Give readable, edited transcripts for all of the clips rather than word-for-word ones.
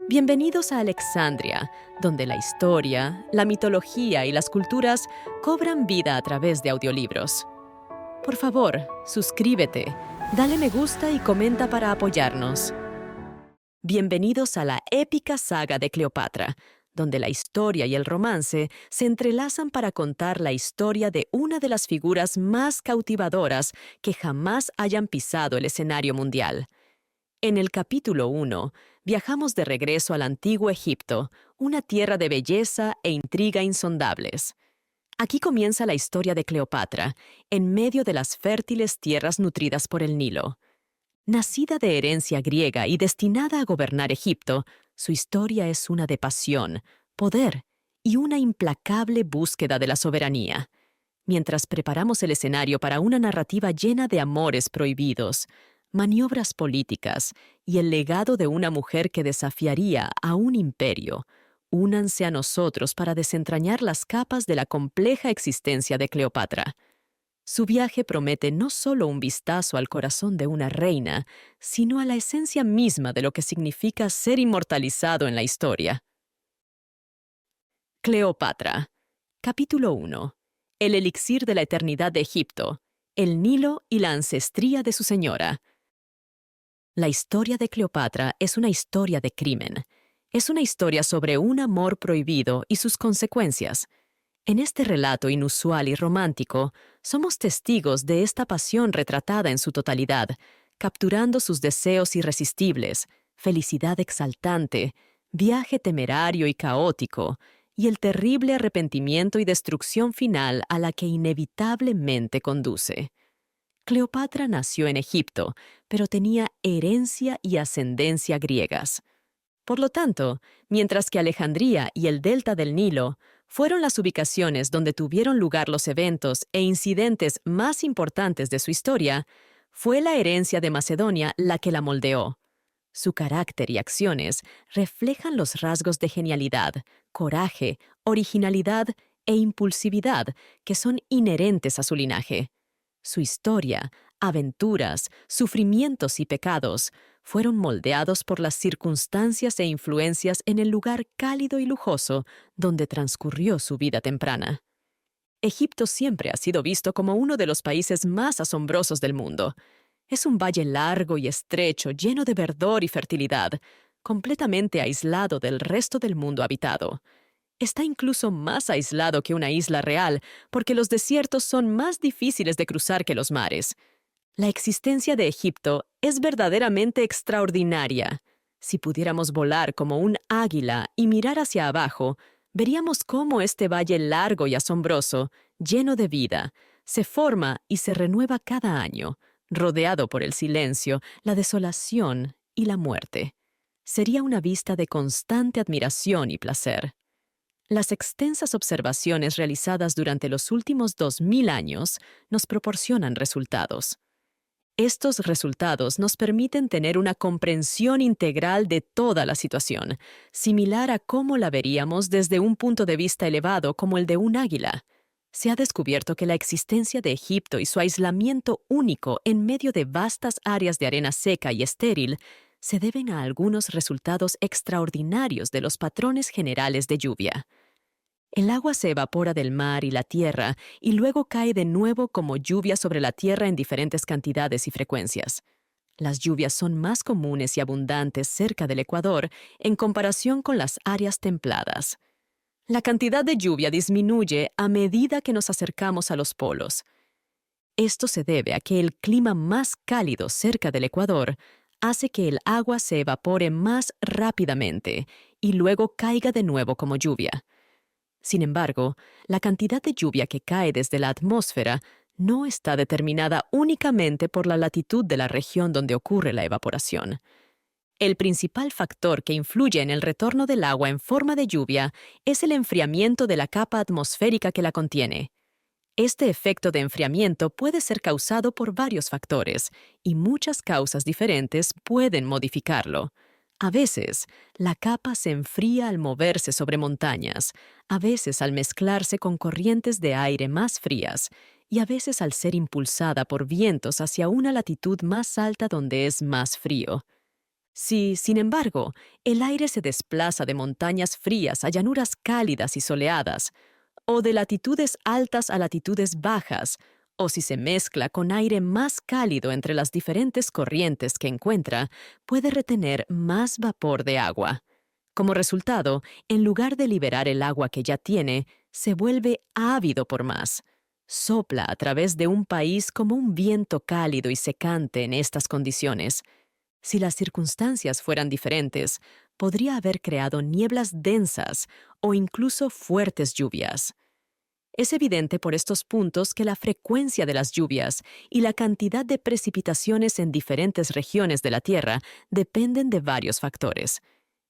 Bienvenidos a Alexandria, donde la historia, la mitología y las culturas cobran vida a través de audiolibros. Por favor, suscríbete, dale me gusta y comenta para apoyarnos. Bienvenidos a la épica saga de Cleopatra, donde la historia y el romance se entrelazan para contar la historia de una de las figuras más cautivadoras que jamás hayan pisado el escenario mundial. En el capítulo 1, viajamos de regreso al antiguo Egipto, una tierra de belleza e intriga insondables. Aquí comienza la historia de Cleopatra, en medio de las fértiles tierras nutridas por el Nilo. Nacida de herencia griega y destinada a gobernar Egipto, su historia es una de pasión, poder y una implacable búsqueda de la soberanía. Mientras preparamos el escenario para una narrativa llena de amores prohibidos, maniobras políticas y el legado de una mujer que desafiaría a un imperio, únanse a nosotros para desentrañar las capas de la compleja existencia de Cleopatra. Su viaje promete no solo un vistazo al corazón de una reina, sino a la esencia misma de lo que significa ser inmortalizado en la historia. Cleopatra. Capítulo 1. El elixir de la eternidad de Egipto, el Nilo y la ancestría de su señora. La historia de Cleopatra es una historia de crimen. Es una historia sobre un amor prohibido y sus consecuencias. En este relato inusual y romántico, somos testigos de esta pasión retratada en su totalidad, capturando sus deseos irresistibles, felicidad exaltante, viaje temerario y caótico, y el terrible arrepentimiento y destrucción final a la que inevitablemente conduce. Cleopatra nació en Egipto, pero tenía herencia y ascendencia griegas. Por lo tanto, mientras que Alejandría y el delta del Nilo fueron las ubicaciones donde tuvieron lugar los eventos e incidentes más importantes de su historia, fue la herencia de Macedonia la que la moldeó. Su carácter y acciones reflejan los rasgos de genialidad, coraje, originalidad e impulsividad que son inherentes a su linaje. Su historia, aventuras, sufrimientos y pecados fueron moldeados por las circunstancias e influencias en el lugar cálido y lujoso donde transcurrió su vida temprana. Egipto siempre ha sido visto como uno de los países más asombrosos del mundo. Es un valle largo y estrecho, lleno de verdor y fertilidad, completamente aislado del resto del mundo habitado. Está incluso más aislado que una isla real, porque los desiertos son más difíciles de cruzar que los mares. La existencia de Egipto es verdaderamente extraordinaria. Si pudiéramos volar como un águila y mirar hacia abajo, veríamos cómo este valle largo y asombroso, lleno de vida, se forma y se renueva cada año, rodeado por el silencio, la desolación y la muerte. Sería una vista de constante admiración y placer. Las extensas observaciones realizadas durante los últimos 2000 años nos proporcionan resultados. Estos resultados nos permiten tener una comprensión integral de toda la situación, similar a cómo la veríamos desde un punto de vista elevado como el de un águila. Se ha descubierto que la existencia de Egipto y su aislamiento único en medio de vastas áreas de arena seca y estéril se deben a algunos resultados extraordinarios de los patrones generales de lluvia. El agua se evapora del mar y la tierra y luego cae de nuevo como lluvia sobre la tierra en diferentes cantidades y frecuencias. Las lluvias son más comunes y abundantes cerca del Ecuador en comparación con las áreas templadas. La cantidad de lluvia disminuye a medida que nos acercamos a los polos. Esto se debe a que el clima más cálido cerca del Ecuador hace que el agua se evapore más rápidamente y luego caiga de nuevo como lluvia. Sin embargo, la cantidad de lluvia que cae desde la atmósfera no está determinada únicamente por la latitud de la región donde ocurre la evaporación. El principal factor que influye en el retorno del agua en forma de lluvia es el enfriamiento de la capa atmosférica que la contiene. Este efecto de enfriamiento puede ser causado por varios factores, y muchas causas diferentes pueden modificarlo. A veces, la capa se enfría al moverse sobre montañas, a veces al mezclarse con corrientes de aire más frías, y a veces al ser impulsada por vientos hacia una latitud más alta donde es más frío. Si, sin embargo, el aire se desplaza de montañas frías a llanuras cálidas y soleadas, o de latitudes altas a latitudes bajas, o si se mezcla con aire más cálido entre las diferentes corrientes que encuentra, puede retener más vapor de agua. Como resultado, en lugar de liberar el agua que ya tiene, se vuelve ávido por más. Sopla a través de un país como un viento cálido y secante en estas condiciones. Si las circunstancias fueran diferentes, podría haber creado nieblas densas o incluso fuertes lluvias. Es evidente por estos puntos que la frecuencia de las lluvias y la cantidad de precipitaciones en diferentes regiones de la Tierra dependen de varios factores.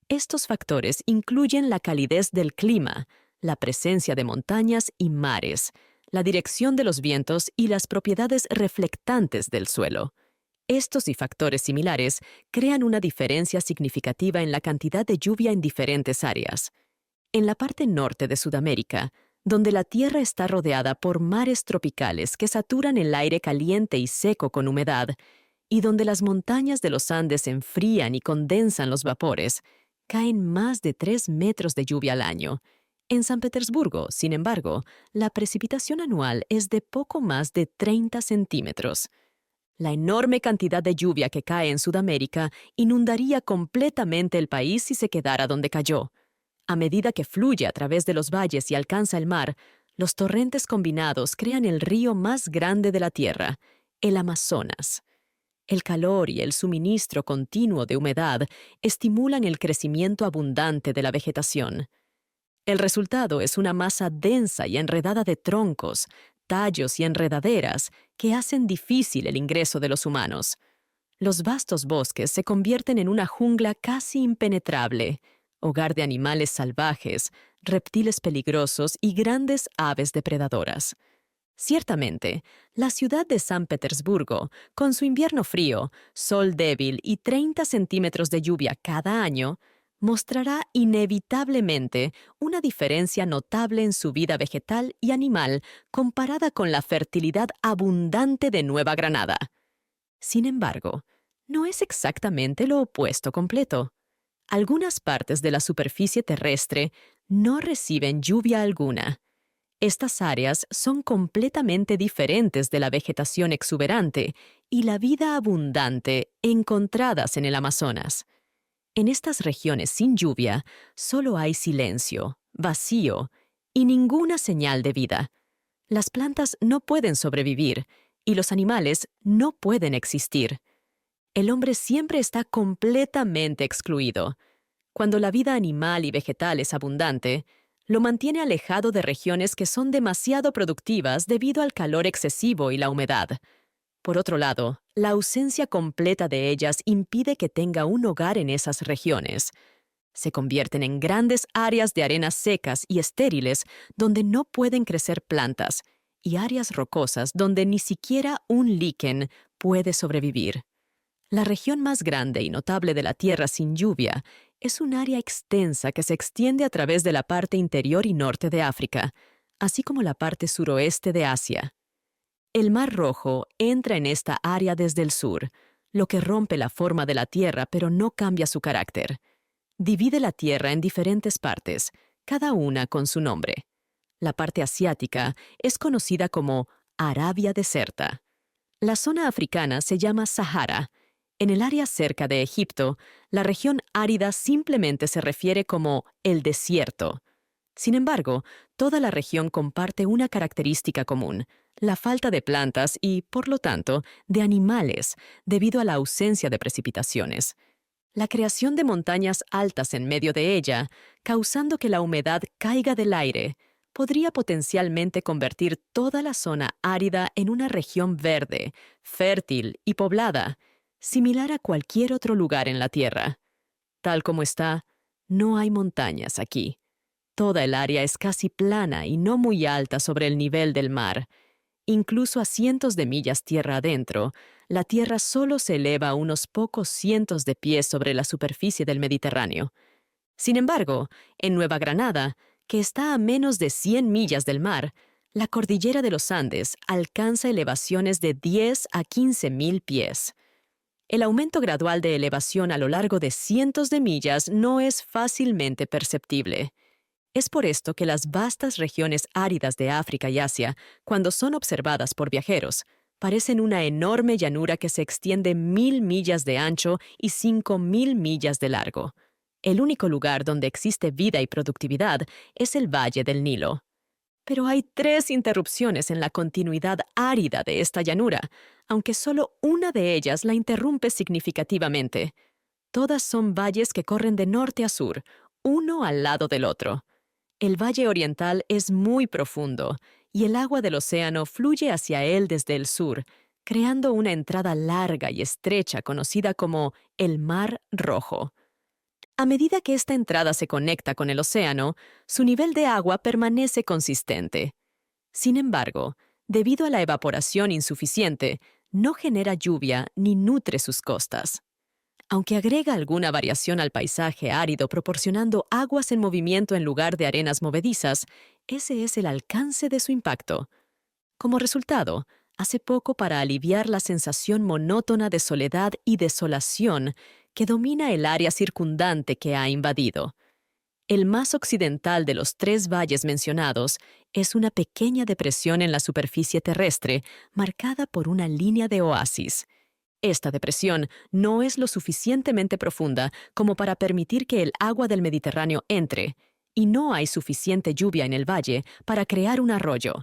Estos factores incluyen la calidez del clima, la presencia de montañas y mares, la dirección de los vientos y las propiedades reflectantes del suelo. Estos y factores similares crean una diferencia significativa en la cantidad de lluvia en diferentes áreas. En la parte norte de Sudamérica, donde la Tierra está rodeada por mares tropicales que saturan el aire caliente y seco con humedad, y donde las montañas de los Andes enfrían y condensan los vapores, caen más de 3 metros de lluvia al año. En San Petersburgo, sin embargo, la precipitación anual es de poco más de 30 centímetros. La enorme cantidad de lluvia que cae en Sudamérica inundaría completamente el país si se quedara donde cayó. A medida que fluye a través de los valles y alcanza el mar, los torrentes combinados crean el río más grande de la Tierra, el Amazonas. El calor y el suministro continuo de humedad estimulan el crecimiento abundante de la vegetación. El resultado es una masa densa y enredada de troncos, tallos y enredaderas que hacen difícil el ingreso de los humanos. Los vastos bosques se convierten en una jungla casi impenetrable, hogar de animales salvajes, reptiles peligrosos y grandes aves depredadoras. Ciertamente, la ciudad de San Petersburgo, con su invierno frío, sol débil y 30 centímetros de lluvia cada año, mostrará inevitablemente una diferencia notable en su vida vegetal y animal comparada con la fertilidad abundante de Nueva Granada. Sin embargo, no es exactamente lo opuesto completo. Algunas partes de la superficie terrestre no reciben lluvia alguna. Estas áreas son completamente diferentes de la vegetación exuberante y la vida abundante encontradas en el Amazonas. En estas regiones sin lluvia, solo hay silencio, vacío y ninguna señal de vida. Las plantas no pueden sobrevivir y los animales no pueden existir. El hombre siempre está completamente excluido. Cuando la vida animal y vegetal es abundante, lo mantiene alejado de regiones que son demasiado productivas debido al calor excesivo y la humedad. Por otro lado, la ausencia completa de ellas impide que tenga un hogar en esas regiones. Se convierten en grandes áreas de arenas secas y estériles donde no pueden crecer plantas, y áreas rocosas donde ni siquiera un líquen puede sobrevivir. La región más grande y notable de la Tierra sin lluvia es un área extensa que se extiende a través de la parte interior y norte de África, así como la parte suroeste de Asia. El Mar Rojo entra en esta área desde el sur, lo que rompe la forma de la Tierra pero no cambia su carácter. Divide la Tierra en diferentes partes, cada una con su nombre. La parte asiática es conocida como Arabia Deserta. La zona africana se llama Sahara. En el área cerca de Egipto, la región árida simplemente se refiere como el desierto. Sin embargo, toda la región comparte una característica común, la falta de plantas y, por lo tanto, de animales, debido a la ausencia de precipitaciones. La creación de montañas altas en medio de ella, causando que la humedad caiga del aire, podría potencialmente convertir toda la zona árida en una región verde, fértil y poblada, similar a cualquier otro lugar en la Tierra. Tal como está, no hay montañas aquí. Toda el área es casi plana y no muy alta sobre el nivel del mar. Incluso a cientos de millas tierra adentro, la Tierra solo se eleva a unos pocos cientos de pies sobre la superficie del Mediterráneo. Sin embargo, en Nueva Granada, que está a menos de 100 millas del mar, la cordillera de los Andes alcanza elevaciones de 10 a 15 mil pies. El aumento gradual de elevación a lo largo de cientos de millas no es fácilmente perceptible. Es por esto que las vastas regiones áridas de África y Asia, cuando son observadas por viajeros, parecen una enorme llanura que se extiende 1000 millas de ancho y 5000 millas de largo. El único lugar donde existe vida y productividad es el Valle del Nilo. Pero hay 3 interrupciones en la continuidad árida de esta llanura, aunque solo una de ellas la interrumpe significativamente. Todas son valles que corren de norte a sur, uno al lado del otro. El Valle Oriental es muy profundo y el agua del océano fluye hacia él desde el sur, creando una entrada larga y estrecha conocida como el Mar Rojo. A medida que esta entrada se conecta con el océano, su nivel de agua permanece consistente. Sin embargo, debido a la evaporación insuficiente, no genera lluvia ni nutre sus costas. Aunque agrega alguna variación al paisaje árido proporcionando aguas en movimiento en lugar de arenas movedizas, ese es el alcance de su impacto. Como resultado, hace poco para aliviar la sensación monótona de soledad y desolación que domina el área circundante que ha invadido. El más occidental de los 3 valles mencionados es una pequeña depresión en la superficie terrestre marcada por una línea de oasis. Esta depresión no es lo suficientemente profunda como para permitir que el agua del Mediterráneo entre, y no hay suficiente lluvia en el valle para crear un arroyo.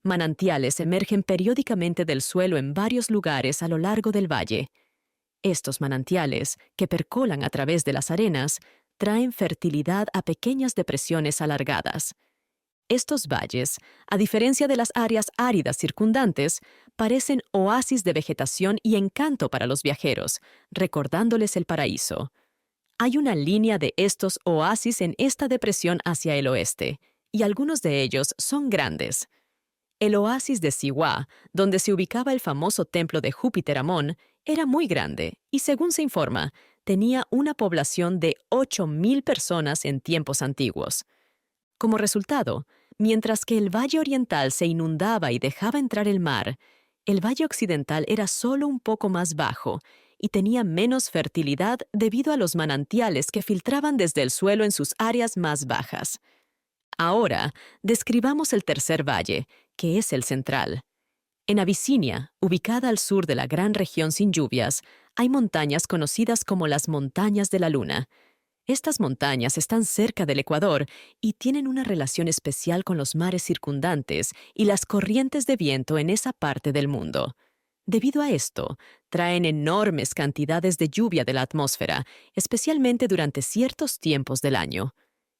Manantiales emergen periódicamente del suelo en varios lugares a lo largo del valle. Estos manantiales, que percolan a través de las arenas, traen fertilidad a pequeñas depresiones alargadas. Estos valles, a diferencia de las áreas áridas circundantes, parecen oasis de vegetación y encanto para los viajeros, recordándoles el paraíso. Hay una línea de estos oasis en esta depresión hacia el oeste, y algunos de ellos son grandes. El oasis de Siwa, donde se ubicaba el famoso templo de Júpiter Amón, era muy grande y, según se informa, tenía una población de 8000 personas en tiempos antiguos. Como resultado, mientras que el Valle Oriental se inundaba y dejaba entrar el mar, el Valle Occidental era solo un poco más bajo y tenía menos fertilidad debido a los manantiales que filtraban desde el suelo en sus áreas más bajas. Ahora, describamos el tercer valle, que es el central. En Abisinia, ubicada al sur de la gran región sin lluvias, hay montañas conocidas como las Montañas de la Luna. Estas montañas están cerca del Ecuador y tienen una relación especial con los mares circundantes y las corrientes de viento en esa parte del mundo. Debido a esto, traen enormes cantidades de lluvia de la atmósfera, especialmente durante ciertos tiempos del año.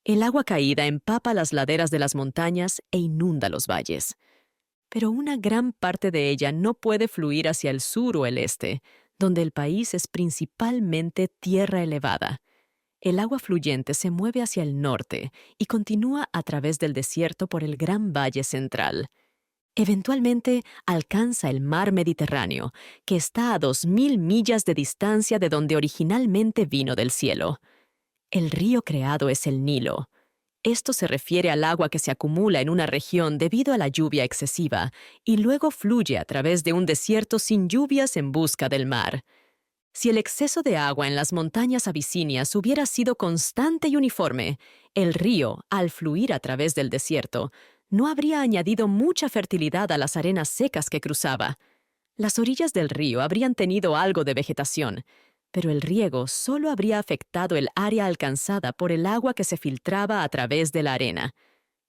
El agua caída empapa las laderas de las montañas e inunda los valles. Pero una gran parte de ella no puede fluir hacia el sur o el este, donde el país es principalmente tierra elevada. El agua fluyente se mueve hacia el norte y continúa a través del desierto por el Gran Valle Central. Eventualmente alcanza el mar Mediterráneo, que está a 2000 millas de distancia de donde originalmente vino del cielo. El río creado es el Nilo. Esto se refiere al agua que se acumula en una región debido a la lluvia excesiva y luego fluye a través de un desierto sin lluvias en busca del mar. Si el exceso de agua en las montañas abisinias hubiera sido constante y uniforme, el río, al fluir a través del desierto, no habría añadido mucha fertilidad a las arenas secas que cruzaba. Las orillas del río habrían tenido algo de vegetación, pero el riego solo habría afectado el área alcanzada por el agua que se filtraba a través de la arena.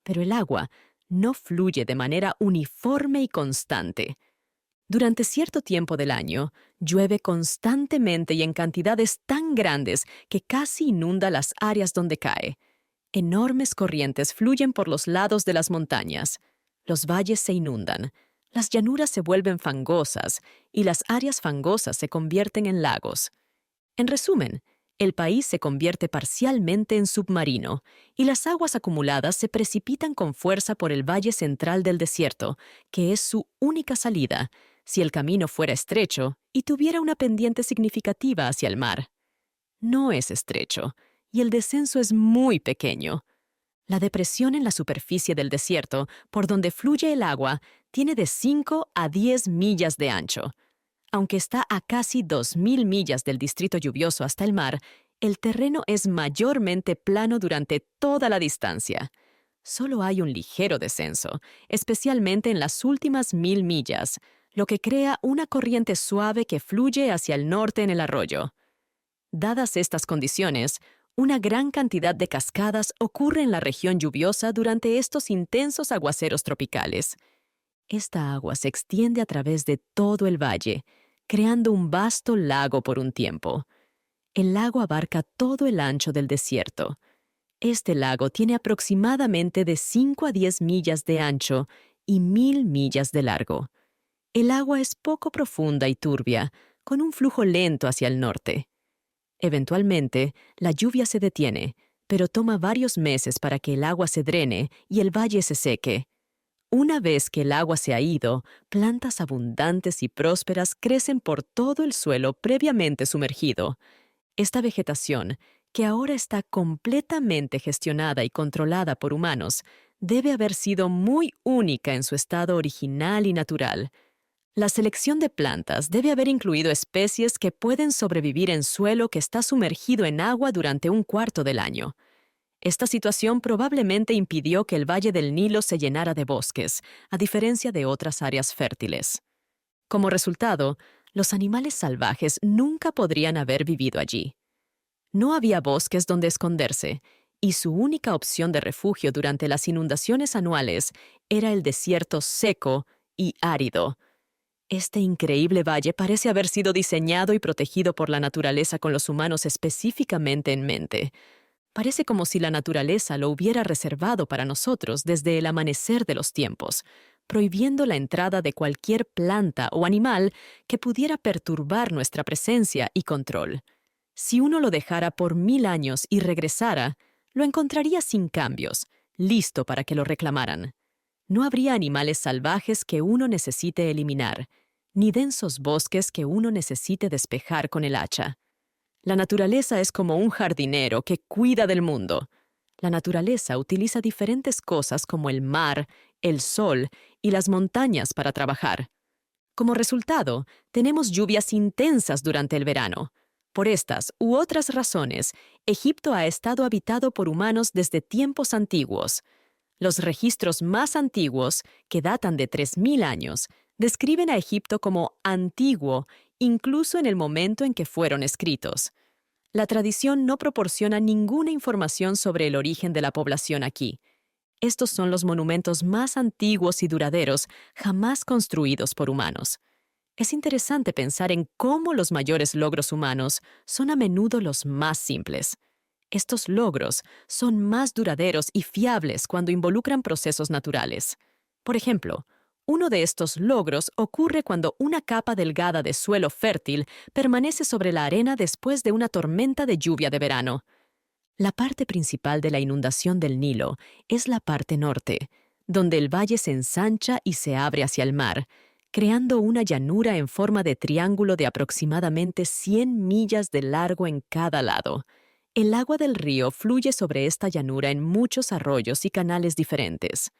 Pero el agua no fluye de manera uniforme y constante. Durante cierto tiempo del año, llueve constantemente y en cantidades tan grandes que casi inunda las áreas donde cae. Enormes corrientes fluyen por los lados de las montañas. Los valles se inundan, las llanuras se vuelven fangosas y las áreas fangosas se convierten en lagos. En resumen, el país se convierte parcialmente en submarino y las aguas acumuladas se precipitan con fuerza por el valle central del desierto, que es su única salida, si el camino fuera estrecho y tuviera una pendiente significativa hacia el mar. No es estrecho, y el descenso es muy pequeño. La depresión en la superficie del desierto, por donde fluye el agua, tiene de 5 a 10 millas de ancho. Aunque está a casi 2.000 millas del distrito lluvioso hasta el mar, el terreno es mayormente plano durante toda la distancia. Solo hay un ligero descenso, especialmente en las últimas 1.000 millas, lo que crea una corriente suave que fluye hacia el norte en el arroyo. Dadas estas condiciones, una gran cantidad de cascadas ocurre en la región lluviosa durante estos intensos aguaceros tropicales. Esta agua se extiende a través de todo el valle, creando un vasto lago por un tiempo. El lago abarca todo el ancho del desierto. Este lago tiene aproximadamente de 5 a 10 millas de ancho y 1.000 millas de largo. El agua es poco profunda y turbia, con un flujo lento hacia el norte. Eventualmente, la lluvia se detiene, pero toma varios meses para que el agua se drene y el valle se seque. Una vez que el agua se ha ido, plantas abundantes y prósperas crecen por todo el suelo previamente sumergido. Esta vegetación, que ahora está completamente gestionada y controlada por humanos, debe haber sido muy única en su estado original y natural. La selección de plantas debe haber incluido especies que pueden sobrevivir en suelo que está sumergido en agua durante un cuarto del año. Esta situación probablemente impidió que el Valle del Nilo se llenara de bosques, a diferencia de otras áreas fértiles. Como resultado, los animales salvajes nunca podrían haber vivido allí. No había bosques donde esconderse, y su única opción de refugio durante las inundaciones anuales era el desierto seco y árido. Este increíble valle parece haber sido diseñado y protegido por la naturaleza con los humanos específicamente en mente. Parece como si la naturaleza lo hubiera reservado para nosotros desde el amanecer de los tiempos, prohibiendo la entrada de cualquier planta o animal que pudiera perturbar nuestra presencia y control. Si uno lo dejara por 1.000 años y regresara, lo encontraría sin cambios, listo para que lo reclamaran. No habría animales salvajes que uno necesite eliminar, ni densos bosques que uno necesite despejar con el hacha. La naturaleza es como un jardinero que cuida del mundo. La naturaleza utiliza diferentes cosas como el mar, el sol y las montañas para trabajar. Como resultado, tenemos lluvias intensas durante el verano. Por estas u otras razones, Egipto ha estado habitado por humanos desde tiempos antiguos. Los registros más antiguos, que datan de 3.000 años, describen a Egipto como antiguo, incluso en el momento en que fueron escritos. La tradición no proporciona ninguna información sobre el origen de la población aquí. Estos son los monumentos más antiguos y duraderos jamás construidos por humanos. Es interesante pensar en cómo los mayores logros humanos son a menudo los más simples. Estos logros son más duraderos y fiables cuando involucran procesos naturales. Por ejemplo, uno de estos logros ocurre cuando una capa delgada de suelo fértil permanece sobre la arena después de una tormenta de lluvia de verano. La parte principal de la inundación del Nilo es la parte norte, donde el valle se ensancha y se abre hacia el mar, creando una llanura en forma de triángulo de aproximadamente 100 millas de largo en cada lado. El agua del río fluye sobre esta llanura en muchos arroyos y canales diferentes.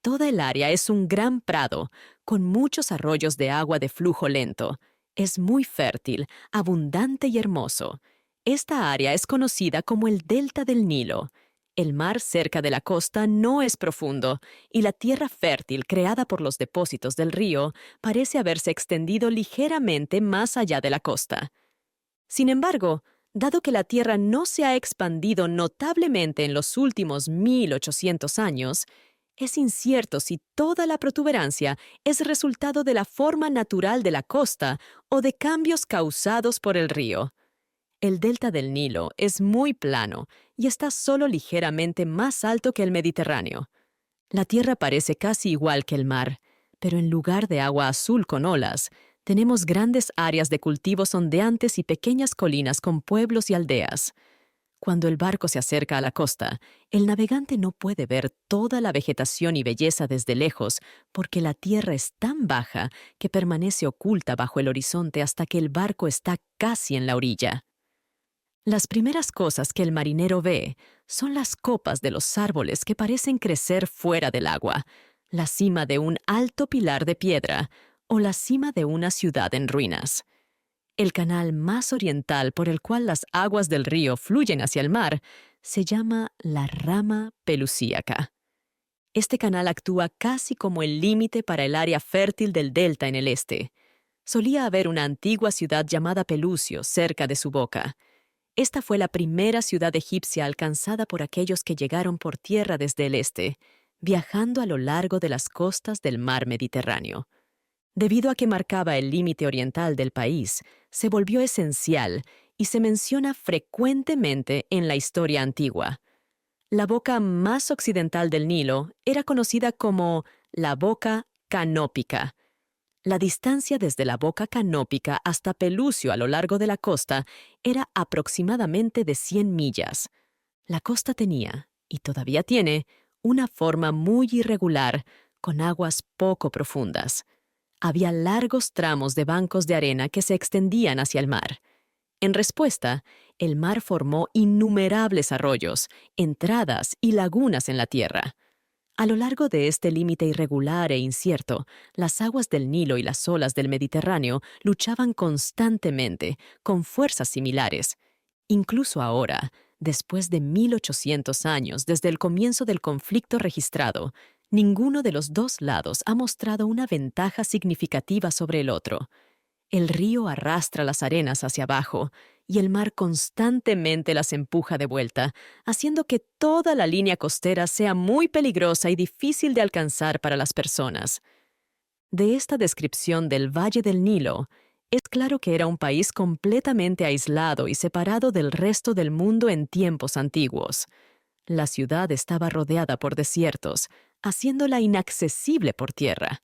Toda el área es un gran prado, con muchos arroyos de agua de flujo lento. Es muy fértil, abundante y hermoso. Esta área es conocida como el Delta del Nilo. El mar cerca de la costa no es profundo, y la tierra fértil creada por los depósitos del río parece haberse extendido ligeramente más allá de la costa. Sin embargo, dado que la tierra no se ha expandido notablemente en los últimos 1.800 años, es incierto si toda la protuberancia es resultado de la forma natural de la costa o de cambios causados por el río. El delta del Nilo es muy plano y está solo ligeramente más alto que el Mediterráneo. La tierra parece casi igual que el mar, pero en lugar de agua azul con olas, tenemos grandes áreas de cultivos ondeantes y pequeñas colinas con pueblos y aldeas. Cuando el barco se acerca a la costa, el navegante no puede ver toda la vegetación y belleza desde lejos porque la tierra es tan baja que permanece oculta bajo el horizonte hasta que el barco está casi en la orilla. Las primeras cosas que el marinero ve son las copas de los árboles que parecen crecer fuera del agua, la cima de un alto pilar de piedra, o la cima de una ciudad en ruinas. El canal más oriental por el cual las aguas del río fluyen hacia el mar se llama la rama Pelusíaca. Este canal actúa casi como el límite para el área fértil del delta en el este. Solía haber una antigua ciudad llamada Pelusio cerca de su boca. Esta fue la primera ciudad egipcia alcanzada por aquellos que llegaron por tierra desde el este, viajando a lo largo de las costas del mar Mediterráneo. Debido a que marcaba el límite oriental del país, se volvió esencial y se menciona frecuentemente en la historia antigua. La boca más occidental del Nilo era conocida como la boca canópica. La distancia desde la boca canópica hasta Pelusio a lo largo de la costa era aproximadamente de 100 millas. La costa tenía, y todavía tiene, una forma muy irregular, con aguas poco profundas. Había largos tramos de bancos de arena que se extendían hacia el mar. En respuesta, el mar formó innumerables arroyos, entradas y lagunas en la tierra. A lo largo de este límite irregular e incierto, las aguas del Nilo y las olas del Mediterráneo luchaban constantemente, con fuerzas similares. Incluso ahora, después de 1800 años desde el comienzo del conflicto registrado, ninguno de los dos lados ha mostrado una ventaja significativa sobre el otro. El río arrastra las arenas hacia abajo y el mar constantemente las empuja de vuelta, haciendo que toda la línea costera sea muy peligrosa y difícil de alcanzar para las personas. De esta descripción del Valle del Nilo, es claro que era un país completamente aislado y separado del resto del mundo en tiempos antiguos. La ciudad estaba rodeada por desiertos, haciéndola inaccesible por tierra.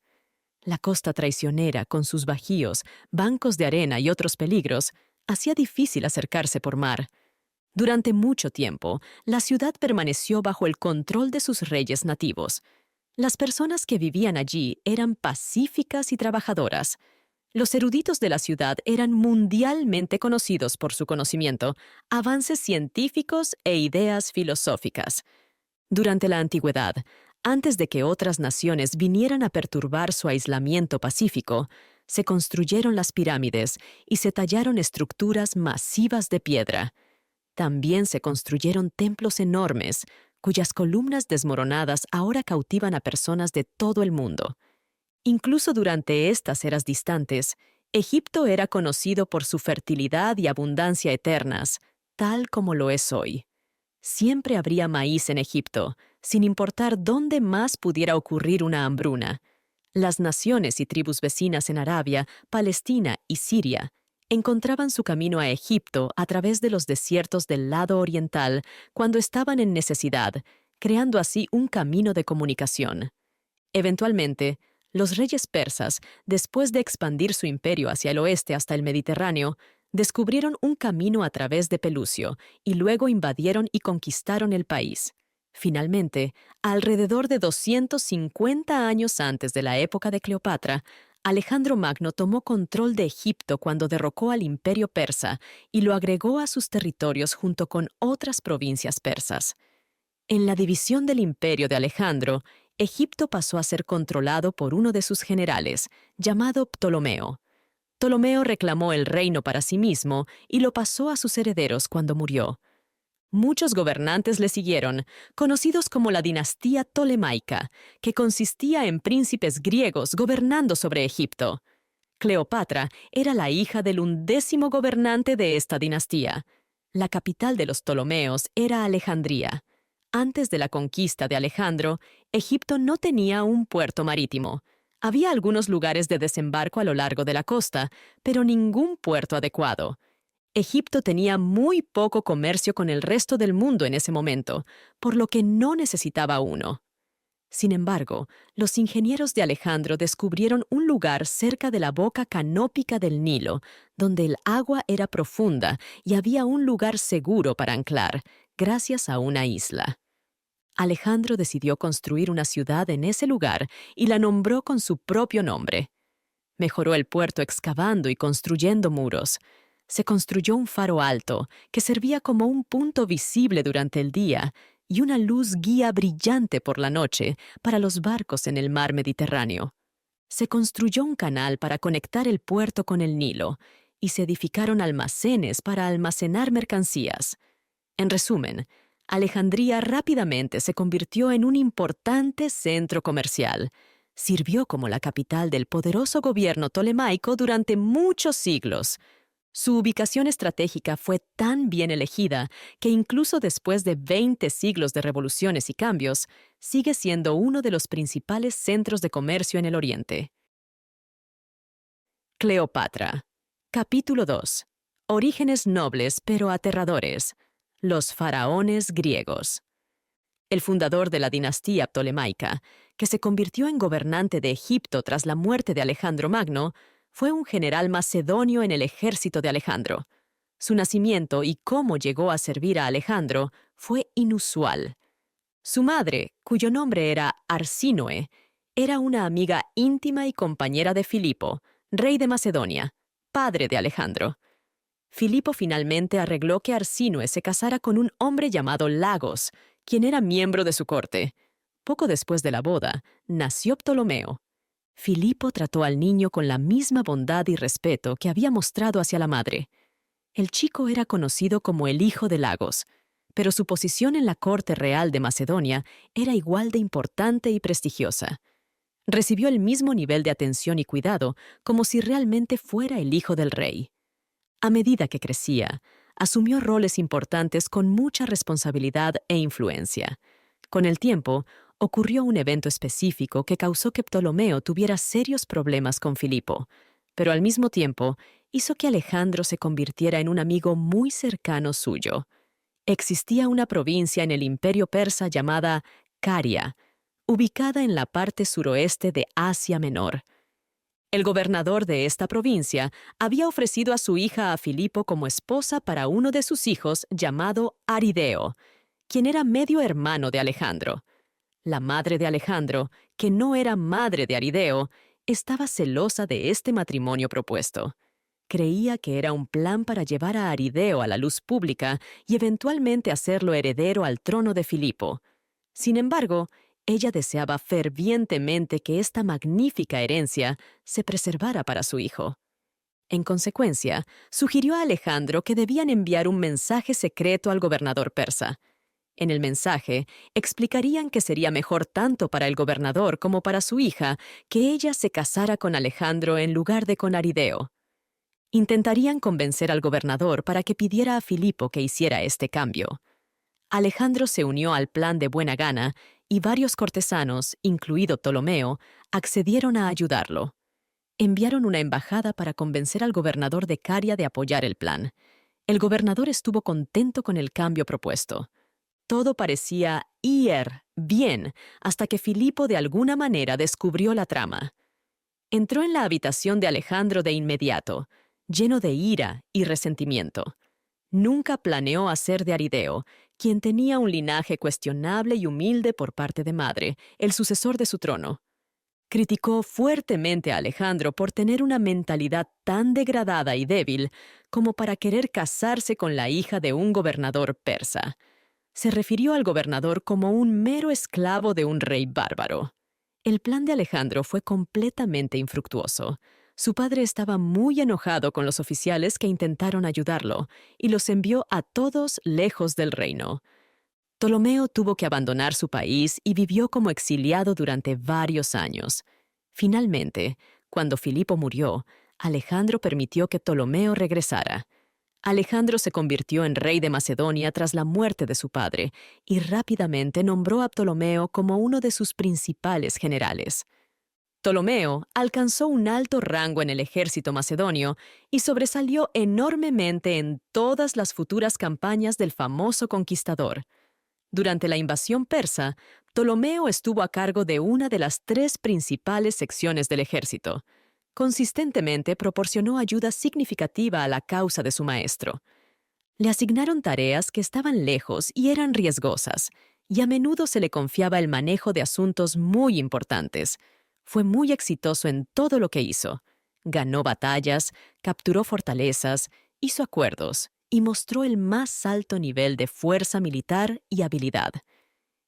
La costa traicionera, con sus bajíos, bancos de arena y otros peligros, hacía difícil acercarse por mar. Durante mucho tiempo, la ciudad permaneció bajo el control de sus reyes nativos. Las personas que vivían allí eran pacíficas y trabajadoras. Los eruditos de la ciudad eran mundialmente conocidos por su conocimiento, avances científicos e ideas filosóficas. Durante la antigüedad, antes de que otras naciones vinieran a perturbar su aislamiento pacífico, se construyeron las pirámides y se tallaron estructuras masivas de piedra. También se construyeron templos enormes, cuyas columnas desmoronadas ahora cautivan a personas de todo el mundo. Incluso durante estas eras distantes, Egipto era conocido por su fertilidad y abundancia eternas, tal como lo es hoy. Siempre habría maíz en Egipto, sin importar dónde más pudiera ocurrir una hambruna. Las naciones y tribus vecinas en Arabia, Palestina y Siria encontraban su camino a Egipto a través de los desiertos del lado oriental cuando estaban en necesidad, creando así un camino de comunicación. Eventualmente, los reyes persas, después de expandir su imperio hacia el oeste hasta el Mediterráneo, descubrieron un camino a través de Pelusio y luego invadieron y conquistaron el país. Finalmente, alrededor de 250 años antes de la época de Cleopatra, Alejandro Magno tomó control de Egipto cuando derrocó al imperio persa y lo agregó a sus territorios junto con otras provincias persas. En la división del imperio de Alejandro, Egipto pasó a ser controlado por uno de sus generales, llamado Ptolomeo. Ptolomeo reclamó el reino para sí mismo y lo pasó a sus herederos cuando murió. Muchos gobernantes le siguieron, conocidos como la dinastía tolemaica, que consistía en príncipes griegos gobernando sobre Egipto. Cleopatra era la hija del 11º gobernante de esta dinastía. La capital de los Ptolomeos era Alejandría. Antes de la conquista de Alejandro, Egipto no tenía un puerto marítimo. Había algunos lugares de desembarco a lo largo de la costa, pero ningún puerto adecuado. Egipto tenía muy poco comercio con el resto del mundo en ese momento, por lo que no necesitaba uno. Sin embargo, los ingenieros de Alejandro descubrieron un lugar cerca de la boca canópica del Nilo, donde el agua era profunda y había un lugar seguro para anclar, gracias a una isla. Alejandro decidió construir una ciudad en ese lugar y la nombró con su propio nombre. Mejoró el puerto excavando y construyendo muros. Se construyó un faro alto que servía como un punto visible durante el día y una luz guía brillante por la noche para los barcos en el mar Mediterráneo. Se construyó un canal para conectar el puerto con el Nilo y se edificaron almacenes para almacenar mercancías. En resumen, Alejandría rápidamente se convirtió en un importante centro comercial. Sirvió como la capital del poderoso gobierno tolemaico durante muchos siglos. Su ubicación estratégica fue tan bien elegida que incluso después de 20 siglos de revoluciones y cambios, sigue siendo uno de los principales centros de comercio en el Oriente. Cleopatra. Capítulo 2. Orígenes nobles pero aterradores. Los faraones griegos. El fundador de la dinastía ptolemaica, que se convirtió en gobernante de Egipto tras la muerte de Alejandro Magno, fue un general macedonio en el ejército de Alejandro. Su nacimiento y cómo llegó a servir a Alejandro fue inusual. Su madre, cuyo nombre era Arsínoe, era una amiga íntima y compañera de Filipo, rey de Macedonia, padre de Alejandro. Filipo finalmente arregló que Arsínoe se casara con un hombre llamado Lagos, quien era miembro de su corte. Poco después de la boda, nació Ptolomeo. Filipo trató al niño con la misma bondad y respeto que había mostrado hacia la madre. El chico era conocido como el hijo de Lagos, pero su posición en la corte real de Macedonia era igual de importante y prestigiosa. Recibió el mismo nivel de atención y cuidado como si realmente fuera el hijo del rey. A medida que crecía, asumió roles importantes con mucha responsabilidad e influencia. Con el tiempo, ocurrió un evento específico que causó que Ptolomeo tuviera serios problemas con Filipo, pero al mismo tiempo hizo que Alejandro se convirtiera en un amigo muy cercano suyo. Existía una provincia en el Imperio Persa llamada Caria, ubicada en la parte suroeste de Asia Menor. El gobernador de esta provincia había ofrecido a su hija a Filipo como esposa para uno de sus hijos llamado Arideo, quien era medio hermano de Alejandro. La madre de Alejandro, que no era madre de Arideo, estaba celosa de este matrimonio propuesto. Creía que era un plan para llevar a Arideo a la luz pública y eventualmente hacerlo heredero al trono de Filipo. Sin embargo, ella deseaba fervientemente que esta magnífica herencia se preservara para su hijo. En consecuencia, sugirió a Alejandro que debían enviar un mensaje secreto al gobernador persa. En el mensaje, explicarían que sería mejor tanto para el gobernador como para su hija que ella se casara con Alejandro en lugar de con Arideo. Intentarían convencer al gobernador para que pidiera a Filipo que hiciera este cambio. Alejandro se unió al plan de buena gana y varios cortesanos, incluido Ptolomeo, accedieron a ayudarlo. Enviaron una embajada para convencer al gobernador de Caria de apoyar el plan. El gobernador estuvo contento con el cambio propuesto. Todo parecía ir bien hasta que Filipo de alguna manera descubrió la trama. Entró en la habitación de Alejandro de inmediato, lleno de ira y resentimiento. Nunca planeó hacer de Arideo, quien tenía un linaje cuestionable y humilde por parte de madre, el sucesor de su trono. Criticó fuertemente a Alejandro por tener una mentalidad tan degradada y débil como para querer casarse con la hija de un gobernador persa. Se refirió al gobernador como un mero esclavo de un rey bárbaro. El plan de Alejandro fue completamente infructuoso. Su padre estaba muy enojado con los oficiales que intentaron ayudarlo y los envió a todos lejos del reino. Ptolomeo tuvo que abandonar su país y vivió como exiliado durante varios años. Finalmente, cuando Filipo murió, Alejandro permitió que Ptolomeo regresara. Alejandro se convirtió en rey de Macedonia tras la muerte de su padre y rápidamente nombró a Ptolomeo como uno de sus principales generales. Ptolomeo alcanzó un alto rango en el ejército macedonio y sobresalió enormemente en todas las futuras campañas del famoso conquistador. Durante la invasión persa, Ptolomeo estuvo a cargo de una de las 3 principales secciones del ejército. Consistentemente proporcionó ayuda significativa a la causa de su maestro. Le asignaron tareas que estaban lejos y eran riesgosas, y a menudo se le confiaba el manejo de asuntos muy importantes. Fue muy exitoso en todo lo que hizo. Ganó batallas, capturó fortalezas, hizo acuerdos y mostró el más alto nivel de fuerza militar y habilidad.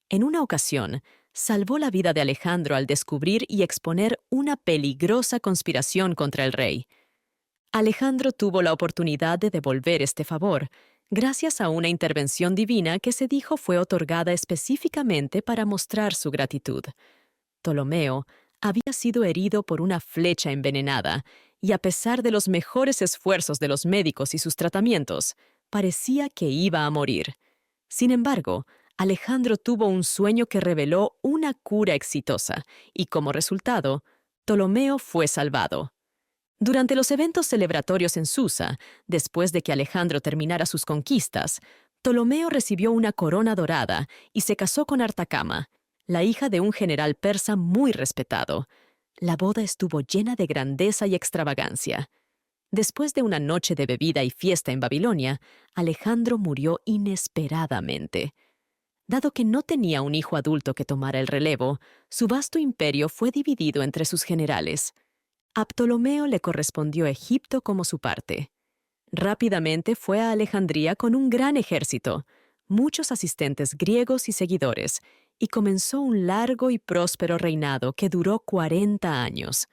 En una ocasión, salvó la vida de Alejandro al descubrir y exponer una peligrosa conspiración contra el rey. Alejandro tuvo la oportunidad de devolver este favor, gracias a una intervención divina que se dijo fue otorgada específicamente para mostrar su gratitud. Ptolomeo había sido herido por una flecha envenenada, y a pesar de los mejores esfuerzos de los médicos y sus tratamientos, parecía que iba a morir. Sin embargo, Alejandro tuvo un sueño que reveló una cura exitosa, y como resultado, Ptolomeo fue salvado. Durante los eventos celebratorios en Susa, después de que Alejandro terminara sus conquistas, Ptolomeo recibió una corona dorada y se casó con Artacama, la hija de un general persa muy respetado. La boda estuvo llena de grandeza y extravagancia. Después de una noche de bebida y fiesta en Babilonia, Alejandro murió inesperadamente. Dado que no tenía un hijo adulto que tomara el relevo, su vasto imperio fue dividido entre sus generales. A Ptolomeo le correspondió Egipto como su parte. Rápidamente fue a Alejandría con un gran ejército, muchos asistentes griegos y seguidores, y comenzó un largo y próspero reinado que duró 40 años.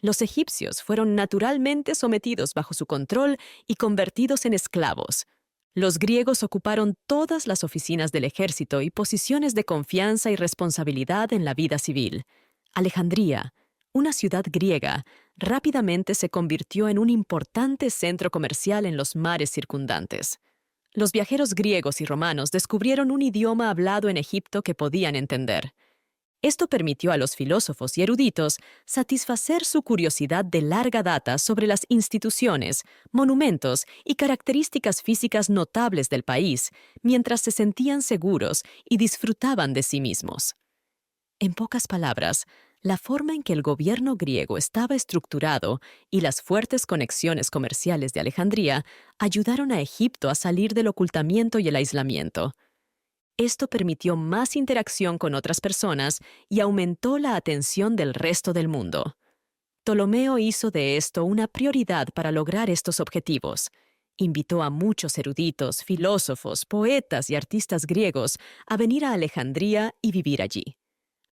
Los egipcios fueron naturalmente sometidos bajo su control y convertidos en esclavos. Los griegos ocuparon todas las oficinas del ejército y posiciones de confianza y responsabilidad en la vida civil. Alejandría, una ciudad griega, rápidamente se convirtió en un importante centro comercial en los mares circundantes. Los viajeros griegos y romanos descubrieron un idioma hablado en Egipto que podían entender. Esto permitió a los filósofos y eruditos satisfacer su curiosidad de larga data sobre las instituciones, monumentos y características físicas notables del país, mientras se sentían seguros y disfrutaban de sí mismos. En pocas palabras, la forma en que el gobierno griego estaba estructurado y las fuertes conexiones comerciales de Alejandría ayudaron a Egipto a salir del ocultamiento y el aislamiento. Esto permitió más interacción con otras personas y aumentó la atención del resto del mundo. Ptolomeo hizo de esto una prioridad para lograr estos objetivos. Invitó a muchos eruditos, filósofos, poetas y artistas griegos a venir a Alejandría y vivir allí.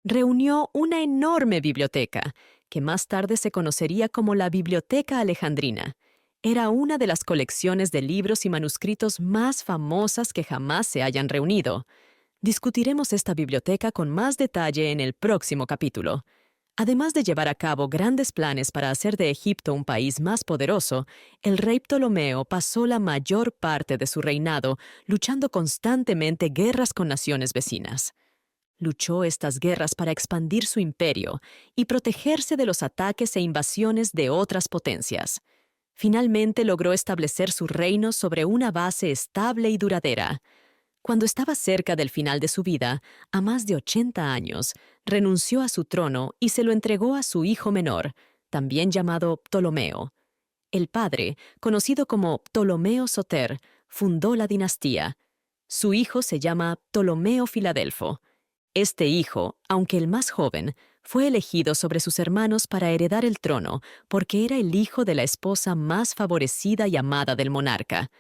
Reunió una enorme biblioteca, que más tarde se conocería como la Biblioteca Alejandrina. Era una de las colecciones de libros y manuscritos más famosas que jamás se hayan reunido. Discutiremos esta biblioteca con más detalle en el próximo capítulo. Además de llevar a cabo grandes planes para hacer de Egipto un país más poderoso, el rey Ptolomeo pasó la mayor parte de su reinado luchando constantemente guerras con naciones vecinas. Luchó estas guerras para expandir su imperio y protegerse de los ataques e invasiones de otras potencias. Finalmente logró establecer su reino sobre una base estable y duradera. Cuando estaba cerca del final de su vida, a más de 80 años, renunció a su trono y se lo entregó a su hijo menor, también llamado Ptolomeo. El padre, conocido como Ptolomeo Soter, fundó la dinastía. Su hijo se llama Ptolomeo Filadelfo. Este hijo, aunque el más joven, fue elegido sobre sus hermanos para heredar el trono porque era el hijo de la esposa más favorecida y amada del monarca.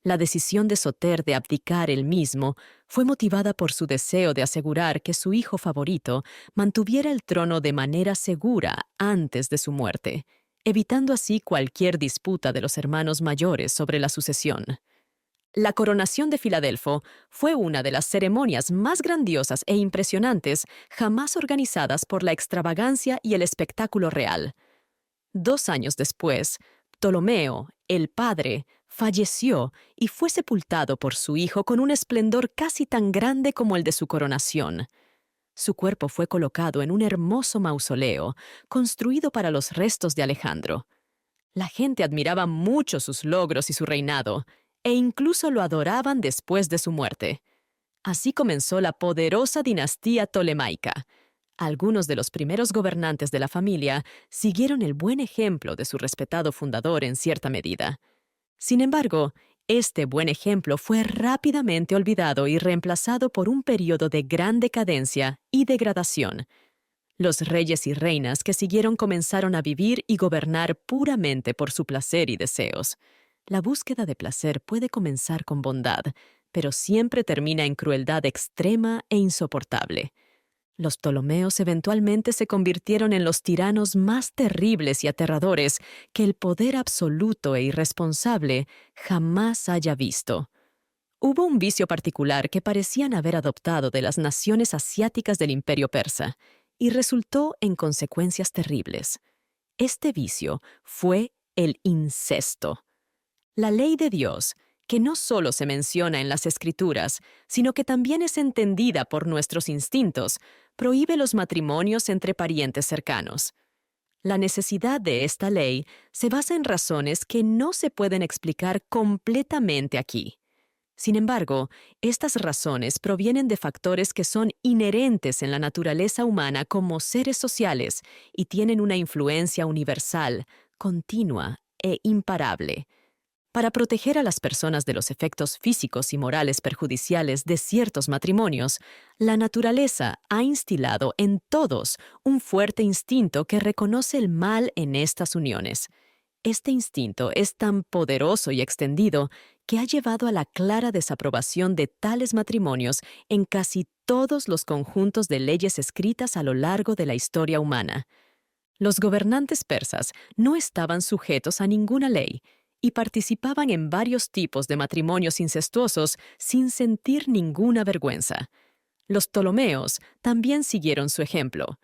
La decisión de Soter de abdicar él mismo fue motivada por su deseo de asegurar que su hijo favorito mantuviera el trono de manera segura antes de su muerte, evitando así cualquier disputa de los hermanos mayores sobre la sucesión. La coronación de Filadelfo fue una de las ceremonias más grandiosas e impresionantes jamás organizadas por la extravagancia y el espectáculo real. 2 años después, Ptolomeo, el padre, falleció y fue sepultado por su hijo con un esplendor casi tan grande como el de su coronación. Su cuerpo fue colocado en un hermoso mausoleo, construido para los restos de Alejandro. La gente admiraba mucho sus logros y su reinado, e incluso lo adoraban después de su muerte. Así comenzó la poderosa dinastía tolemaica. Algunos de los primeros gobernantes de la familia siguieron el buen ejemplo de su respetado fundador en cierta medida. Sin embargo, este buen ejemplo fue rápidamente olvidado y reemplazado por un periodo de gran decadencia y degradación. Los reyes y reinas que siguieron comenzaron a vivir y gobernar puramente por su placer y deseos. La búsqueda de placer puede comenzar con bondad, pero siempre termina en crueldad extrema e insoportable. Los Ptolomeos eventualmente se convirtieron en los tiranos más terribles y aterradores que el poder absoluto e irresponsable jamás haya visto. Hubo un vicio particular que parecían haber adoptado de las naciones asiáticas del Imperio Persa y resultó en consecuencias terribles. Este vicio fue el incesto. La ley de Dios, que no solo se menciona en las Escrituras, sino que también es entendida por nuestros instintos, prohíbe los matrimonios entre parientes cercanos. La necesidad de esta ley se basa en razones que no se pueden explicar completamente aquí. Sin embargo, estas razones provienen de factores que son inherentes en la naturaleza humana como seres sociales y tienen una influencia universal, continua e imparable. Para proteger a las personas de los efectos físicos y morales perjudiciales de ciertos matrimonios, la naturaleza ha instilado en todos un fuerte instinto que reconoce el mal en estas uniones. Este instinto es tan poderoso y extendido que ha llevado a la clara desaprobación de tales matrimonios en casi todos los conjuntos de leyes escritas a lo largo de la historia humana. Los gobernantes persas no estaban sujetos a ninguna ley y participaban en varios tipos de matrimonios incestuosos sin sentir ninguna vergüenza. Los Ptolomeos también siguieron su ejemplo.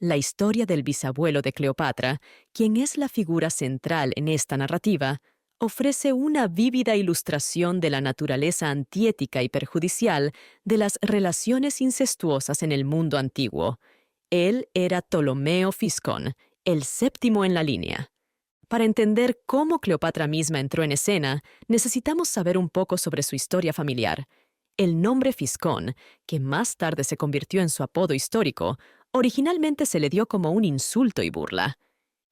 La historia del bisabuelo de Cleopatra, quien es la figura central en esta narrativa, ofrece una vívida ilustración de la naturaleza antiética y perjudicial de las relaciones incestuosas en el mundo antiguo. Él era Ptolomeo Fiscón, el séptimo en la línea. Para entender cómo Cleopatra misma entró en escena, necesitamos saber un poco sobre su historia familiar. El nombre Fiscón, que más tarde se convirtió en su apodo histórico, originalmente se le dio como un insulto y burla.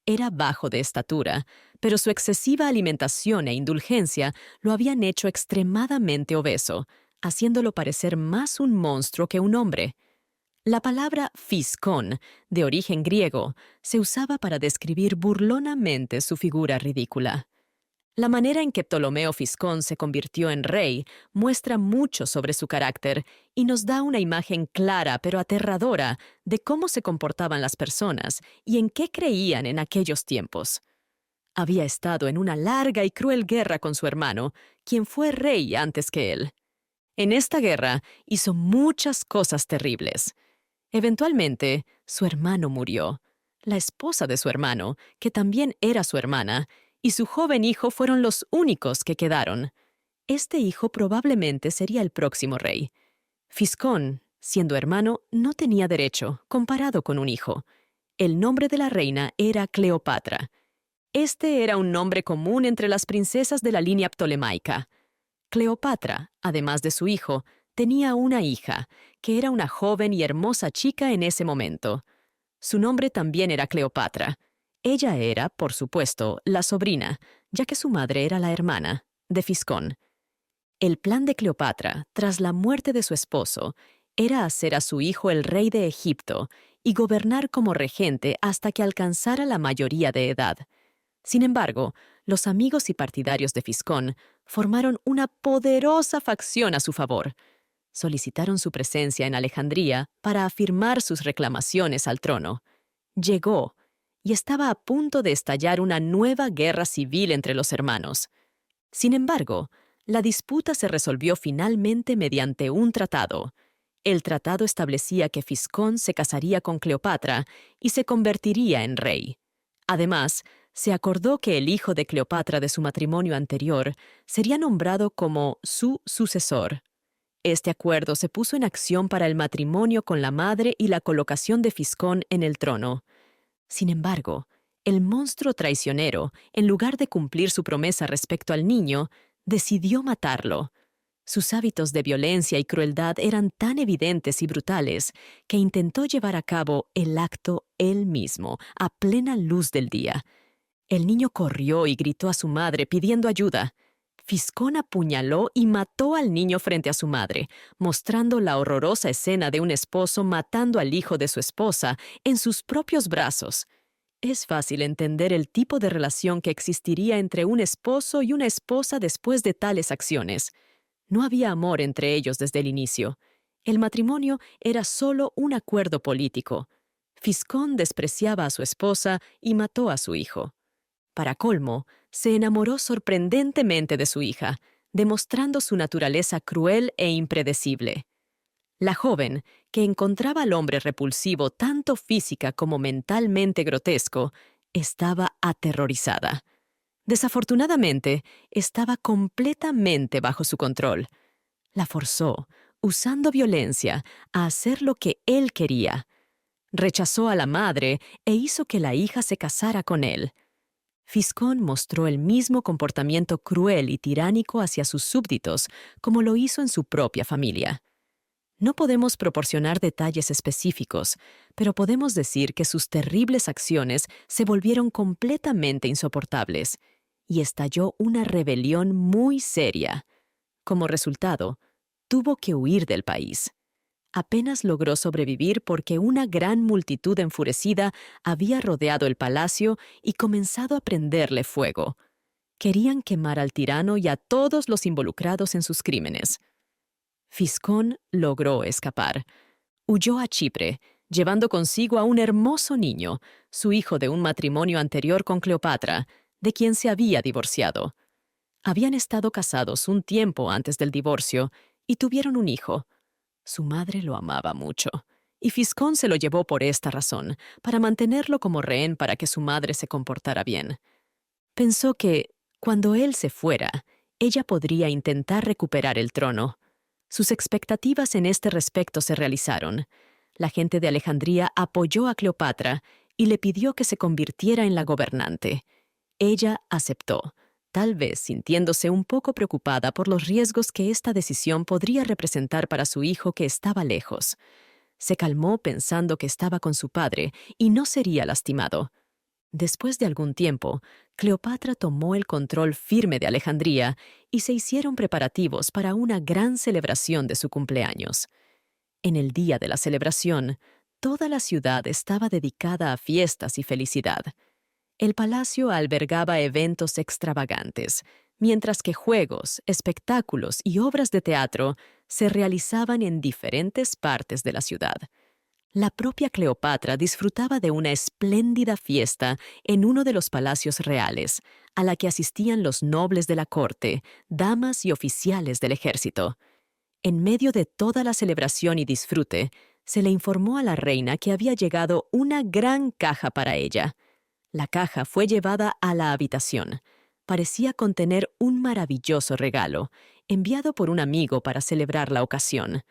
Era bajo de estatura, pero su excesiva alimentación e indulgencia lo habían hecho extremadamente obeso, haciéndolo parecer más un monstruo que un hombre. La palabra fiscón, de origen griego, se usaba para describir burlonamente su figura ridícula. La manera en que Ptolomeo Fiscón se convirtió en rey muestra mucho sobre su carácter y nos da una imagen clara pero aterradora de cómo se comportaban las personas y en qué creían en aquellos tiempos. Había estado en una larga y cruel guerra con su hermano, quien fue rey antes que él. En esta guerra hizo muchas cosas terribles. Eventualmente, su hermano murió. La esposa de su hermano, que también era su hermana, y su joven hijo fueron los únicos que quedaron. Este hijo probablemente sería el próximo rey. Fiscón, siendo hermano, no tenía derecho, comparado con un hijo. El nombre de la reina era Cleopatra. Este era un nombre común entre las princesas de la línea ptolemaica. Cleopatra, además de su hijo, tenía una hija, que era una joven y hermosa chica en ese momento. Su nombre también era Cleopatra. Ella era, por supuesto, la sobrina, ya que su madre era la hermana, de Fiscón. El plan de Cleopatra, tras la muerte de su esposo, era hacer a su hijo el rey de Egipto y gobernar como regente hasta que alcanzara la mayoría de edad. Sin embargo, los amigos y partidarios de Fiscón formaron una poderosa facción a su favor. Solicitaron su presencia en Alejandría para afirmar sus reclamaciones al trono. Llegó, y estaba a punto de estallar una nueva guerra civil entre los hermanos. Sin embargo, la disputa se resolvió finalmente mediante un tratado. El tratado establecía que Fiscón se casaría con Cleopatra y se convertiría en rey. Además, se acordó que el hijo de Cleopatra de su matrimonio anterior sería nombrado como su sucesor. Este acuerdo se puso en acción para el matrimonio con la madre y la colocación de Fiscón en el trono. Sin embargo, el monstruo traicionero, en lugar de cumplir su promesa respecto al niño, decidió matarlo. Sus hábitos de violencia y crueldad eran tan evidentes y brutales que intentó llevar a cabo el acto él mismo, a plena luz del día. El niño corrió y gritó a su madre pidiendo ayuda. Fiscón apuñaló y mató al niño frente a su madre, mostrando la horrorosa escena de un esposo matando al hijo de su esposa en sus propios brazos. Es fácil entender el tipo de relación que existiría entre un esposo y una esposa después de tales acciones. No había amor entre ellos desde el inicio. El matrimonio era solo un acuerdo político. Fiscón despreciaba a su esposa y mató a su hijo. Para colmo, se enamoró sorprendentemente de su hija, demostrando su naturaleza cruel e impredecible. La joven, que encontraba al hombre repulsivo tanto física como mentalmente grotesco, estaba aterrorizada. Desafortunadamente, estaba completamente bajo su control. La forzó, usando violencia, a hacer lo que él quería. Rechazó a la madre e hizo que la hija se casara con él. Fiscón mostró el mismo comportamiento cruel y tiránico hacia sus súbditos como lo hizo en su propia familia. No podemos proporcionar detalles específicos, pero podemos decir que sus terribles acciones se volvieron completamente insoportables y estalló una rebelión muy seria. Como resultado, tuvo que huir del país. Apenas logró sobrevivir porque una gran multitud enfurecida había rodeado el palacio y comenzado a prenderle fuego. Querían quemar al tirano y a todos los involucrados en sus crímenes. Fiscón logró escapar. Huyó a Chipre, llevando consigo a un hermoso niño, su hijo de un matrimonio anterior con Cleopatra, de quien se había divorciado. Habían estado casados un tiempo antes del divorcio y tuvieron un hijo. Su madre lo amaba mucho, y Fiscón se lo llevó por esta razón, para mantenerlo como rehén para que su madre se comportara bien. Pensó que, cuando él se fuera, ella podría intentar recuperar el trono. Sus expectativas en este respecto se realizaron. La gente de Alejandría apoyó a Cleopatra y le pidió que se convirtiera en la gobernante. Ella aceptó, tal vez sintiéndose un poco preocupada por los riesgos que esta decisión podría representar para su hijo que estaba lejos. Se calmó pensando que estaba con su padre y no sería lastimado. Después de algún tiempo, Cleopatra tomó el control firme de Alejandría y se hicieron preparativos para una gran celebración de su cumpleaños. En el día de la celebración, toda la ciudad estaba dedicada a fiestas y felicidad. El palacio albergaba eventos extravagantes, mientras que juegos, espectáculos y obras de teatro se realizaban en diferentes partes de la ciudad. La propia Cleopatra disfrutaba de una espléndida fiesta en uno de los palacios reales, a la que asistían los nobles de la corte, damas y oficiales del ejército. En medio de toda la celebración y disfrute, se le informó a la reina que había llegado una gran caja para ella. La caja fue llevada a la habitación. Parecía contener un maravilloso regalo, enviado por un amigo para celebrar la ocasión.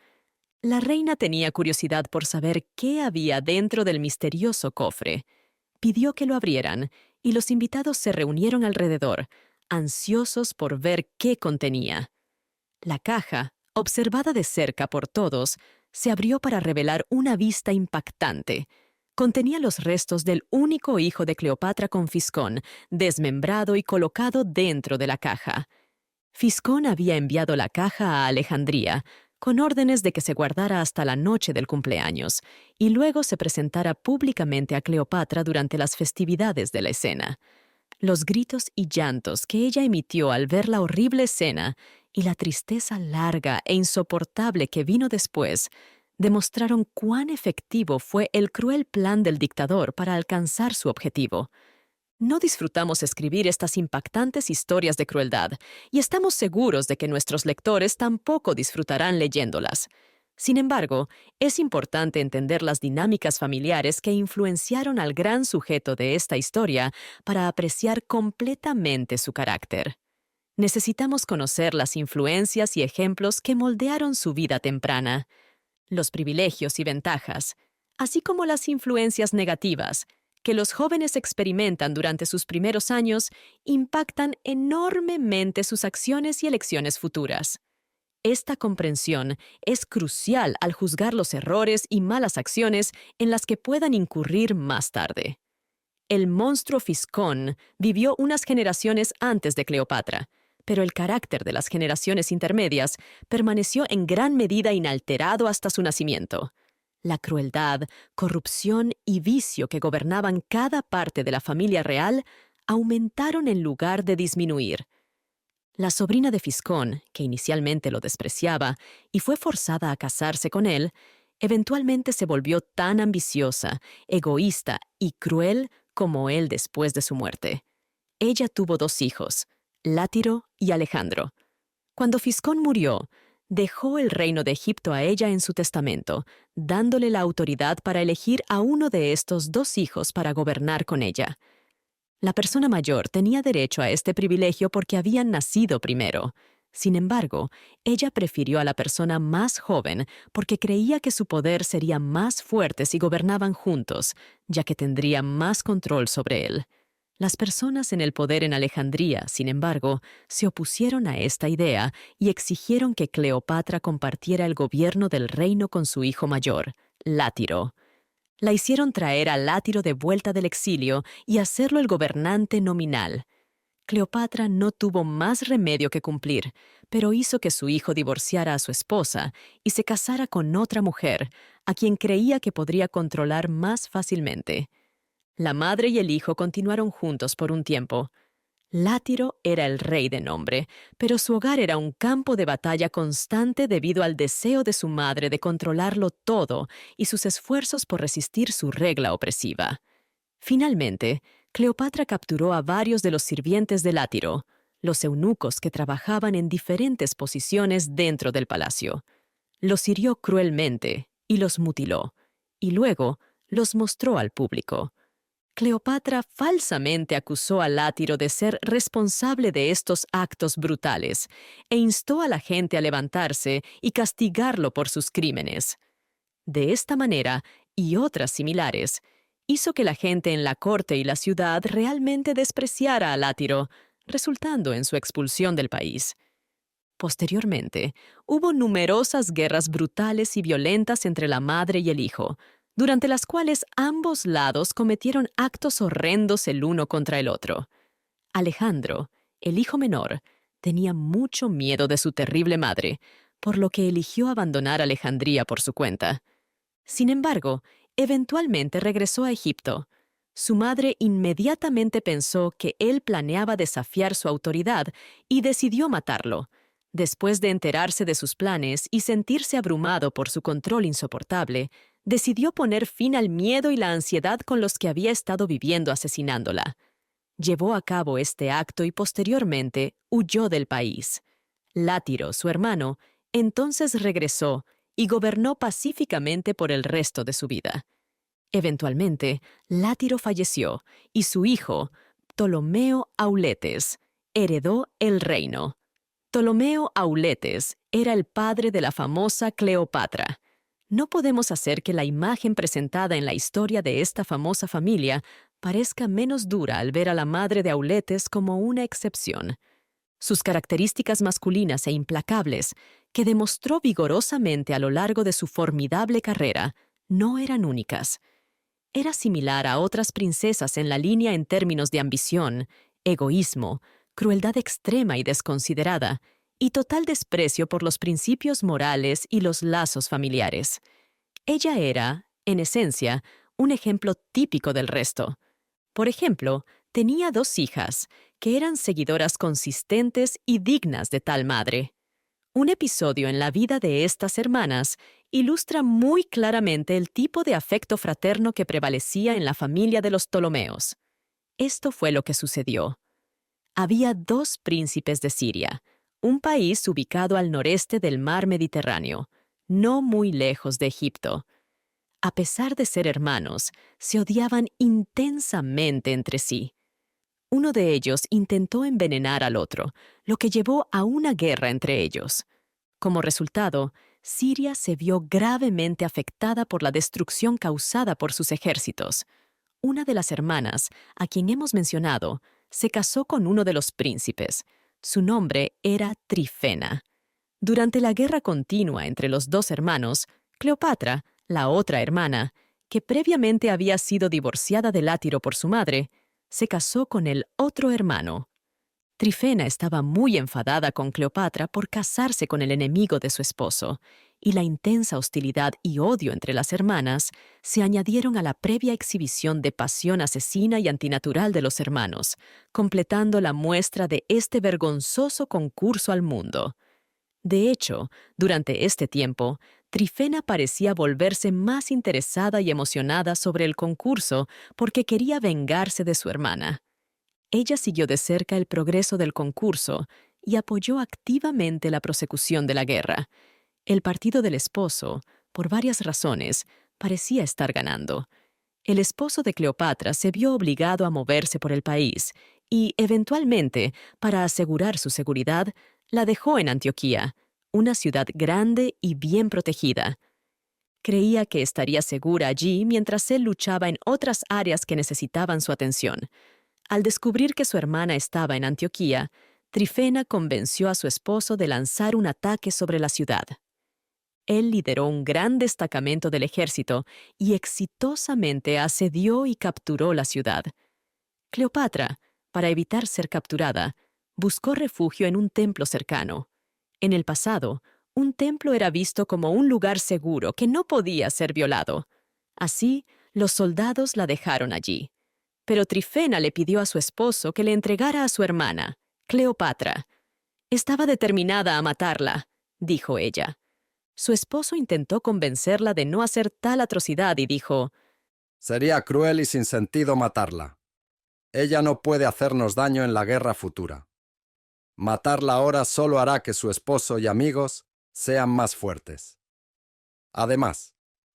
La reina tenía curiosidad por saber qué había dentro del misterioso cofre. Pidió que lo abrieran, y los invitados se reunieron alrededor, ansiosos por ver qué contenía. La caja, observada de cerca por todos, se abrió para revelar una vista impactante. Contenía los restos del único hijo de Cleopatra con Fiscón, desmembrado y colocado dentro de la caja. Fiscón había enviado la caja a Alejandría, con órdenes de que se guardara hasta la noche del cumpleaños, y luego se presentara públicamente a Cleopatra durante las festividades de la escena. Los gritos y llantos que ella emitió al ver la horrible escena y la tristeza larga e insoportable que vino después demostraron cuán efectivo fue el cruel plan del dictador para alcanzar su objetivo. No disfrutamos escribir estas impactantes historias de crueldad, y estamos seguros de que nuestros lectores tampoco disfrutarán leyéndolas. Sin embargo, es importante entender las dinámicas familiares que influenciaron al gran sujeto de esta historia para apreciar completamente su carácter. Necesitamos conocer las influencias y ejemplos que moldearon su vida temprana, los privilegios y ventajas, así como las influencias negativas que los jóvenes experimentan durante sus primeros años, impactan enormemente sus acciones y elecciones futuras. Esta comprensión es crucial al juzgar los errores y malas acciones en las que puedan incurrir más tarde. El monstruo Fiscón vivió unas generaciones antes de Cleopatra, pero el carácter de las generaciones intermedias permaneció en gran medida inalterado hasta su nacimiento. La crueldad, corrupción y vicio que gobernaban cada parte de la familia real aumentaron en lugar de disminuir. La sobrina de Fiscón, que inicialmente lo despreciaba y fue forzada a casarse con él, eventualmente se volvió tan ambiciosa, egoísta y cruel como él después de su muerte. Ella tuvo 2 hijos, Látiro y Alejandro. Cuando Fiscón murió, dejó el reino de Egipto a ella en su testamento, dándole la autoridad para elegir a uno de estos 2 hijos para gobernar con ella. La persona mayor tenía derecho a este privilegio porque habían nacido primero. Sin embargo, ella prefirió a la persona más joven porque creía que su poder sería más fuerte si gobernaban juntos, ya que tendría más control sobre él. Las personas en el poder en Alejandría, sin embargo, se opusieron a esta idea y exigieron que Cleopatra compartiera el gobierno del reino con su hijo mayor, Látiro. La hicieron traer a Látiro de vuelta del exilio y hacerlo el gobernante nominal. Cleopatra no tuvo más remedio que cumplir, pero hizo que su hijo divorciara a su esposa y se casara con otra mujer, a quien creía que podría controlar más fácilmente. La madre y el hijo continuaron juntos por un tiempo. Látiro era el rey de nombre, pero su hogar era un campo de batalla constante debido al deseo de su madre de controlarlo todo y sus esfuerzos por resistir su regla opresiva. Finalmente, Cleopatra capturó a varios de los sirvientes de Látiro, los eunucos que trabajaban en diferentes posiciones dentro del palacio. Los hirió cruelmente y los mutiló, y luego los mostró al público. Cleopatra falsamente acusó a Látiro de ser responsable de estos actos brutales e instó a la gente a levantarse y castigarlo por sus crímenes. De esta manera, y otras similares, hizo que la gente en la corte y la ciudad realmente despreciara a Látiro, resultando en su expulsión del país. Posteriormente, hubo numerosas guerras brutales y violentas entre la madre y el hijo, durante las cuales ambos lados cometieron actos horrendos el uno contra el otro. Alejandro, el hijo menor, tenía mucho miedo de su terrible madre, por lo que eligió abandonar Alejandría por su cuenta. Sin embargo, eventualmente regresó a Egipto. Su madre inmediatamente pensó que él planeaba desafiar su autoridad y decidió matarlo. Después de enterarse de sus planes y sentirse abrumado por su control insoportable, decidió poner fin al miedo y la ansiedad con los que había estado viviendo asesinándola. Llevó a cabo este acto y posteriormente huyó del país. Látiro, su hermano, entonces regresó y gobernó pacíficamente por el resto de su vida. Eventualmente, Látiro falleció y su hijo, Ptolomeo Auletes, heredó el reino. Ptolomeo Auletes era el padre de la famosa Cleopatra. No podemos hacer que la imagen presentada en la historia de esta famosa familia parezca menos dura al ver a la madre de Auletes como una excepción. Sus características masculinas e implacables, que demostró vigorosamente a lo largo de su formidable carrera, no eran únicas. Era similar a otras princesas en la línea en términos de ambición, egoísmo, crueldad extrema y desconsiderada, y total desprecio por los principios morales y los lazos familiares. Ella era, en esencia, un ejemplo típico del resto. Por ejemplo, tenía 2 hijas, que eran seguidoras consistentes y dignas de tal madre. Un episodio en la vida de estas hermanas ilustra muy claramente el tipo de afecto fraterno que prevalecía en la familia de los Ptolomeos. Esto fue lo que sucedió. Había 2 príncipes de Siria, un país ubicado al noreste del mar Mediterráneo, no muy lejos de Egipto. A pesar de ser hermanos, se odiaban intensamente entre sí. Uno de ellos intentó envenenar al otro, lo que llevó a una guerra entre ellos. Como resultado, Siria se vio gravemente afectada por la destrucción causada por sus ejércitos. Una de las hermanas, a quien hemos mencionado, se casó con uno de los príncipes. Su nombre era Trifena. Durante la guerra continua entre los 2 hermanos, Cleopatra, la otra hermana, que previamente había sido divorciada de Látiro por su madre, se casó con el otro hermano. Trifena estaba muy enfadada con Cleopatra por casarse con el enemigo de su esposo, y la intensa hostilidad y odio entre las hermanas se añadieron a la previa exhibición de pasión asesina y antinatural de los hermanos, completando la muestra de este vergonzoso concurso al mundo. De hecho, durante este tiempo, Trifena parecía volverse más interesada y emocionada sobre el concurso porque quería vengarse de su hermana. Ella siguió de cerca el progreso del concurso y apoyó activamente la prosecución de la guerra. El partido del esposo, por varias razones, parecía estar ganando. El esposo de Cleopatra se vio obligado a moverse por el país y, eventualmente, para asegurar su seguridad, la dejó en Antioquía, una ciudad grande y bien protegida. Creía que estaría segura allí mientras él luchaba en otras áreas que necesitaban su atención. Al descubrir que su hermana estaba en Antioquía, Trifena convenció a su esposo de lanzar un ataque sobre la ciudad. Él lideró un gran destacamento del ejército y exitosamente asedió y capturó la ciudad. Cleopatra, para evitar ser capturada, buscó refugio en un templo cercano. En el pasado, un templo era visto como un lugar seguro que no podía ser violado. Así, los soldados la dejaron allí. Pero Trifena le pidió a su esposo que le entregara a su hermana, Cleopatra. Estaba determinada a matarla, dijo ella. Su esposo intentó convencerla de no hacer tal atrocidad y dijo: Sería cruel y sin sentido matarla. Ella no puede hacernos daño en la guerra futura. Matarla ahora solo hará que su esposo y amigos sean más fuertes. Además,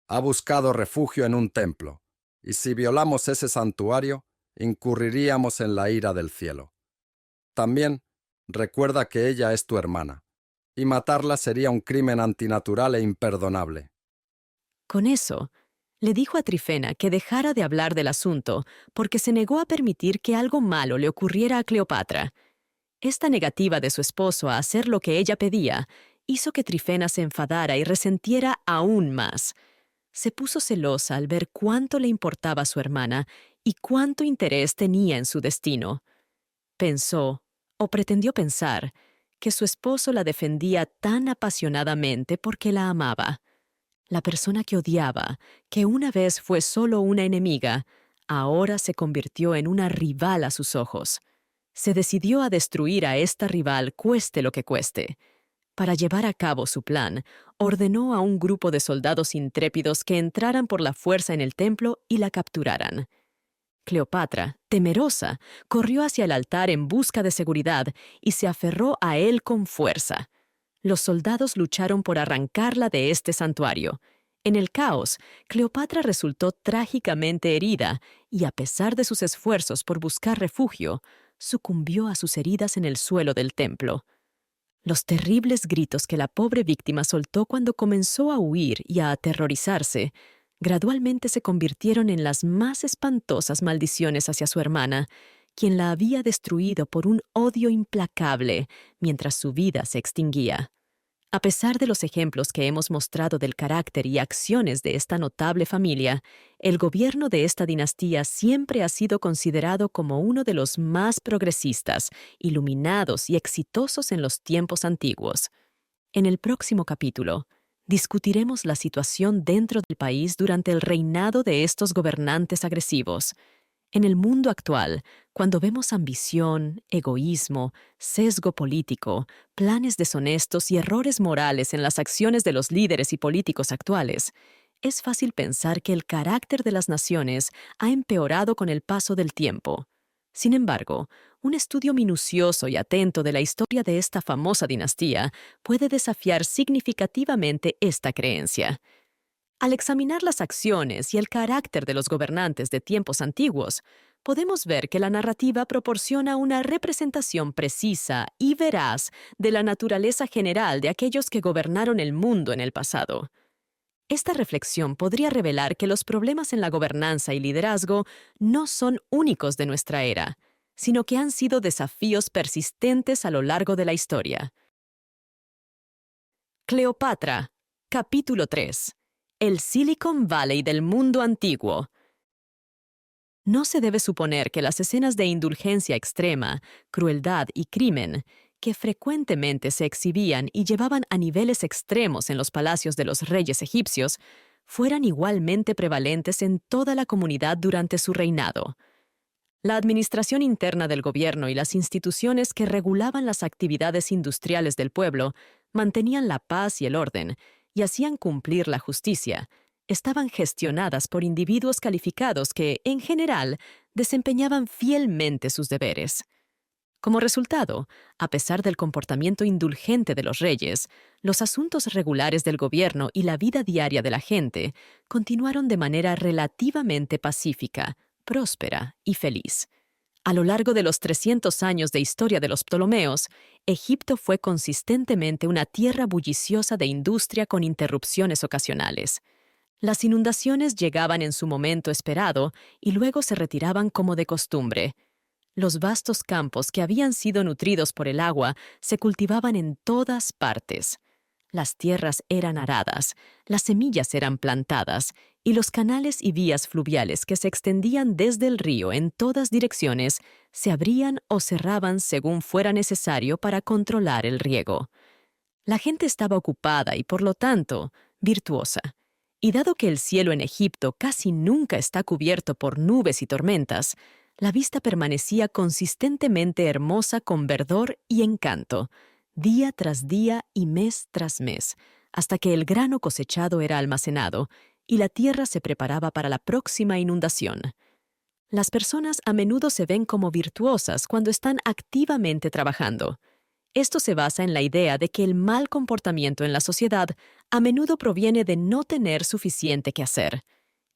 ha buscado refugio en un templo, y si violamos ese santuario, incurriríamos en la ira del cielo. También, recuerda que ella es tu hermana, y matarla sería un crimen antinatural e imperdonable. Con eso, le dijo a Trifena que dejara de hablar del asunto porque se negó a permitir que algo malo le ocurriera a Cleopatra. Esta negativa de su esposo a hacer lo que ella pedía hizo que Trifena se enfadara y resentiera aún más. Se puso celosa al ver cuánto le importaba a su hermana y cuánto interés tenía en su destino. Pensó, o pretendió pensar, que su esposo la defendía tan apasionadamente porque la amaba. La persona que odiaba, que una vez fue solo una enemiga, ahora se convirtió en una rival a sus ojos. Se decidió a destruir a esta rival cueste lo que cueste. Para llevar a cabo su plan, ordenó a un grupo de soldados intrépidos que entraran por la fuerza en el templo y la capturaran. Cleopatra, temerosa, corrió hacia el altar en busca de seguridad y se aferró a él con fuerza. Los soldados lucharon por arrancarla de este santuario. En el caos, Cleopatra resultó trágicamente herida y, a pesar de sus esfuerzos por buscar refugio, sucumbió a sus heridas en el suelo del templo. Los terribles gritos que la pobre víctima soltó cuando comenzó a huir y a aterrorizarse gradualmente se convirtieron en las más espantosas maldiciones hacia su hermana, quien la había destruido por un odio implacable mientras su vida se extinguía. A pesar de los ejemplos que hemos mostrado del carácter y acciones de esta notable familia, el gobierno de esta dinastía siempre ha sido considerado como uno de los más progresistas, iluminados y exitosos en los tiempos antiguos. En el próximo capítulo, discutiremos la situación dentro del país durante el reinado de estos gobernantes agresivos. En el mundo actual, cuando vemos ambición, egoísmo, sesgo político, planes deshonestos y errores morales en las acciones de los líderes y políticos actuales, es fácil pensar que el carácter de las naciones ha empeorado con el paso del tiempo. Sin embargo, un estudio minucioso y atento de la historia de esta famosa dinastía puede desafiar significativamente esta creencia. Al examinar las acciones y el carácter de los gobernantes de tiempos antiguos, podemos ver que la narrativa proporciona una representación precisa y veraz de la naturaleza general de aquellos que gobernaron el mundo en el pasado. Esta reflexión podría revelar que los problemas en la gobernanza y liderazgo no son únicos de nuestra era, sino que han sido desafíos persistentes a lo largo de la historia. Cleopatra, capítulo 3. El Silicon Valley del mundo antiguo. No se debe suponer que las escenas de indulgencia extrema, crueldad y crimen, que frecuentemente se exhibían y llevaban a niveles extremos en los palacios de los reyes egipcios, fueran igualmente prevalentes en toda la comunidad durante su reinado. La administración interna del gobierno y las instituciones que regulaban las actividades industriales del pueblo mantenían la paz y el orden y hacían cumplir la justicia. Estaban gestionadas por individuos calificados que, en general, desempeñaban fielmente sus deberes. Como resultado, a pesar del comportamiento indulgente de los reyes, los asuntos regulares del gobierno y la vida diaria de la gente continuaron de manera relativamente pacífica, próspera y feliz. A lo largo de los 300 años de historia de los Ptolomeos, Egipto fue consistentemente una tierra bulliciosa de industria con interrupciones ocasionales. Las inundaciones llegaban en su momento esperado y luego se retiraban como de costumbre. Los vastos campos que habían sido nutridos por el agua se cultivaban en todas partes. Las tierras eran aradas, las semillas eran plantadas, y los canales y vías fluviales que se extendían desde el río en todas direcciones se abrían o cerraban según fuera necesario para controlar el riego. La gente estaba ocupada y, por lo tanto, virtuosa. Y dado que el cielo en Egipto casi nunca está cubierto por nubes y tormentas, la vista permanecía consistentemente hermosa con verdor y encanto, día tras día y mes tras mes, hasta que el grano cosechado era almacenado y la tierra se preparaba para la próxima inundación. Las personas a menudo se ven como virtuosas cuando están activamente trabajando. Esto se basa en la idea de que el mal comportamiento en la sociedad a menudo proviene de no tener suficiente que hacer.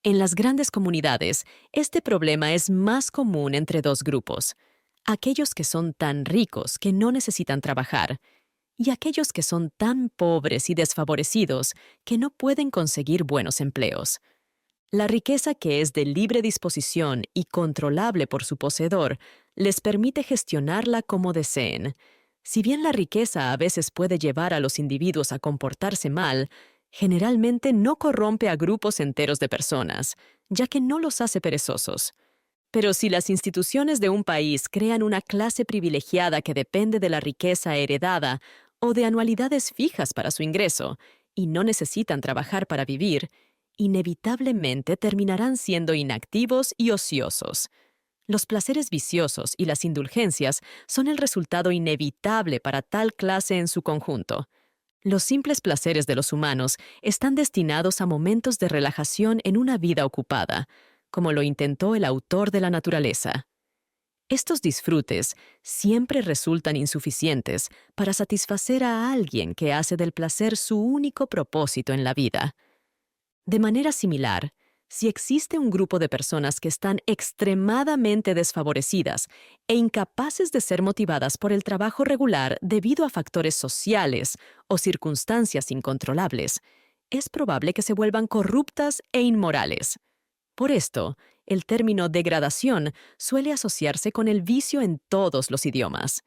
En las grandes comunidades, este problema es más común entre dos grupos: aquellos que son tan ricos que no necesitan trabajar, y aquellos que son tan pobres y desfavorecidos que no pueden conseguir buenos empleos. La riqueza, que es de libre disposición y controlable por su poseedor, les permite gestionarla como deseen. Si bien la riqueza a veces puede llevar a los individuos a comportarse mal, generalmente no corrompe a grupos enteros de personas, ya que no los hace perezosos. Pero si las instituciones de un país crean una clase privilegiada que depende de la riqueza heredada o de anualidades fijas para su ingreso, y no necesitan trabajar para vivir, inevitablemente terminarán siendo inactivos y ociosos. Los placeres viciosos y las indulgencias son el resultado inevitable para tal clase en su conjunto. Los simples placeres de los humanos están destinados a momentos de relajación en una vida ocupada, como lo intentó el autor de la naturaleza. Estos disfrutes siempre resultan insuficientes para satisfacer a alguien que hace del placer su único propósito en la vida. De manera similar, si existe un grupo de personas que están extremadamente desfavorecidas e incapaces de ser motivadas por el trabajo regular debido a factores sociales o circunstancias incontrolables, es probable que se vuelvan corruptas e inmorales. Por esto, el término degradación suele asociarse con el vicio en todos los idiomas.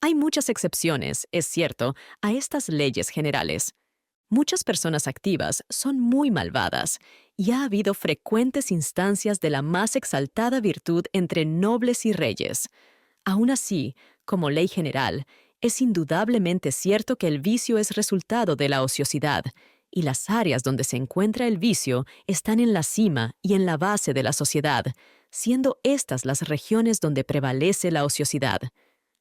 Hay muchas excepciones, es cierto, a estas leyes generales. Muchas personas activas son muy malvadas, y ha habido frecuentes instancias de la más exaltada virtud entre nobles y reyes. Aún así, como ley general, es indudablemente cierto que el vicio es resultado de la ociosidad, y las áreas donde se encuentra el vicio están en la cima y en la base de la sociedad, siendo estas las regiones donde prevalece la ociosidad.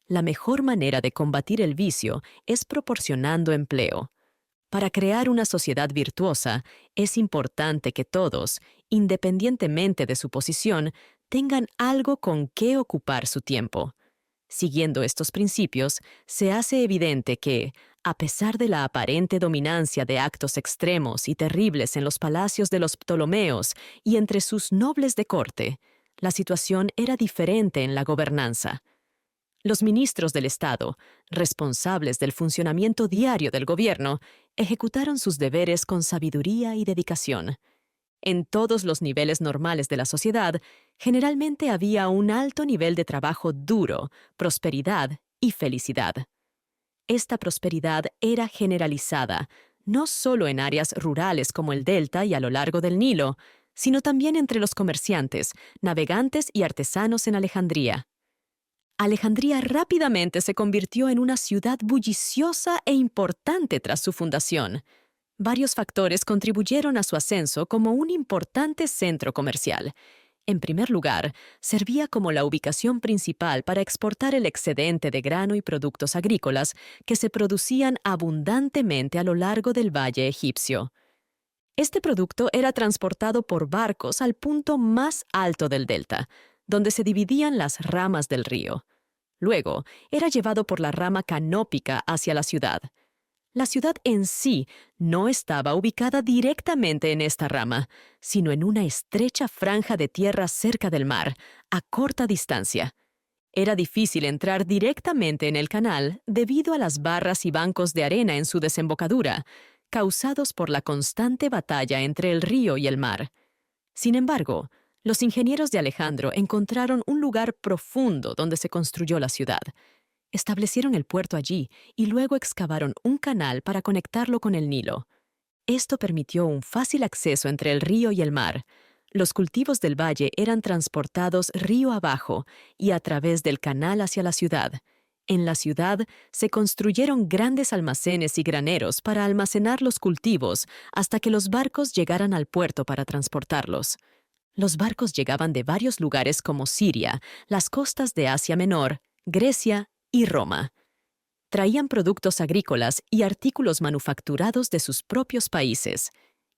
La mejor manera de combatir el vicio es proporcionando empleo. Para crear una sociedad virtuosa, es importante que todos, independientemente de su posición, tengan algo con qué ocupar su tiempo. Siguiendo estos principios, se hace evidente que, a pesar de la aparente dominancia de actos extremos y terribles en los palacios de los Ptolomeos y entre sus nobles de corte, la situación era diferente en la gobernanza. Los ministros del Estado, responsables del funcionamiento diario del gobierno, ejecutaron sus deberes con sabiduría y dedicación. En todos los niveles normales de la sociedad, generalmente había un alto nivel de trabajo duro, prosperidad y felicidad. Esta prosperidad era generalizada, no solo en áreas rurales como el delta y a lo largo del Nilo, sino también entre los comerciantes, navegantes y artesanos en Alejandría. Alejandría rápidamente se convirtió en una ciudad bulliciosa e importante tras su fundación. Varios factores contribuyeron a su ascenso como un importante centro comercial. En primer lugar, servía como la ubicación principal para exportar el excedente de grano y productos agrícolas que se producían abundantemente a lo largo del valle egipcio. Este producto era transportado por barcos al punto más alto del delta, donde se dividían las ramas del río. Luego, era llevado por la rama canópica hacia la ciudad. La ciudad en sí no estaba ubicada directamente en esta rama, sino en una estrecha franja de tierra cerca del mar, a corta distancia. Era difícil entrar directamente en el canal debido a las barras y bancos de arena en su desembocadura, causados por la constante batalla entre el río y el mar. Sin embargo, los ingenieros de Alejandro encontraron un lugar profundo donde se construyó la ciudad. Establecieron el puerto allí y luego excavaron un canal para conectarlo con el Nilo. Esto permitió un fácil acceso entre el río y el mar. Los cultivos del valle eran transportados río abajo y a través del canal hacia la ciudad. En la ciudad se construyeron grandes almacenes y graneros para almacenar los cultivos hasta que los barcos llegaran al puerto para transportarlos. Los barcos llegaban de varios lugares como Siria, las costas de Asia Menor, Grecia y Roma. Traían productos agrícolas y artículos manufacturados de sus propios países.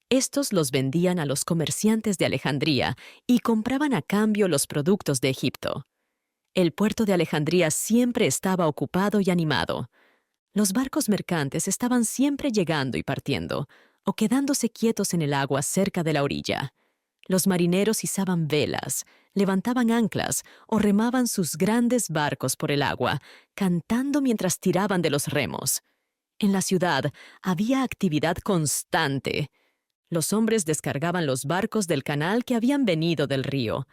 Estos los vendían a los comerciantes de Alejandría y compraban a cambio los productos de Egipto. El puerto de Alejandría siempre estaba ocupado y animado. Los barcos mercantes estaban siempre llegando y partiendo, o quedándose quietos en el agua cerca de la orilla. Los marineros izaban velas, levantaban anclas o remaban sus grandes barcos por el agua, cantando mientras tiraban de los remos. En la ciudad había actividad constante. Los hombres descargaban los barcos del canal que habían venido del río.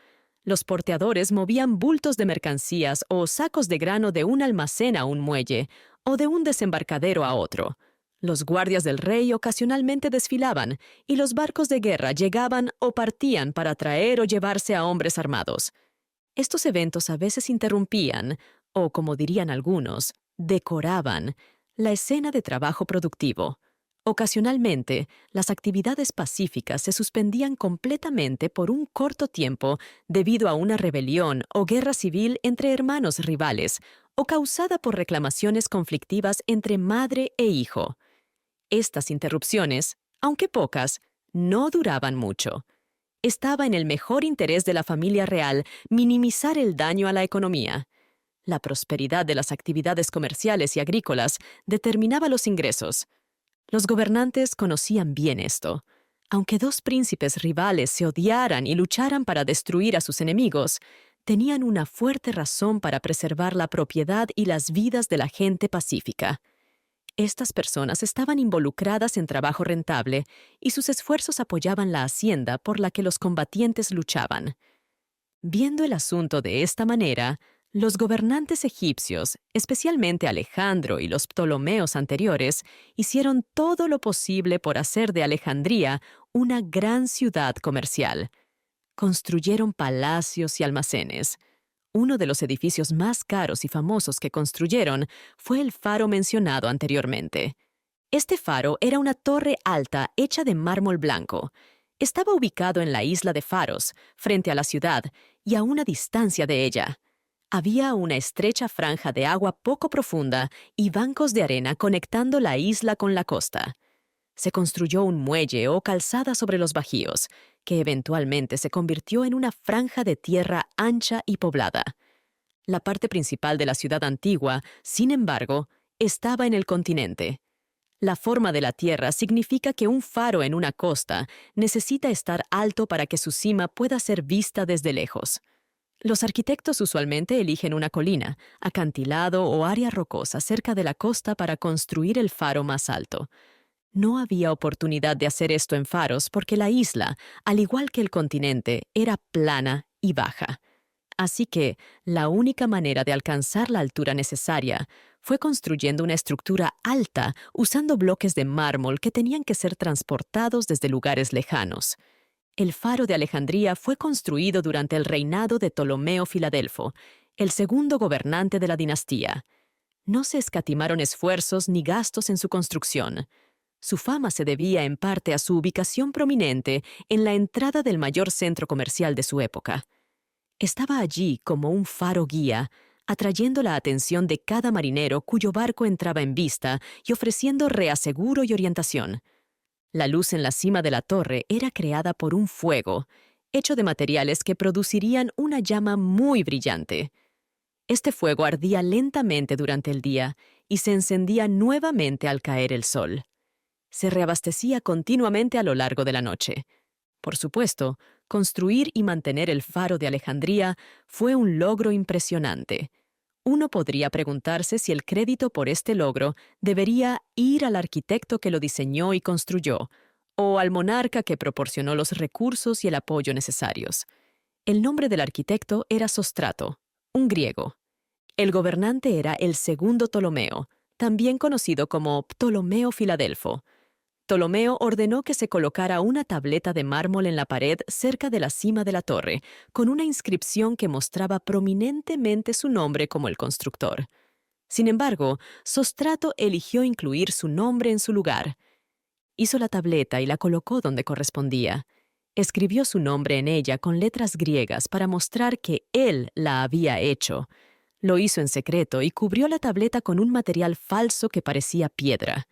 Los porteadores movían bultos de mercancías o sacos de grano de un almacén a un muelle o de un desembarcadero a otro. Los guardias del rey ocasionalmente desfilaban y los barcos de guerra llegaban o partían para traer o llevarse a hombres armados. Estos eventos a veces interrumpían, o como dirían algunos, decoraban, la escena de trabajo productivo. Ocasionalmente, las actividades pacíficas se suspendían completamente por un corto tiempo debido a una rebelión o guerra civil entre hermanos rivales o causada por reclamaciones conflictivas entre madre e hijo. Estas interrupciones, aunque pocas, no duraban mucho. Estaba en el mejor interés de la familia real minimizar el daño a la economía. La prosperidad de las actividades comerciales y agrícolas determinaba los ingresos. Los gobernantes conocían bien esto. Aunque dos príncipes rivales se odiaran y lucharan para destruir a sus enemigos, tenían una fuerte razón para preservar la propiedad y las vidas de la gente pacífica. Estas personas estaban involucradas en trabajo rentable y sus esfuerzos apoyaban la hacienda por la que los combatientes luchaban. Viendo el asunto de esta manera, los gobernantes egipcios, especialmente Alejandro y los Ptolomeos anteriores, hicieron todo lo posible por hacer de Alejandría una gran ciudad comercial. Construyeron palacios y almacenes. Uno de los edificios más caros y famosos que construyeron fue el faro mencionado anteriormente. Este faro era una torre alta hecha de mármol blanco. Estaba ubicado en la isla de Faros, frente a la ciudad, y a una distancia de ella. Había una estrecha franja de agua poco profunda y bancos de arena conectando la isla con la costa. Se construyó un muelle o calzada sobre los bajíos, que eventualmente se convirtió en una franja de tierra ancha y poblada. La parte principal de la ciudad antigua, sin embargo, estaba en el continente. La forma de la tierra significa que un faro en una costa necesita estar alto para que su cima pueda ser vista desde lejos. Los arquitectos usualmente eligen una colina, acantilado o área rocosa cerca de la costa para construir el faro más alto. No había oportunidad de hacer esto en Faros porque la isla, al igual que el continente, era plana y baja. Así que la única manera de alcanzar la altura necesaria fue construyendo una estructura alta usando bloques de mármol que tenían que ser transportados desde lugares lejanos. El faro de Alejandría fue construido durante el reinado de Ptolomeo Filadelfo, el segundo gobernante de la dinastía. No se escatimaron esfuerzos ni gastos en su construcción. Su fama se debía en parte a su ubicación prominente en la entrada del mayor centro comercial de su época. Estaba allí como un faro guía, atrayendo la atención de cada marinero cuyo barco entraba en vista y ofreciendo reaseguro y orientación. La luz en la cima de la torre era creada por un fuego, hecho de materiales que producirían una llama muy brillante. Este fuego ardía lentamente durante el día y se encendía nuevamente al caer el sol. Se reabastecía continuamente a lo largo de la noche. Por supuesto, construir y mantener el faro de Alejandría fue un logro impresionante. Uno podría preguntarse si el crédito por este logro debería ir al arquitecto que lo diseñó y construyó, o al monarca que proporcionó los recursos y el apoyo necesarios. El nombre del arquitecto era Sostrato, un griego. El gobernante era el segundo Ptolomeo, también conocido como Ptolomeo Filadelfo. Ptolomeo ordenó que se colocara una tableta de mármol en la pared cerca de la cima de la torre, con una inscripción que mostraba prominentemente su nombre como el constructor. Sin embargo, Sostrato eligió incluir su nombre en su lugar. Hizo la tableta y la colocó donde correspondía. Escribió su nombre en ella con letras griegas para mostrar que él la había hecho. Lo hizo en secreto y cubrió la tableta con un material falso que parecía piedra.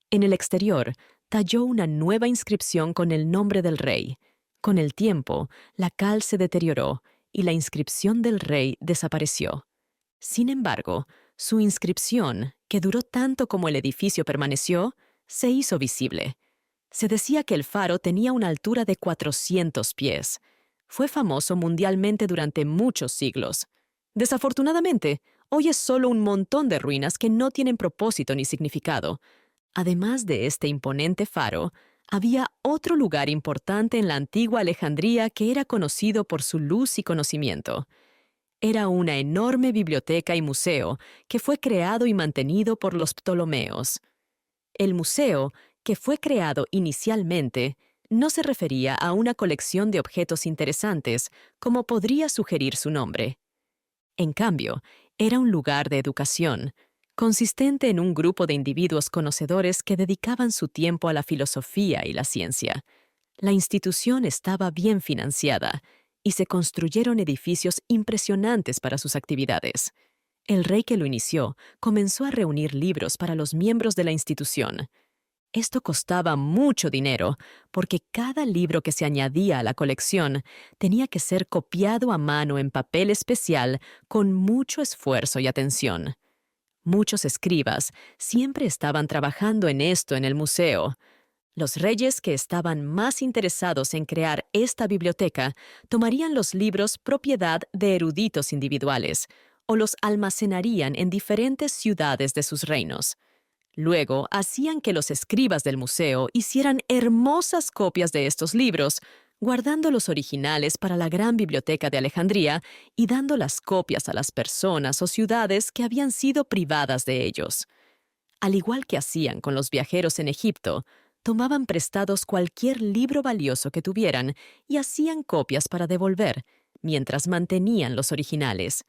En el exterior, talló una nueva inscripción con el nombre del rey. Con el tiempo, la cal se deterioró y la inscripción del rey desapareció. Sin embargo, su inscripción, que duró tanto como el edificio permaneció, se hizo visible. Se decía que el faro tenía una altura de 400 pies. Fue famoso mundialmente durante muchos siglos. Desafortunadamente, hoy es solo un montón de ruinas que no tienen propósito ni significado. Además de este imponente faro, había otro lugar importante en la antigua Alejandría que era conocido por su luz y conocimiento. Era una enorme biblioteca y museo que fue creado y mantenido por los Ptolomeos. El museo, que fue creado inicialmente, no se refería a una colección de objetos interesantes, como podría sugerir su nombre. En cambio, era un lugar de educación, consistente en un grupo de individuos conocedores que dedicaban su tiempo a la filosofía y la ciencia. La institución estaba bien financiada y se construyeron edificios impresionantes para sus actividades. El rey que lo inició comenzó a reunir libros para los miembros de la institución. Esto costaba mucho dinero, porque cada libro que se añadía a la colección tenía que ser copiado a mano en papel especial con mucho esfuerzo y atención. Muchos escribas siempre estaban trabajando en esto en el museo. Los reyes que estaban más interesados en crear esta biblioteca tomarían los libros propiedad de eruditos individuales o los almacenarían en diferentes ciudades de sus reinos. Luego hacían que los escribas del museo hicieran hermosas copias de estos libros, guardando los originales para la gran biblioteca de Alejandría y dando las copias a las personas o ciudades que habían sido privadas de ellos. Al igual que hacían con los viajeros en Egipto, tomaban prestados cualquier libro valioso que tuvieran y hacían copias para devolver, mientras mantenían los originales.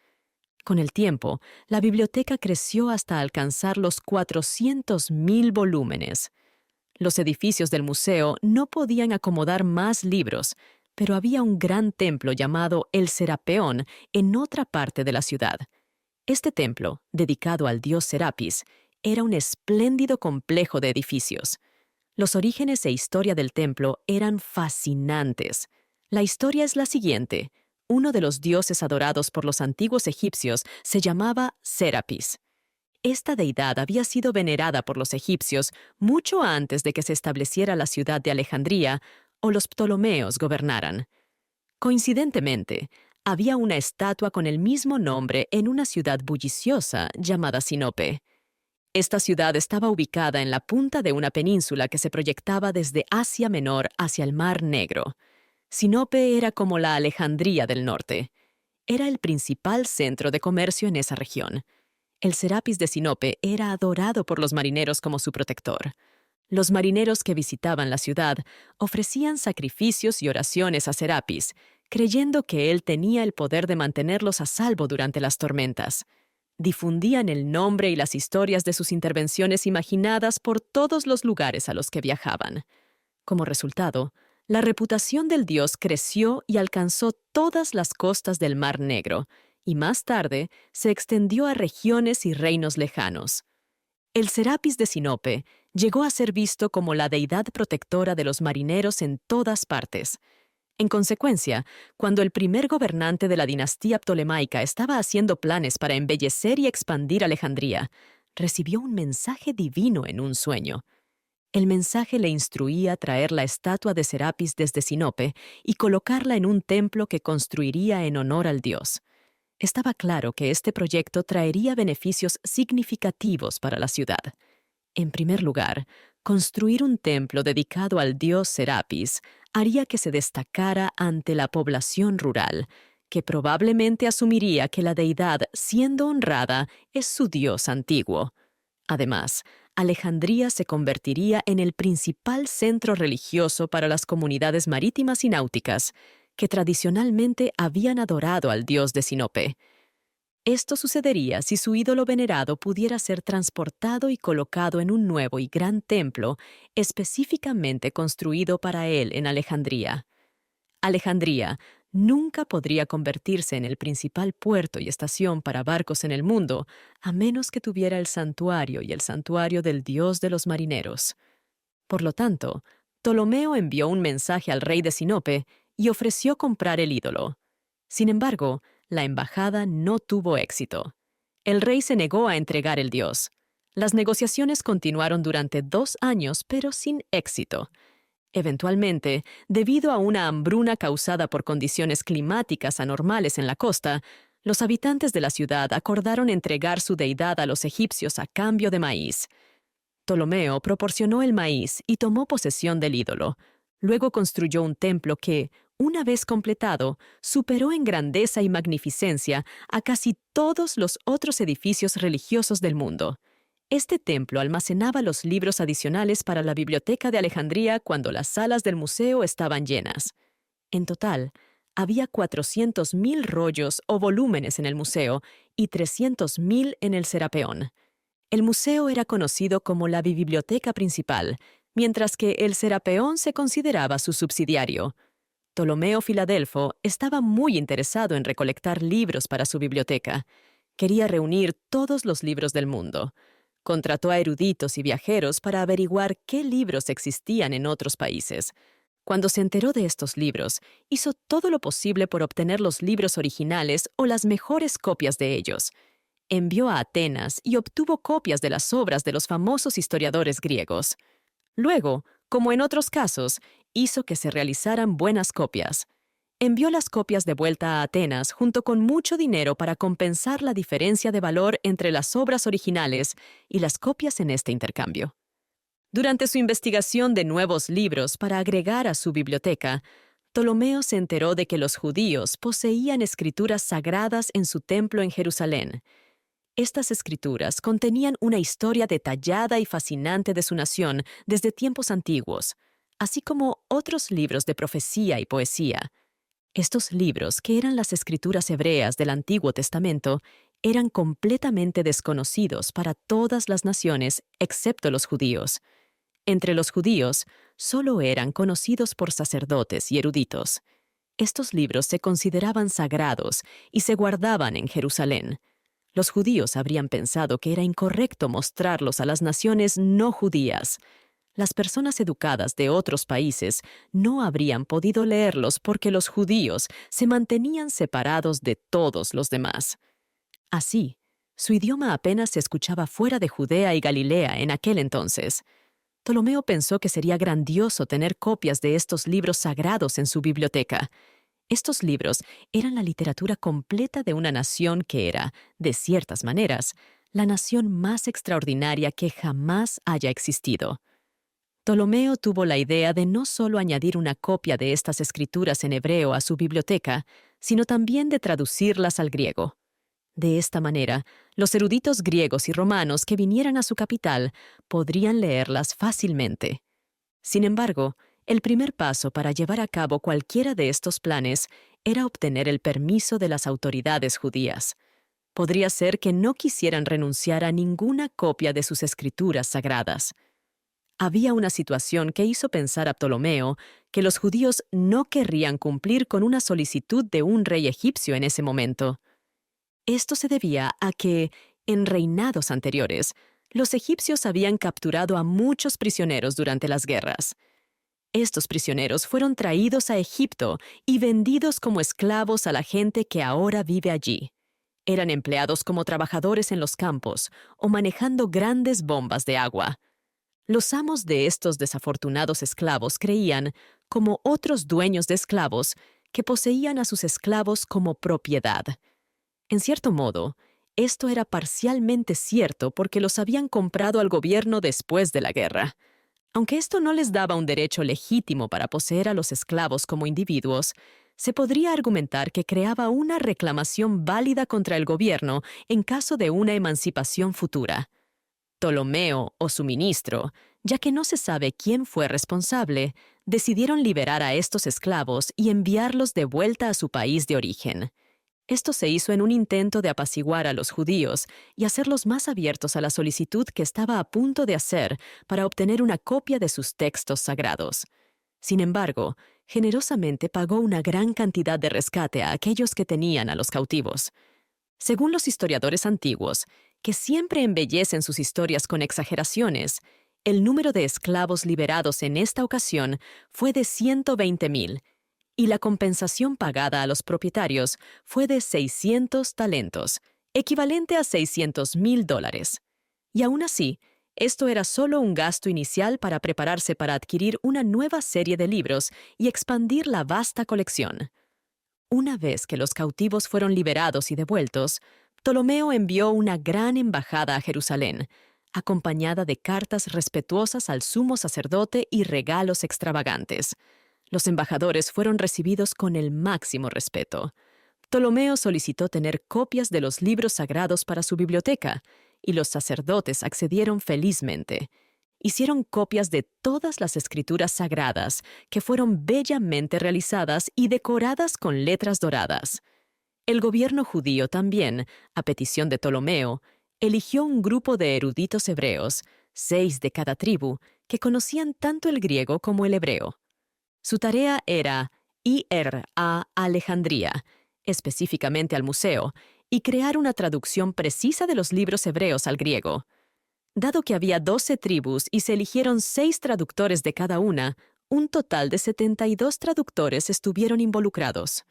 Con el tiempo, la biblioteca creció hasta alcanzar los 400.000 volúmenes. Los edificios del museo no podían acomodar más libros, pero había un gran templo llamado el Serapeón en otra parte de la ciudad. Este templo, dedicado al dios Serapis, era un espléndido complejo de edificios. Los orígenes e historia del templo eran fascinantes. La historia es la siguiente. Uno de los dioses adorados por los antiguos egipcios se llamaba Serapis. Esta deidad había sido venerada por los egipcios mucho antes de que se estableciera la ciudad de Alejandría o los Ptolomeos gobernaran. Coincidentemente, había una estatua con el mismo nombre en una ciudad bulliciosa llamada Sinope. Esta ciudad estaba ubicada en la punta de una península que se proyectaba desde Asia Menor hacia el Mar Negro. Sinope era como la Alejandría del norte. Era el principal centro de comercio en esa región. El Serapis de Sinope era adorado por los marineros como su protector. Los marineros que visitaban la ciudad ofrecían sacrificios y oraciones a Serapis, creyendo que él tenía el poder de mantenerlos a salvo durante las tormentas. Difundían el nombre y las historias de sus intervenciones imaginadas por todos los lugares a los que viajaban. Como resultado, la reputación del dios creció y alcanzó todas las costas del Mar Negro, y más tarde se extendió a regiones y reinos lejanos. El Serapis de Sinope llegó a ser visto como la deidad protectora de los marineros en todas partes. En consecuencia, cuando el primer gobernante de la dinastía ptolemaica estaba haciendo planes para embellecer y expandir Alejandría, recibió un mensaje divino en un sueño. El mensaje le instruía traer la estatua de Serapis desde Sinope y colocarla en un templo que construiría en honor al dios. Estaba claro que este proyecto traería beneficios significativos para la ciudad. En primer lugar, construir un templo dedicado al dios Serapis haría que se destacara ante la población rural, que probablemente asumiría que la deidad, siendo honrada, es su dios antiguo. Además, Alejandría se convertiría en el principal centro religioso para las comunidades marítimas y náuticas, que tradicionalmente habían adorado al dios de Sinope. Esto sucedería si su ídolo venerado pudiera ser transportado y colocado en un nuevo y gran templo específicamente construido para él en Alejandría. Alejandría nunca podría convertirse en el principal puerto y estación para barcos en el mundo, a menos que tuviera el santuario y el santuario del dios de los marineros. Por lo tanto, Ptolomeo envió un mensaje al rey de Sinope y ofreció comprar el ídolo. Sin embargo, la embajada no tuvo éxito. El rey se negó a entregar el dios. Las negociaciones continuaron durante 2 años, pero sin éxito. Eventualmente, debido a una hambruna causada por condiciones climáticas anormales en la costa, los habitantes de la ciudad acordaron entregar su deidad a los egipcios a cambio de maíz. Ptolomeo proporcionó el maíz y tomó posesión del ídolo. Luego construyó un templo que, una vez completado, superó en grandeza y magnificencia a casi todos los otros edificios religiosos del mundo. Este templo almacenaba los libros adicionales para la biblioteca de Alejandría cuando las salas del museo estaban llenas. En total, había 400.000 rollos o volúmenes en el museo y 300.000 en el Serapeón. El museo era conocido como la biblioteca principal, mientras que el Serapeón se consideraba su subsidiario. Ptolomeo Filadelfo estaba muy interesado en recolectar libros para su biblioteca. Quería reunir todos los libros del mundo. Contrató a eruditos y viajeros para averiguar qué libros existían en otros países. Cuando se enteró de estos libros, hizo todo lo posible por obtener los libros originales o las mejores copias de ellos. Envió a Atenas y obtuvo copias de las obras de los famosos historiadores griegos. Luego, como en otros casos, hizo que se realizaran buenas copias. Envió las copias de vuelta a Atenas junto con mucho dinero para compensar la diferencia de valor entre las obras originales y las copias en este intercambio. Durante su investigación de nuevos libros para agregar a su biblioteca, Ptolomeo se enteró de que los judíos poseían escrituras sagradas en su templo en Jerusalén. Estas escrituras contenían una historia detallada y fascinante de su nación desde tiempos antiguos, así como otros libros de profecía y poesía. Estos libros, que eran las escrituras hebreas del Antiguo Testamento, eran completamente desconocidos para todas las naciones excepto los judíos. Entre los judíos, solo eran conocidos por sacerdotes y eruditos. Estos libros se consideraban sagrados y se guardaban en Jerusalén. Los judíos habrían pensado que era incorrecto mostrarlos a las naciones no judías. Las personas educadas de otros países no habrían podido leerlos porque los judíos se mantenían separados de todos los demás. Así, su idioma apenas se escuchaba fuera de Judea y Galilea en aquel entonces. Ptolomeo pensó que sería grandioso tener copias de estos libros sagrados en su biblioteca. Estos libros eran la literatura completa de una nación que era, de ciertas maneras, la nación más extraordinaria que jamás haya existido. Ptolomeo tuvo la idea de no solo añadir una copia de estas escrituras en hebreo a su biblioteca, sino también de traducirlas al griego. De esta manera, los eruditos griegos y romanos que vinieran a su capital podrían leerlas fácilmente. Sin embargo, el primer paso para llevar a cabo cualquiera de estos planes era obtener el permiso de las autoridades judías. Podría ser que no quisieran renunciar a ninguna copia de sus escrituras sagradas. Había una situación que hizo pensar a Ptolomeo que los judíos no querrían cumplir con una solicitud de un rey egipcio en ese momento. Esto se debía a que, en reinados anteriores, los egipcios habían capturado a muchos prisioneros durante las guerras. Estos prisioneros fueron traídos a Egipto y vendidos como esclavos a la gente que ahora vive allí. Eran empleados como trabajadores en los campos o manejando grandes bombas de agua. Los amos de estos desafortunados esclavos creían, como otros dueños de esclavos, que poseían a sus esclavos como propiedad. En cierto modo, esto era parcialmente cierto porque los habían comprado al gobierno después de la guerra. Aunque esto no les daba un derecho legítimo para poseer a los esclavos como individuos, se podría argumentar que creaba una reclamación válida contra el gobierno en caso de una emancipación futura. Ptolomeo o su ministro, ya que no se sabe quién fue responsable, decidieron liberar a estos esclavos y enviarlos de vuelta a su país de origen. Esto se hizo en un intento de apaciguar a los judíos y hacerlos más abiertos a la solicitud que estaba a punto de hacer para obtener una copia de sus textos sagrados. Sin embargo, generosamente pagó una gran cantidad de rescate a aquellos que tenían a los cautivos. Según los historiadores antiguos, que siempre embellecen sus historias con exageraciones, el número de esclavos liberados en esta ocasión fue de 120,000, y la compensación pagada a los propietarios fue de 600 talentos, equivalente a $600,000. Y aún así, esto era solo un gasto inicial para prepararse para adquirir una nueva serie de libros y expandir la vasta colección. Una vez que los cautivos fueron liberados y devueltos, Ptolomeo envió una gran embajada a Jerusalén, acompañada de cartas respetuosas al sumo sacerdote y regalos extravagantes. Los embajadores fueron recibidos con el máximo respeto. Ptolomeo solicitó tener copias de los libros sagrados para su biblioteca, y los sacerdotes accedieron felizmente. Hicieron copias de todas las escrituras sagradas, que fueron bellamente realizadas y decoradas con letras doradas. El gobierno judío también, a petición de Ptolomeo, eligió un grupo de eruditos hebreos, 6 de cada tribu, que conocían tanto el griego como el hebreo. Su tarea era ir a Alejandría, específicamente al museo, y crear una traducción precisa de los libros hebreos al griego. Dado que había 12 tribus y se eligieron 6 traductores de cada una, un total de 72 traductores estuvieron involucrados.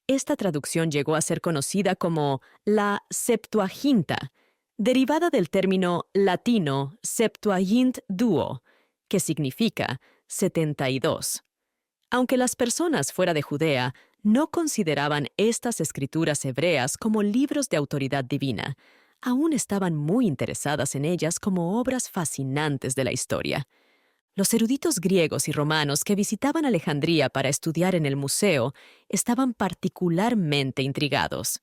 Esta traducción llegó a ser conocida como la Septuaginta, derivada del término latino Septuagint Duo, que significa 72. Aunque las personas fuera de Judea no consideraban estas escrituras hebreas como libros de autoridad divina, aún estaban muy interesadas en ellas como obras fascinantes de la historia. Los eruditos griegos y romanos que visitaban Alejandría para estudiar en el museo estaban particularmente intrigados.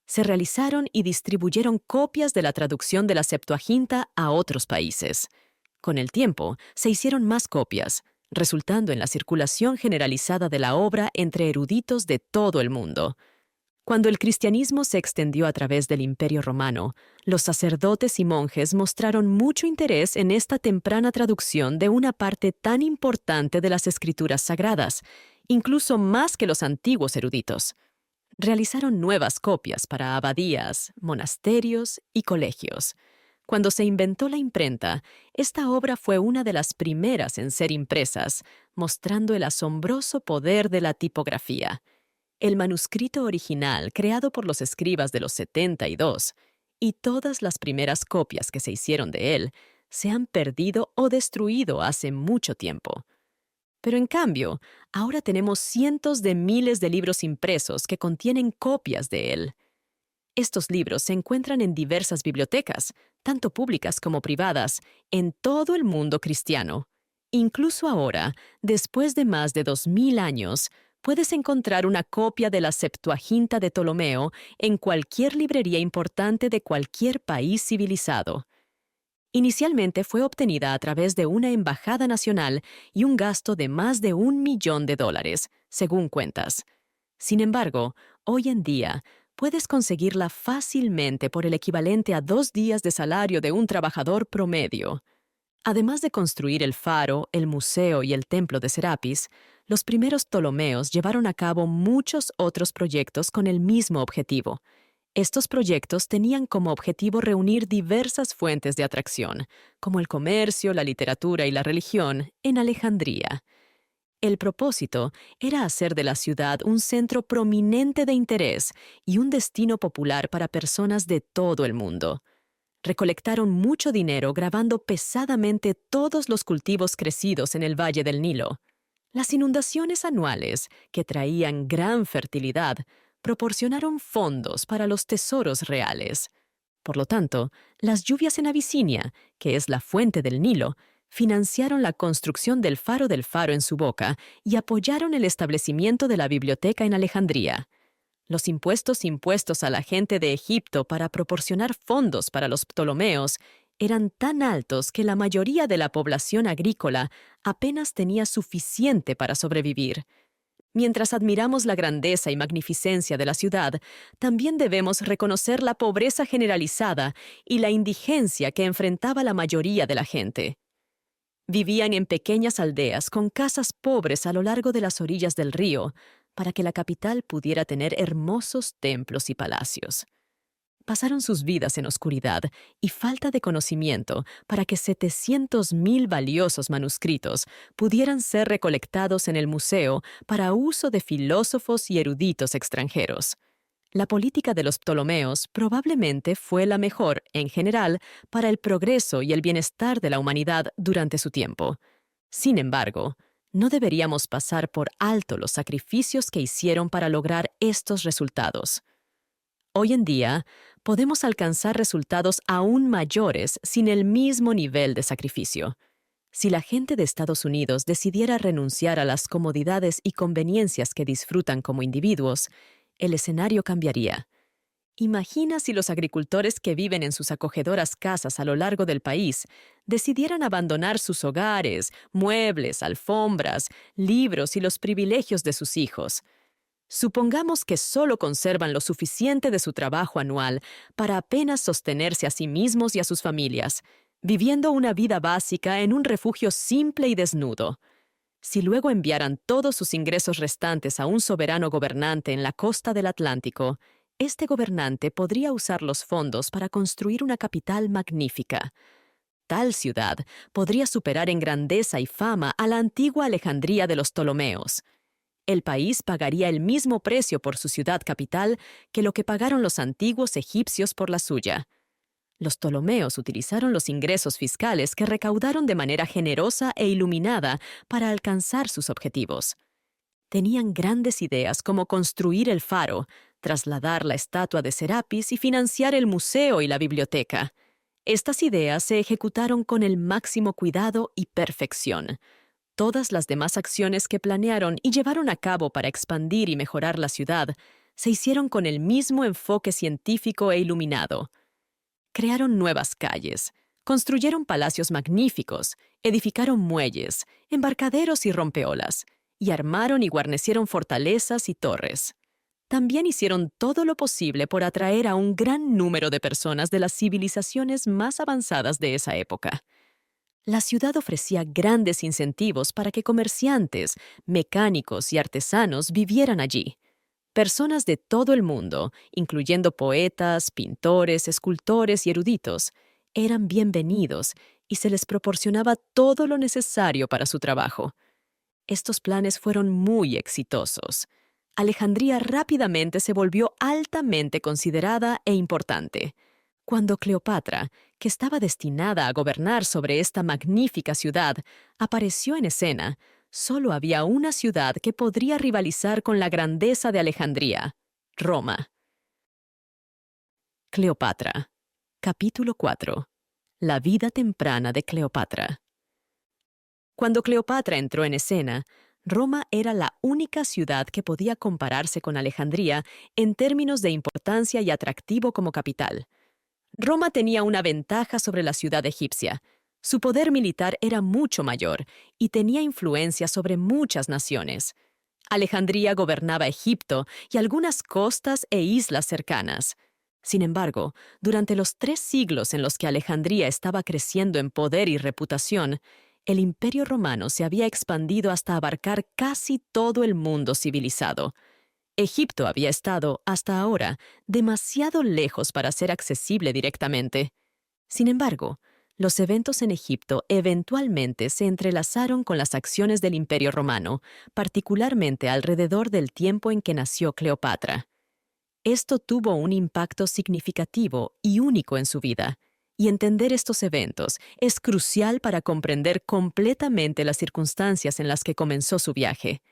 Se realizaron y distribuyeron copias de la traducción de la Septuaginta a otros países. Con el tiempo, se hicieron más copias, resultando en la circulación generalizada de la obra entre eruditos de todo el mundo. Cuando el cristianismo se extendió a través del Imperio Romano, los sacerdotes y monjes mostraron mucho interés en esta temprana traducción de una parte tan importante de las escrituras sagradas, incluso más que los antiguos eruditos. Realizaron nuevas copias para abadías, monasterios y colegios. Cuando se inventó la imprenta, esta obra fue una de las primeras en ser impresas, mostrando el asombroso poder de la tipografía. El manuscrito original, creado por los escribas de los 72, y todas las primeras copias que se hicieron de él, se han perdido o destruido hace mucho tiempo. Pero en cambio, ahora tenemos cientos de miles de libros impresos que contienen copias de él. Estos libros se encuentran en diversas bibliotecas, tanto públicas como privadas, en todo el mundo cristiano. Incluso ahora, después de más de 2000 años, puedes encontrar una copia de la Septuaginta de Ptolomeo en cualquier librería importante de cualquier país civilizado. Inicialmente fue obtenida a través de una embajada nacional y un gasto de más de $1.000.000, según cuentas. Sin embargo, hoy en día, puedes conseguirla fácilmente por el equivalente a 2 días de salario de un trabajador promedio. Además de construir el faro, el museo y el templo de Serapis, los primeros Ptolomeos llevaron a cabo muchos otros proyectos con el mismo objetivo. Estos proyectos tenían como objetivo reunir diversas fuentes de atracción, como el comercio, la literatura y la religión, en Alejandría. El propósito era hacer de la ciudad un centro prominente de interés y un destino popular para personas de todo el mundo. Recolectaron mucho dinero grabando pesadamente todos los cultivos crecidos en el Valle del Nilo. Las inundaciones anuales, que traían gran fertilidad, proporcionaron fondos para los tesoros reales. Por lo tanto, las lluvias en Abisinia, que es la fuente del Nilo, financiaron la construcción del faro en su boca y apoyaron el establecimiento de la biblioteca en Alejandría. Los impuestos impuestos a la gente de Egipto para proporcionar fondos para los Ptolomeos eran tan altos que la mayoría de la población agrícola apenas tenía suficiente para sobrevivir. Mientras admiramos la grandeza y magnificencia de la ciudad, también debemos reconocer la pobreza generalizada y la indigencia que enfrentaba la mayoría de la gente. Vivían en pequeñas aldeas con casas pobres a lo largo de las orillas del río, para que la capital pudiera tener hermosos templos y palacios. Pasaron sus vidas en oscuridad y falta de conocimiento para que 700.000 valiosos manuscritos pudieran ser recolectados en el museo para uso de filósofos y eruditos extranjeros. La política de los Ptolomeos probablemente fue la mejor, en general, para el progreso y el bienestar de la humanidad durante su tiempo. Sin embargo, no deberíamos pasar por alto los sacrificios que hicieron para lograr estos resultados. Hoy en día, podemos alcanzar resultados aún mayores sin el mismo nivel de sacrificio. Si la gente de Estados Unidos decidiera renunciar a las comodidades y conveniencias que disfrutan como individuos, el escenario cambiaría. Imagina si los agricultores que viven en sus acogedoras casas a lo largo del país decidieran abandonar sus hogares, muebles, alfombras, libros y los privilegios de sus hijos. Supongamos que solo conservan lo suficiente de su trabajo anual para apenas sostenerse a sí mismos y a sus familias, viviendo una vida básica en un refugio simple y desnudo. Si luego enviaran todos sus ingresos restantes a un soberano gobernante en la costa del Atlántico, este gobernante podría usar los fondos para construir una capital magnífica. Tal ciudad podría superar en grandeza y fama a la antigua Alejandría de los Ptolomeos. El país pagaría el mismo precio por su ciudad capital que lo que pagaron los antiguos egipcios por la suya. Los Ptolomeos utilizaron los ingresos fiscales que recaudaron de manera generosa e iluminada para alcanzar sus objetivos. Tenían grandes ideas como construir el faro, trasladar la estatua de Serapis y financiar el museo y la biblioteca. Estas ideas se ejecutaron con el máximo cuidado y perfección. Todas las demás acciones que planearon y llevaron a cabo para expandir y mejorar la ciudad se hicieron con el mismo enfoque científico e iluminado. Crearon nuevas calles, construyeron palacios magníficos, edificaron muelles, embarcaderos y rompeolas, y armaron y guarnecieron fortalezas y torres. También hicieron todo lo posible por atraer a un gran número de personas de las civilizaciones más avanzadas de esa época. La ciudad ofrecía grandes incentivos para que comerciantes, mecánicos y artesanos vivieran allí. Personas de todo el mundo, incluyendo poetas, pintores, escultores y eruditos, eran bienvenidos y se les proporcionaba todo lo necesario para su trabajo. Estos planes fueron muy exitosos. Alejandría rápidamente se volvió altamente considerada e importante. Cuando Cleopatra, que estaba destinada a gobernar sobre esta magnífica ciudad, apareció en escena, solo había una ciudad que podría rivalizar con la grandeza de Alejandría: Roma. Cleopatra. Capítulo 4. La vida temprana de Cleopatra. Cuando Cleopatra entró en escena, Roma era la única ciudad que podía compararse con Alejandría en términos de importancia y atractivo como capital. Roma tenía una ventaja sobre la ciudad egipcia. Su poder militar era mucho mayor y tenía influencia sobre muchas naciones. Alejandría gobernaba Egipto y algunas costas e islas cercanas. Sin embargo, durante los 3 siglos en los que Alejandría estaba creciendo en poder y reputación, el Imperio Romano se había expandido hasta abarcar casi todo el mundo civilizado. Egipto había estado, hasta ahora, demasiado lejos para ser accesible directamente. Sin embargo, los eventos en Egipto eventualmente se entrelazaron con las acciones del Imperio Romano, particularmente alrededor del tiempo en que nació Cleopatra. Esto tuvo un impacto significativo y único en su vida, y entender estos eventos es crucial para comprender completamente las circunstancias en las que comenzó su viaje.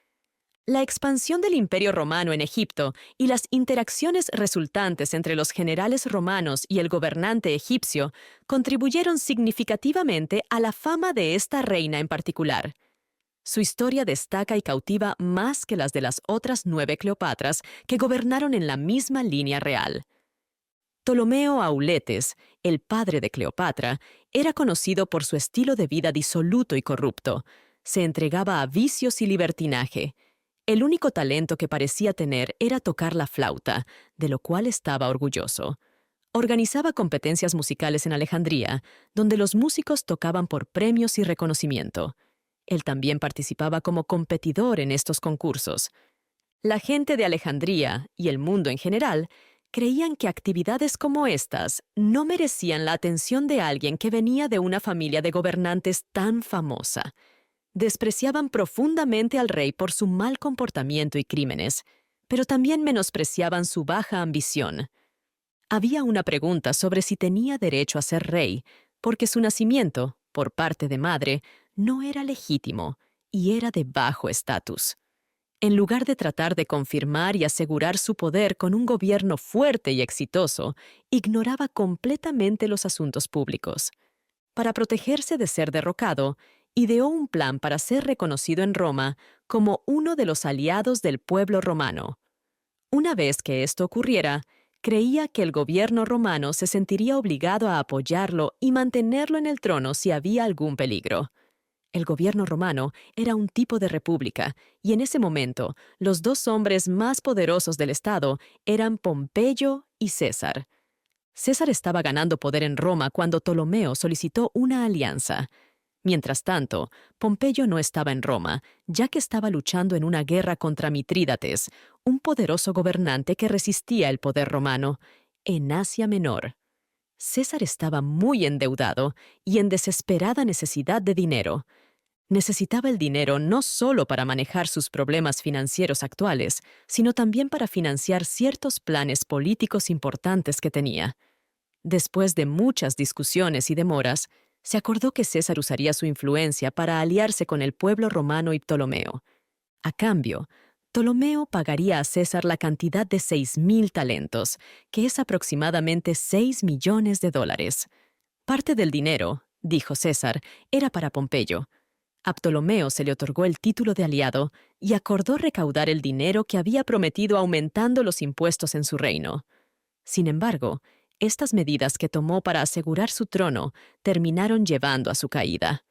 La expansión del Imperio Romano en Egipto y las interacciones resultantes entre los generales romanos y el gobernante egipcio contribuyeron significativamente a la fama de esta reina en particular. Su historia destaca y cautiva más que las de las otras 9 Cleopatras que gobernaron en la misma línea real. Ptolomeo Auletes, el padre de Cleopatra, era conocido por su estilo de vida disoluto y corrupto. Se entregaba a vicios y libertinaje. El único talento que parecía tener era tocar la flauta, de lo cual estaba orgulloso. Organizaba competencias musicales en Alejandría, donde los músicos tocaban por premios y reconocimiento. Él también participaba como competidor en estos concursos. La gente de Alejandría, y el mundo en general, creían que actividades como estas no merecían la atención de alguien que venía de una familia de gobernantes tan famosa. Despreciaban profundamente al rey por su mal comportamiento y crímenes, pero también menospreciaban su baja ambición. Había una pregunta sobre si tenía derecho a ser rey, porque su nacimiento, por parte de madre, no era legítimo y era de bajo estatus. En lugar de tratar de confirmar y asegurar su poder con un gobierno fuerte y exitoso, ignoraba completamente los asuntos públicos. Para protegerse de ser derrocado, ideó un plan para ser reconocido en Roma como uno de los aliados del pueblo romano. Una vez que esto ocurriera, creía que el gobierno romano se sentiría obligado a apoyarlo y mantenerlo en el trono si había algún peligro. El gobierno romano era un tipo de república, y en ese momento los 2 hombres más poderosos del Estado eran Pompeyo y César. César estaba ganando poder en Roma cuando Ptolomeo solicitó una alianza. Mientras tanto, Pompeyo no estaba en Roma, ya que estaba luchando en una guerra contra Mitrídates, un poderoso gobernante que resistía el poder romano, en Asia Menor. César estaba muy endeudado y en desesperada necesidad de dinero. Necesitaba el dinero no solo para manejar sus problemas financieros actuales, sino también para financiar ciertos planes políticos importantes que tenía. Después de muchas discusiones y demoras, se acordó que César usaría su influencia para aliarse con el pueblo romano y Ptolomeo. A cambio, Ptolomeo pagaría a César la cantidad de 6.000 talentos, que es aproximadamente 6 millones de dólares. Parte del dinero, dijo César, era para Pompeyo. A Ptolomeo se le otorgó el título de aliado y acordó recaudar el dinero que había prometido aumentando los impuestos en su reino. Sin embargo, estas medidas que tomó para asegurar su trono terminaron llevando a su caída.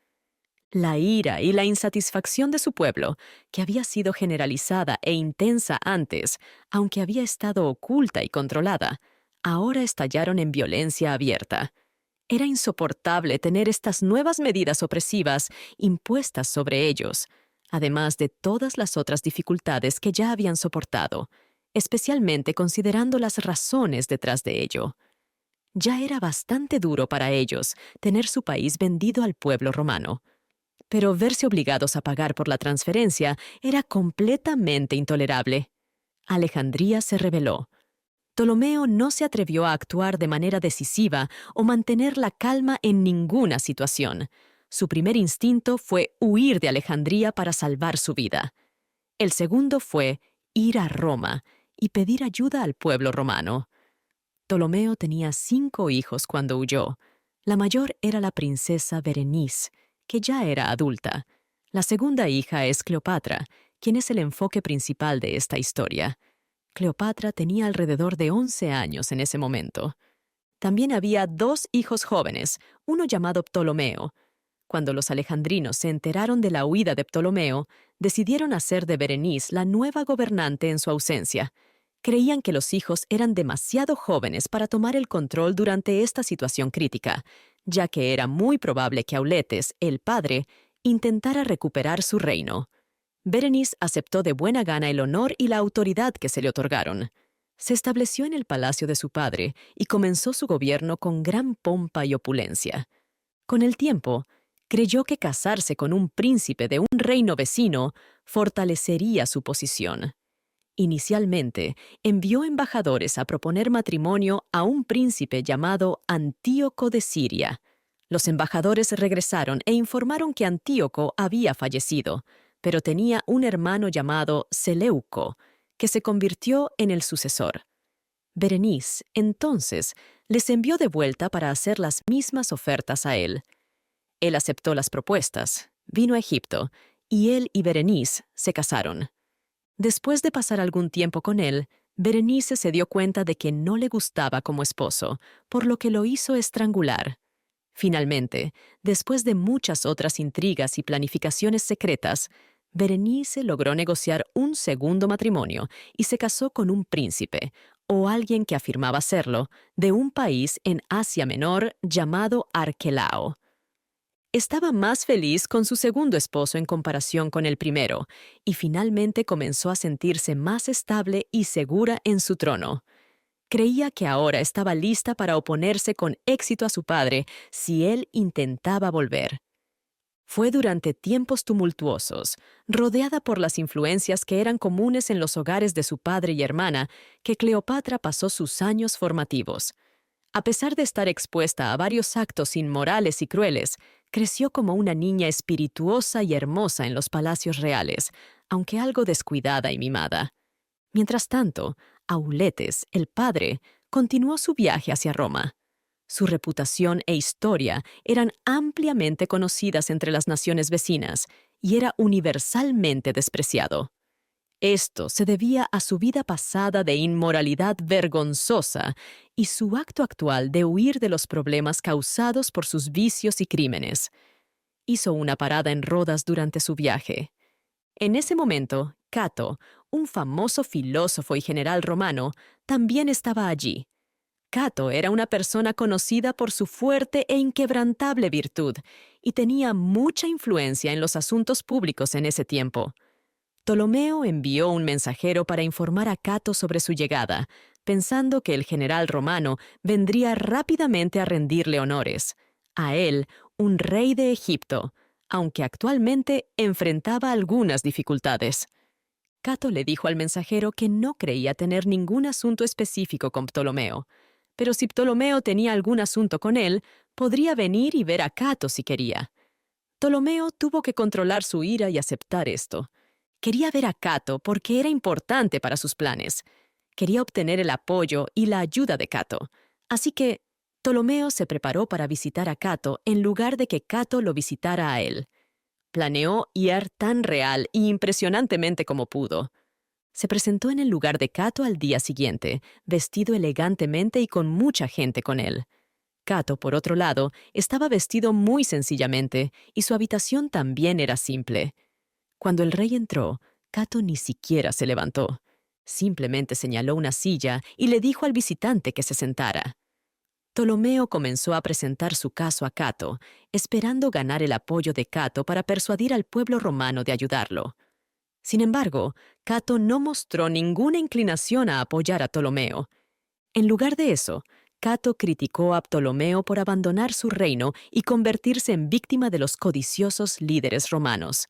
La ira y la insatisfacción de su pueblo, que había sido generalizada e intensa antes, aunque había estado oculta y controlada, ahora estallaron en violencia abierta. Era insoportable tener estas nuevas medidas opresivas impuestas sobre ellos, además de todas las otras dificultades que ya habían soportado, especialmente considerando las razones detrás de ello. Ya era bastante duro para ellos tener su país vendido al pueblo romano, pero verse obligados a pagar por la transferencia era completamente intolerable. Alejandría se rebeló. Ptolomeo no se atrevió a actuar de manera decisiva o mantener la calma en ninguna situación. Su primer instinto fue huir de Alejandría para salvar su vida. El segundo fue ir a Roma y pedir ayuda al pueblo romano. Ptolomeo tenía 5 hijos cuando huyó. La mayor era la princesa Berenice, que ya era adulta. La segunda hija es Cleopatra, quien es el enfoque principal de esta historia. Cleopatra tenía alrededor de 11 años en ese momento. También había dos hijos jóvenes, uno llamado Ptolomeo. Cuando los alejandrinos se enteraron de la huida de Ptolomeo, decidieron hacer de Berenice la nueva gobernante en su ausencia. Creían que los hijos eran demasiado jóvenes para tomar el control durante esta situación crítica, ya que era muy probable que Auletes, el padre, intentara recuperar su reino. Berenice aceptó de buena gana el honor y la autoridad que se le otorgaron. Se estableció en el palacio de su padre y comenzó su gobierno con gran pompa y opulencia. Con el tiempo, creyó que casarse con un príncipe de un reino vecino fortalecería su posición. Inicialmente, envió embajadores a proponer matrimonio a un príncipe llamado Antíoco de Siria. Los embajadores regresaron e informaron que Antíoco había fallecido, pero tenía un hermano llamado Seleuco, que se convirtió en el sucesor. Berenice, entonces, les envió de vuelta para hacer las mismas ofertas a él. Él aceptó las propuestas, vino a Egipto, y él y Berenice se casaron. Después de pasar algún tiempo con él, Berenice se dio cuenta de que no le gustaba como esposo, por lo que lo hizo estrangular. Finalmente, después de muchas otras intrigas y planificaciones secretas, Berenice logró negociar un segundo matrimonio y se casó con un príncipe, o alguien que afirmaba serlo, de un país en Asia Menor llamado Arquelao. Estaba más feliz con su segundo esposo en comparación con el primero, y finalmente comenzó a sentirse más estable y segura en su trono. Creía que ahora estaba lista para oponerse con éxito a su padre si él intentaba volver. Fue durante tiempos tumultuosos, rodeada por las influencias que eran comunes en los hogares de su padre y hermana, que Cleopatra pasó sus años formativos. A pesar de estar expuesta a varios actos inmorales y crueles, creció como una niña espirituosa y hermosa en los palacios reales, aunque algo descuidada y mimada. Mientras tanto, Auletes, el padre, continuó su viaje hacia Roma. Su reputación e historia eran ampliamente conocidas entre las naciones vecinas y era universalmente despreciado. Esto se debía a su vida pasada de inmoralidad vergonzosa y su acto actual de huir de los problemas causados por sus vicios y crímenes. Hizo una parada en Rodas durante su viaje. En ese momento, Cato, un famoso filósofo y general romano, también estaba allí. Cato era una persona conocida por su fuerte e inquebrantable virtud y tenía mucha influencia en los asuntos públicos en ese tiempo. Ptolomeo envió un mensajero para informar a Cato sobre su llegada, pensando que el general romano vendría rápidamente a rendirle honores. A él, un rey de Egipto, aunque actualmente enfrentaba algunas dificultades. Cato le dijo al mensajero que no creía tener ningún asunto específico con Ptolomeo, pero si Ptolomeo tenía algún asunto con él, podría venir y ver a Cato si quería. Ptolomeo tuvo que controlar su ira y aceptar esto. Quería ver a Cato porque era importante para sus planes. Quería obtener el apoyo y la ayuda de Cato. Así que Ptolomeo se preparó para visitar a Cato en lugar de que Cato lo visitara a él. Planeó ir tan real y impresionantemente como pudo. Se presentó en el lugar de Cato al día siguiente, vestido elegantemente y con mucha gente con él. Cato, por otro lado, estaba vestido muy sencillamente y su habitación también era simple. Cuando el rey entró, Cato ni siquiera se levantó. Simplemente señaló una silla y le dijo al visitante que se sentara. Ptolomeo comenzó a presentar su caso a Cato, esperando ganar el apoyo de Cato para persuadir al pueblo romano de ayudarlo. Sin embargo, Cato no mostró ninguna inclinación a apoyar a Ptolomeo. En lugar de eso, Cato criticó a Ptolomeo por abandonar su reino y convertirse en víctima de los codiciosos líderes romanos.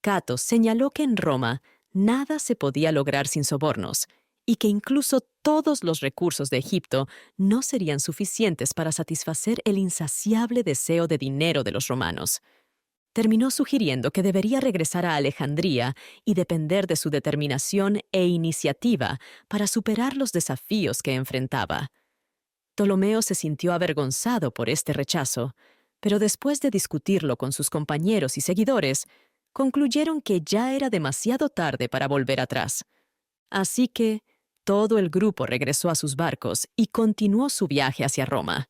Cato señaló que en Roma nada se podía lograr sin sobornos y que incluso todos los recursos de Egipto no serían suficientes para satisfacer el insaciable deseo de dinero de los romanos. Terminó sugiriendo que debería regresar a Alejandría y depender de su determinación e iniciativa para superar los desafíos que enfrentaba. Ptolomeo se sintió avergonzado por este rechazo, pero después de discutirlo con sus compañeros y seguidores, concluyeron que ya era demasiado tarde para volver atrás. Así que todo el grupo regresó a sus barcos y continuó su viaje hacia Roma.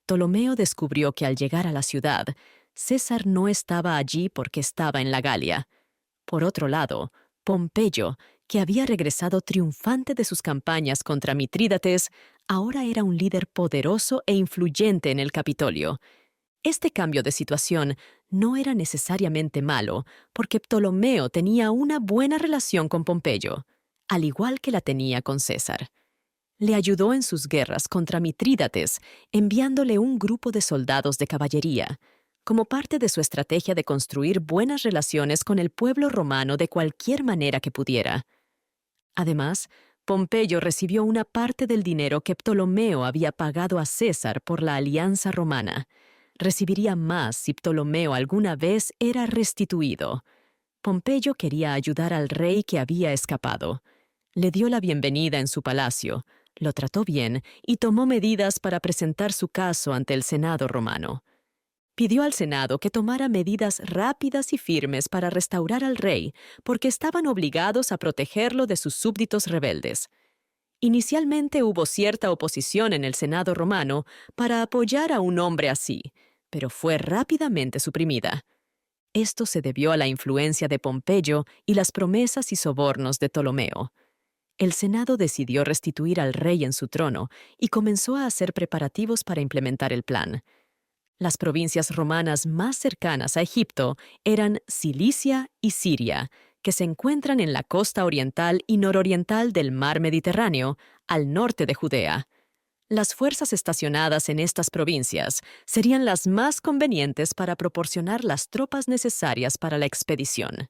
Ptolomeo descubrió que al llegar a la ciudad, César no estaba allí porque estaba en la Galia. Por otro lado, Pompeyo, que había regresado triunfante de sus campañas contra Mitrídates, ahora era un líder poderoso e influyente en el Capitolio. Este cambio de situación no era necesariamente malo, porque Ptolomeo tenía una buena relación con Pompeyo, al igual que la tenía con César. Le ayudó en sus guerras contra Mitrídates, enviándole un grupo de soldados de caballería, como parte de su estrategia de construir buenas relaciones con el pueblo romano de cualquier manera que pudiera. Además, Pompeyo recibió una parte del dinero que Ptolomeo había pagado a César por la alianza romana. Recibiría más si Ptolomeo alguna vez era restituido. Pompeyo quería ayudar al rey que había escapado. Le dio la bienvenida en su palacio, lo trató bien y tomó medidas para presentar su caso ante el Senado romano. Pidió al Senado que tomara medidas rápidas y firmes para restaurar al rey, porque estaban obligados a protegerlo de sus súbditos rebeldes. Inicialmente hubo cierta oposición en el Senado romano para apoyar a un hombre así, pero fue rápidamente suprimida. Esto se debió a la influencia de Pompeyo y las promesas y sobornos de Ptolomeo. El Senado decidió restituir al rey en su trono y comenzó a hacer preparativos para implementar el plan. Las provincias romanas más cercanas a Egipto eran Cilicia y Siria, que se encuentran en la costa oriental y nororiental del mar Mediterráneo, al norte de Judea. Las fuerzas estacionadas en estas provincias serían las más convenientes para proporcionar las tropas necesarias para la expedición.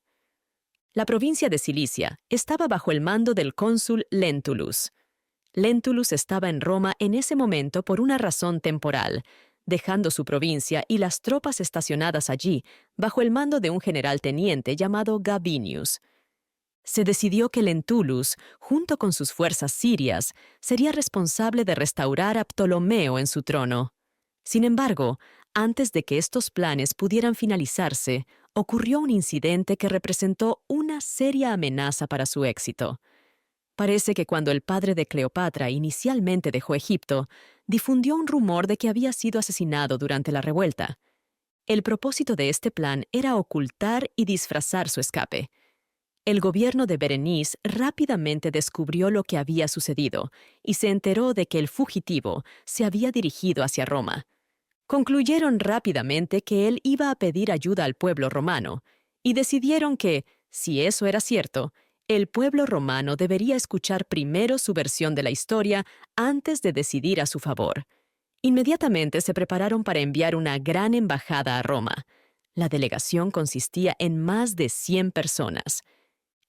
La provincia de Cilicia estaba bajo el mando del cónsul Lentulus. Lentulus estaba en Roma en ese momento por una razón temporal, dejando su provincia y las tropas estacionadas allí bajo el mando de un general teniente llamado Gabinius. Se decidió que Lentulus, junto con sus fuerzas sirias, sería responsable de restaurar a Ptolomeo en su trono. Sin embargo, antes de que estos planes pudieran finalizarse, ocurrió un incidente que representó una seria amenaza para su éxito. Parece que cuando el padre de Cleopatra inicialmente dejó Egipto, difundió un rumor de que había sido asesinado durante la revuelta. El propósito de este plan era ocultar y disfrazar su escape. El gobierno de Berenice rápidamente descubrió lo que había sucedido y se enteró de que el fugitivo se había dirigido hacia Roma. Concluyeron rápidamente que él iba a pedir ayuda al pueblo romano y decidieron que, si eso era cierto, el pueblo romano debería escuchar primero su versión de la historia antes de decidir a su favor. Inmediatamente se prepararon para enviar una gran embajada a Roma. La delegación consistía en más de 100 personas.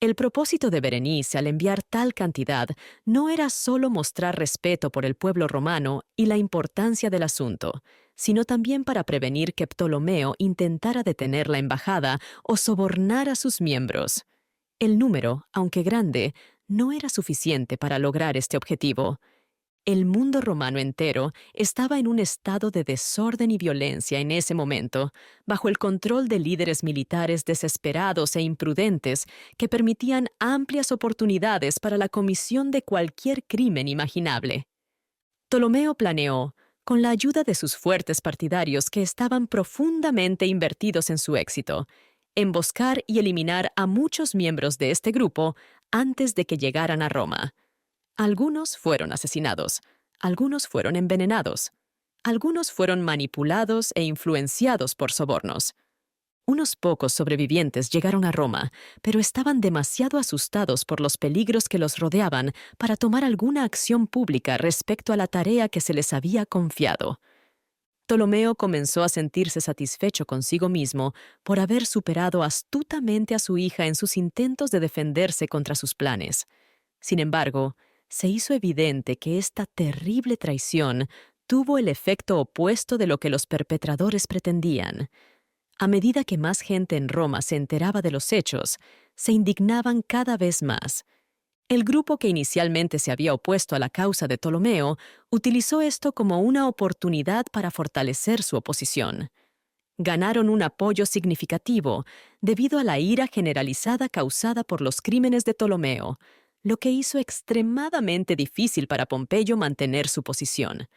El propósito de Berenice al enviar tal cantidad no era solo mostrar respeto por el pueblo romano y la importancia del asunto, sino también para prevenir que Ptolomeo intentara detener la embajada o sobornar a sus miembros. El número, aunque grande, no era suficiente para lograr este objetivo. El mundo romano entero estaba en un estado de desorden y violencia en ese momento, bajo el control de líderes militares desesperados e imprudentes que permitían amplias oportunidades para la comisión de cualquier crimen imaginable. Ptolomeo planeó, con la ayuda de sus fuertes partidarios que estaban profundamente invertidos en su éxito, emboscar y eliminar a muchos miembros de este grupo antes de que llegaran a Roma. Algunos fueron asesinados, algunos fueron envenenados, algunos fueron manipulados e influenciados por sobornos. Unos pocos sobrevivientes llegaron a Roma, pero estaban demasiado asustados por los peligros que los rodeaban para tomar alguna acción pública respecto a la tarea que se les había confiado. Ptolomeo comenzó a sentirse satisfecho consigo mismo por haber superado astutamente a su hija en sus intentos de defenderse contra sus planes. Sin embargo, se hizo evidente que esta terrible traición tuvo el efecto opuesto de lo que los perpetradores pretendían. A medida que más gente en Roma se enteraba de los hechos, se indignaban cada vez más. El grupo que inicialmente se había opuesto a la causa de Ptolomeo utilizó esto como una oportunidad para fortalecer su oposición. Ganaron un apoyo significativo debido a la ira generalizada causada por los crímenes de Ptolomeo, lo que hizo extremadamente difícil para Pompeyo mantener su posición.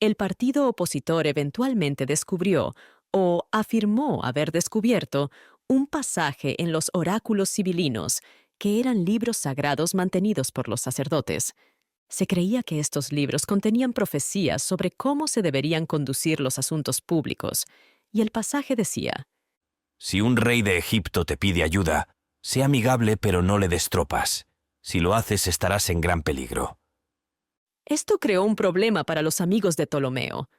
El partido opositor eventualmente descubrió, o afirmó haber descubierto, un pasaje en los oráculos sibilinos, que eran libros sagrados mantenidos por los sacerdotes. Se creía que estos libros contenían profecías sobre cómo se deberían conducir los asuntos públicos, y el pasaje decía: Si un rey de Egipto te pide ayuda, sé amigable pero no le des tropas. Si lo haces estarás en gran peligro. Esto creó un problema para los amigos de Ptolomeo.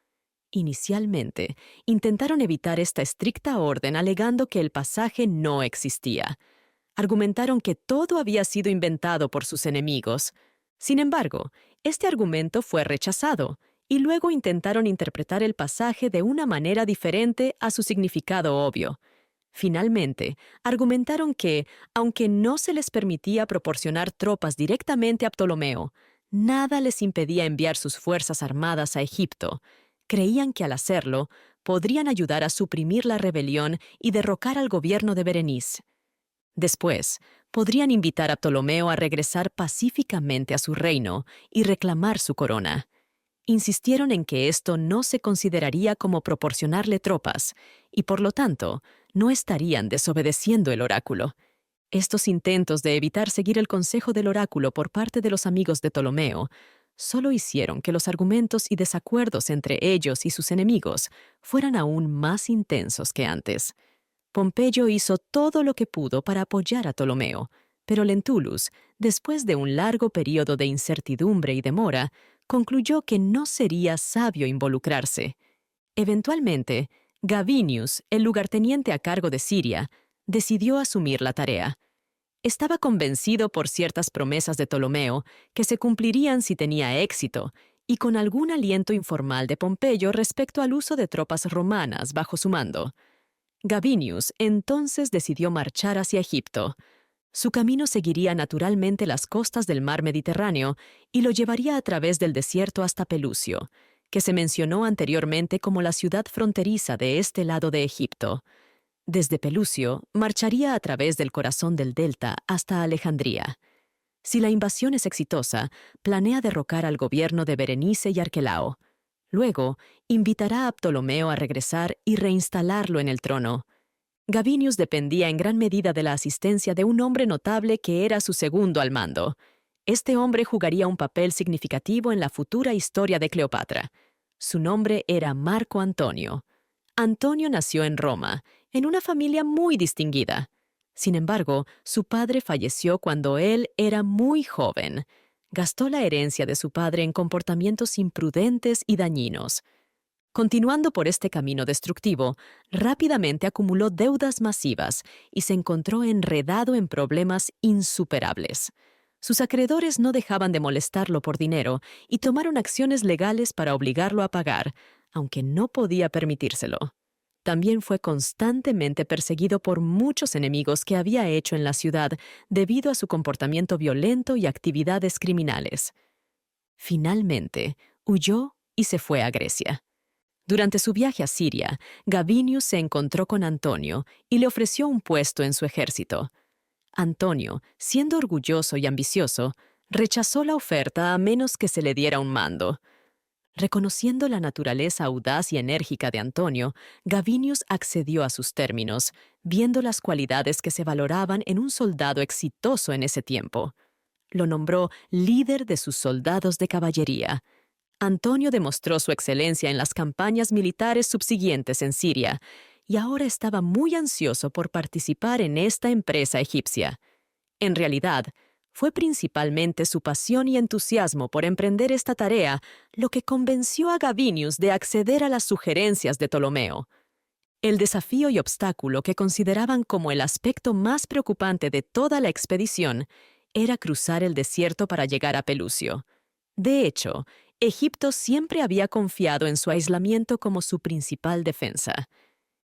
Inicialmente, intentaron evitar esta estricta orden alegando que el pasaje no existía. Argumentaron que todo había sido inventado por sus enemigos. Sin embargo, este argumento fue rechazado, y luego intentaron interpretar el pasaje de una manera diferente a su significado obvio. Finalmente, argumentaron que, aunque no se les permitía proporcionar tropas directamente a Ptolomeo, nada les impedía enviar sus fuerzas armadas a Egipto. Creían que al hacerlo, podrían ayudar a suprimir la rebelión y derrocar al gobierno de Berenice. Después, podrían invitar a Ptolomeo a regresar pacíficamente a su reino y reclamar su corona. Insistieron en que esto no se consideraría como proporcionarle tropas, y por lo tanto, no estarían desobedeciendo el oráculo. Estos intentos de evitar seguir el consejo del oráculo por parte de los amigos de Ptolomeo solo hicieron que los argumentos y desacuerdos entre ellos y sus enemigos fueran aún más intensos que antes. Pompeyo hizo todo lo que pudo para apoyar a Ptolomeo, pero Lentulus, después de un largo periodo de incertidumbre y demora, concluyó que no sería sabio involucrarse. Eventualmente, Gabinius, el lugarteniente a cargo de Siria, decidió asumir la tarea. Estaba convencido por ciertas promesas de Ptolomeo que se cumplirían si tenía éxito, y con algún aliento informal de Pompeyo respecto al uso de tropas romanas bajo su mando. Gabinius entonces decidió marchar hacia Egipto. Su camino seguiría naturalmente las costas del mar Mediterráneo y lo llevaría a través del desierto hasta Pelusio, que se mencionó anteriormente como la ciudad fronteriza de este lado de Egipto. Desde Pelusio, marcharía a través del corazón del delta hasta Alejandría. Si la invasión es exitosa, planea derrocar al gobierno de Berenice y Arquelao. Luego, invitará a Ptolomeo a regresar y reinstalarlo en el trono. Gabinius dependía en gran medida de la asistencia de un hombre notable que era su segundo al mando. Este hombre jugaría un papel significativo en la futura historia de Cleopatra. Su nombre era Marco Antonio. Antonio nació en Roma, en una familia muy distinguida. Sin embargo, su padre falleció cuando él era muy joven. Gastó la herencia de su padre en comportamientos imprudentes y dañinos. Continuando por este camino destructivo, rápidamente acumuló deudas masivas y se encontró enredado en problemas insuperables. Sus acreedores no dejaban de molestarlo por dinero y tomaron acciones legales para obligarlo a pagar, aunque no podía permitírselo. También fue constantemente perseguido por muchos enemigos que había hecho en la ciudad debido a su comportamiento violento y actividades criminales. Finalmente, huyó y se fue a Grecia. Durante su viaje a Siria, Gabinius se encontró con Antonio y le ofreció un puesto en su ejército. Antonio, siendo orgulloso y ambicioso, rechazó la oferta a menos que se le diera un mando. Reconociendo la naturaleza audaz y enérgica de Antonio, Gabinius accedió a sus términos, viendo las cualidades que se valoraban en un soldado exitoso en ese tiempo. Lo nombró líder de sus soldados de caballería. Antonio demostró su excelencia en las campañas militares subsiguientes en Siria, y ahora estaba muy ansioso por participar en esta empresa egipcia. En realidad, fue principalmente su pasión y entusiasmo por emprender esta tarea lo que convenció a Gabinius de acceder a las sugerencias de Ptolomeo. El desafío y obstáculo que consideraban como el aspecto más preocupante de toda la expedición era cruzar el desierto para llegar a Pelusio. De hecho, Egipto siempre había confiado en su aislamiento como su principal defensa.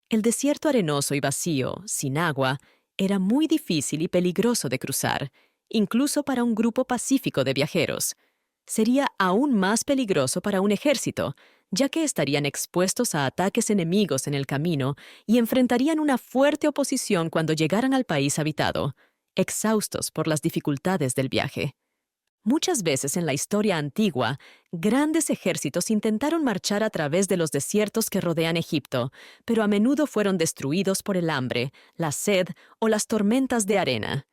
El desierto arenoso y vacío, sin agua, era muy difícil y peligroso de cruzar, incluso para un grupo pacífico de viajeros. Sería aún más peligroso para un ejército, ya que estarían expuestos a ataques enemigos en el camino y enfrentarían una fuerte oposición cuando llegaran al país habitado, exhaustos por las dificultades del viaje. Muchas veces en la historia antigua, grandes ejércitos intentaron marchar a través de los desiertos que rodean Egipto, pero a menudo fueron destruidos por el hambre, la sed o las tormentas de arena.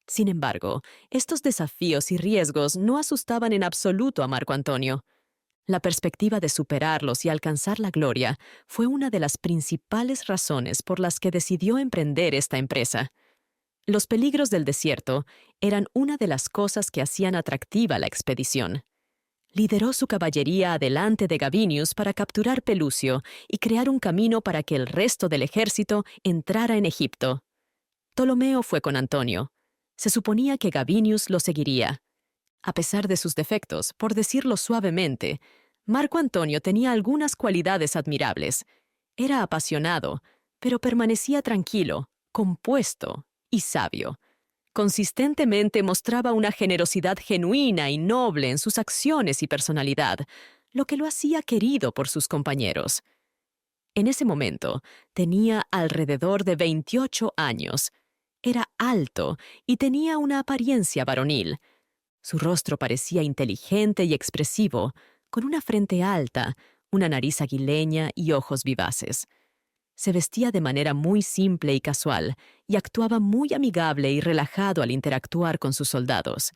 Sin embargo, estos desafíos y riesgos no asustaban en absoluto a Marco Antonio. La perspectiva de superarlos y alcanzar la gloria fue una de las principales razones por las que decidió emprender esta empresa. Los peligros del desierto eran una de las cosas que hacían atractiva la expedición. Lideró su caballería adelante de Gabinius para capturar Pelucio y crear un camino para que el resto del ejército entrara en Egipto. Ptolomeo fue con Antonio. Se suponía que Gabinius lo seguiría. A pesar de sus defectos, por decirlo suavemente, Marco Antonio tenía algunas cualidades admirables. Era apasionado, pero permanecía tranquilo, compuesto y sabio. Consistentemente mostraba una generosidad genuina y noble en sus acciones y personalidad, lo que lo hacía querido por sus compañeros. En ese momento, tenía alrededor de 28 años. Era alto y tenía una apariencia varonil. Su rostro parecía inteligente y expresivo, con una frente alta, una nariz aguileña y ojos vivaces. Se vestía de manera muy simple y casual, y actuaba muy amigable y relajado al interactuar con sus soldados.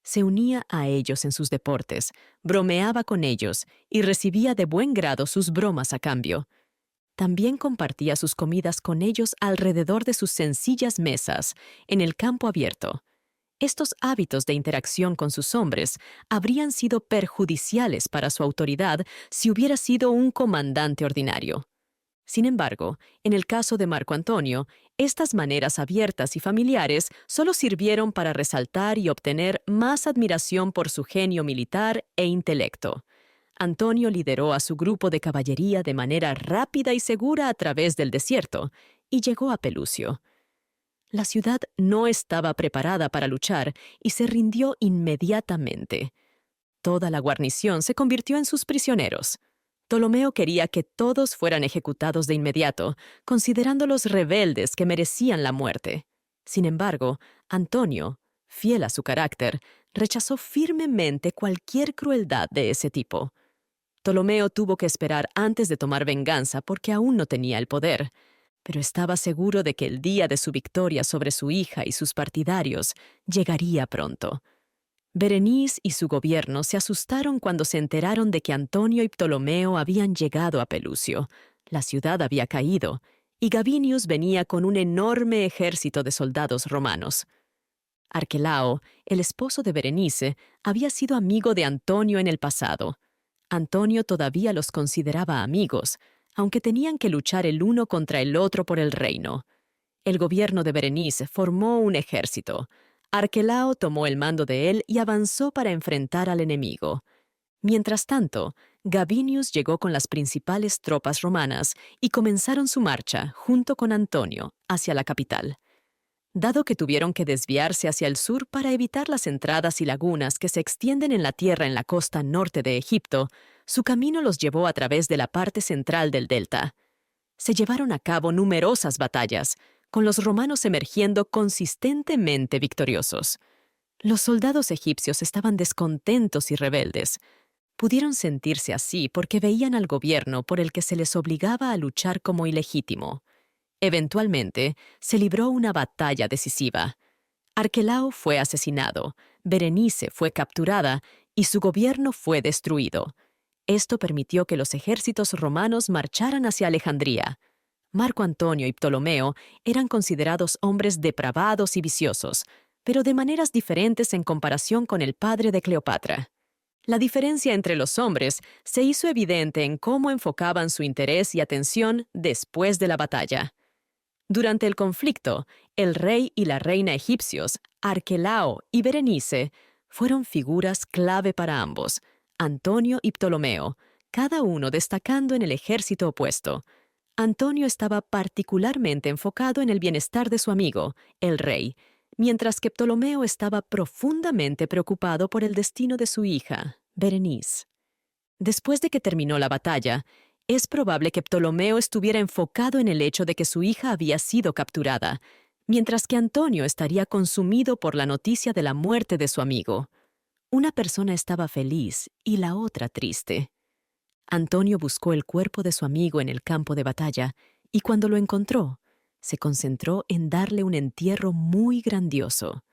Se unía a ellos en sus deportes, bromeaba con ellos y recibía de buen grado sus bromas a cambio. También compartía sus comidas con ellos alrededor de sus sencillas mesas, en el campo abierto. Estos hábitos de interacción con sus hombres habrían sido perjudiciales para su autoridad si hubiera sido un comandante ordinario. Sin embargo, en el caso de Marco Antonio, estas maneras abiertas y familiares solo sirvieron para resaltar y obtener más admiración por su genio militar e intelecto. Antonio lideró a su grupo de caballería de manera rápida y segura a través del desierto y llegó a Pelucio. La ciudad no estaba preparada para luchar y se rindió inmediatamente. Toda la guarnición se convirtió en sus prisioneros. Ptolomeo quería que todos fueran ejecutados de inmediato, considerándolos rebeldes que merecían la muerte. Sin embargo, Antonio, fiel a su carácter, rechazó firmemente cualquier crueldad de ese tipo. Ptolomeo tuvo que esperar antes de tomar venganza porque aún no tenía el poder, pero estaba seguro de que el día de su victoria sobre su hija y sus partidarios llegaría pronto. Berenice y su gobierno se asustaron cuando se enteraron de que Antonio y Ptolomeo habían llegado a Pelucio. La ciudad había caído, y Gabinius venía con un enorme ejército de soldados romanos. Arquelao, el esposo de Berenice, había sido amigo de Antonio en el pasado. Antonio todavía los consideraba amigos, aunque tenían que luchar el uno contra el otro por el reino. El gobierno de Berenice formó un ejército. Arquelao tomó el mando de él y avanzó para enfrentar al enemigo. Mientras tanto, Gabinius llegó con las principales tropas romanas y comenzaron su marcha, junto con Antonio, hacia la capital. Dado que tuvieron que desviarse hacia el sur para evitar las entradas y lagunas que se extienden en la tierra en la costa norte de Egipto, su camino los llevó a través de la parte central del delta. Se llevaron a cabo numerosas batallas, con los romanos emergiendo consistentemente victoriosos. Los soldados egipcios estaban descontentos y rebeldes. Pudieron sentirse así porque veían al gobierno por el que se les obligaba a luchar como ilegítimo. Eventualmente, se libró una batalla decisiva. Arquelao fue asesinado, Berenice fue capturada y su gobierno fue destruido. Esto permitió que los ejércitos romanos marcharan hacia Alejandría. Marco Antonio y Ptolomeo eran considerados hombres depravados y viciosos, pero de maneras diferentes en comparación con el padre de Cleopatra. La diferencia entre los hombres se hizo evidente en cómo enfocaban su interés y atención después de la batalla. Durante el conflicto, el rey y la reina egipcios, Arquelao y Berenice, fueron figuras clave para ambos, Antonio y Ptolomeo, cada uno destacando en el ejército opuesto. Antonio estaba particularmente enfocado en el bienestar de su amigo, el rey, mientras que Ptolomeo estaba profundamente preocupado por el destino de su hija, Berenice. Después de que terminó la batalla, es probable que Ptolomeo estuviera enfocado en el hecho de que su hija había sido capturada, mientras que Antonio estaría consumido por la noticia de la muerte de su amigo. Una persona estaba feliz y la otra triste. Antonio buscó el cuerpo de su amigo en el campo de batalla y cuando lo encontró, se concentró en darle un entierro muy grandioso.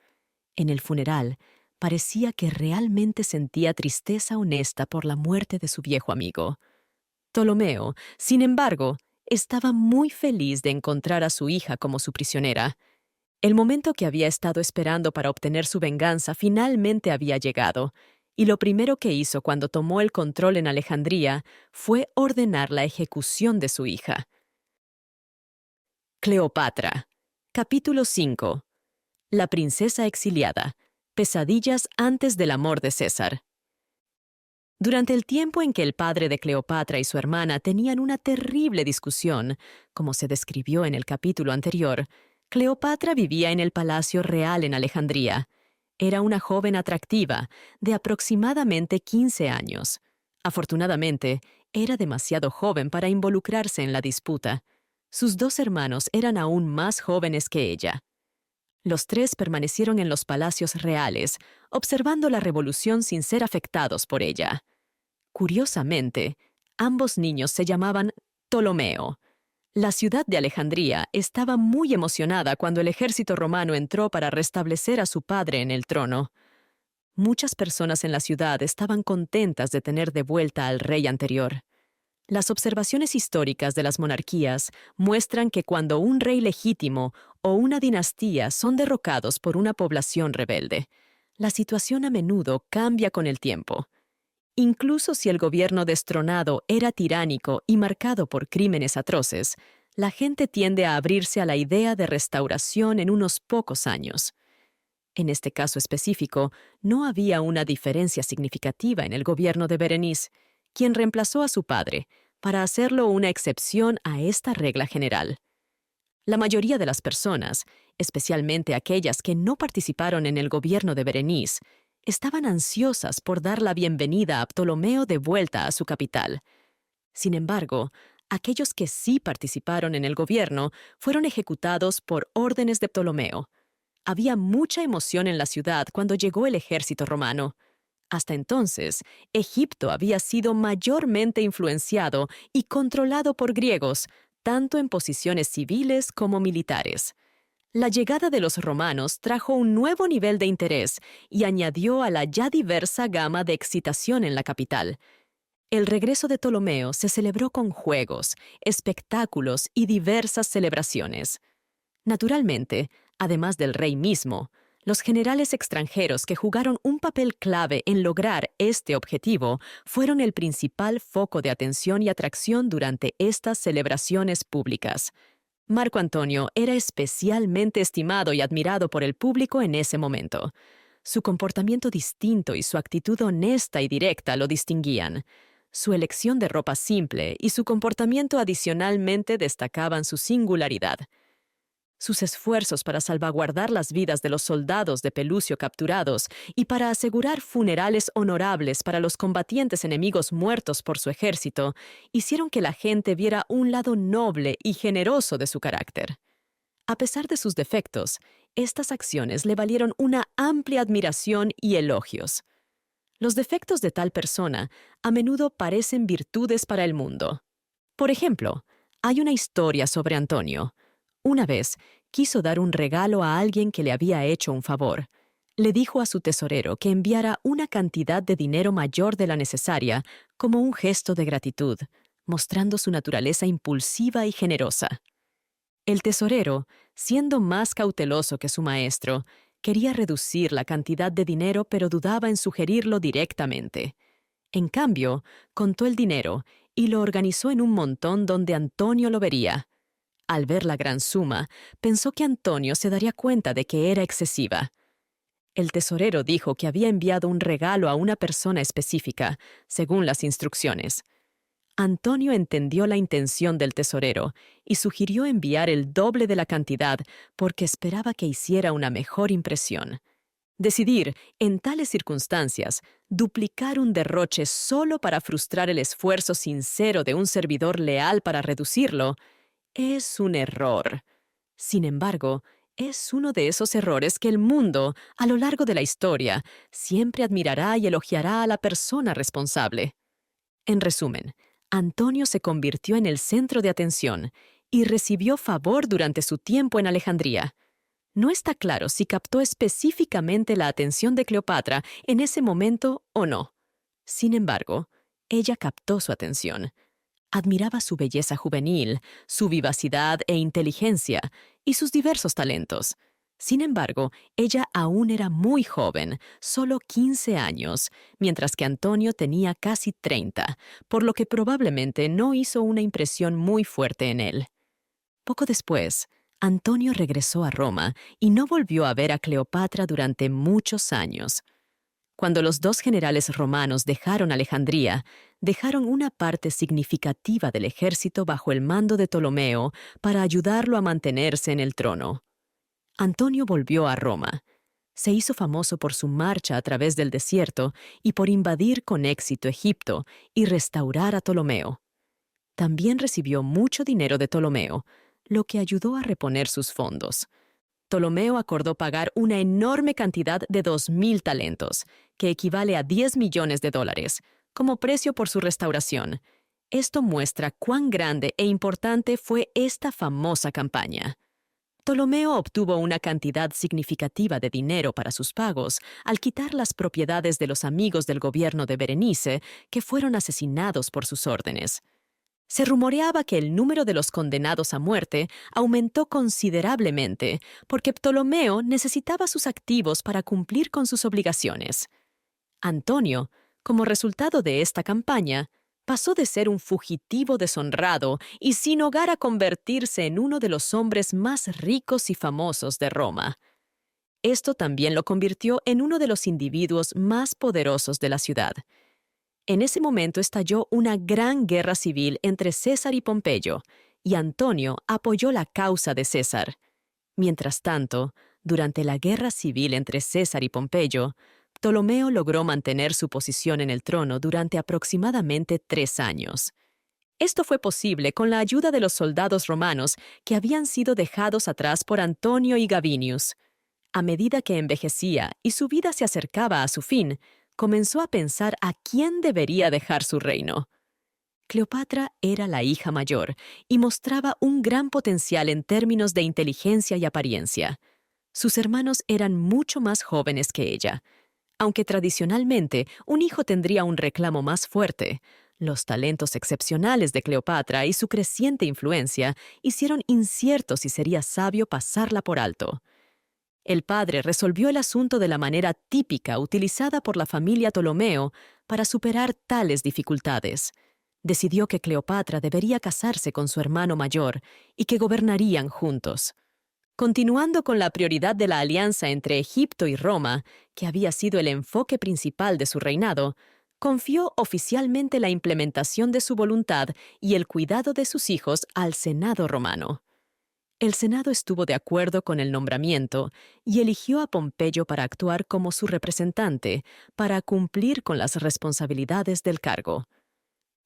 En el funeral, parecía que realmente sentía tristeza honesta por la muerte de su viejo amigo. Ptolomeo, sin embargo, estaba muy feliz de encontrar a su hija como su prisionera. El momento que había estado esperando para obtener su venganza finalmente había llegado, y lo primero que hizo cuando tomó el control en Alejandría fue ordenar la ejecución de su hija. Cleopatra. Capítulo 5. La princesa exiliada. Pesadillas antes del amor de César. Durante el tiempo en que el padre de Cleopatra y su hermana tenían una terrible discusión, como se describió en el capítulo anterior, Cleopatra vivía en el Palacio Real en Alejandría. Era una joven atractiva, de aproximadamente 15 años. Afortunadamente, era demasiado joven para involucrarse en la disputa. Sus dos hermanos eran aún más jóvenes que ella. Los tres permanecieron en los palacios reales, observando la revolución sin ser afectados por ella. Curiosamente, ambos niños se llamaban Ptolomeo. La ciudad de Alejandría estaba muy emocionada cuando el ejército romano entró para restablecer a su padre en el trono. Muchas personas en la ciudad estaban contentas de tener de vuelta al rey anterior. Las observaciones históricas de las monarquías muestran que cuando un rey legítimo o una dinastía son derrocados por una población rebelde, la situación a menudo cambia con el tiempo. Incluso si el gobierno destronado era tiránico y marcado por crímenes atroces, la gente tiende a abrirse a la idea de restauración en unos pocos años. En este caso específico, no había una diferencia significativa en el gobierno de Berenice, quien reemplazó a su padre, para hacerlo una excepción a esta regla general. La mayoría de las personas, especialmente aquellas que no participaron en el gobierno de Berenice, estaban ansiosas por dar la bienvenida a Ptolomeo de vuelta a su capital. Sin embargo, aquellos que sí participaron en el gobierno fueron ejecutados por órdenes de Ptolomeo. Había mucha emoción en la ciudad cuando llegó el ejército romano. Hasta entonces, Egipto había sido mayormente influenciado y controlado por griegos, tanto en posiciones civiles como militares. La llegada de los romanos trajo un nuevo nivel de interés y añadió a la ya diversa gama de excitación en la capital. El regreso de Ptolomeo se celebró con juegos, espectáculos y diversas celebraciones. Naturalmente, además del rey mismo, los generales extranjeros que jugaron un papel clave en lograr este objetivo fueron el principal foco de atención y atracción durante estas celebraciones públicas. Marco Antonio era especialmente estimado y admirado por el público en ese momento. Su comportamiento distinto y su actitud honesta y directa lo distinguían. Su elección de ropa simple y su comportamiento adicionalmente destacaban su singularidad. Sus esfuerzos para salvaguardar las vidas de los soldados de Pelucio capturados y para asegurar funerales honorables para los combatientes enemigos muertos por su ejército hicieron que la gente viera un lado noble y generoso de su carácter. A pesar de sus defectos, estas acciones le valieron una amplia admiración y elogios. Los defectos de tal persona a menudo parecen virtudes para el mundo. Por ejemplo, hay una historia sobre Antonio. Una vez, quiso dar un regalo a alguien que le había hecho un favor. Le dijo a su tesorero que enviara una cantidad de dinero mayor de la necesaria como un gesto de gratitud, mostrando su naturaleza impulsiva y generosa. El tesorero, siendo más cauteloso que su maestro, quería reducir la cantidad de dinero pero dudaba en sugerirlo directamente. En cambio, contó el dinero y lo organizó en un montón donde Antonio lo vería. Al ver la gran suma, pensó que Antonio se daría cuenta de que era excesiva. El tesorero dijo que había enviado un regalo a una persona específica, según las instrucciones. Antonio entendió la intención del tesorero y sugirió enviar el doble de la cantidad porque esperaba que hiciera una mejor impresión. Decidir, en tales circunstancias, duplicar un derroche solo para frustrar el esfuerzo sincero de un servidor leal para reducirlo, es un error. Sin embargo, es uno de esos errores que el mundo, a lo largo de la historia, siempre admirará y elogiará a la persona responsable. En resumen, Antonio se convirtió en el centro de atención y recibió favor durante su tiempo en Alejandría. No está claro si captó específicamente la atención de Cleopatra en ese momento o no. Sin embargo, ella captó su atención. Admiraba su belleza juvenil, su vivacidad e inteligencia y sus diversos talentos. Sin embargo, ella aún era muy joven, solo 15 años, mientras que Antonio tenía casi 30, por lo que probablemente no hizo una impresión muy fuerte en él. Poco después, Antonio regresó a Roma y no volvió a ver a Cleopatra durante muchos años. Cuando los dos generales romanos dejaron Alejandría, dejaron una parte significativa del ejército bajo el mando de Ptolomeo para ayudarlo a mantenerse en el trono. Antonio volvió a Roma. Se hizo famoso por su marcha a través del desierto y por invadir con éxito Egipto y restaurar a Ptolomeo. También recibió mucho dinero de Ptolomeo, lo que ayudó a reponer sus fondos. Ptolomeo acordó pagar una enorme cantidad de 2.000 talentos, que equivale a $10 millones, como precio por su restauración. Esto muestra cuán grande e importante fue esta famosa campaña. Ptolomeo obtuvo una cantidad significativa de dinero para sus pagos al quitar las propiedades de los amigos del gobierno de Berenice que fueron asesinados por sus órdenes. Se rumoreaba que el número de los condenados a muerte aumentó considerablemente porque Ptolomeo necesitaba sus activos para cumplir con sus obligaciones. Antonio, como resultado de esta campaña, pasó de ser un fugitivo deshonrado y sin hogar a convertirse en uno de los hombres más ricos y famosos de Roma. Esto también lo convirtió en uno de los individuos más poderosos de la ciudad. En ese momento estalló una gran guerra civil entre César y Pompeyo, y Antonio apoyó la causa de César. Mientras tanto, durante la guerra civil entre César y Pompeyo, Ptolomeo logró mantener su posición en el trono durante aproximadamente 3 años. Esto fue posible con la ayuda de los soldados romanos que habían sido dejados atrás por Antonio y Gabinius. A medida que envejecía y su vida se acercaba a su fin, comenzó a pensar a quién debería dejar su reino. Cleopatra era la hija mayor y mostraba un gran potencial en términos de inteligencia y apariencia. Sus hermanos eran mucho más jóvenes que ella. Aunque tradicionalmente un hijo tendría un reclamo más fuerte, los talentos excepcionales de Cleopatra y su creciente influencia hicieron incierto si sería sabio pasarla por alto. El padre resolvió el asunto de la manera típica utilizada por la familia Ptolomeo para superar tales dificultades. Decidió que Cleopatra debería casarse con su hermano mayor y que gobernarían juntos. Continuando con la prioridad de la alianza entre Egipto y Roma, que había sido el enfoque principal de su reinado, confió oficialmente la implementación de su voluntad y el cuidado de sus hijos al Senado romano. El Senado estuvo de acuerdo con el nombramiento y eligió a Pompeyo para actuar como su representante, para cumplir con las responsabilidades del cargo.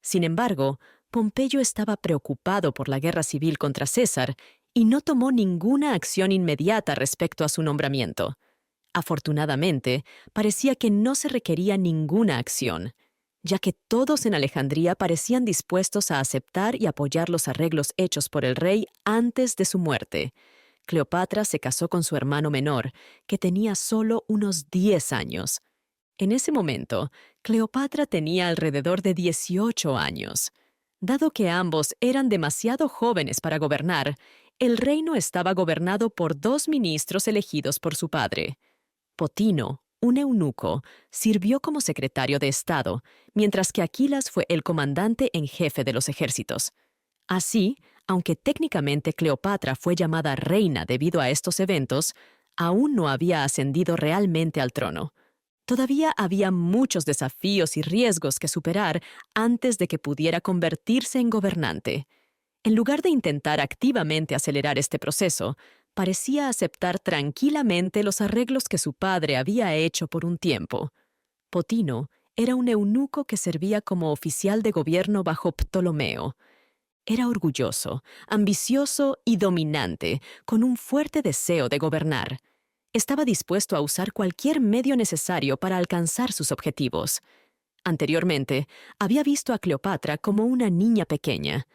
Sin embargo, Pompeyo estaba preocupado por la guerra civil contra César y no tomó ninguna acción inmediata respecto a su nombramiento. Afortunadamente, parecía que no se requería ninguna acción, ya que todos en Alejandría parecían dispuestos a aceptar y apoyar los arreglos hechos por el rey antes de su muerte. Cleopatra se casó con su hermano menor, que tenía solo unos 10 años. En ese momento, Cleopatra tenía alrededor de 18 años. Dado que ambos eran demasiado jóvenes para gobernar, el reino estaba gobernado por 2 ministros elegidos por su padre. Potino, un eunuco, sirvió como secretario de Estado, mientras que Aquilas fue el comandante en jefe de los ejércitos. Así, aunque técnicamente Cleopatra fue llamada reina debido a estos eventos, aún no había ascendido realmente al trono. Todavía había muchos desafíos y riesgos que superar antes de que pudiera convertirse en gobernante. En lugar de intentar activamente acelerar este proceso, parecía aceptar tranquilamente los arreglos que su padre había hecho por un tiempo. Potino era un eunuco que servía como oficial de gobierno bajo Ptolomeo. Era orgulloso, ambicioso y dominante, con un fuerte deseo de gobernar. Estaba dispuesto a usar cualquier medio necesario para alcanzar sus objetivos. Anteriormente, había visto a Cleopatra como una niña pequeña.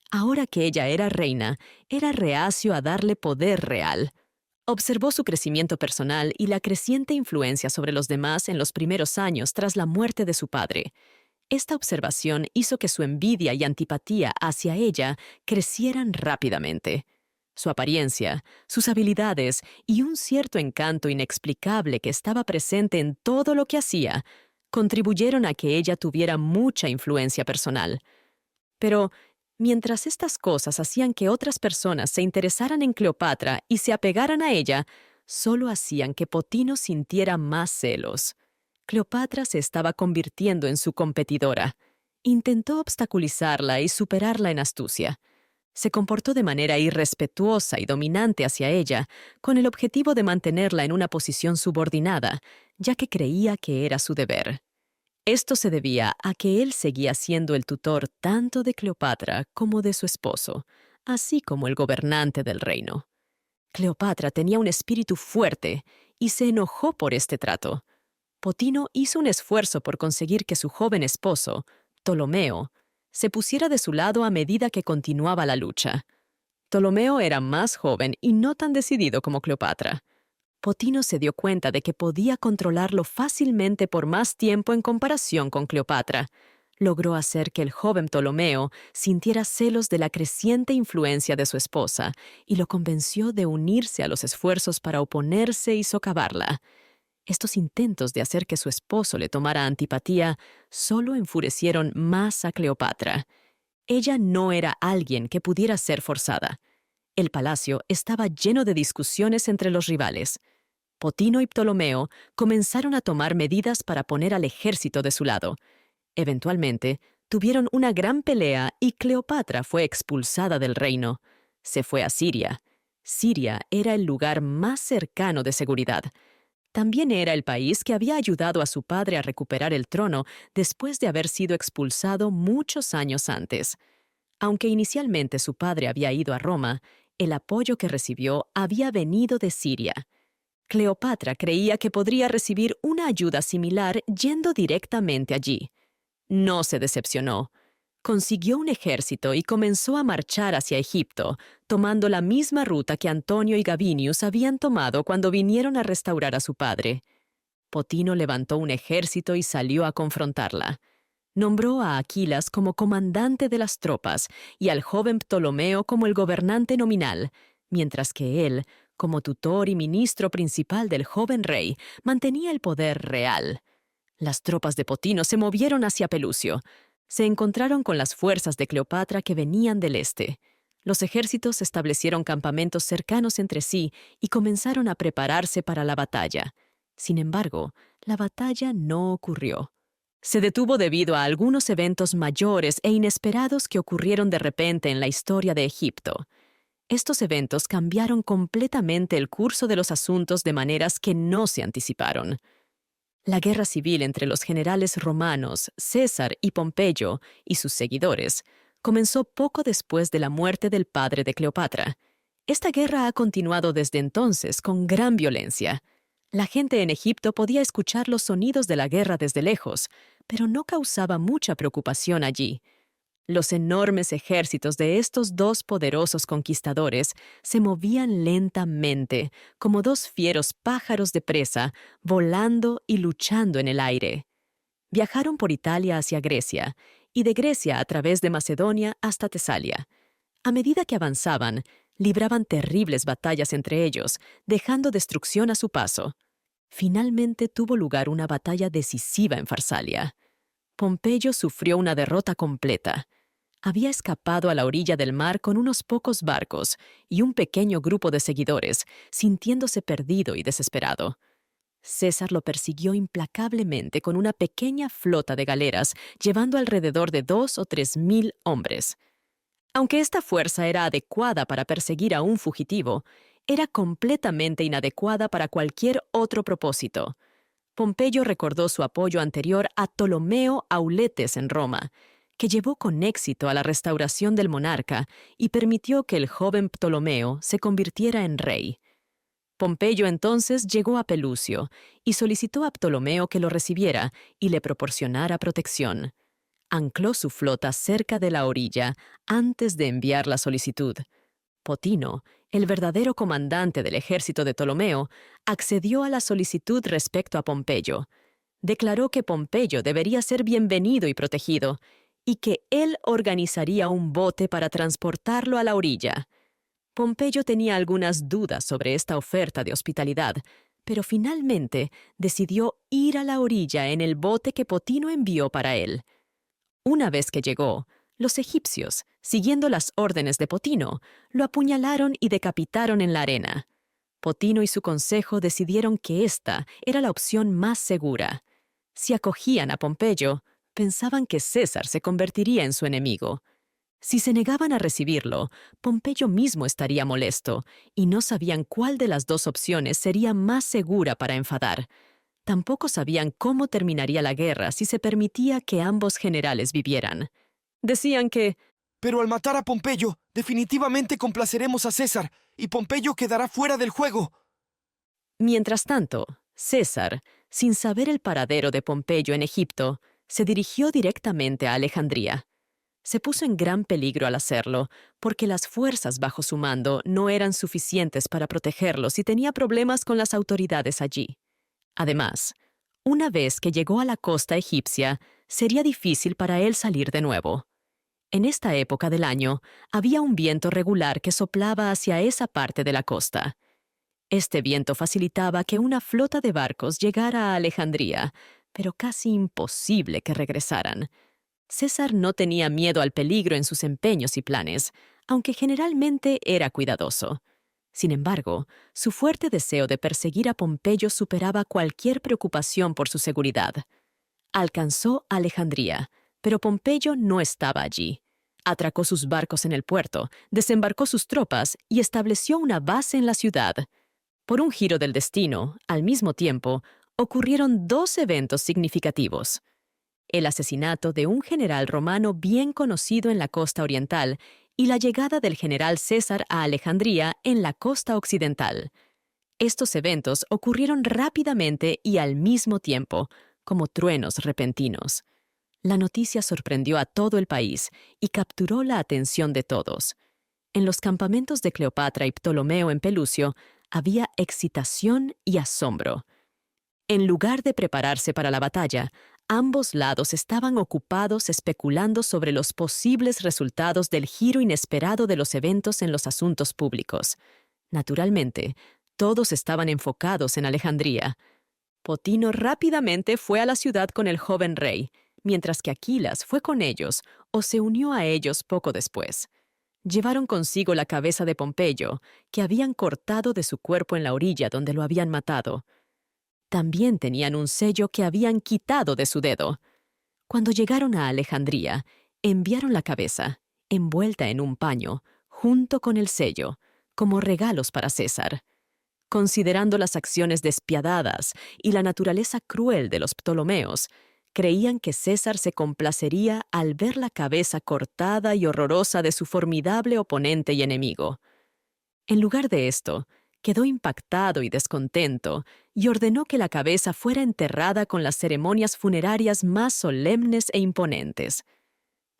Ahora que ella era reina, era reacio a darle poder real. Observó su crecimiento personal y la creciente influencia sobre los demás en los primeros años tras la muerte de su padre. Esta observación hizo que su envidia y antipatía hacia ella crecieran rápidamente. Su apariencia, sus habilidades y un cierto encanto inexplicable que estaba presente en todo lo que hacía, contribuyeron a que ella tuviera mucha influencia personal. Pero, mientras estas cosas hacían que otras personas se interesaran en Cleopatra y se apegaran a ella, solo hacían que Potino sintiera más celos. Cleopatra se estaba convirtiendo en su competidora. Intentó obstaculizarla y superarla en astucia. Se comportó de manera irrespetuosa y dominante hacia ella, con el objetivo de mantenerla en una posición subordinada, ya que creía que era su deber. Esto se debía a que él seguía siendo el tutor tanto de Cleopatra como de su esposo, así como el gobernante del reino. Cleopatra tenía un espíritu fuerte y se enojó por este trato. Potino hizo un esfuerzo por conseguir que su joven esposo, Ptolomeo, se pusiera de su lado a medida que continuaba la lucha. Ptolomeo era más joven y no tan decidido como Cleopatra. Potino se dio cuenta de que podía controlarlo fácilmente por más tiempo en comparación con Cleopatra. Logró hacer que el joven Ptolomeo sintiera celos de la creciente influencia de su esposa y lo convenció de unirse a los esfuerzos para oponerse y socavarla. Estos intentos de hacer que su esposo le tomara antipatía solo enfurecieron más a Cleopatra. Ella no era alguien que pudiera ser forzada. El palacio estaba lleno de discusiones entre los rivales. Potino y Ptolomeo comenzaron a tomar medidas para poner al ejército de su lado. Eventualmente, tuvieron una gran pelea y Cleopatra fue expulsada del reino. Se fue a Siria. Siria era el lugar más cercano de seguridad. También era el país que había ayudado a su padre a recuperar el trono después de haber sido expulsado muchos años antes. Aunque inicialmente su padre había ido a Roma, el apoyo que recibió había venido de Siria. Cleopatra creía que podría recibir una ayuda similar yendo directamente allí. No se decepcionó. Consiguió un ejército y comenzó a marchar hacia Egipto, tomando la misma ruta que Antonio y Gabinius habían tomado cuando vinieron a restaurar a su padre. Potino levantó un ejército y salió a confrontarla. Nombró a Aquilas como comandante de las tropas y al joven Ptolomeo como el gobernante nominal, mientras que él, como tutor y ministro principal del joven rey, mantenía el poder real. Las tropas de Potino se movieron hacia Pelucio. Se encontraron con las fuerzas de Cleopatra que venían del este. Los ejércitos establecieron campamentos cercanos entre sí y comenzaron a prepararse para la batalla. Sin embargo, la batalla no ocurrió. Se detuvo debido a algunos eventos mayores e inesperados que ocurrieron de repente en la historia de Egipto. Estos eventos cambiaron completamente el curso de los asuntos de maneras que no se anticiparon. La guerra civil entre los generales romanos, César y Pompeyo, y sus seguidores, comenzó poco después de la muerte del padre de Cleopatra. Esta guerra ha continuado desde entonces con gran violencia. La gente en Egipto podía escuchar los sonidos de la guerra desde lejos, pero no causaba mucha preocupación allí. Los enormes ejércitos de estos dos poderosos conquistadores se movían lentamente, como dos fieros pájaros de presa, volando y luchando en el aire. Viajaron por Italia hacia Grecia, y de Grecia a través de Macedonia hasta Tesalia. A medida que avanzaban, libraban terribles batallas entre ellos, dejando destrucción a su paso. Finalmente tuvo lugar una batalla decisiva en Farsalia. Pompeyo sufrió una derrota completa. Había escapado a la orilla del mar con unos pocos barcos y un pequeño grupo de seguidores, sintiéndose perdido y desesperado. César lo persiguió implacablemente con una pequeña flota de galeras, llevando alrededor de 2,000 o 3,000 hombres. Aunque esta fuerza era adecuada para perseguir a un fugitivo, era completamente inadecuada para cualquier otro propósito. Pompeyo recordó su apoyo anterior a Ptolomeo Auletes en Roma, que llevó con éxito a la restauración del monarca y permitió que el joven Ptolomeo se convirtiera en rey. Pompeyo entonces llegó a Pelucio y solicitó a Ptolomeo que lo recibiera y le proporcionara protección. Ancló su flota cerca de la orilla antes de enviar la solicitud. Potino, el verdadero comandante del ejército de Ptolomeo, accedió a la solicitud respecto a Pompeyo. Declaró que Pompeyo debería ser bienvenido y protegido, y que él organizaría un bote para transportarlo a la orilla. Pompeyo tenía algunas dudas sobre esta oferta de hospitalidad, pero finalmente decidió ir a la orilla en el bote que Potino envió para él. Una vez que llegó, los egipcios, siguiendo las órdenes de Potino, lo apuñalaron y decapitaron en la arena. Potino y su consejo decidieron que esta era la opción más segura. Si acogían a Pompeyo, pensaban que César se convertiría en su enemigo. Si se negaban a recibirlo, Pompeyo mismo estaría molesto, y no sabían cuál de las dos opciones sería más segura para enfadar. Tampoco sabían cómo terminaría la guerra si se permitía que ambos generales vivieran. Decían que, Pero al matar a Pompeyo, definitivamente complaceremos a César, y Pompeyo quedará fuera del juego. mientras tanto, César, sin saber el paradero de Pompeyo en Egipto, se dirigió directamente a Alejandría. Se puso en gran peligro al hacerlo, porque las fuerzas bajo su mando no eran suficientes para protegerlos y tenía problemas con las autoridades allí. Además, una vez que llegó a la costa egipcia, sería difícil para él salir de nuevo. En esta época del año, había un viento regular que soplaba hacia esa parte de la costa. Este viento facilitaba que una flota de barcos llegara a Alejandría, pero casi imposible que regresaran. César no tenía miedo al peligro en sus empeños y planes, aunque generalmente era cuidadoso. Sin embargo, su fuerte deseo de perseguir a Pompeyo superaba cualquier preocupación por su seguridad. Alcanzó Alejandría, pero Pompeyo no estaba allí. Atracó sus barcos en el puerto, desembarcó sus tropas y estableció una base en la ciudad. Por un giro del destino, al mismo tiempo, ocurrieron dos eventos significativos: el asesinato de un general romano bien conocido en la costa oriental y la llegada del general César a Alejandría en la costa occidental. Estos eventos ocurrieron rápidamente y al mismo tiempo, como truenos repentinos. La noticia sorprendió a todo el país y capturó la atención de todos. En los campamentos de Cleopatra y Ptolomeo en Pelucio había excitación y asombro. En lugar de prepararse para la batalla, ambos lados estaban ocupados especulando sobre los posibles resultados del giro inesperado de los eventos en los asuntos públicos. Naturalmente, todos estaban enfocados en Alejandría. Potino rápidamente fue a la ciudad con el joven rey, mientras que Aquilas fue con ellos o se unió a ellos poco después. Llevaron consigo la cabeza de Pompeyo, que habían cortado de su cuerpo en la orilla donde lo habían matado. También tenían un sello que habían quitado de su dedo. Cuando llegaron a Alejandría, enviaron la cabeza, envuelta en un paño, junto con el sello, como regalos para César. Considerando las acciones despiadadas y la naturaleza cruel de los Ptolomeos, creían que César se complacería al ver la cabeza cortada y horrorosa de su formidable oponente y enemigo. En lugar de esto, quedó impactado y descontento y ordenó que la cabeza fuera enterrada con las ceremonias funerarias más solemnes e imponentes.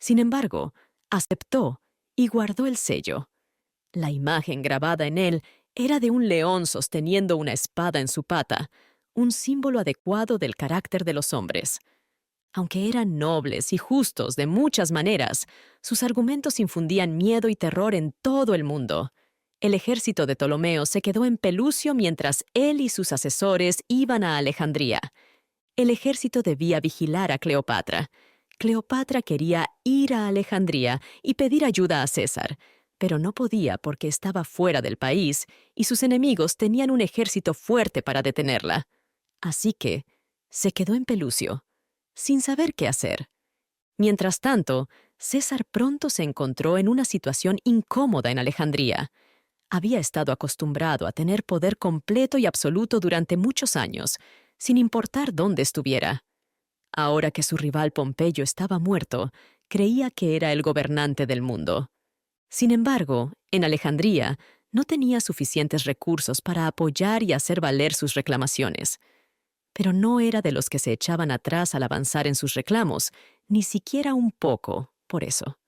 Sin embargo, aceptó y guardó el sello. La imagen grabada en él era de un león sosteniendo una espada en su pata, un símbolo adecuado del carácter de los hombres. Aunque eran nobles y justos de muchas maneras, sus argumentos infundían miedo y terror en todo el mundo. El ejército de Ptolomeo se quedó en Pelucio mientras él y sus asesores iban a Alejandría. El ejército debía vigilar a Cleopatra. Cleopatra quería ir a Alejandría y pedir ayuda a César, pero no podía porque estaba fuera del país y sus enemigos tenían un ejército fuerte para detenerla. Así que se quedó en Pelucio, sin saber qué hacer. Mientras tanto, César pronto se encontró en una situación incómoda en Alejandría. Había estado acostumbrado a tener poder completo y absoluto durante muchos años, sin importar dónde estuviera. Ahora que su rival Pompeyo estaba muerto, creía que era el gobernante del mundo. Sin embargo, en Alejandría no tenía suficientes recursos para apoyar y hacer valer sus reclamaciones. Pero no era de los que se echaban atrás al avanzar en sus reclamos, ni siquiera un poco, por eso.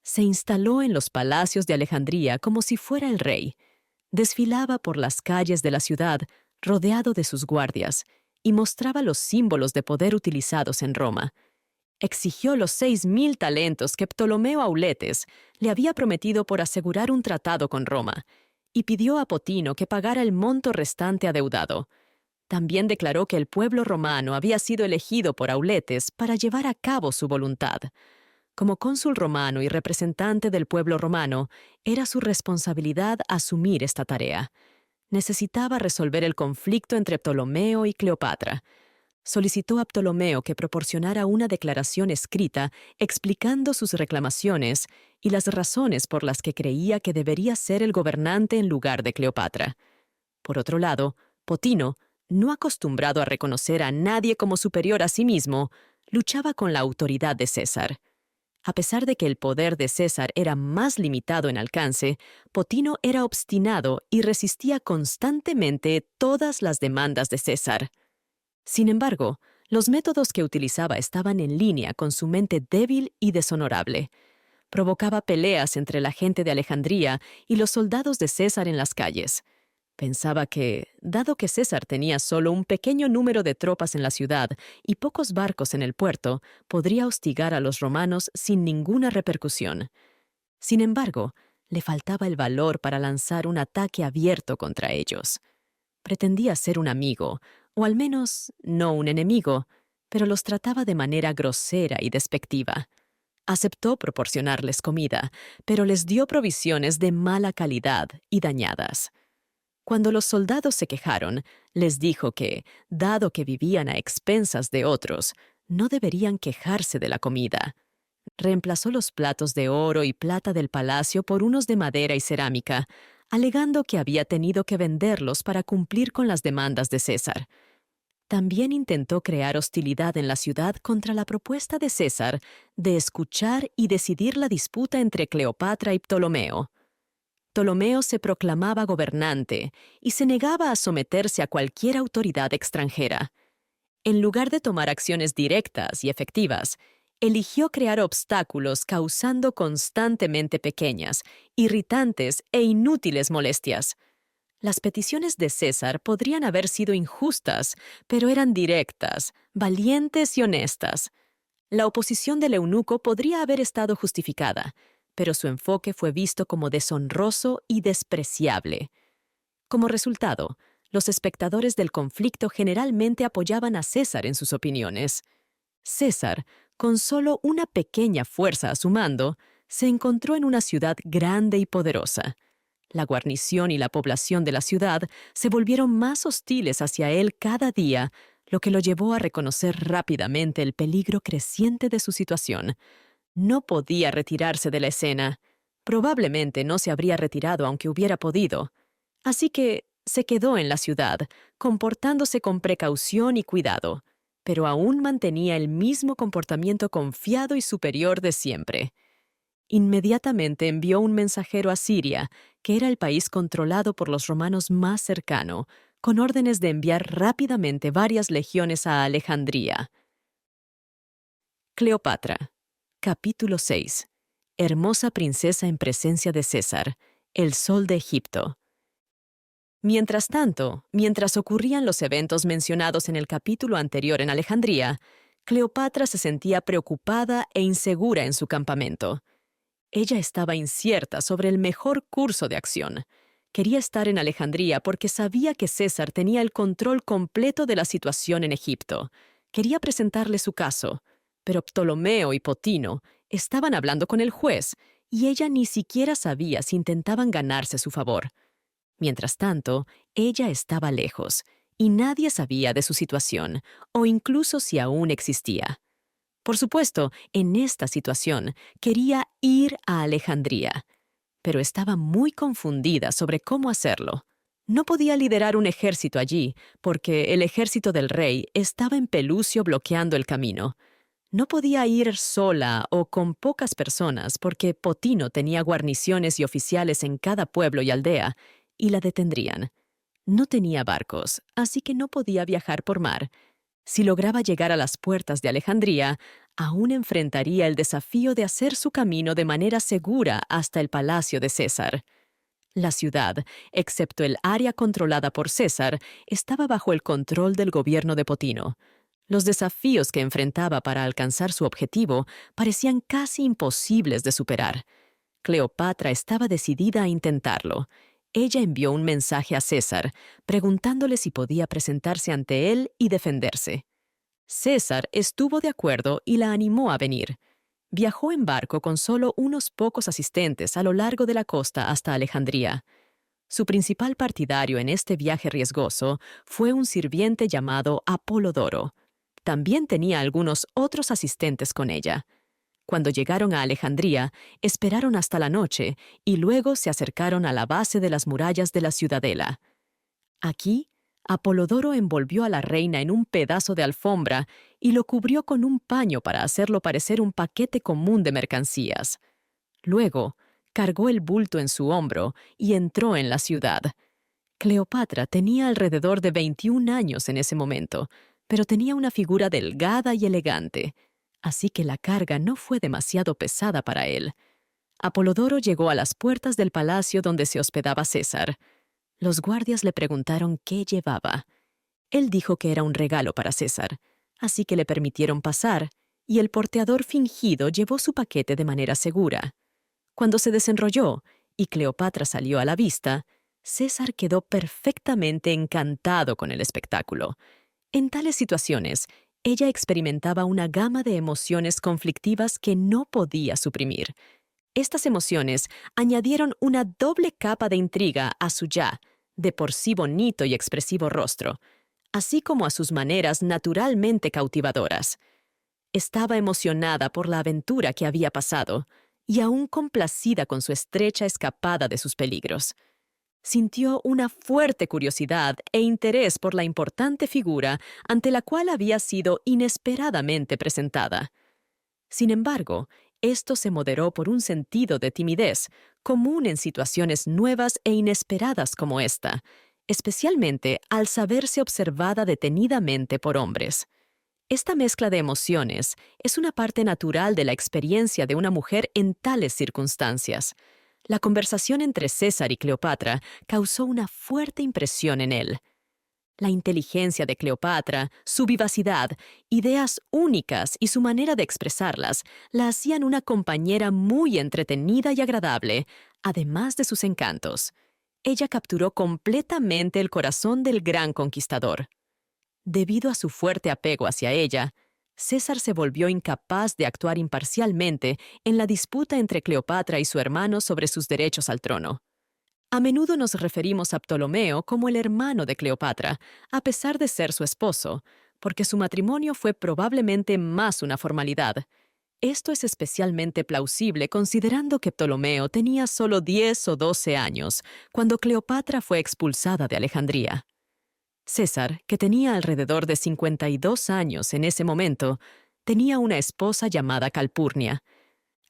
Se instaló en los palacios de Alejandría como si fuera el rey. Desfilaba por las calles de la ciudad, rodeado de sus guardias, y mostraba los símbolos de poder utilizados en Roma. Exigió los 6.000 talentos que Ptolomeo Auletes le había prometido por asegurar un tratado con Roma, y pidió a Potino que pagara el monto restante adeudado. También declaró que el pueblo romano había sido elegido por Auletes para llevar a cabo su voluntad. Como cónsul romano y representante del pueblo romano, era su responsabilidad asumir esta tarea. Necesitaba resolver el conflicto entre Ptolomeo y Cleopatra. Solicitó a Ptolomeo que proporcionara una declaración escrita explicando sus reclamaciones y las razones por las que creía que debería ser el gobernante en lugar de Cleopatra. Por otro lado, Potino, no acostumbrado a reconocer a nadie como superior a sí mismo, luchaba con la autoridad de César. A pesar de que el poder de César era más limitado en alcance, Potino era obstinado y resistía constantemente todas las demandas de César. Sin embargo, los métodos que utilizaba estaban en línea con su mente débil y deshonorable. Provocaba peleas entre la gente de Alejandría y los soldados de César en las calles. Pensaba que, dado que César tenía solo un pequeño número de tropas en la ciudad y pocos barcos en el puerto, podría hostigar a los romanos sin ninguna repercusión. Sin embargo, le faltaba el valor para lanzar un ataque abierto contra ellos. Pretendía ser un amigo, o al menos no un enemigo, pero los trataba de manera grosera y despectiva. Aceptó proporcionarles comida, pero les dio provisiones de mala calidad y dañadas. Cuando los soldados se quejaron, les dijo que, dado que vivían a expensas de otros, no deberían quejarse de la comida. Reemplazó los platos de oro y plata del palacio por unos de madera y cerámica, alegando que había tenido que venderlos para cumplir con las demandas de César. También intentó crear hostilidad en la ciudad contra la propuesta de César de escuchar y decidir la disputa entre Cleopatra y Ptolomeo. Ptolomeo se proclamaba gobernante y se negaba a someterse a cualquier autoridad extranjera. En lugar de tomar acciones directas y efectivas, eligió crear obstáculos causando constantemente pequeñas, irritantes e inútiles molestias. Las peticiones de César podrían haber sido injustas, pero eran directas, valientes y honestas. La oposición del eunuco podría haber estado justificada, pero su enfoque fue visto como deshonroso y despreciable. Como resultado, los espectadores del conflicto generalmente apoyaban a César en sus opiniones. César, con solo una pequeña fuerza a su mando, se encontró en una ciudad grande y poderosa. La guarnición y la población de la ciudad se volvieron más hostiles hacia él cada día, lo que lo llevó a reconocer rápidamente el peligro creciente de su situación. No podía retirarse de la escena. Probablemente no se habría retirado aunque hubiera podido. Así que se quedó en la ciudad, comportándose con precaución y cuidado, pero aún mantenía el mismo comportamiento confiado y superior de siempre. Inmediatamente envió un mensajero a Siria, que era el país controlado por los romanos más cercano, con órdenes de enviar rápidamente varias legiones a Alejandría. Cleopatra. Capítulo 6. Hermosa princesa en presencia de César, el sol de Egipto. Mientras tanto, mientras ocurrían los eventos mencionados en el capítulo anterior en Alejandría, Cleopatra se sentía preocupada e insegura en su campamento. Ella estaba incierta sobre el mejor curso de acción. Quería estar en Alejandría porque sabía que César tenía el control completo de la situación en Egipto. Quería presentarle su caso, pero Ptolomeo y Potino estaban hablando con el juez y ella ni siquiera sabía si intentaban ganarse su favor. Mientras tanto, ella estaba lejos y nadie sabía de su situación o incluso si aún existía. Por supuesto, en esta situación, quería ir a Alejandría. pero estaba muy confundida sobre cómo hacerlo. No podía liderar un ejército allí, porque el ejército del rey estaba en Pelusio bloqueando el camino. No podía ir sola o con pocas personas, porque Potino tenía guarniciones y oficiales en cada pueblo y aldea, y la detendrían. No tenía barcos, así que no podía viajar por mar. Si lograba llegar a las puertas de Alejandría, aún enfrentaría el desafío de hacer su camino de manera segura hasta el palacio de César. La ciudad, excepto el área controlada por César, estaba bajo el control del gobierno de Potino. Los desafíos que enfrentaba para alcanzar su objetivo parecían casi imposibles de superar. Cleopatra estaba decidida a intentarlo. Ella envió un mensaje a César, preguntándole si podía presentarse ante él y defenderse. César estuvo de acuerdo y la animó a venir. Viajó en barco con solo unos pocos asistentes a lo largo de la costa hasta Alejandría. Su principal partidario en este viaje riesgoso fue un sirviente llamado Apolodoro. También tenía algunos otros asistentes con ella. Cuando llegaron a Alejandría, esperaron hasta la noche y luego se acercaron a la base de las murallas de la ciudadela. Aquí, Apolodoro envolvió a la reina en un pedazo de alfombra y lo cubrió con un paño para hacerlo parecer un paquete común de mercancías. Luego, cargó el bulto en su hombro y entró en la ciudad. Cleopatra tenía alrededor de 21 años en ese momento, pero tenía una figura delgada y elegante, así que la carga no fue demasiado pesada para él. Apolodoro llegó a las puertas del palacio donde se hospedaba César. Los guardias le preguntaron qué llevaba. Él dijo que era un regalo para César, así que le permitieron pasar, y el porteador fingido llevó su paquete de manera segura. Cuando se desenrolló y Cleopatra salió a la vista, César quedó perfectamente encantado con el espectáculo. En tales situaciones, ella experimentaba una gama de emociones conflictivas que no podía suprimir. Estas emociones añadieron una doble capa de intriga a su ya, de por sí bonito y expresivo rostro, así como a sus maneras naturalmente cautivadoras. Estaba emocionada por la aventura que había pasado y aún complacida con su estrecha escapada de sus peligros. Sintió una fuerte curiosidad e interés por la importante figura ante la cual había sido inesperadamente presentada. Sin embargo, esto se moderó por un sentido de timidez, común en situaciones nuevas e inesperadas como esta, especialmente al saberse observada detenidamente por hombres. Esta mezcla de emociones es una parte natural de la experiencia de una mujer en tales circunstancias. La conversación entre César y Cleopatra causó una fuerte impresión en él. La inteligencia de Cleopatra, su vivacidad, ideas únicas y su manera de expresarlas la hacían una compañera muy entretenida y agradable, además de sus encantos. Ella capturó completamente el corazón del gran conquistador. Debido a su fuerte apego hacia ella, César se volvió incapaz de actuar imparcialmente en la disputa entre Cleopatra y su hermano sobre sus derechos al trono. A menudo nos referimos a Ptolomeo como el hermano de Cleopatra, a pesar de ser su esposo, porque su matrimonio fue probablemente más una formalidad. Esto es especialmente plausible considerando que Ptolomeo tenía solo 10 o 12 años cuando Cleopatra fue expulsada de Alejandría. César, que tenía alrededor de 52 años en ese momento, tenía una esposa llamada Calpurnia.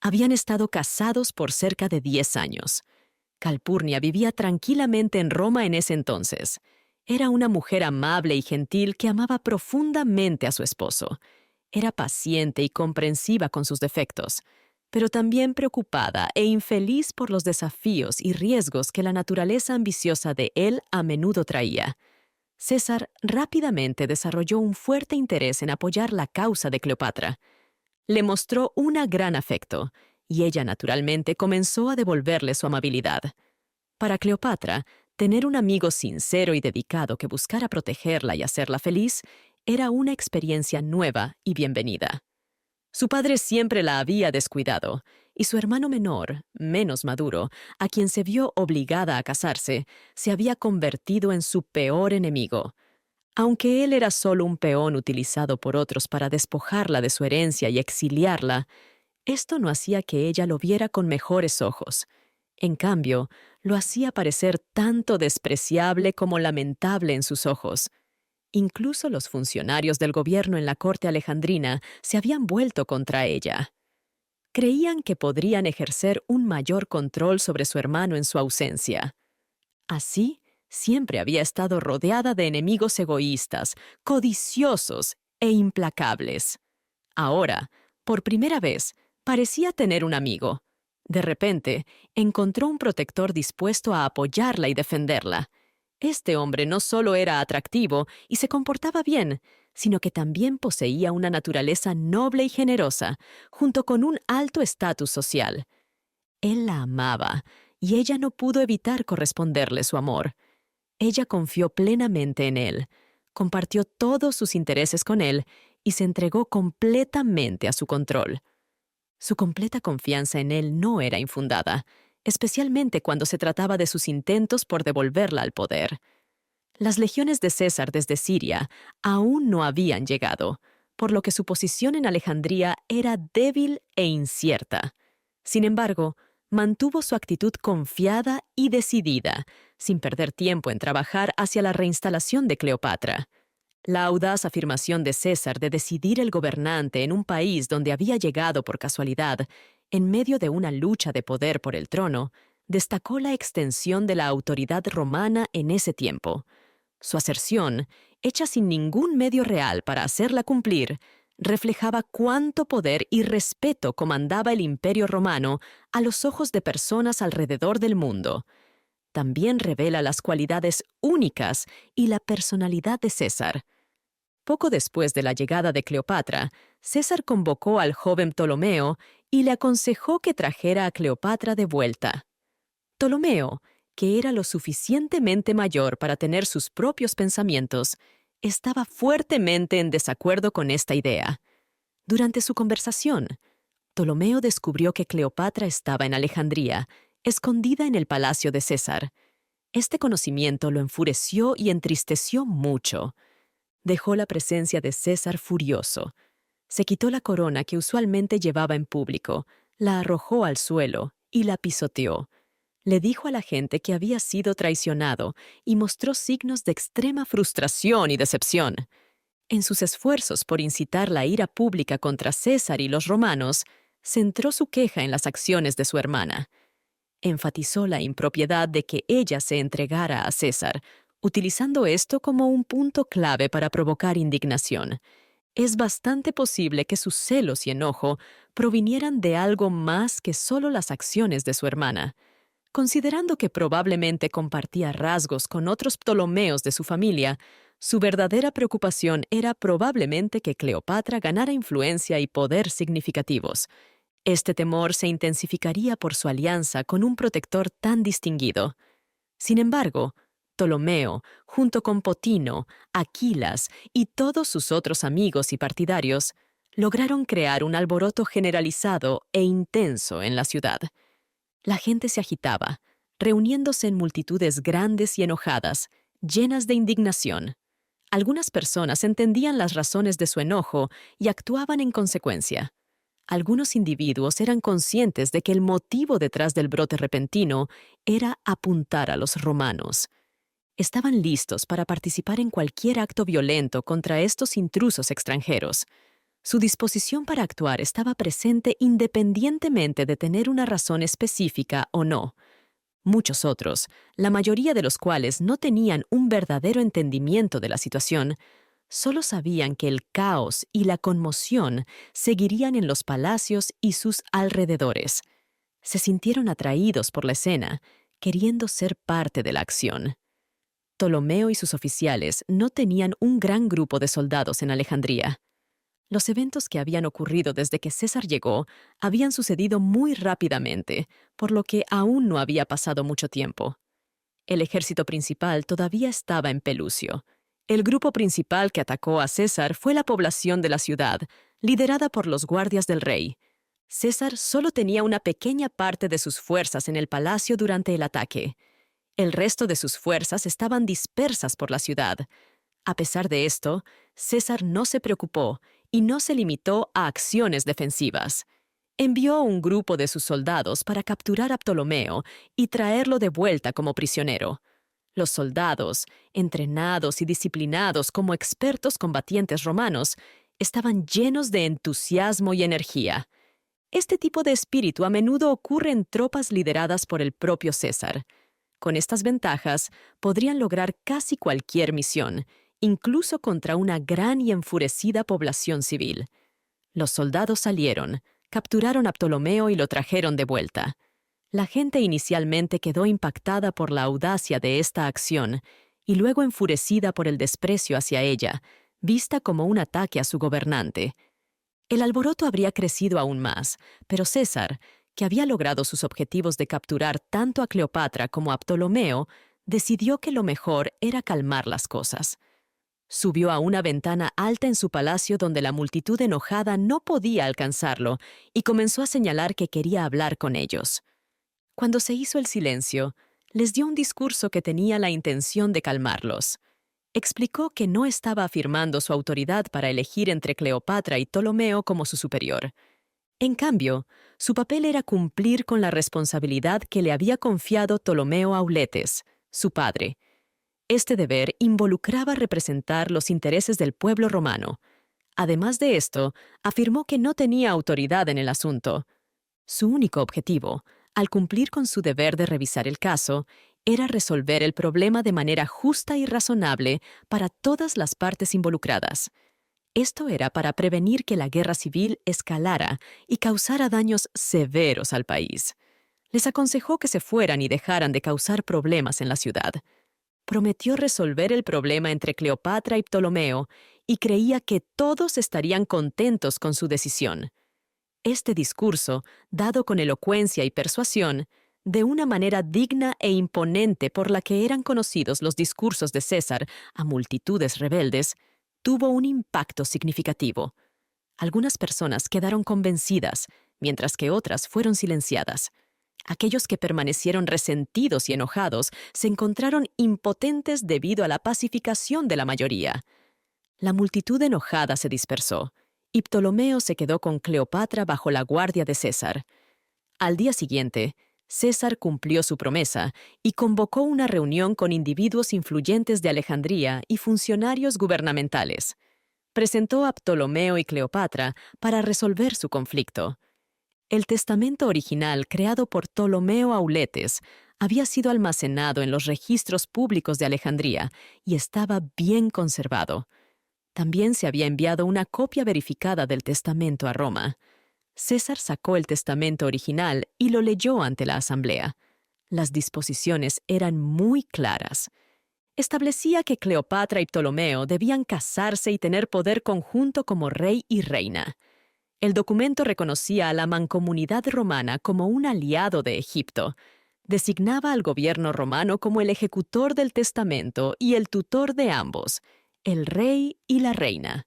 Habían estado casados por cerca de 10 años. Calpurnia vivía tranquilamente en Roma en ese entonces. Era una mujer amable y gentil que amaba profundamente a su esposo. Era paciente y comprensiva con sus defectos, pero también preocupada e infeliz por los desafíos y riesgos que la naturaleza ambiciosa de él a menudo traía. César rápidamente desarrolló un fuerte interés en apoyar la causa de Cleopatra. Le mostró un gran afecto, y ella naturalmente comenzó a devolverle su amabilidad. Para Cleopatra, tener un amigo sincero y dedicado que buscara protegerla y hacerla feliz era una experiencia nueva y bienvenida. Su padre siempre la había descuidado, y su hermano menor, menos maduro, a quien se vio obligada a casarse, se había convertido en su peor enemigo. Aunque él era solo un peón utilizado por otros para despojarla de su herencia y exiliarla, esto no hacía que ella lo viera con mejores ojos. En cambio, lo hacía parecer tanto despreciable como lamentable en sus ojos. Incluso los funcionarios del gobierno en la corte alejandrina se habían vuelto contra ella. Creían que podrían ejercer un mayor control sobre su hermano en su ausencia. Así, siempre había estado rodeada de enemigos egoístas, codiciosos e implacables. Ahora, por primera vez, parecía tener un amigo. De repente, encontró un protector dispuesto a apoyarla y defenderla. Este hombre no solo era atractivo y se comportaba bien, sino que también poseía una naturaleza noble y generosa, junto con un alto estatus social. Él la amaba, y ella no pudo evitar corresponderle su amor. Ella confió plenamente en él, compartió todos sus intereses con él y se entregó completamente a su control. Su completa confianza en él no era infundada, especialmente cuando se trataba de sus intentos por devolverla al poder. Las legiones de César desde Siria aún no habían llegado, por lo que su posición en Alejandría era débil e incierta. Sin embargo, mantuvo su actitud confiada y decidida, sin perder tiempo en trabajar hacia la reinstalación de Cleopatra. La audaz afirmación de César de decidir el gobernante en un país donde había llegado por casualidad, en medio de una lucha de poder por el trono, destacó la extensión de la autoridad romana en ese tiempo. Su aserción, hecha sin ningún medio real para hacerla cumplir, reflejaba cuánto poder y respeto comandaba el Imperio Romano a los ojos de personas alrededor del mundo. También revela las cualidades únicas y la personalidad de César. Poco después de la llegada de Cleopatra, César convocó al joven Ptolomeo y le aconsejó que trajera a Cleopatra de vuelta. Ptolomeo, que era lo suficientemente mayor para tener sus propios pensamientos, estaba fuertemente en desacuerdo con esta idea. Durante su conversación, Ptolomeo descubrió que Cleopatra estaba en Alejandría, escondida en el palacio de César. Este conocimiento lo enfureció y entristeció mucho. Dejó la presencia de César furioso. Se quitó la corona que usualmente llevaba en público, la arrojó al suelo y la pisoteó. Le dijo a la gente que había sido traicionado y mostró signos de extrema frustración y decepción. En sus esfuerzos por incitar la ira pública contra César y los romanos, centró su queja en las acciones de su hermana. Enfatizó la impropiedad de que ella se entregara a César, utilizando esto como un punto clave para provocar indignación. Es bastante posible que sus celos y enojo provinieran de algo más que solo las acciones de su hermana. Considerando que probablemente compartía rasgos con otros Ptolomeos de su familia, su verdadera preocupación era probablemente que Cleopatra ganara influencia y poder significativos. Este temor se intensificaría por su alianza con un protector tan distinguido. Sin embargo, Ptolomeo, junto con Potino, Aquilas y todos sus otros amigos y partidarios, lograron crear un alboroto generalizado e intenso en la ciudad. La gente se agitaba, reuniéndose en multitudes grandes y enojadas, llenas de indignación. Algunas personas entendían las razones de su enojo y actuaban en consecuencia. Algunos individuos eran conscientes de que el motivo detrás del brote repentino era apuntar a los romanos. Estaban listos para participar en cualquier acto violento contra estos intrusos extranjeros. Su disposición para actuar estaba presente independientemente de tener una razón específica o no. Muchos otros, la mayoría de los cuales no tenían un verdadero entendimiento de la situación, solo sabían que el caos y la conmoción seguirían en los palacios y sus alrededores. Se sintieron atraídos por la escena, queriendo ser parte de la acción. Ptolomeo y sus oficiales no tenían un gran grupo de soldados en Alejandría. Los eventos que habían ocurrido desde que César llegó habían sucedido muy rápidamente, por lo que aún no había pasado mucho tiempo. El ejército principal todavía estaba en Pelucio. El grupo principal que atacó a César fue la población de la ciudad, liderada por los guardias del rey. César solo tenía una pequeña parte de sus fuerzas en el palacio durante el ataque. El resto de sus fuerzas estaban dispersas por la ciudad. A pesar de esto, César no se preocupó y no se limitó a acciones defensivas. envió un grupo de sus soldados para capturar a Ptolomeo y traerlo de vuelta como prisionero. Los soldados, entrenados y disciplinados como expertos combatientes romanos, estaban llenos de entusiasmo y energía. Este tipo de espíritu a menudo ocurre en tropas lideradas por el propio César. Con estas ventajas, podrían lograr casi cualquier misión, incluso contra una gran y enfurecida población civil. Los soldados salieron, capturaron a Ptolomeo y lo trajeron de vuelta. La gente inicialmente quedó impactada por la audacia de esta acción y luego enfurecida por el desprecio hacia ella, vista como un ataque a su gobernante. El alboroto habría crecido aún más, pero César, que había logrado sus objetivos de capturar tanto a Cleopatra como a Ptolomeo, decidió que lo mejor era calmar las cosas. Subió a una ventana alta en su palacio donde la multitud enojada no podía alcanzarlo y comenzó a señalar que quería hablar con ellos. Cuando se hizo el silencio, les dio un discurso que tenía la intención de calmarlos. Explicó que no estaba afirmando su autoridad para elegir entre Cleopatra y Ptolomeo como su superior. En cambio, su papel era cumplir con la responsabilidad que le había confiado Ptolomeo Auletes, su padre. Este deber involucraba representar los intereses del pueblo romano. Además de esto, afirmó que no tenía autoridad en el asunto. Su único objetivo, al cumplir con su deber de revisar el caso, era resolver el problema de manera justa y razonable para todas las partes involucradas. Esto era para prevenir que la guerra civil escalara y causara daños severos al país. Les aconsejó que se fueran y dejaran de causar problemas en la ciudad. Prometió resolver el problema entre Cleopatra y Ptolomeo y creía que todos estarían contentos con su decisión. Este discurso, dado con elocuencia y persuasión, de una manera digna e imponente por la que eran conocidos los discursos de César a multitudes rebeldes, tuvo un impacto significativo. Algunas personas quedaron convencidas, mientras que otras fueron silenciadas. Aquellos que permanecieron resentidos y enojados se encontraron impotentes debido a la pacificación de la mayoría. La multitud enojada se dispersó, y Ptolomeo se quedó con Cleopatra bajo la guardia de César. Al día siguiente, César cumplió su promesa y convocó una reunión con individuos influyentes de Alejandría y funcionarios gubernamentales. Presentó a Ptolomeo y Cleopatra para resolver su conflicto. El testamento original creado por Ptolomeo Auletes había sido almacenado en los registros públicos de Alejandría y estaba bien conservado. También se había enviado una copia verificada del testamento a Roma. César sacó el testamento original y lo leyó ante la asamblea. Las disposiciones eran muy claras. Establecía que Cleopatra y Ptolomeo debían casarse y tener poder conjunto como rey y reina. El documento reconocía a la mancomunidad romana como un aliado de Egipto. Designaba al gobierno romano como el ejecutor del testamento y el tutor de ambos, el rey y la reina.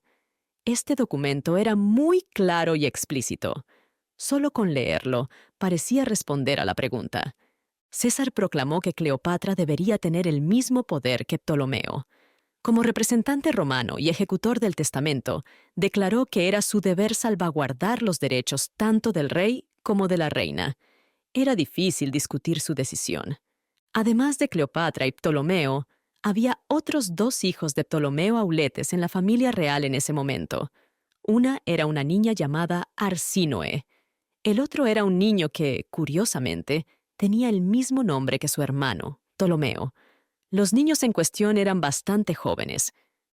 Este documento era muy claro y explícito. Solo con leerlo, parecía responder a la pregunta. César proclamó que Cleopatra debería tener el mismo poder que Ptolomeo. Como representante romano y ejecutor del testamento, declaró que era su deber salvaguardar los derechos tanto del rey como de la reina. Era difícil discutir su decisión. Además de Cleopatra y Ptolomeo, había otros 2 hijos de Ptolomeo Auletes en la familia real en ese momento. Una era una niña llamada Arsínoe. El otro era un niño que, curiosamente, tenía el mismo nombre que su hermano, Ptolomeo. Los niños en cuestión eran bastante jóvenes.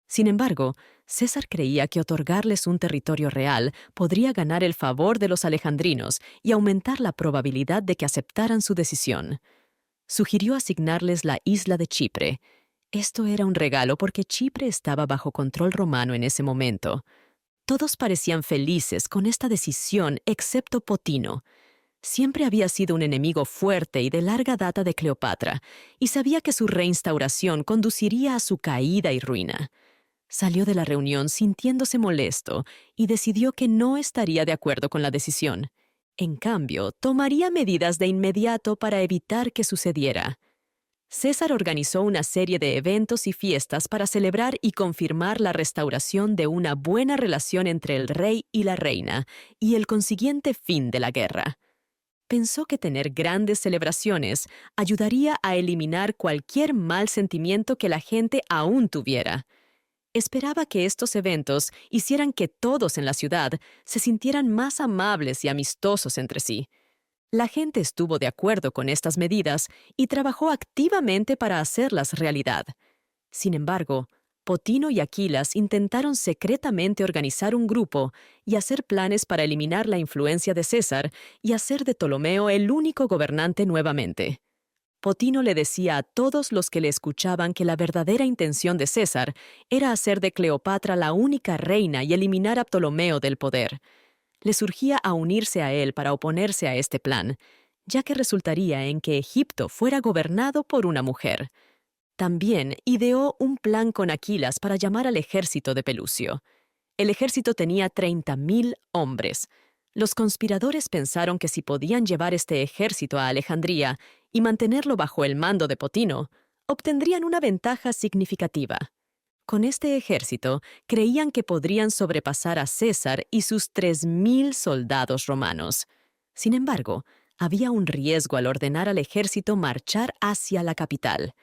Sin embargo, César creía que otorgarles un territorio real podría ganar el favor de los alejandrinos y aumentar la probabilidad de que aceptaran su decisión. Sugirió asignarles la isla de Chipre. Esto era un regalo porque Chipre estaba bajo control romano en ese momento. Todos parecían felices con esta decisión excepto Potino. Siempre había sido un enemigo fuerte y de larga data de Cleopatra, y sabía que su reinstauración conduciría a su caída y ruina. Salió de la reunión sintiéndose molesto y decidió que no estaría de acuerdo con la decisión. En cambio, tomaría medidas de inmediato para evitar que sucediera. César organizó una serie de eventos y fiestas para celebrar y confirmar la restauración de una buena relación entre el rey y la reina y el consiguiente fin de la guerra. Pensó que tener grandes celebraciones ayudaría a eliminar cualquier mal sentimiento que la gente aún tuviera. Esperaba que estos eventos hicieran que todos en la ciudad se sintieran más amables y amistosos entre sí. La gente estuvo de acuerdo con estas medidas y trabajó activamente para hacerlas realidad. Sin embargo, Potino y Aquilas intentaron secretamente organizar un grupo y hacer planes para eliminar la influencia de César y hacer de Ptolomeo el único gobernante nuevamente. Potino le decía a todos los que le escuchaban que la verdadera intención de César era hacer de Cleopatra la única reina y eliminar a Ptolomeo del poder. Le surgía a unirse a él para oponerse a este plan, ya que resultaría en que Egipto fuera gobernado por una mujer. También ideó un plan con Aquilas para llamar al ejército de Pelucio. El ejército tenía 30.000 hombres. Los conspiradores pensaron que si podían llevar este ejército a Alejandría y mantenerlo bajo el mando de Potino, obtendrían una ventaja significativa. Con este ejército, creían que podrían sobrepasar a César y sus 3.000 soldados romanos. Sin embargo, había un riesgo al ordenar al ejército marchar hacia la capital.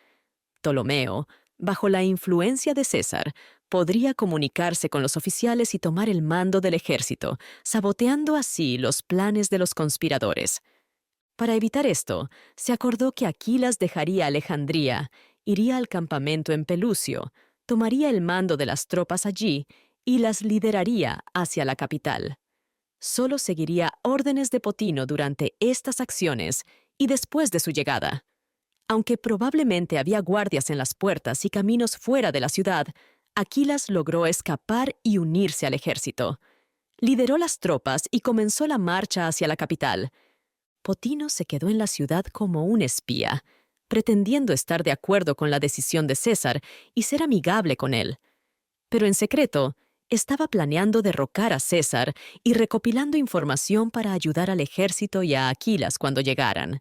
Ptolomeo, bajo la influencia de César, podría comunicarse con los oficiales y tomar el mando del ejército, saboteando así los planes de los conspiradores. Para evitar esto, se acordó que Aquilas dejaría Alejandría, iría al campamento en Pelucio, tomaría el mando de las tropas allí y las lideraría hacia la capital. Solo seguiría órdenes de Potino durante estas acciones y después de su llegada. Aunque probablemente había guardias en las puertas y caminos fuera de la ciudad, Aquilas logró escapar y unirse al ejército. Lideró las tropas y comenzó la marcha hacia la capital. Potino se quedó en la ciudad como un espía, pretendiendo estar de acuerdo con la decisión de César y ser amigable con él. Pero en secreto, estaba planeando derrocar a César y recopilando información para ayudar al ejército y a Aquilas cuando llegaran.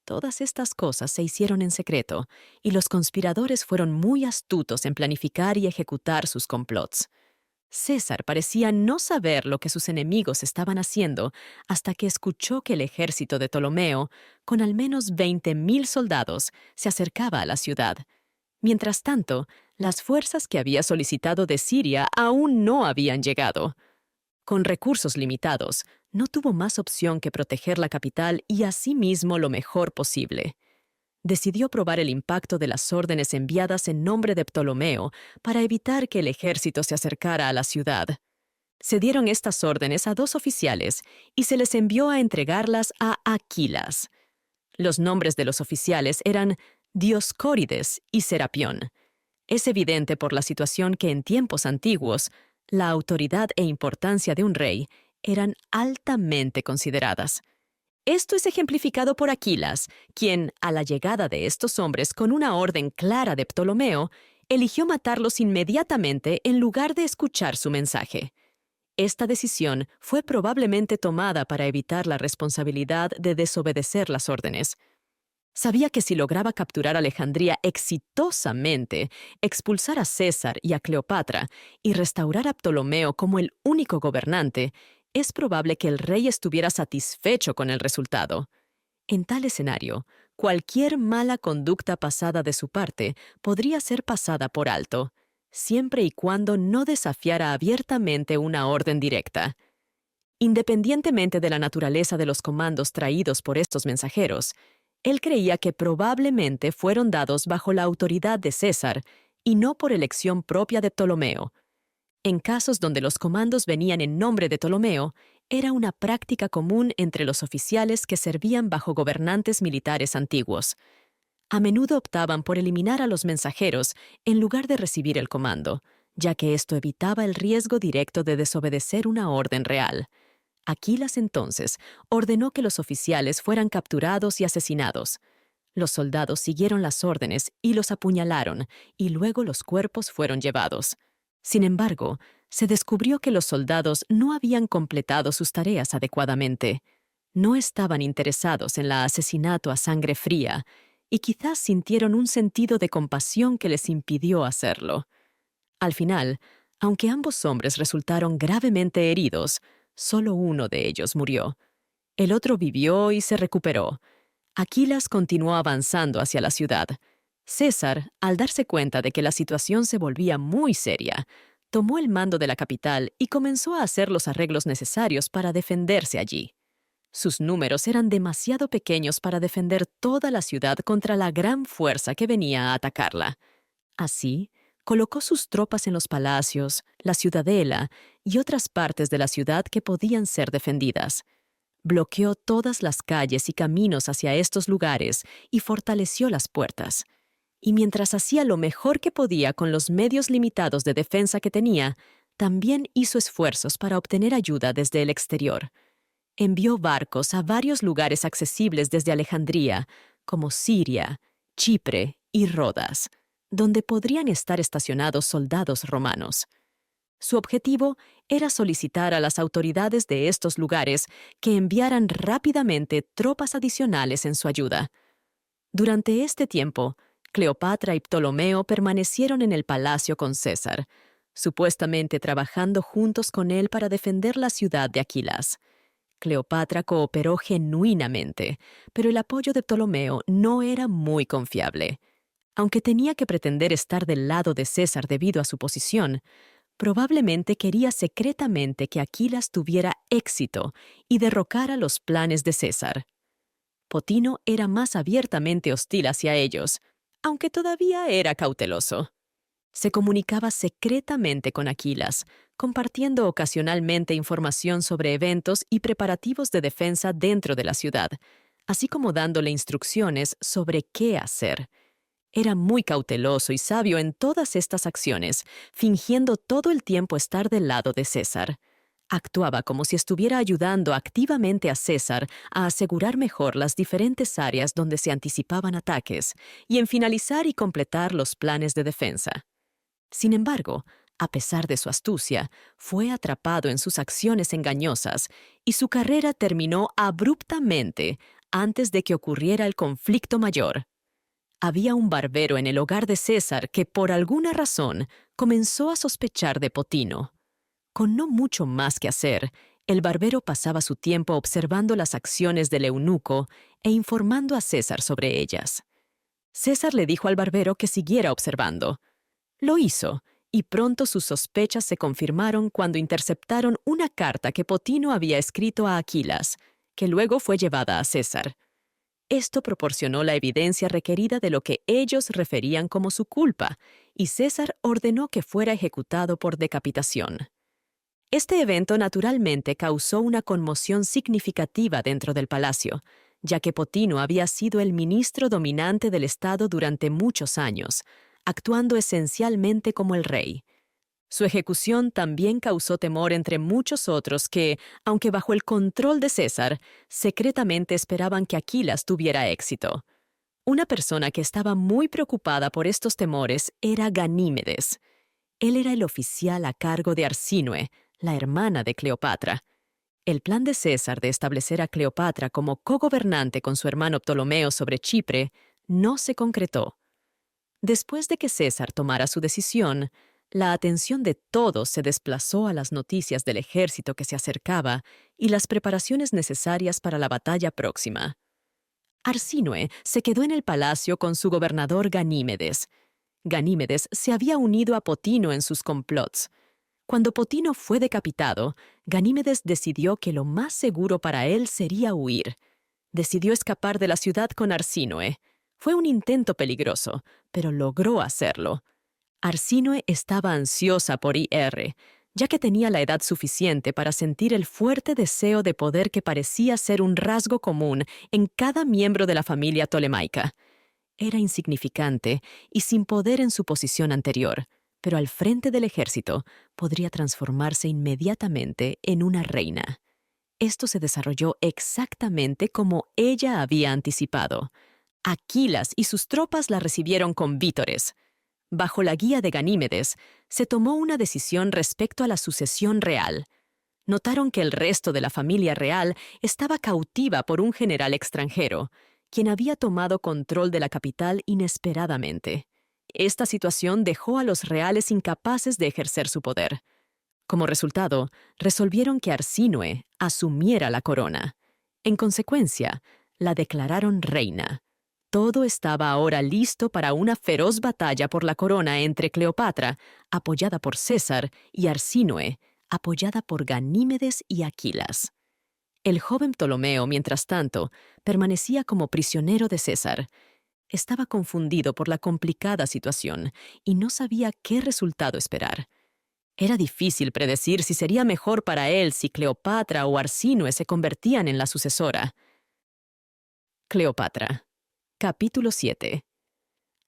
Todas estas cosas se hicieron en secreto, y los conspiradores fueron muy astutos en planificar y ejecutar sus complots. César parecía no saber lo que sus enemigos estaban haciendo hasta que escuchó que el ejército de Ptolomeo, con al menos 20.000 soldados, se acercaba a la ciudad. Mientras tanto, las fuerzas que había solicitado de Siria aún no habían llegado. Con recursos limitados, no tuvo más opción que proteger la capital y asimismo lo mejor posible. Decidió probar el impacto de las órdenes enviadas en nombre de Ptolomeo para evitar que el ejército se acercara a la ciudad. Se dieron estas órdenes a 2 oficiales y se les envió a entregarlas a Aquilas. Los nombres de los oficiales eran Dioscórides y Serapión. Es evidente por la situación que en tiempos antiguos, la autoridad e importancia de un rey eran altamente consideradas. Esto es ejemplificado por Aquilas, quien, a la llegada de estos hombres con una orden clara de Ptolomeo, eligió matarlos inmediatamente en lugar de escuchar su mensaje. Esta decisión fue probablemente tomada para evitar la responsabilidad de desobedecer las órdenes. Sabía que si lograba capturar Alejandría exitosamente, expulsar a César y a Cleopatra y restaurar a Ptolomeo como el único gobernante, es probable que el rey estuviera satisfecho con el resultado. En tal escenario, cualquier mala conducta pasada de su parte podría ser pasada por alto, siempre y cuando no desafiara abiertamente una orden directa. Independientemente de la naturaleza de los comandos traídos por estos mensajeros, él creía que probablemente fueron dados bajo la autoridad de César y no por elección propia de Ptolomeo. En casos donde los comandos venían en nombre de Ptolomeo, era una práctica común entre los oficiales que servían bajo gobernantes militares antiguos. A menudo optaban por eliminar a los mensajeros en lugar de recibir el comando, ya que esto evitaba el riesgo directo de desobedecer una orden real. Aquilas entonces ordenó que los oficiales fueran capturados y asesinados. Los soldados siguieron las órdenes y los apuñalaron, y luego los cuerpos fueron llevados. Sin embargo, se descubrió que los soldados no habían completado sus tareas adecuadamente. No estaban interesados en el asesinato a sangre fría, y quizás sintieron un sentido de compasión que les impidió hacerlo. Al final, aunque ambos hombres resultaron gravemente heridos, solo uno de ellos murió. El otro vivió y se recuperó. Aquilas continuó avanzando hacia la ciudad. César, al darse cuenta de que la situación se volvía muy seria, tomó el mando de la capital y comenzó a hacer los arreglos necesarios para defenderse allí. Sus números eran demasiado pequeños para defender toda la ciudad contra la gran fuerza que venía a atacarla. Así, colocó sus tropas en los palacios, la ciudadela y otras partes de la ciudad que podían ser defendidas. Bloqueó todas las calles y caminos hacia estos lugares y fortaleció las puertas. Y mientras hacía lo mejor que podía con los medios limitados de defensa que tenía, también hizo esfuerzos para obtener ayuda desde el exterior. Envió barcos a varios lugares accesibles desde Alejandría, como Siria, Chipre y Rodas, donde podrían estar estacionados soldados romanos. Su objetivo era solicitar a las autoridades de estos lugares que enviaran rápidamente tropas adicionales en su ayuda. Durante este tiempo, Cleopatra y Ptolomeo permanecieron en el palacio con César, supuestamente trabajando juntos con él para defender la ciudad de Aquilas. Cleopatra cooperó genuinamente, pero el apoyo de Ptolomeo no era muy confiable. Aunque tenía que pretender estar del lado de César debido a su posición, probablemente quería secretamente que Aquilas tuviera éxito y derrocara los planes de César. Potino era más abiertamente hostil hacia ellos, aunque todavía era cauteloso. Se comunicaba secretamente con Aquilas, compartiendo ocasionalmente información sobre eventos y preparativos de defensa dentro de la ciudad, así como dándole instrucciones sobre qué hacer. Era muy cauteloso y sabio en todas estas acciones, fingiendo todo el tiempo estar del lado de César. Actuaba como si estuviera ayudando activamente a César a asegurar mejor las diferentes áreas donde se anticipaban ataques y en finalizar y completar los planes de defensa. Sin embargo, a pesar de su astucia, fue atrapado en sus acciones engañosas y su carrera terminó abruptamente antes de que ocurriera el conflicto mayor. Había un barbero en el hogar de César que, por alguna razón, comenzó a sospechar de Potino. Con no mucho más que hacer, el barbero pasaba su tiempo observando las acciones del eunuco e informando a César sobre ellas. César le dijo al barbero que siguiera observando. Lo hizo, y pronto sus sospechas se confirmaron cuando interceptaron una carta que Potino había escrito a Aquilas, que luego fue llevada a César. Esto proporcionó la evidencia requerida de lo que ellos referían como su culpa, y César ordenó que fuera ejecutado por decapitación. Este evento naturalmente causó una conmoción significativa dentro del palacio, ya que Potino había sido el ministro dominante del Estado durante muchos años, actuando esencialmente como el rey. Su ejecución también causó temor entre muchos otros que, aunque bajo el control de César, secretamente esperaban que Aquilas tuviera éxito. Una persona que estaba muy preocupada por estos temores era Ganímedes. Él era el oficial a cargo de Arsínoe, la hermana de Cleopatra. El plan de César de establecer a Cleopatra como cogobernante con su hermano Ptolomeo sobre Chipre no se concretó. Después de que César tomara su decisión, la atención de todos se desplazó a las noticias del ejército que se acercaba y las preparaciones necesarias para la batalla próxima. Arsínoe se quedó en el palacio con su gobernador Ganímedes. Ganímedes se había unido a Potino en sus complots. Cuando Potino fue decapitado, Ganímedes decidió que lo más seguro para él sería huir. Decidió escapar de la ciudad con Arsínoe. Fue un intento peligroso, pero logró hacerlo. Arsínoe estaba ansiosa por Ir, ya que tenía la edad suficiente para sentir el fuerte deseo de poder que parecía ser un rasgo común en cada miembro de la familia tolemaica. Era insignificante y sin poder en su posición anterior, pero al frente del ejército podría transformarse inmediatamente en una reina. Esto se desarrolló exactamente como ella había anticipado. Aquilas y sus tropas la recibieron con vítores. Bajo la guía de Ganímedes, se tomó una decisión respecto a la sucesión real. Notaron que el resto de la familia real estaba cautiva por un general extranjero, quien había tomado control de la capital inesperadamente. Esta situación dejó a los reales incapaces de ejercer su poder. Como resultado, resolvieron que Arsínoe asumiera la corona. En consecuencia, la declararon reina. Todo estaba ahora listo para una feroz batalla por la corona entre Cleopatra, apoyada por César, y Arsínoe, apoyada por Ganímedes y Aquilas. El joven Ptolomeo, mientras tanto, permanecía como prisionero de César. Estaba confundido por la complicada situación y no sabía qué resultado esperar. Era difícil predecir si sería mejor para él si Cleopatra o Arsínoe se convertían en la sucesora. Cleopatra. Capítulo 7.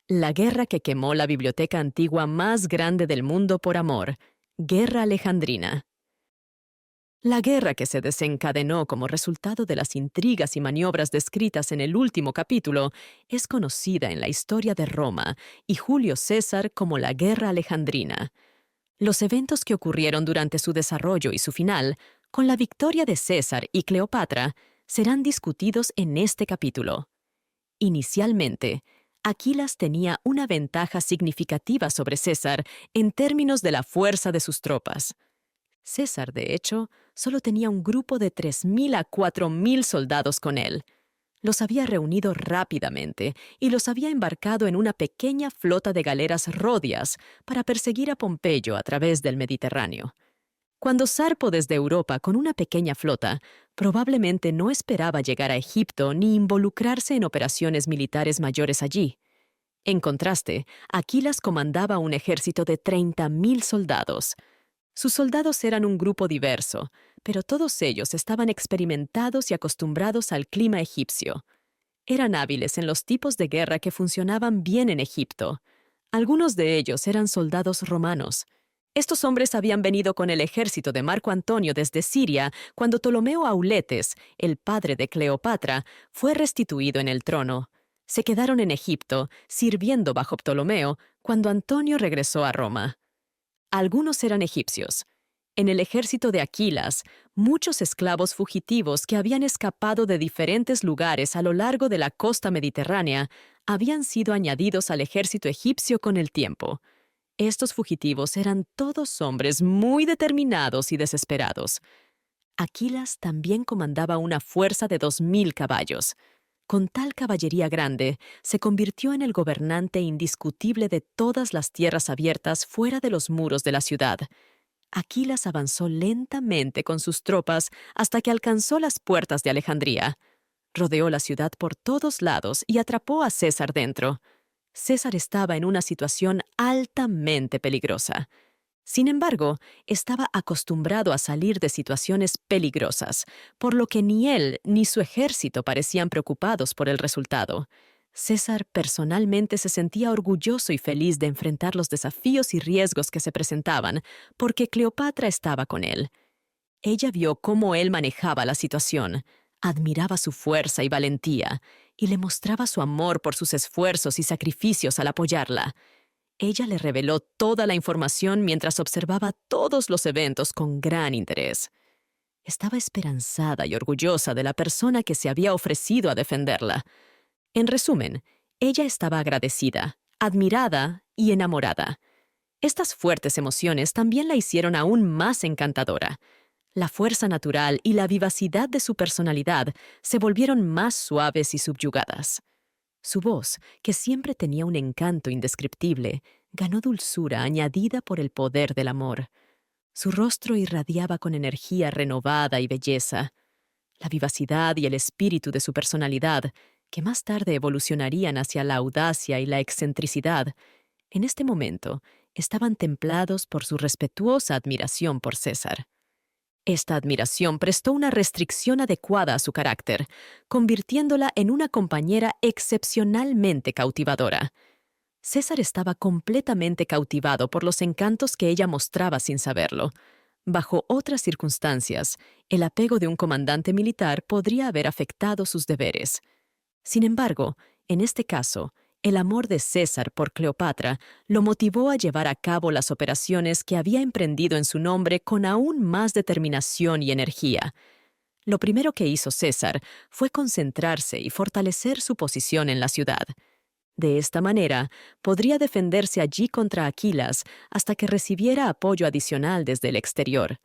La guerra que quemó la biblioteca antigua más grande del mundo por amor. Guerra alejandrina. La guerra que se desencadenó como resultado de las intrigas y maniobras descritas en el último capítulo es conocida en la historia de Roma y Julio César como la Guerra Alejandrina. Los eventos que ocurrieron durante su desarrollo y su final, con la victoria de César y Cleopatra, serán discutidos en este capítulo. Inicialmente, Aquilas tenía una ventaja significativa sobre César en términos de la fuerza de sus tropas. César, de hecho, solo tenía un grupo de 3.000 a 4.000 soldados con él. Los había reunido rápidamente y los había embarcado en una pequeña flota de galeras rodias para perseguir a Pompeyo a través del Mediterráneo. Cuando zarpó desde Europa con una pequeña flota, probablemente no esperaba llegar a Egipto ni involucrarse en operaciones militares mayores allí. En contraste, Aquilas comandaba un ejército de 30.000 soldados. Sus soldados eran un grupo diverso, pero todos ellos estaban experimentados y acostumbrados al clima egipcio. Eran hábiles en los tipos de guerra que funcionaban bien en Egipto. Algunos de ellos eran soldados romanos. Estos hombres habían venido con el ejército de Marco Antonio desde Siria cuando Ptolomeo Auletes, el padre de Cleopatra, fue restituido en el trono. Se quedaron en Egipto, sirviendo bajo Ptolomeo, cuando Antonio regresó a Roma. Algunos eran egipcios. En el ejército de Aquilas, muchos esclavos fugitivos que habían escapado de diferentes lugares a lo largo de la costa mediterránea habían sido añadidos al ejército egipcio con el tiempo. Estos fugitivos eran todos hombres muy determinados y desesperados. Aquilas también comandaba una fuerza de 2.000 caballos. Con tal caballería grande, se convirtió en el gobernante indiscutible de todas las tierras abiertas fuera de los muros de la ciudad. Aquilas avanzó lentamente con sus tropas hasta que alcanzó las puertas de Alejandría. Rodeó la ciudad por todos lados y atrapó a César dentro. César estaba en una situación altamente peligrosa. Sin embargo, estaba acostumbrado a salir de situaciones peligrosas, por lo que ni él ni su ejército parecían preocupados por el resultado. César personalmente se sentía orgulloso y feliz de enfrentar los desafíos y riesgos que se presentaban, porque Cleopatra estaba con él. Ella vio cómo él manejaba la situación, admiraba su fuerza y valentía, y le mostraba su amor por sus esfuerzos y sacrificios al apoyarla. Ella le reveló toda la información mientras observaba todos los eventos con gran interés. Estaba esperanzada y orgullosa de la persona que se había ofrecido a defenderla. En resumen, ella estaba agradecida, admirada y enamorada. Estas fuertes emociones también la hicieron aún más encantadora. La fuerza natural y la vivacidad de su personalidad se volvieron más suaves y subyugadas. Su voz, que siempre tenía un encanto indescriptible, ganó dulzura añadida por el poder del amor. Su rostro irradiaba con energía renovada y belleza. La vivacidad y el espíritu de su personalidad, que más tarde evolucionarían hacia la audacia y la excentricidad, en este momento estaban templados por su respetuosa admiración por César. Esta admiración prestó una restricción adecuada a su carácter, convirtiéndola en una compañera excepcionalmente cautivadora. César estaba completamente cautivado por los encantos que ella mostraba sin saberlo. Bajo otras circunstancias, el apego de un comandante militar podría haber afectado sus deberes. Sin embargo, en este caso, el amor de César por Cleopatra lo motivó a llevar a cabo las operaciones que había emprendido en su nombre con aún más determinación y energía. Lo primero que hizo César fue concentrarse y fortalecer su posición en la ciudad. De esta manera, podría defenderse allí contra Aquilas hasta que recibiera apoyo adicional desde el exterior.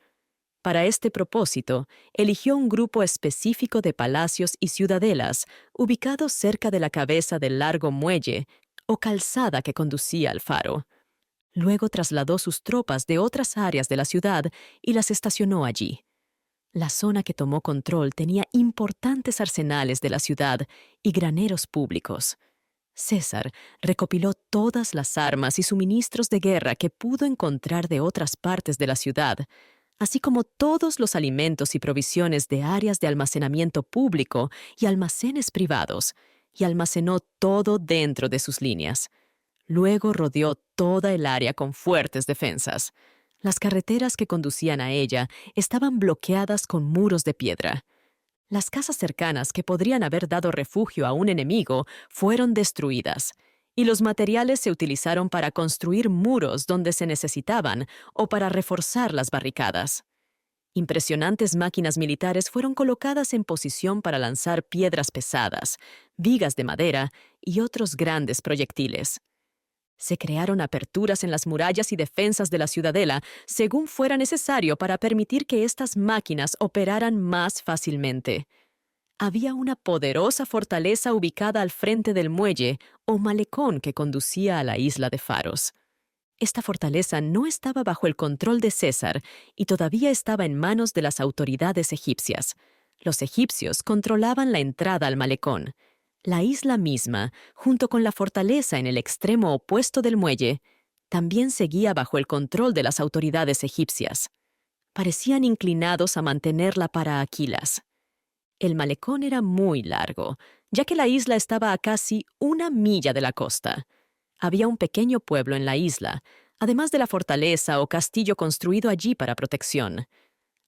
Para este propósito, eligió un grupo específico de palacios y ciudadelas ubicados cerca de la cabeza del largo muelle o calzada que conducía al faro. Luego trasladó sus tropas de otras áreas de la ciudad y las estacionó allí. La zona que tomó control tenía importantes arsenales de la ciudad y graneros públicos. César recopiló todas las armas y suministros de guerra que pudo encontrar de otras partes de la ciudad, así como todos los alimentos y provisiones de áreas de almacenamiento público y almacenes privados, y almacenó todo dentro de sus líneas. Luego rodeó toda el área con fuertes defensas. Las carreteras que conducían a ella estaban bloqueadas con muros de piedra. Las casas cercanas que podrían haber dado refugio a un enemigo fueron destruidas, y los materiales se utilizaron para construir muros donde se necesitaban o para reforzar las barricadas. Impresionantes máquinas militares fueron colocadas en posición para lanzar piedras pesadas, vigas de madera y otros grandes proyectiles. Se crearon aperturas en las murallas y defensas de la ciudadela según fuera necesario para permitir que estas máquinas operaran más fácilmente. Había una poderosa fortaleza ubicada al frente del muelle o malecón que conducía a la isla de Faros. Esta fortaleza no estaba bajo el control de César y todavía estaba en manos de las autoridades egipcias. Los egipcios controlaban la entrada al malecón. La isla misma, junto con la fortaleza en el extremo opuesto del muelle, también seguía bajo el control de las autoridades egipcias. Parecían inclinados a mantenerla para Aquilas. El malecón era muy largo, ya que la isla estaba a casi 1 milla de la costa. Había un pequeño pueblo en la isla, además de la fortaleza o castillo construido allí para protección.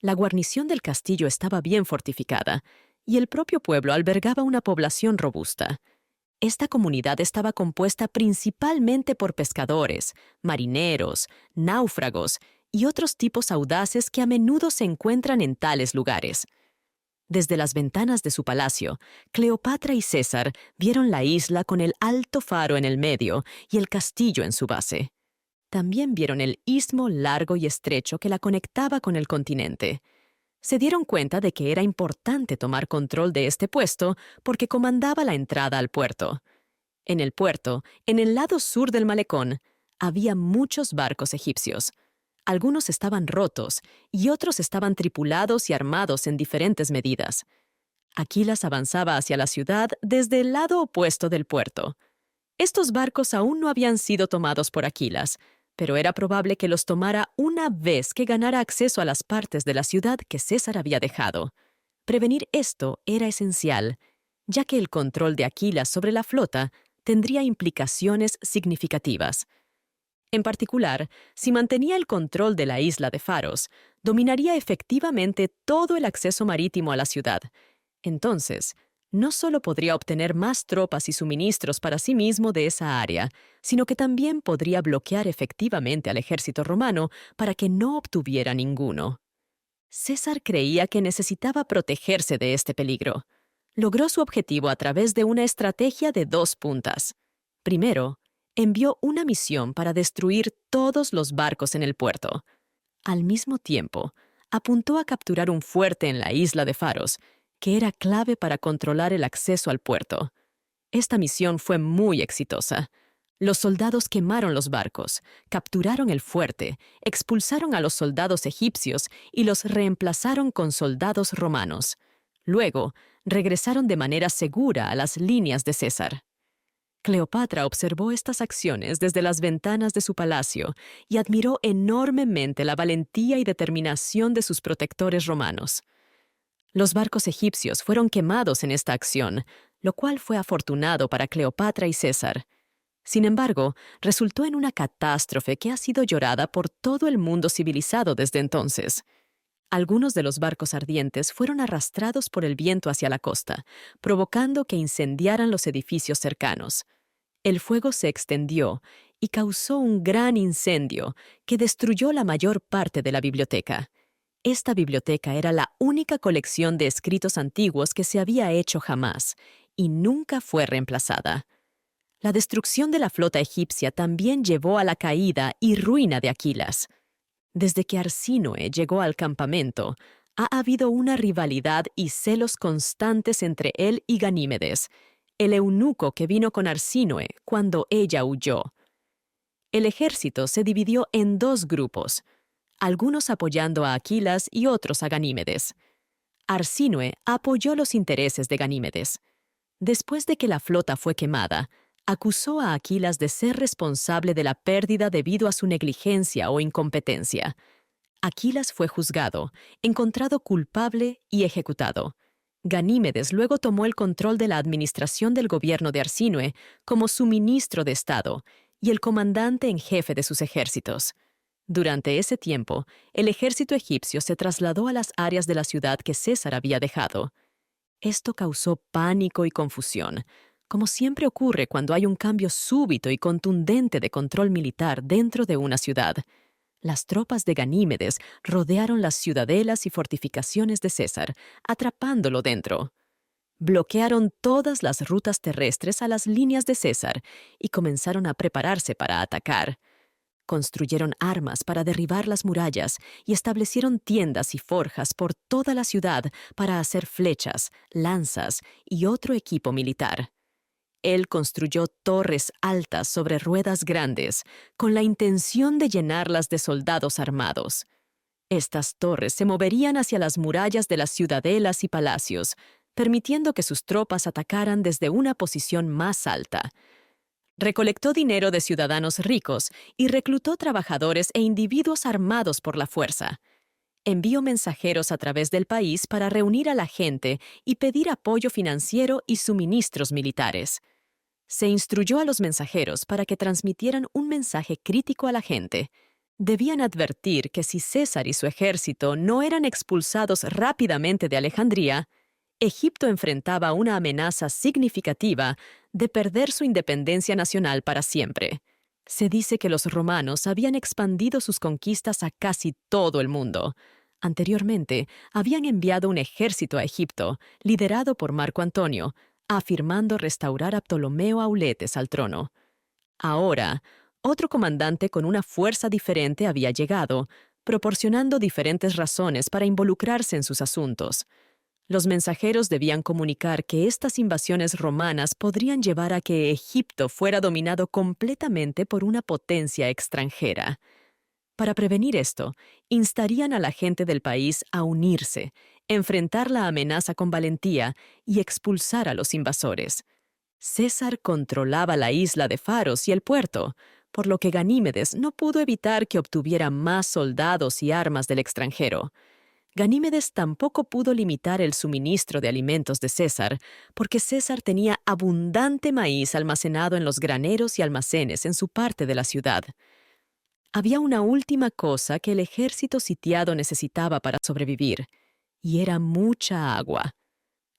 La guarnición del castillo estaba bien fortificada, y el propio pueblo albergaba una población robusta. Esta comunidad estaba compuesta principalmente por pescadores, marineros, náufragos y otros tipos audaces que a menudo se encuentran en tales lugares. Desde las ventanas de su palacio, Cleopatra y César vieron la isla con el alto faro en el medio y el castillo en su base. También vieron el istmo largo y estrecho que la conectaba con el continente. Se dieron cuenta de que era importante tomar control de este puesto porque comandaba la entrada al puerto. En el puerto, en el lado sur del malecón, había muchos barcos egipcios. Algunos estaban rotos y otros estaban tripulados y armados en diferentes medidas. Aquilas avanzaba hacia la ciudad desde el lado opuesto del puerto. Estos barcos aún no habían sido tomados por Aquilas, pero era probable que los tomara una vez que ganara acceso a las partes de la ciudad que César había dejado. Prevenir esto era esencial, ya que el control de Aquilas sobre la flota tendría implicaciones significativas. En particular, si mantenía el control de la isla de Faros, dominaría efectivamente todo el acceso marítimo a la ciudad. Entonces, no solo podría obtener más tropas y suministros para sí mismo de esa área, sino que también podría bloquear efectivamente al ejército romano para que no obtuviera ninguno. César creía que necesitaba protegerse de este peligro. Logró su objetivo a través de una estrategia de 2 puntas. Primero, envió una misión para destruir todos los barcos en el puerto. Al mismo tiempo, apuntó a capturar un fuerte en la isla de Faros, que era clave para controlar el acceso al puerto. Esta misión fue muy exitosa. Los soldados quemaron los barcos, capturaron el fuerte, expulsaron a los soldados egipcios y los reemplazaron con soldados romanos. Luego, regresaron de manera segura a las líneas de César. Cleopatra observó estas acciones desde las ventanas de su palacio y admiró enormemente la valentía y determinación de sus protectores romanos. Los barcos egipcios fueron quemados en esta acción, lo cual fue afortunado para Cleopatra y César. Sin embargo, resultó en una catástrofe que ha sido llorada por todo el mundo civilizado desde entonces. Algunos de los barcos ardientes fueron arrastrados por el viento hacia la costa, provocando que incendiaran los edificios cercanos. El fuego se extendió y causó un gran incendio que destruyó la mayor parte de la biblioteca. Esta biblioteca era la única colección de escritos antiguos que se había hecho jamás, y nunca fue reemplazada. La destrucción de la flota egipcia también llevó a la caída y ruina de Aquilas. Desde que Arsínoe llegó al campamento, ha habido una rivalidad y celos constantes entre él y Ganímedes, el eunuco que vino con Arsínoe cuando ella huyó. El ejército se dividió en dos grupos, algunos apoyando a Aquilas y otros a Ganímedes. Arsínoe apoyó los intereses de Ganímedes. Después de que la flota fue quemada, acusó a Aquilas de ser responsable de la pérdida debido a su negligencia o incompetencia. Aquilas fue juzgado, encontrado culpable y ejecutado. Ganímedes luego tomó el control de la administración del gobierno de Arsínoe como su ministro de Estado y el comandante en jefe de sus ejércitos. Durante ese tiempo, el ejército egipcio se trasladó a las áreas de la ciudad que César había dejado. Esto causó pánico y confusión, como siempre ocurre cuando hay un cambio súbito y contundente de control militar dentro de una ciudad. Las tropas de Ganímedes rodearon las ciudadelas y fortificaciones de César, atrapándolo dentro. Bloquearon todas las rutas terrestres a las líneas de César y comenzaron a prepararse para atacar. Construyeron armas para derribar las murallas y establecieron tiendas y forjas por toda la ciudad para hacer flechas, lanzas y otro equipo militar. Él construyó torres altas sobre ruedas grandes, con la intención de llenarlas de soldados armados. Estas torres se moverían hacia las murallas de las ciudadelas y palacios, permitiendo que sus tropas atacaran desde una posición más alta. Recolectó dinero de ciudadanos ricos y reclutó trabajadores e individuos armados por la fuerza. Envió mensajeros a través del país para reunir a la gente y pedir apoyo financiero y suministros militares. Se instruyó a los mensajeros para que transmitieran un mensaje crítico a la gente. Debían advertir que si César y su ejército no eran expulsados rápidamente de Alejandría, Egipto enfrentaba una amenaza significativa de perder su independencia nacional para siempre. Se dice que los romanos habían expandido sus conquistas a casi todo el mundo. Anteriormente, habían enviado un ejército a Egipto, liderado por Marco Antonio, afirmando restaurar a Ptolomeo Auletes al trono. Ahora, otro comandante con una fuerza diferente había llegado, proporcionando diferentes razones para involucrarse en sus asuntos. Los mensajeros debían comunicar que estas invasiones romanas podrían llevar a que Egipto fuera dominado completamente por una potencia extranjera. Para prevenir esto, instarían a la gente del país a unirse, enfrentar la amenaza con valentía y expulsar a los invasores. César controlaba la isla de Faros y el puerto, por lo que Ganímedes no pudo evitar que obtuviera más soldados y armas del extranjero. Ganímedes tampoco pudo limitar el suministro de alimentos de César, porque César tenía abundante maíz almacenado en los graneros y almacenes en su parte de la ciudad. Había una última cosa que el ejército sitiado necesitaba para sobrevivir, y era mucha agua.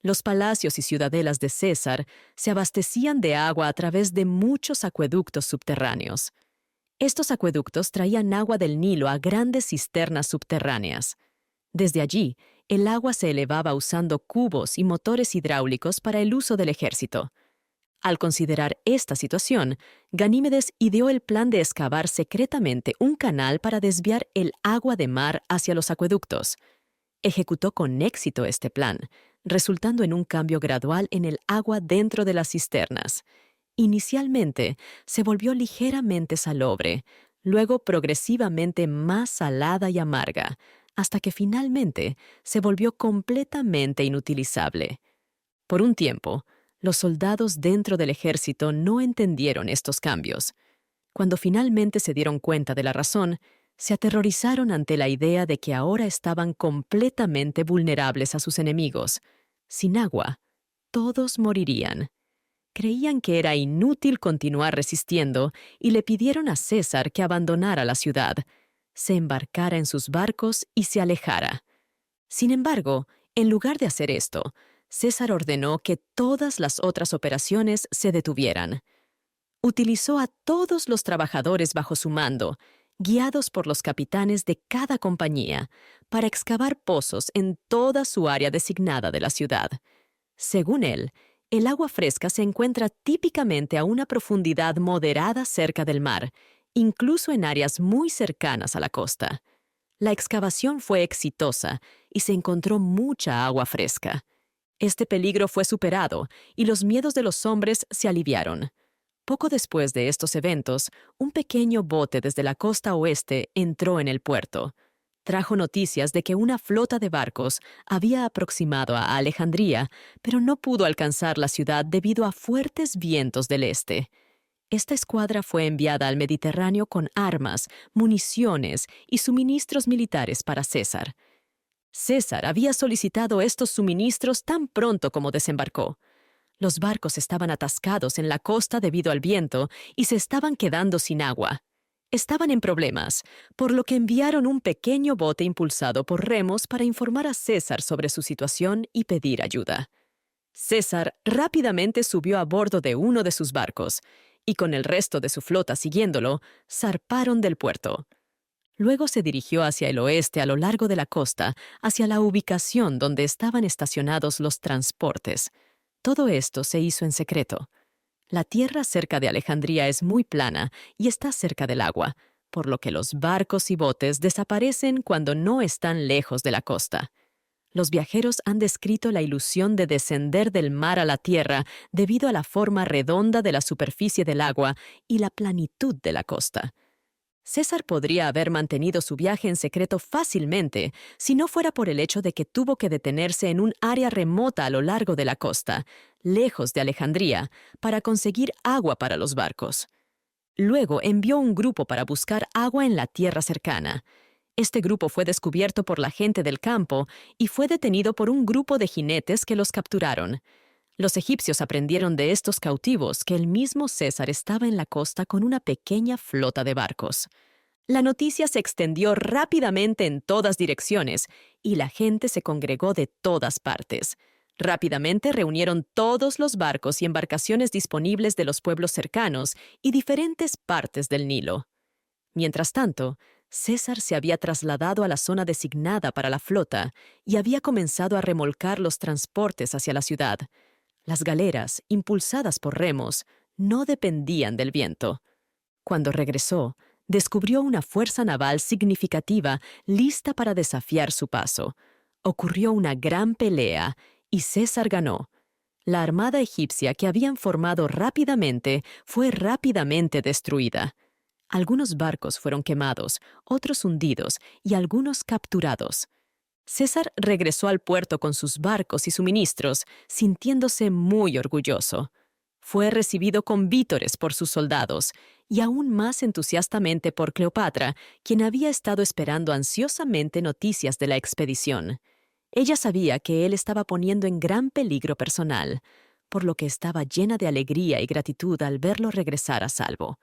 Los palacios y ciudadelas de César se abastecían de agua a través de muchos acueductos subterráneos. Estos acueductos traían agua del Nilo a grandes cisternas subterráneas. Desde allí, el agua se elevaba usando cubos y motores hidráulicos para el uso del ejército. Al considerar esta situación, Ganímedes ideó el plan de excavar secretamente un canal para desviar el agua de mar hacia los acueductos. Ejecutó con éxito este plan, resultando en un cambio gradual en el agua dentro de las cisternas. Inicialmente, se volvió ligeramente salobre, luego progresivamente más salada y amarga, hasta que finalmente se volvió completamente inutilizable. Por un tiempo, los soldados dentro del ejército no entendieron estos cambios. Cuando finalmente se dieron cuenta de la razón, se aterrorizaron ante la idea de que ahora estaban completamente vulnerables a sus enemigos. Sin agua, todos morirían. Creían que era inútil continuar resistiendo y le pidieron a César que abandonara la ciudad, se embarcara en sus barcos y se alejara. Sin embargo, en lugar de hacer esto, César ordenó que todas las otras operaciones se detuvieran. Utilizó a todos los trabajadores bajo su mando guiados por los capitanes de cada compañía, para excavar pozos en toda su área designada de la ciudad. Según él, el agua fresca se encuentra típicamente a una profundidad moderada cerca del mar, incluso en áreas muy cercanas a la costa. La excavación fue exitosa y se encontró mucha agua fresca. Este peligro fue superado y los miedos de los hombres se aliviaron. Poco después de estos eventos, un pequeño bote desde la costa oeste entró en el puerto. Trajo noticias de que una flota de barcos había aproximado a Alejandría, pero no pudo alcanzar la ciudad debido a fuertes vientos del este. Esta escuadra fue enviada al Mediterráneo con armas, municiones y suministros militares para César. César había solicitado estos suministros tan pronto como desembarcó. Los barcos estaban atascados en la costa debido al viento y se estaban quedando sin agua. Estaban en problemas, por lo que enviaron un pequeño bote impulsado por remos para informar a César sobre su situación y pedir ayuda. César rápidamente subió a bordo de uno de sus barcos, y con el resto de su flota siguiéndolo, zarparon del puerto. Luego se dirigió hacia el oeste a lo largo de la costa, hacia la ubicación donde estaban estacionados los transportes. Todo esto se hizo en secreto. La tierra cerca de Alejandría es muy plana y está cerca del agua, por lo que los barcos y botes desaparecen cuando no están lejos de la costa. Los viajeros han descrito la ilusión de descender del mar a la tierra debido a la forma redonda de la superficie del agua y la planitud de la costa. César podría haber mantenido su viaje en secreto fácilmente si no fuera por el hecho de que tuvo que detenerse en un área remota a lo largo de la costa, lejos de Alejandría, para conseguir agua para los barcos. Luego envió un grupo para buscar agua en la tierra cercana. Este grupo fue descubierto por la gente del campo y fue detenido por un grupo de jinetes que los capturaron. Los egipcios aprendieron de estos cautivos que el mismo César estaba en la costa con una pequeña flota de barcos. La noticia se extendió rápidamente en todas direcciones y la gente se congregó de todas partes. Rápidamente reunieron todos los barcos y embarcaciones disponibles de los pueblos cercanos y diferentes partes del Nilo. Mientras tanto, César se había trasladado a la zona designada para la flota y había comenzado a remolcar los transportes hacia la ciudad. Las galeras, impulsadas por remos, no dependían del viento. Cuando regresó, descubrió una fuerza naval significativa lista para desafiar su paso. Ocurrió una gran pelea y César ganó. La armada egipcia que habían formado rápidamente fue rápidamente destruida. Algunos barcos fueron quemados, otros hundidos y algunos capturados. César regresó al puerto con sus barcos y suministros, sintiéndose muy orgulloso. Fue recibido con vítores por sus soldados y aún más entusiastamente por Cleopatra, quien había estado esperando ansiosamente noticias de la expedición. Ella sabía que él estaba poniendo en gran peligro personal, por lo que estaba llena de alegría y gratitud al verlo regresar a salvo.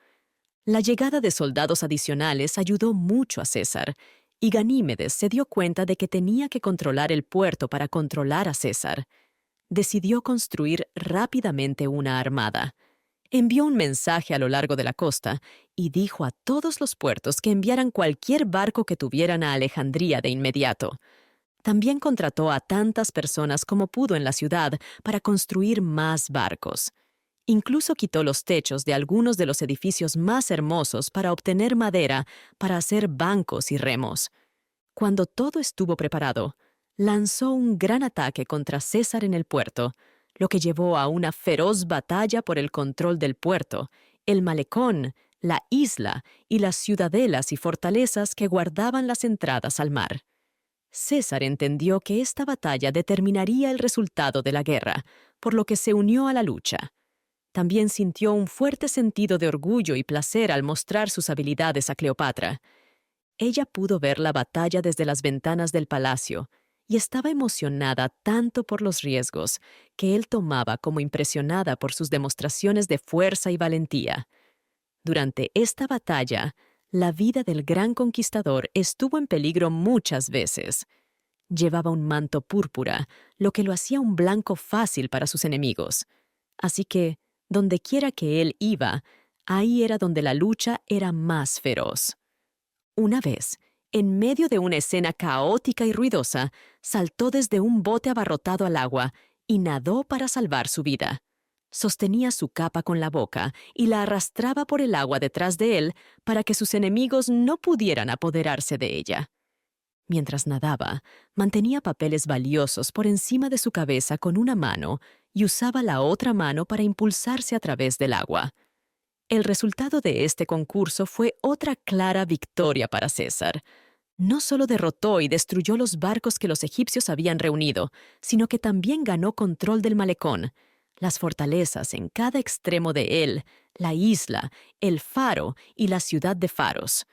La llegada de soldados adicionales ayudó mucho a César, y Ganímedes se dio cuenta de que tenía que controlar el puerto para controlar a César. Decidió construir rápidamente una armada. Envió un mensaje a lo largo de la costa y dijo a todos los puertos que enviaran cualquier barco que tuvieran a Alejandría de inmediato. También contrató a tantas personas como pudo en la ciudad para construir más barcos. Incluso quitó los techos de algunos de los edificios más hermosos para obtener madera para hacer bancos y remos. Cuando todo estuvo preparado, lanzó un gran ataque contra César en el puerto, lo que llevó a una feroz batalla por el control del puerto, el malecón, la isla y las ciudadelas y fortalezas que guardaban las entradas al mar. César entendió que esta batalla determinaría el resultado de la guerra, por lo que se unió a la lucha. También sintió un fuerte sentido de orgullo y placer al mostrar sus habilidades a Cleopatra. Ella pudo ver la batalla desde las ventanas del palacio y estaba emocionada tanto por los riesgos que él tomaba como impresionada por sus demostraciones de fuerza y valentía. Durante esta batalla, la vida del gran conquistador estuvo en peligro muchas veces. Llevaba un manto púrpura, lo que lo hacía un blanco fácil para sus enemigos. Así que, donde quiera que él iba, ahí era donde la lucha era más feroz. Una vez, en medio de una escena caótica y ruidosa, saltó desde un bote abarrotado al agua y nadó para salvar su vida. Sostenía su capa con la boca y la arrastraba por el agua detrás de él para que sus enemigos no pudieran apoderarse de ella. Mientras nadaba, mantenía papeles valiosos por encima de su cabeza con una mano y usaba la otra mano para impulsarse a través del agua. El resultado de este concurso fue otra clara victoria para César. No solo derrotó y destruyó los barcos que los egipcios habían reunido, sino que también ganó control del malecón, las fortalezas en cada extremo de él, la isla, el faro y la ciudad de faros.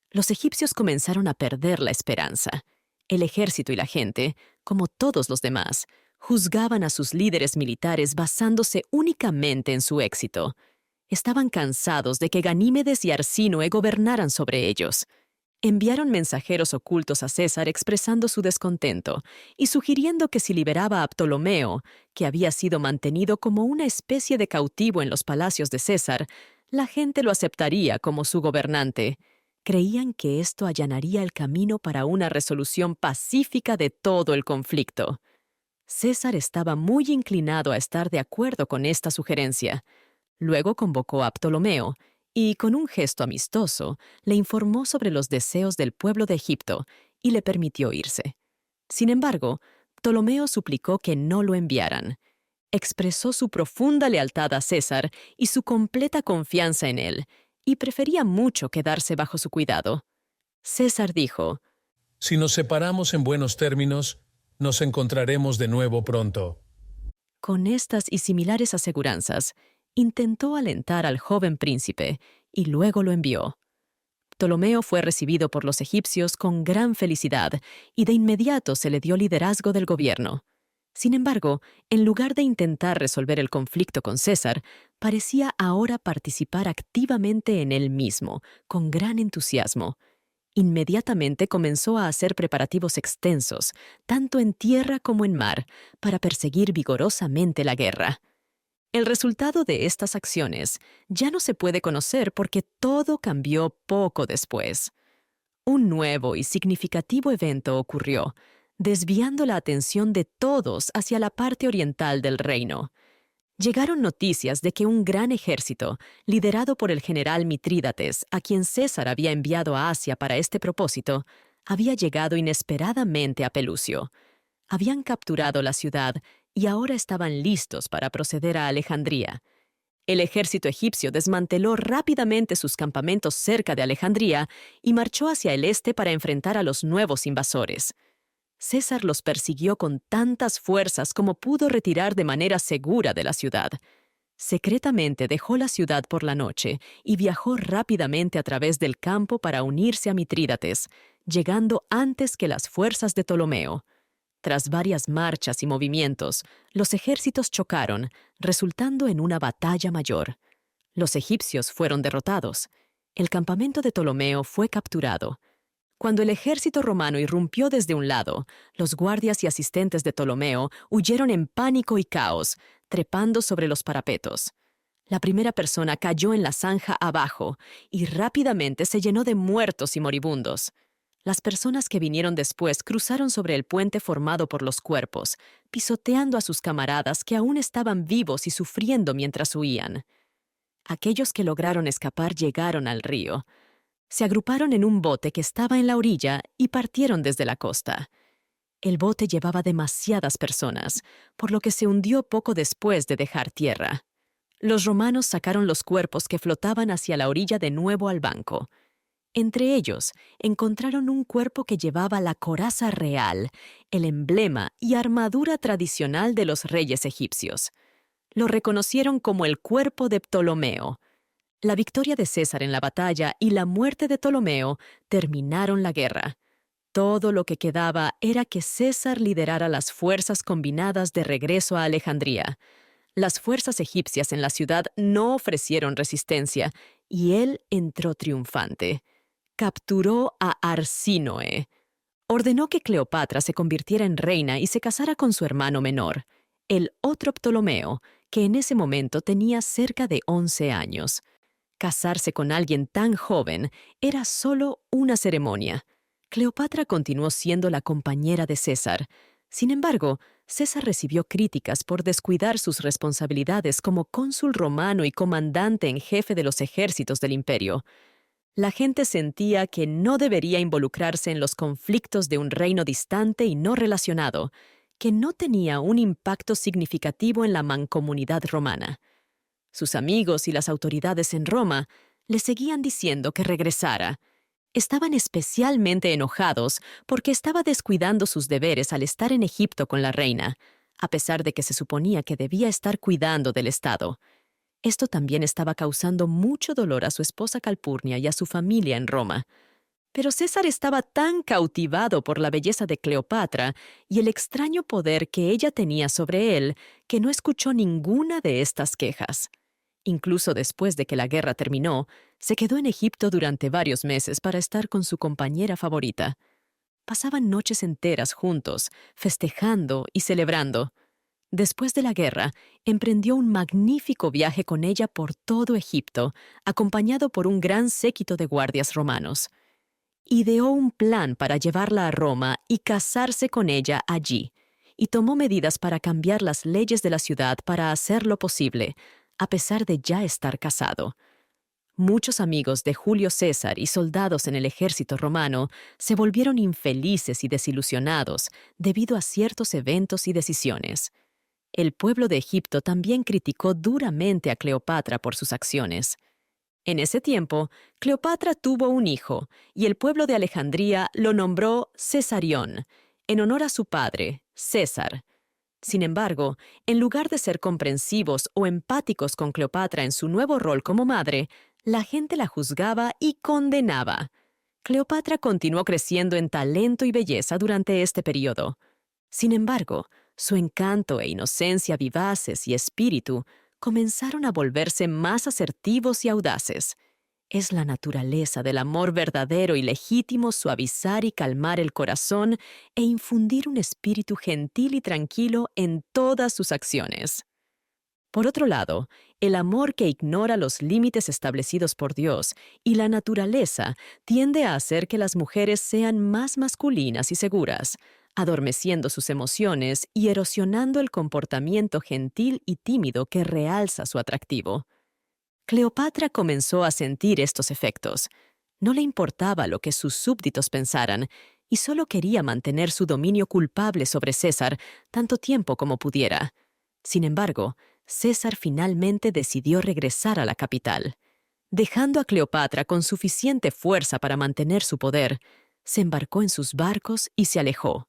Los egipcios comenzaron a perder la esperanza. El ejército y la gente, como todos los demás, juzgaban a sus líderes militares basándose únicamente en su éxito. Estaban cansados de que Ganímedes y Arsínoe gobernaran sobre ellos. Enviaron mensajeros ocultos a César expresando su descontento y sugiriendo que si liberaba a Ptolomeo, que había sido mantenido como una especie de cautivo en los palacios de César, la gente lo aceptaría como su gobernante. Creían que esto allanaría el camino para una resolución pacífica de todo el conflicto. César estaba muy inclinado a estar de acuerdo con esta sugerencia. Luego convocó a Ptolomeo y, con un gesto amistoso, le informó sobre los deseos del pueblo de Egipto y le permitió irse. Sin embargo, Ptolomeo suplicó que no lo enviaran. Expresó su profunda lealtad a César y su completa confianza en él, y prefería mucho quedarse bajo su cuidado. César dijo: Si nos separamos en buenos términos, nos encontraremos de nuevo pronto. Con estas y similares aseguranzas, intentó alentar al joven príncipe y luego lo envió. Ptolomeo fue recibido por los egipcios con gran felicidad y de inmediato se le dio liderazgo del gobierno. Sin embargo, en lugar de intentar resolver el conflicto con César, parecía ahora participar activamente en él mismo, con gran entusiasmo. Inmediatamente comenzó a hacer preparativos extensos, tanto en tierra como en mar, para perseguir vigorosamente la guerra. El resultado de estas acciones ya no se puede conocer porque todo cambió poco después. Un nuevo y significativo evento ocurrió, desviando la atención de todos hacia la parte oriental del reino. Llegaron noticias de que un gran ejército, liderado por el general Mitrídates, a quien César había enviado a Asia para este propósito, había llegado inesperadamente a Pelucio. Habían capturado la ciudad y ahora estaban listos para proceder a Alejandría. El ejército egipcio desmanteló rápidamente sus campamentos cerca de Alejandría y marchó hacia el este para enfrentar a los nuevos invasores. César los persiguió con tantas fuerzas como pudo retirar de manera segura de la ciudad. Secretamente dejó la ciudad por la noche y viajó rápidamente a través del campo para unirse a Mitrídates, llegando antes que las fuerzas de Ptolomeo. Tras varias marchas y movimientos, los ejércitos chocaron, resultando en una batalla mayor. Los egipcios fueron derrotados. El campamento de Ptolomeo fue capturado. Cuando el ejército romano irrumpió desde un lado, los guardias y asistentes de Ptolomeo huyeron en pánico y caos, trepando sobre los parapetos. La primera persona cayó en la zanja abajo y rápidamente se llenó de muertos y moribundos. Las personas que vinieron después cruzaron sobre el puente formado por los cuerpos, pisoteando a sus camaradas que aún estaban vivos y sufriendo mientras huían. Aquellos que lograron escapar llegaron al río. Se agruparon en un bote que estaba en la orilla y partieron desde la costa. El bote llevaba demasiadas personas, por lo que se hundió poco después de dejar tierra. Los romanos sacaron los cuerpos que flotaban hacia la orilla de nuevo al banco. Entre ellos, encontraron un cuerpo que llevaba la coraza real, el emblema y armadura tradicional de los reyes egipcios. Lo reconocieron como el cuerpo de Ptolomeo. La victoria de César en la batalla y la muerte de Ptolomeo terminaron la guerra. Todo lo que quedaba era que César liderara las fuerzas combinadas de regreso a Alejandría. Las fuerzas egipcias en la ciudad no ofrecieron resistencia y él entró triunfante. Capturó a Arsínoe. Ordenó que Cleopatra se convirtiera en reina y se casara con su hermano menor, el otro Ptolomeo, que en ese momento tenía cerca de 11 años. Casarse con alguien tan joven era solo una ceremonia. Cleopatra continuó siendo la compañera de César. Sin embargo, César recibió críticas por descuidar sus responsabilidades como cónsul romano y comandante en jefe de los ejércitos del imperio. La gente sentía que no debería involucrarse en los conflictos de un reino distante y no relacionado, que no tenía un impacto significativo en la mancomunidad romana. Sus amigos y las autoridades en Roma le seguían diciendo que regresara. Estaban especialmente enojados porque estaba descuidando sus deberes al estar en Egipto con la reina, a pesar de que se suponía que debía estar cuidando del Estado. Esto también estaba causando mucho dolor a su esposa Calpurnia y a su familia en Roma. Pero César estaba tan cautivado por la belleza de Cleopatra y el extraño poder que ella tenía sobre él que no escuchó ninguna de estas quejas. Incluso después de que la guerra terminó, se quedó en Egipto durante varios meses para estar con su compañera favorita. Pasaban noches enteras juntos, festejando y celebrando. Después de la guerra, emprendió un magnífico viaje con ella por todo Egipto, acompañado por un gran séquito de guardias romanos. Ideó un plan para llevarla a Roma y casarse con ella allí, y tomó medidas para cambiar las leyes de la ciudad para hacerlo posible, a pesar de ya estar casado. Muchos amigos de Julio César y soldados en el ejército romano se volvieron infelices y desilusionados debido a ciertos eventos y decisiones. El pueblo de Egipto también criticó duramente a Cleopatra por sus acciones. En ese tiempo, Cleopatra tuvo un hijo, y el pueblo de Alejandría lo nombró Cesarión, en honor a su padre, César. Sin embargo, en lugar de ser comprensivos o empáticos con Cleopatra en su nuevo rol como madre, la gente la juzgaba y condenaba. Cleopatra continuó creciendo en talento y belleza durante este periodo. Sin embargo, su encanto e inocencia vivaces y espíritu comenzaron a volverse más asertivos y audaces. Es la naturaleza del amor verdadero y legítimo suavizar y calmar el corazón e infundir un espíritu gentil y tranquilo en todas sus acciones. Por otro lado, el amor que ignora los límites establecidos por Dios y la naturaleza tiende a hacer que las mujeres sean más masculinas y seguras, adormeciendo sus emociones y erosionando el comportamiento gentil y tímido que realza su atractivo. Cleopatra comenzó a sentir estos efectos. No le importaba lo que sus súbditos pensaran y solo quería mantener su dominio culpable sobre César tanto tiempo como pudiera. Sin embargo, César finalmente decidió regresar a la capital. Dejando a Cleopatra con suficiente fuerza para mantener su poder, se embarcó en sus barcos y se alejó.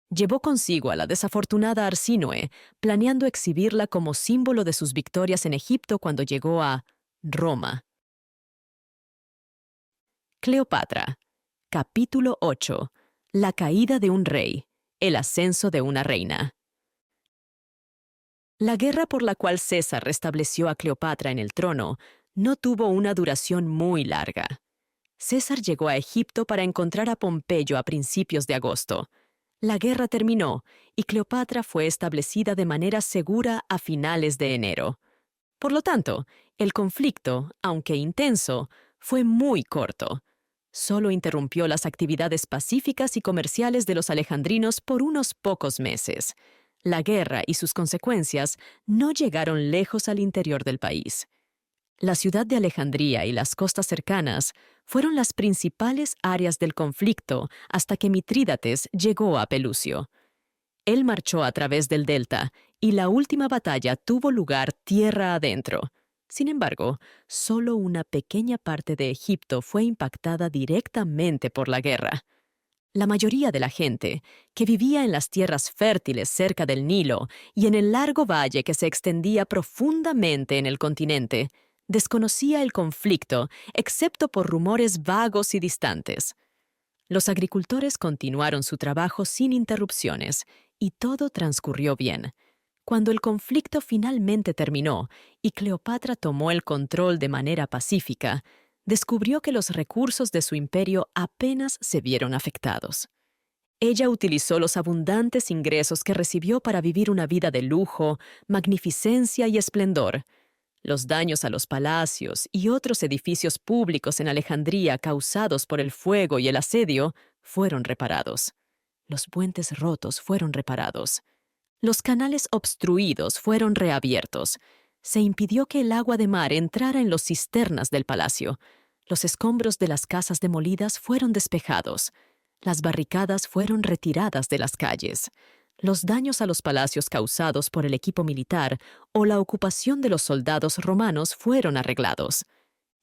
Llevó consigo a la desafortunada Arsínoe, planeando exhibirla como símbolo de sus victorias en Egipto cuando llegó a Roma. Cleopatra. Capítulo 8. La caída de un rey. El ascenso de una reina. La guerra por la cual César restableció a Cleopatra en el trono no tuvo una duración muy larga. César llegó a Egipto para encontrar a Pompeyo a principios de agosto. La guerra terminó y Cleopatra fue establecida de manera segura a finales de enero. Por lo tanto, el conflicto, aunque intenso, fue muy corto. Solo interrumpió las actividades pacíficas y comerciales de los alejandrinos por unos pocos meses. La guerra y sus consecuencias no llegaron lejos al interior del país. La ciudad de Alejandría y las costas cercanas fueron las principales áreas del conflicto hasta que Mitrídates llegó a Pelucio. Él marchó a través del delta y la última batalla tuvo lugar tierra adentro. Sin embargo, solo una pequeña parte de Egipto fue impactada directamente por la guerra. La mayoría de la gente, que vivía en las tierras fértiles cerca del Nilo y en el largo valle que se extendía profundamente en el continente, desconocía el conflicto, excepto por rumores vagos y distantes. Los agricultores continuaron su trabajo sin interrupciones, y todo transcurrió bien. Cuando el conflicto finalmente terminó y Cleopatra tomó el control de manera pacífica, descubrió que los recursos de su imperio apenas se vieron afectados. Ella utilizó los abundantes ingresos que recibió para vivir una vida de lujo, magnificencia y esplendor. Los daños a los palacios y otros edificios públicos en Alejandría causados por el fuego y el asedio fueron reparados. Los puentes rotos fueron reparados. Los canales obstruidos fueron reabiertos. Se impidió que el agua de mar entrara en las cisternas del palacio. Los escombros de las casas demolidas fueron despejados. Las barricadas fueron retiradas de las calles. Los daños a los palacios causados por el equipo militar o la ocupación de los soldados romanos fueron arreglados.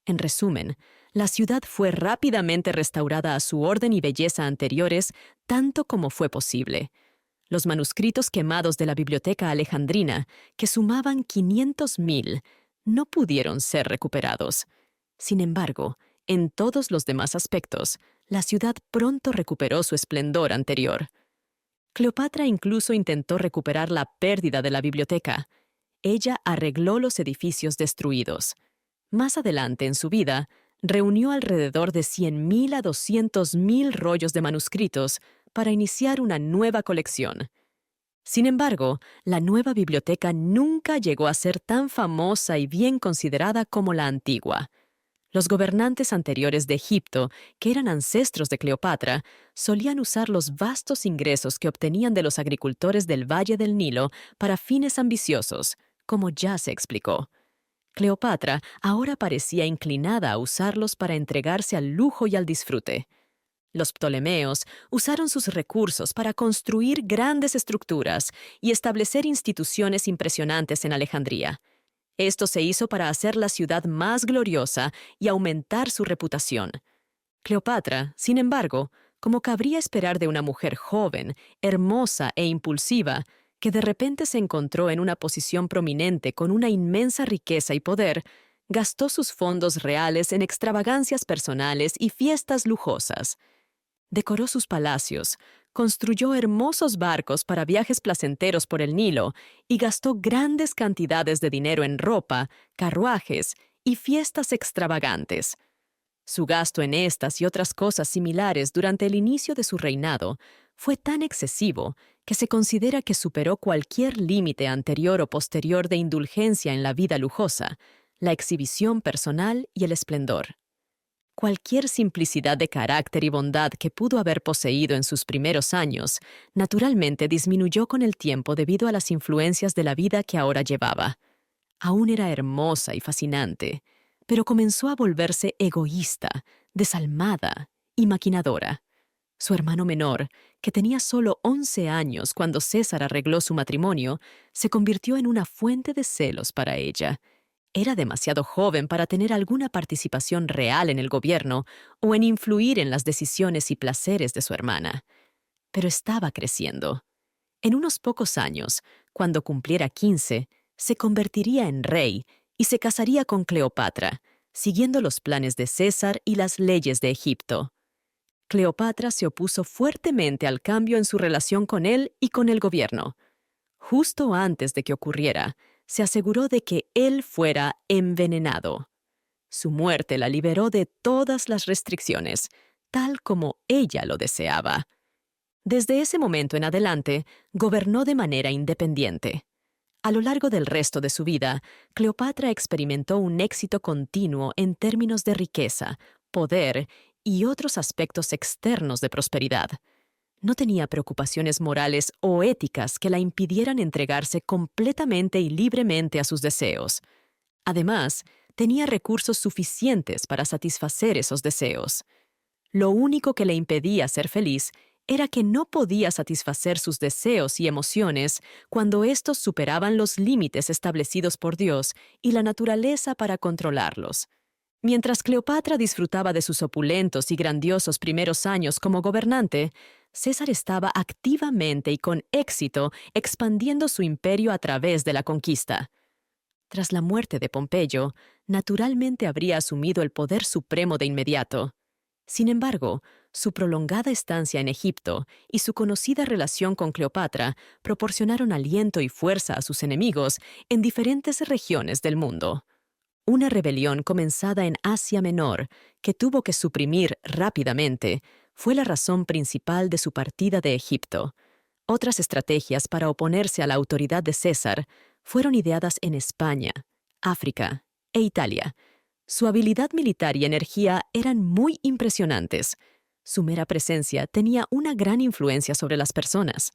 En resumen, la ciudad fue rápidamente restaurada a su orden y belleza anteriores tanto como fue posible. Los manuscritos quemados de la biblioteca alejandrina, que sumaban 500,000, no pudieron ser recuperados. Sin embargo, en todos los demás aspectos, la ciudad pronto recuperó su esplendor anterior. Cleopatra incluso intentó recuperar la pérdida de la biblioteca. Ella arregló los edificios destruidos. Más adelante en su vida, reunió alrededor de 100,000 a 200,000 rollos de manuscritos para iniciar una nueva colección. Sin embargo, la nueva biblioteca nunca llegó a ser tan famosa y bien considerada como la antigua. Los gobernantes anteriores de Egipto, que eran ancestros de Cleopatra, solían usar los vastos ingresos que obtenían de los agricultores del Valle del Nilo para fines ambiciosos, como ya se explicó. Cleopatra ahora parecía inclinada a usarlos para entregarse al lujo y al disfrute. Los Ptolomeos usaron sus recursos para construir grandes estructuras y establecer instituciones impresionantes en Alejandría. Esto se hizo para hacer la ciudad más gloriosa y aumentar su reputación. Cleopatra, sin embargo, como cabría esperar de una mujer joven, hermosa e impulsiva, que de repente se encontró en una posición prominente con una inmensa riqueza y poder, gastó sus fondos reales en extravagancias personales y fiestas lujosas. Decoró sus palacios, construyó hermosos barcos para viajes placenteros por el Nilo y gastó grandes cantidades de dinero en ropa, carruajes y fiestas extravagantes. Su gasto en estas y otras cosas similares durante el inicio de su reinado fue tan excesivo que se considera que superó cualquier límite anterior o posterior de indulgencia en la vida lujosa, la exhibición personal y el esplendor. Cualquier simplicidad de carácter y bondad que pudo haber poseído en sus primeros años, naturalmente disminuyó con el tiempo debido a las influencias de la vida que ahora llevaba. Aún era hermosa y fascinante, pero comenzó a volverse egoísta, desalmada y maquinadora. Su hermano menor, que tenía solo 11 años cuando César arregló su matrimonio, se convirtió en una fuente de celos para ella. Era demasiado joven para tener alguna participación real en el gobierno o en influir en las decisiones y placeres de su hermana. Pero estaba creciendo. En unos pocos años, cuando cumpliera 15, se convertiría en rey y se casaría con Cleopatra, siguiendo los planes de César y las leyes de Egipto. Cleopatra se opuso fuertemente al cambio en su relación con él y con el gobierno. Justo antes de que ocurriera, se aseguró de que él fuera envenenado. Su muerte la liberó de todas las restricciones, tal como ella lo deseaba. Desde ese momento en adelante, gobernó de manera independiente. A lo largo del resto de su vida, Cleopatra experimentó un éxito continuo en términos de riqueza, poder y otros aspectos externos de prosperidad. No tenía preocupaciones morales o éticas que la impidieran entregarse completamente y libremente a sus deseos. Además, tenía recursos suficientes para satisfacer esos deseos. Lo único que le impedía ser feliz era que no podía satisfacer sus deseos y emociones cuando éstos superaban los límites establecidos por Dios y la naturaleza para controlarlos. Mientras Cleopatra disfrutaba de sus opulentos y grandiosos primeros años como gobernante, César estaba activamente y con éxito expandiendo su imperio a través de la conquista. Tras la muerte de Pompeyo, naturalmente habría asumido el poder supremo de inmediato. Sin embargo, su prolongada estancia en Egipto y su conocida relación con Cleopatra proporcionaron aliento y fuerza a sus enemigos en diferentes regiones del mundo. Una rebelión comenzada en Asia Menor, que tuvo que suprimir rápidamente, fue la razón principal de su partida de Egipto. Otras estrategias para oponerse a la autoridad de César fueron ideadas en España, África e Italia. Su habilidad militar y energía eran muy impresionantes. Su mera presencia tenía una gran influencia sobre las personas.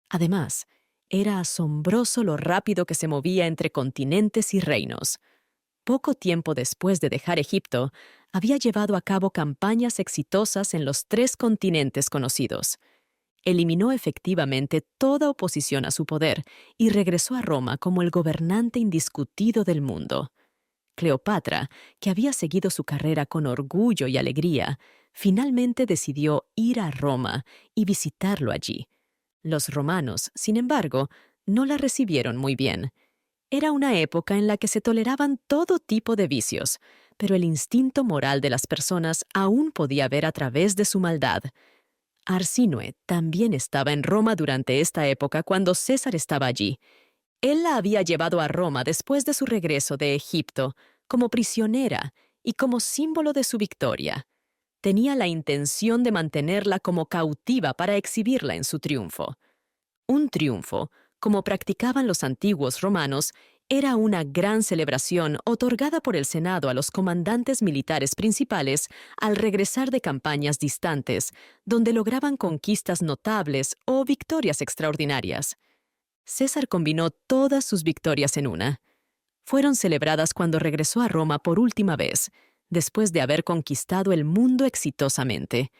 Además, era asombroso lo rápido que se movía entre continentes y reinos. Poco tiempo después de dejar Egipto, había llevado a cabo campañas exitosas en los 3 continentes conocidos. Eliminó efectivamente toda oposición a su poder y regresó a Roma como el gobernante indiscutido del mundo. Cleopatra, que había seguido su carrera con orgullo y alegría, finalmente decidió ir a Roma y visitarlo allí. Los romanos, sin embargo, no la recibieron muy bien. Era una época en la que se toleraban todo tipo de vicios, pero el instinto moral de las personas aún podía ver a través de su maldad. Arsínoe también estaba en Roma durante esta época cuando César estaba allí. Él la había llevado a Roma después de su regreso de Egipto, como prisionera y como símbolo de su victoria. Tenía la intención de mantenerla como cautiva para exhibirla en su triunfo. Un triunfo, como practicaban los antiguos romanos, era una gran celebración otorgada por el Senado a los comandantes militares principales al regresar de campañas distantes, donde lograban conquistas notables o victorias extraordinarias. César combinó todas sus victorias en una. Fueron celebradas cuando regresó a Roma por última vez, después de haber conquistado el mundo exitosamente.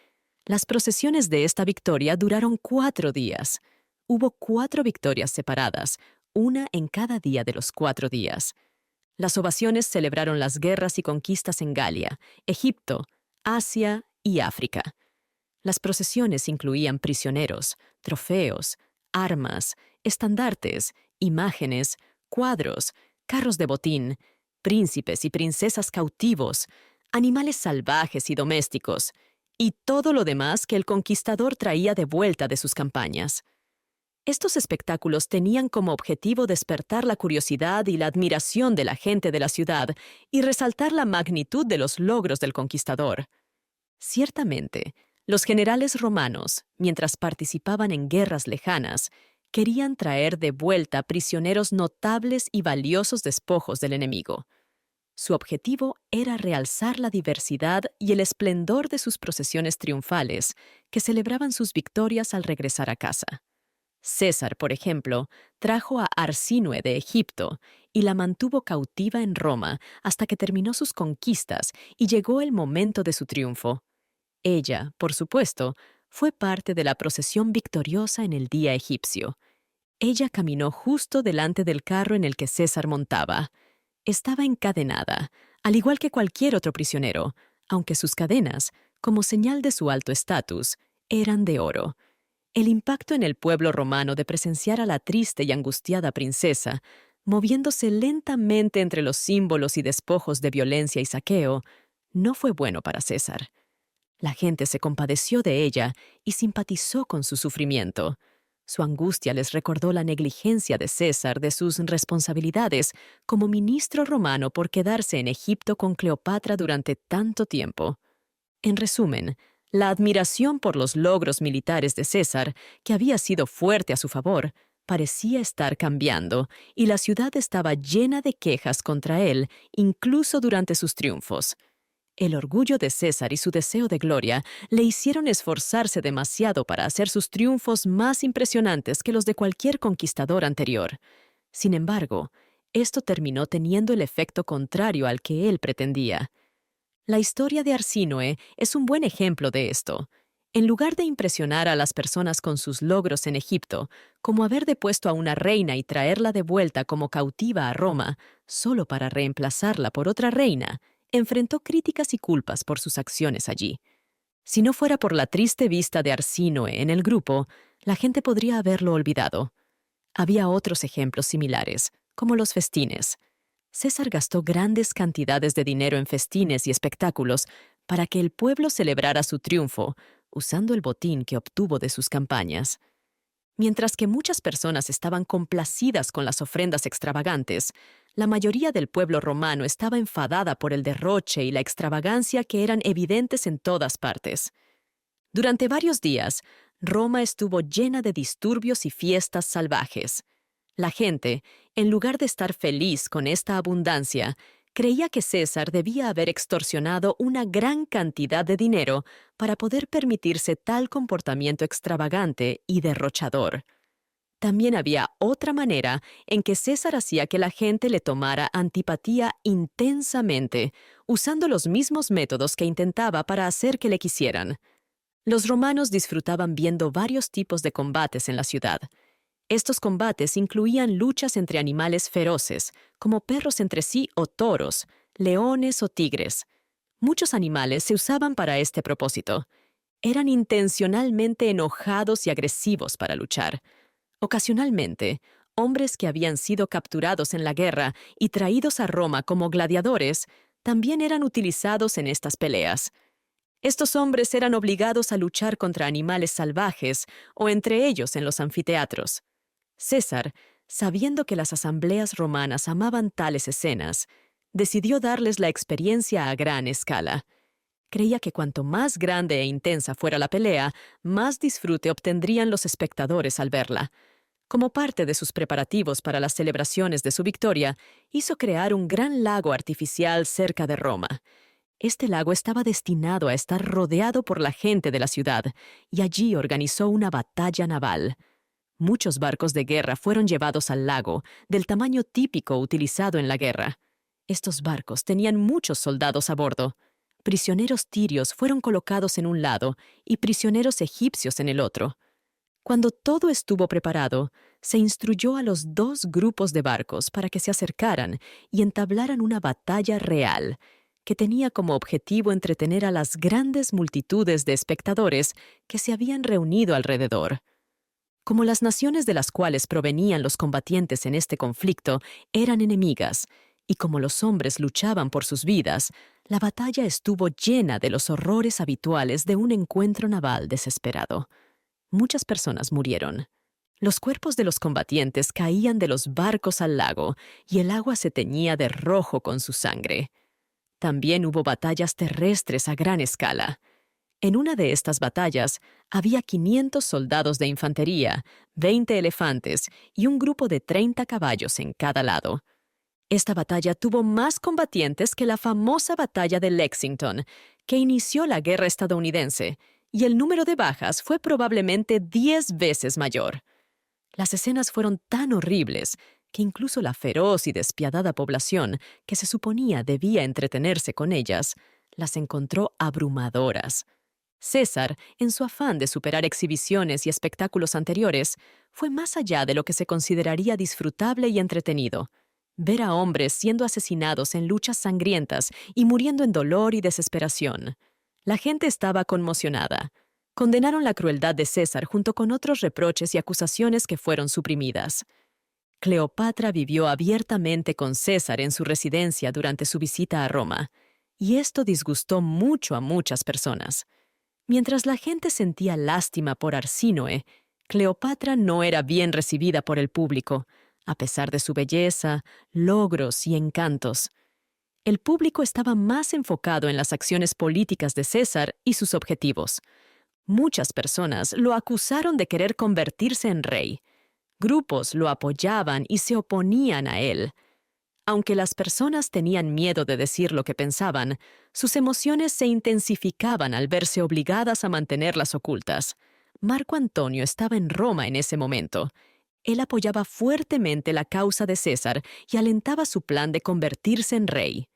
Las procesiones de esta victoria duraron 4 días. Hubo 4 victorias separadas, una en cada día de los 4 días. Las ovaciones celebraron las guerras y conquistas en Galia, Egipto, Asia y África. Las procesiones incluían prisioneros, trofeos, armas, estandartes, imágenes, cuadros, carros de botín, príncipes y princesas cautivos, animales salvajes y domésticos, y todo lo demás que el conquistador traía de vuelta de sus campañas. Estos espectáculos tenían como objetivo despertar la curiosidad y la admiración de la gente de la ciudad y resaltar la magnitud de los logros del conquistador. Ciertamente, los generales romanos, mientras participaban en guerras lejanas, querían traer de vuelta prisioneros notables y valiosos despojos del enemigo. Su objetivo era realzar la diversidad y el esplendor de sus procesiones triunfales, que celebraban sus victorias al regresar a casa. César, por ejemplo, trajo a Arsínoe de Egipto y la mantuvo cautiva en Roma hasta que terminó sus conquistas y llegó el momento de su triunfo. Ella, por supuesto, fue parte de la procesión victoriosa en el día egipcio. Ella caminó justo delante del carro en el que César montaba. Estaba encadenada, al igual que cualquier otro prisionero, aunque sus cadenas, como señal de su alto estatus, eran de oro. El impacto en el pueblo romano de presenciar a la triste y angustiada princesa, moviéndose lentamente entre los símbolos y despojos de violencia y saqueo, no fue bueno para César. La gente se compadeció de ella y simpatizó con su sufrimiento. Su angustia les recordó la negligencia de César de sus responsabilidades como ministro romano por quedarse en Egipto con Cleopatra durante tanto tiempo. En resumen, la admiración por los logros militares de César, que había sido fuerte a su favor, parecía estar cambiando, y la ciudad estaba llena de quejas contra él, incluso durante sus triunfos. El orgullo de César y su deseo de gloria le hicieron esforzarse demasiado para hacer sus triunfos más impresionantes que los de cualquier conquistador anterior. Sin embargo, esto terminó teniendo el efecto contrario al que él pretendía. La historia de Arsínoe es un buen ejemplo de esto. En lugar de impresionar a las personas con sus logros en Egipto, como haber depuesto a una reina y traerla de vuelta como cautiva a Roma, solo para reemplazarla por otra reina, enfrentó críticas y culpas por sus acciones allí. Si no fuera por la triste vista de Arsínoe en el grupo, la gente podría haberlo olvidado. Había otros ejemplos similares, como los festines. César gastó grandes cantidades de dinero en festines y espectáculos para que el pueblo celebrara su triunfo, usando el botín que obtuvo de sus campañas. Mientras que muchas personas estaban complacidas con las ofrendas extravagantes, la mayoría del pueblo romano estaba enfadada por el derroche y la extravagancia que eran evidentes en todas partes. Durante varios días, Roma estuvo llena de disturbios y fiestas salvajes. La gente, en lugar de estar feliz con esta abundancia, creía que César debía haber extorsionado una gran cantidad de dinero para poder permitirse tal comportamiento extravagante y derrochador. También había otra manera en que César hacía que la gente le tomara antipatía intensamente, usando los mismos métodos que intentaba para hacer que le quisieran. Los romanos disfrutaban viendo varios tipos de combates en la ciudad. Estos combates incluían luchas entre animales feroces, como perros entre sí o toros, leones o tigres. Muchos animales se usaban para este propósito. Eran intencionalmente enojados y agresivos para luchar. Ocasionalmente, hombres que habían sido capturados en la guerra y traídos a Roma como gladiadores también eran utilizados en estas peleas. Estos hombres eran obligados a luchar contra animales salvajes o entre ellos en los anfiteatros. César, sabiendo que las asambleas romanas amaban tales escenas, decidió darles la experiencia a gran escala. Creía que cuanto más grande e intensa fuera la pelea, más disfrute obtendrían los espectadores al verla. Como parte de sus preparativos para las celebraciones de su victoria, hizo crear un gran lago artificial cerca de Roma. Este lago estaba destinado a estar rodeado por la gente de la ciudad, y allí organizó una batalla naval. Muchos barcos de guerra fueron llevados al lago, del tamaño típico utilizado en la guerra. Estos barcos tenían muchos soldados a bordo. Prisioneros tirios fueron colocados en un lado y prisioneros egipcios en el otro. Cuando todo estuvo preparado, se instruyó a los dos grupos de barcos para que se acercaran y entablaran una batalla real, que tenía como objetivo entretener a las grandes multitudes de espectadores que se habían reunido alrededor. Como las naciones de las cuales provenían los combatientes en este conflicto eran enemigas, y como los hombres luchaban por sus vidas, la batalla estuvo llena de los horrores habituales de un encuentro naval desesperado. Muchas personas murieron. Los cuerpos de los combatientes caían de los barcos al lago, y el agua se teñía de rojo con su sangre. También hubo batallas terrestres a gran escala. En una de estas batallas había 500 soldados de infantería, 20 elefantes y un grupo de 30 caballos en cada lado. Esta batalla tuvo más combatientes que la famosa batalla de Lexington, que inició la guerra estadounidense, y el número de bajas fue probablemente 10 veces mayor. Las escenas fueron tan horribles que incluso la feroz y despiadada población, que se suponía debía entretenerse con ellas, las encontró abrumadoras. César, en su afán de superar exhibiciones y espectáculos anteriores, fue más allá de lo que se consideraría disfrutable y entretenido. Ver a hombres siendo asesinados en luchas sangrientas y muriendo en dolor y desesperación. La gente estaba conmocionada. Condenaron la crueldad de César junto con otros reproches y acusaciones que fueron suprimidas. Cleopatra vivió abiertamente con César en su residencia durante su visita a Roma, y esto disgustó mucho a muchas personas. Mientras la gente sentía lástima por Arsínoe, Cleopatra no era bien recibida por el público, a pesar de su belleza, logros y encantos. El público estaba más enfocado en las acciones políticas de César y sus objetivos. Muchas personas lo acusaron de querer convertirse en rey. Grupos lo apoyaban y se oponían a él. Aunque las personas tenían miedo de decir lo que pensaban, sus emociones se intensificaban al verse obligadas a mantenerlas ocultas. Marco Antonio estaba en Roma en ese momento. Él apoyaba fuertemente la causa de César y alentaba su plan de convertirse en rey.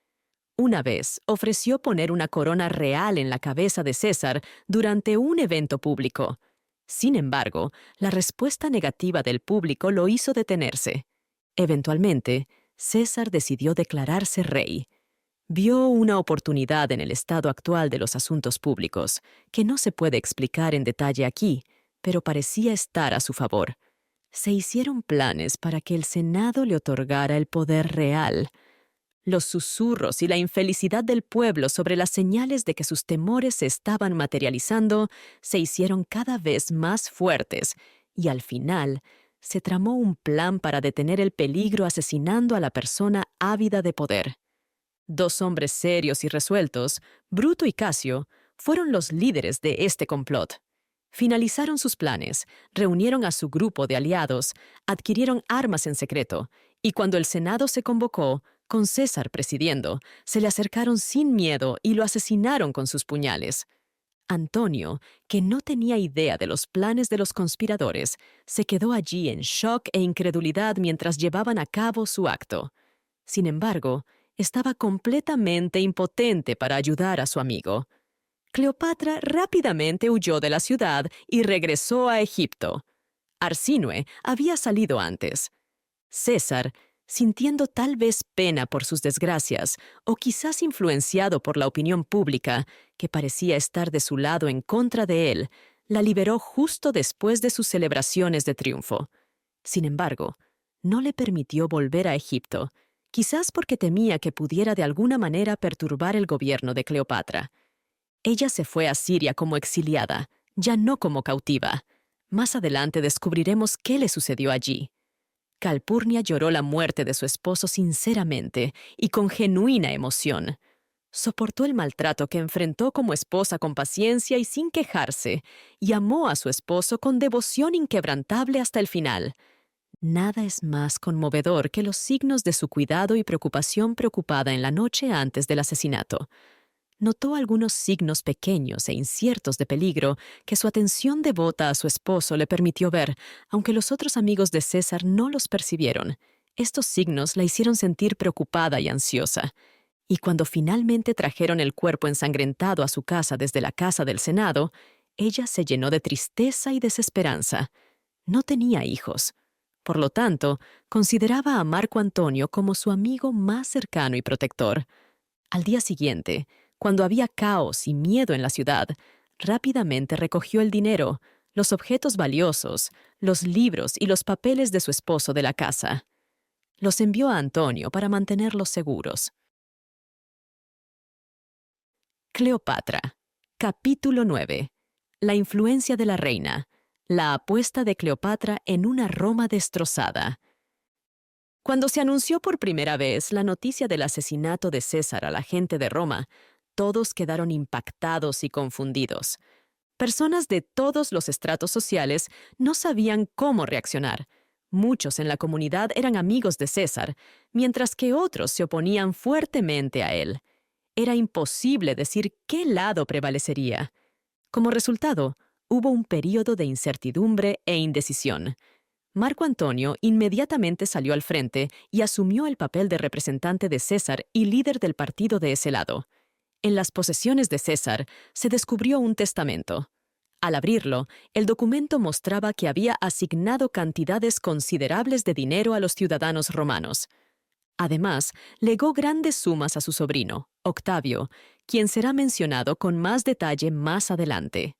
Una vez ofreció poner una corona real en la cabeza de César durante un evento público. Sin embargo, la respuesta negativa del público lo hizo detenerse. Eventualmente, César decidió declararse rey. Vio una oportunidad en el estado actual de los asuntos públicos, que no se puede explicar en detalle aquí, pero parecía estar a su favor. Se hicieron planes para que el Senado le otorgara el poder real. Los susurros y la infelicidad del pueblo sobre las señales de que sus temores se estaban materializando se hicieron cada vez más fuertes, y al final se tramó un plan para detener el peligro asesinando a la persona ávida de poder. Dos hombres serios y resueltos, Bruto y Casio, fueron los líderes de este complot. Finalizaron sus planes, reunieron a su grupo de aliados, adquirieron armas en secreto, y cuando el Senado se convocó, con César presidiendo, se le acercaron sin miedo y lo asesinaron con sus puñales. Antonio, que no tenía idea de los planes de los conspiradores, se quedó allí en shock e incredulidad mientras llevaban a cabo su acto. Sin embargo, estaba completamente impotente para ayudar a su amigo. Cleopatra rápidamente huyó de la ciudad y regresó a Egipto. Arsínoe había salido antes. César, sintiendo tal vez pena por sus desgracias, o quizás influenciado por la opinión pública, que parecía estar de su lado en contra de él, la liberó justo después de sus celebraciones de triunfo. Sin embargo, no le permitió volver a Egipto, quizás porque temía que pudiera de alguna manera perturbar el gobierno de Cleopatra. Ella se fue a Siria como exiliada, ya no como cautiva. Más adelante descubriremos qué le sucedió allí. Calpurnia lloró la muerte de su esposo sinceramente y con genuina emoción. Soportó el maltrato que enfrentó como esposa con paciencia y sin quejarse, y amó a su esposo con devoción inquebrantable hasta el final. Nada es más conmovedor que los signos de su cuidado y preocupación preocupada en la noche antes del asesinato. Notó algunos signos pequeños e inciertos de peligro que su atención devota a su esposo le permitió ver, aunque los otros amigos de César no los percibieron. Estos signos la hicieron sentir preocupada y ansiosa. Y cuando finalmente trajeron el cuerpo ensangrentado a su casa desde la casa del Senado, ella se llenó de tristeza y desesperanza. No tenía hijos. Por lo tanto, consideraba a Marco Antonio como su amigo más cercano y protector. Al día siguiente, cuando había caos y miedo en la ciudad, rápidamente recogió el dinero, los objetos valiosos, los libros y los papeles de su esposo de la casa. Los envió a Antonio para mantenerlos seguros. Cleopatra. Capítulo 9. La influencia de la reina. La apuesta de Cleopatra en una Roma destrozada. Cuando se anunció por primera vez la noticia del asesinato de César a la gente de Roma, todos quedaron impactados y confundidos. Personas de todos los estratos sociales no sabían cómo reaccionar. Muchos en la comunidad eran amigos de César, mientras que otros se oponían fuertemente a él. Era imposible decir qué lado prevalecería. Como resultado, hubo un período de incertidumbre e indecisión. Marco Antonio inmediatamente salió al frente y asumió el papel de representante de César y líder del partido de ese lado. En las posesiones de César se descubrió un testamento. Al abrirlo, el documento mostraba que había asignado cantidades considerables de dinero a los ciudadanos romanos. Además, legó grandes sumas a su sobrino, Octavio, quien será mencionado con más detalle más adelante.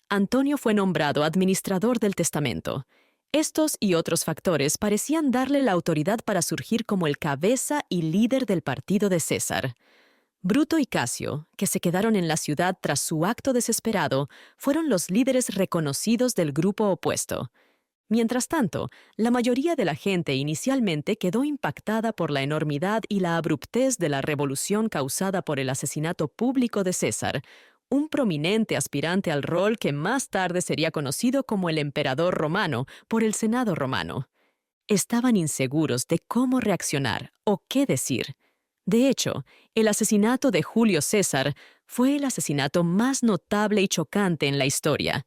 Antonio fue nombrado administrador del testamento. Estos y otros factores parecían darle la autoridad para surgir como el cabeza y líder del partido de César. Bruto y Casio, que se quedaron en la ciudad tras su acto desesperado, fueron los líderes reconocidos del grupo opuesto. Mientras tanto, la mayoría de la gente inicialmente quedó impactada por la enormidad y la abruptez de la revolución causada por el asesinato público de César, un prominente aspirante al rol que más tarde sería conocido como el emperador romano por el Senado romano. Estaban inseguros de cómo reaccionar o qué decir. De hecho, el asesinato de Julio César fue el asesinato más notable y chocante en la historia.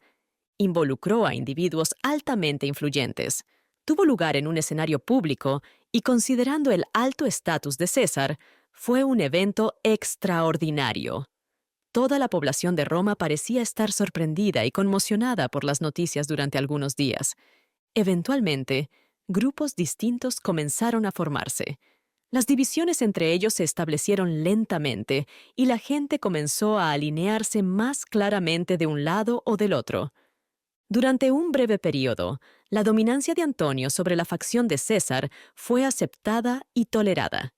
Involucró a individuos altamente influyentes, tuvo lugar en un escenario público y, considerando el alto estatus de César, fue un evento extraordinario. Toda la población de Roma parecía estar sorprendida y conmocionada por las noticias durante algunos días. Eventualmente, grupos distintos comenzaron a formarse. Las divisiones entre ellos se establecieron lentamente y la gente comenzó a alinearse más claramente de un lado o del otro. Durante un breve periodo, la dominancia de Antonio sobre la facción de César fue aceptada y tolerada.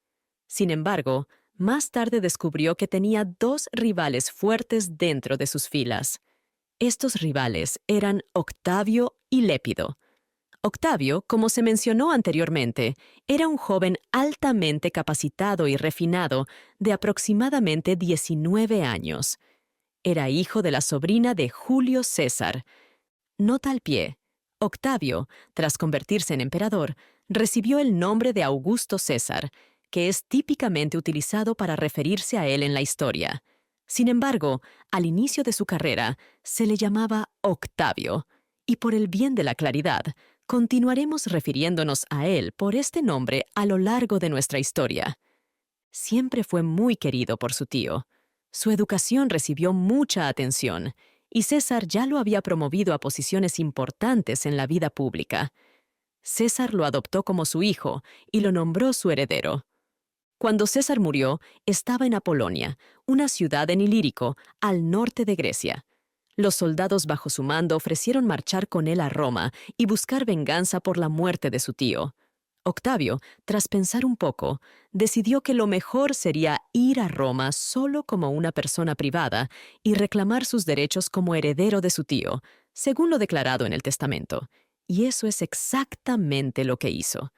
Sin embargo, más tarde descubrió que tenía dos rivales fuertes dentro de sus filas. Estos rivales eran Octavio y Lépido. Octavio, como se mencionó anteriormente, era un joven altamente capacitado y refinado de aproximadamente 19 años. Era hijo de la sobrina de Julio César, Nota al pie. Octavio, tras convertirse en emperador, recibió el nombre de Augusto César, que es típicamente utilizado para referirse a él en la historia. Sin embargo, al inicio de su carrera, se le llamaba Octavio, y por el bien de la claridad, continuaremos refiriéndonos a él por este nombre a lo largo de nuestra historia. Siempre fue muy querido por su tío. Su educación recibió mucha atención, y César ya lo había promovido a posiciones importantes en la vida pública. César lo adoptó como su hijo y lo nombró su heredero. Cuando César murió, estaba en Apolonia, una ciudad en Ilírico, al norte de Grecia. Los soldados bajo su mando ofrecieron marchar con él a Roma y buscar venganza por la muerte de su tío. Octavio, tras pensar un poco, decidió que lo mejor sería ir a Roma solo como una persona privada y reclamar sus derechos como heredero de su tío, según lo declarado en el testamento. Y eso es exactamente lo que hizo.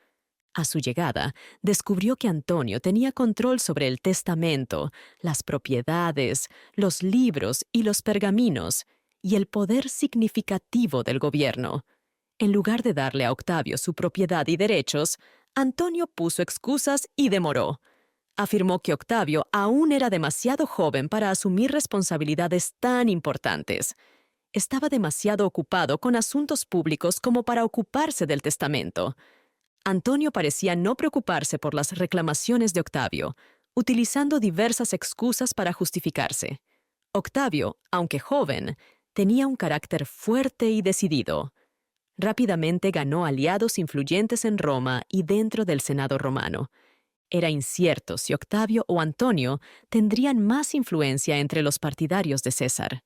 A su llegada, descubrió que Antonio tenía control sobre el testamento, las propiedades, los libros y los pergaminos, y el poder significativo del gobierno. En lugar de darle a Octavio su propiedad y derechos, Antonio puso excusas y demoró. Afirmó que Octavio aún era demasiado joven para asumir responsabilidades tan importantes. Estaba demasiado ocupado con asuntos públicos como para ocuparse del testamento. Antonio parecía no preocuparse por las reclamaciones de Octavio, utilizando diversas excusas para justificarse. Octavio, aunque joven, tenía un carácter fuerte y decidido. Rápidamente ganó aliados influyentes en Roma y dentro del Senado romano. Era incierto si Octavio o Antonio tendrían más influencia entre los partidarios de César.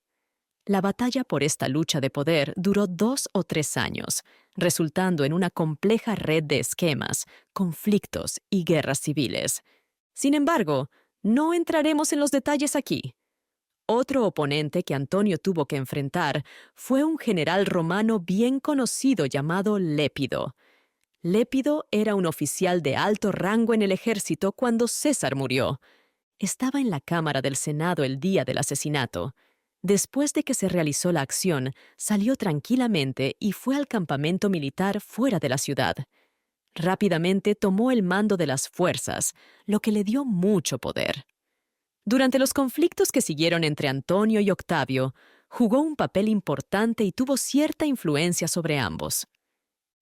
La batalla por esta lucha de poder duró 2 o 3 años, resultando en una compleja red de esquemas, conflictos y guerras civiles. Sin embargo, no entraremos en los detalles aquí. Otro oponente que Antonio tuvo que enfrentar fue un general romano bien conocido llamado Lépido. Lépido era un oficial de alto rango en el ejército cuando César murió. Estaba en la Cámara del Senado el día del asesinato. Después de que se realizó la acción, salió tranquilamente y fue al campamento militar fuera de la ciudad. Rápidamente tomó el mando de las fuerzas, lo que le dio mucho poder. Durante los conflictos que siguieron entre Antonio y Octavio, jugó un papel importante y tuvo cierta influencia sobre ambos.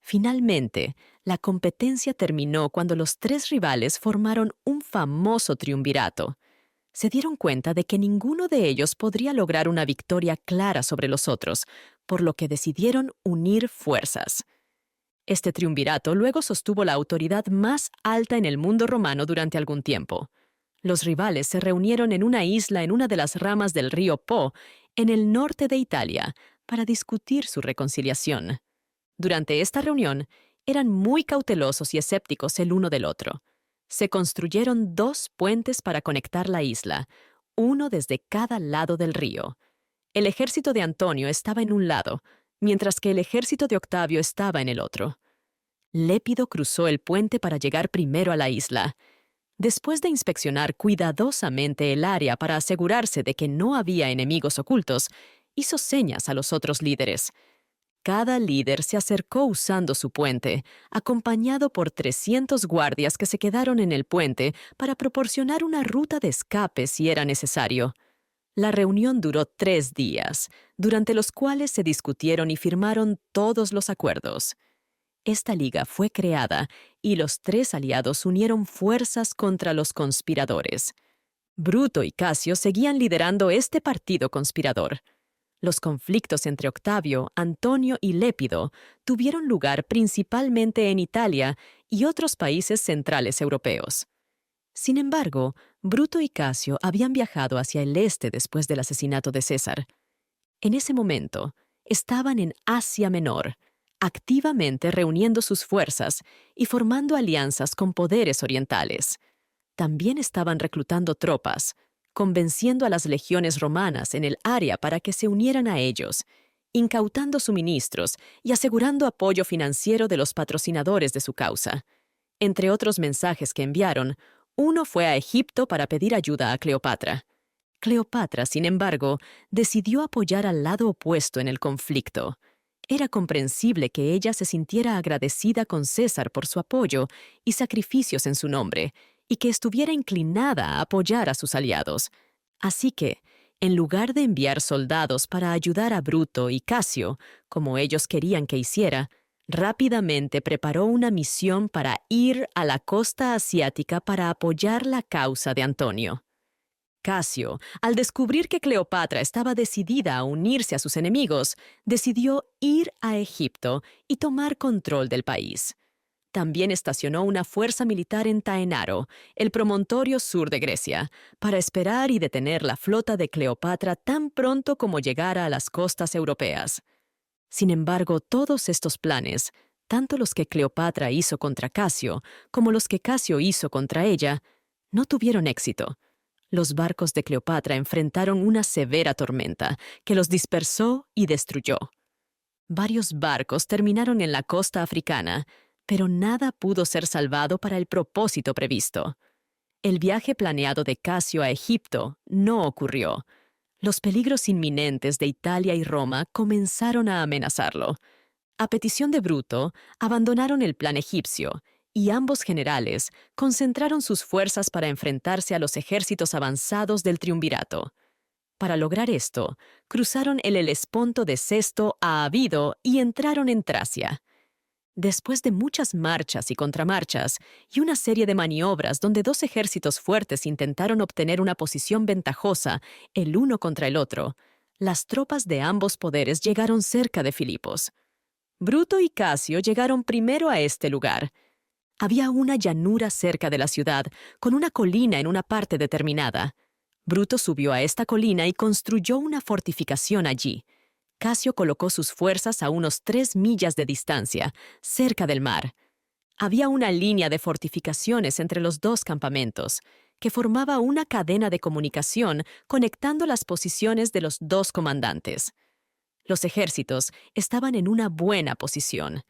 Finalmente, la competencia terminó cuando los 3 rivales formaron un famoso triunvirato. Se dieron cuenta de que ninguno de ellos podría lograr una victoria clara sobre los otros, por lo que decidieron unir fuerzas. Este triunvirato luego sostuvo la autoridad más alta en el mundo romano durante algún tiempo. Los rivales se reunieron en una isla en una de las ramas del río Po, en el norte de Italia, para discutir su reconciliación. Durante esta reunión, eran muy cautelosos y escépticos el uno del otro. Se construyeron 2 puentes para conectar la isla, uno desde cada lado del río. El ejército de Antonio estaba en un lado, mientras que el ejército de Octavio estaba en el otro. Lépido cruzó el puente para llegar primero a la isla. Después de inspeccionar cuidadosamente el área para asegurarse de que no había enemigos ocultos, hizo señas a los otros líderes. Cada líder se acercó usando su puente, acompañado por 300 guardias que se quedaron en el puente para proporcionar una ruta de escape si era necesario. La reunión duró 3 días, durante los cuales se discutieron y firmaron todos los acuerdos. Esta liga fue creada y los 3 aliados unieron fuerzas contra los conspiradores. Bruto y Casio seguían liderando este partido conspirador. Los conflictos entre Octavio, Antonio y Lépido tuvieron lugar principalmente en Italia y otros países centrales europeos. Sin embargo, Bruto y Casio habían viajado hacia el este después del asesinato de César. En ese momento, estaban en Asia Menor, activamente reuniendo sus fuerzas y formando alianzas con poderes orientales. También estaban reclutando tropas, convenciendo a las legiones romanas en el área para que se unieran a ellos, incautando suministros y asegurando apoyo financiero de los patrocinadores de su causa. Entre otros mensajes que enviaron, uno fue a Egipto para pedir ayuda a Cleopatra. Cleopatra, sin embargo, decidió apoyar al lado opuesto en el conflicto. Era comprensible que ella se sintiera agradecida con César por su apoyo y sacrificios en su nombre, y que estuviera inclinada a apoyar a sus aliados. Así que, en lugar de enviar soldados para ayudar a Bruto y Casio, como ellos querían que hiciera, rápidamente preparó una misión para ir a la costa asiática para apoyar la causa de Antonio. Casio, al descubrir que Cleopatra estaba decidida a unirse a sus enemigos, decidió ir a Egipto y tomar control del país. También estacionó una fuerza militar en Taenaro, el promontorio sur de Grecia, para esperar y detener la flota de Cleopatra tan pronto como llegara a las costas europeas. Sin embargo, todos estos planes, tanto los que Cleopatra hizo contra Casio como los que Casio hizo contra ella, no tuvieron éxito. Los barcos de Cleopatra enfrentaron una severa tormenta que los dispersó y destruyó. Varios barcos terminaron en la costa africana, pero nada pudo ser salvado para el propósito previsto. El viaje planeado de Casio a Egipto no ocurrió. Los peligros inminentes de Italia y Roma comenzaron a amenazarlo. A petición de Bruto, abandonaron el plan egipcio, y ambos generales concentraron sus fuerzas para enfrentarse a los ejércitos avanzados del triunvirato. Para lograr esto, cruzaron el Helesponto de Sesto a Abido y entraron en Tracia. Después de muchas marchas y contramarchas y una serie de maniobras donde dos ejércitos fuertes intentaron obtener una posición ventajosa el uno contra el otro, las tropas de ambos poderes llegaron cerca de Filipos. Bruto y Casio llegaron primero a este lugar. Había una llanura cerca de la ciudad, con una colina en una parte determinada. Bruto subió a esta colina y construyó una fortificación allí. Casio colocó sus fuerzas a unos 3 millas de distancia, cerca del mar. Había una línea de fortificaciones entre los dos campamentos, que formaba una cadena de comunicación conectando las posiciones de los dos comandantes. Los ejércitos estaban en una buena posición.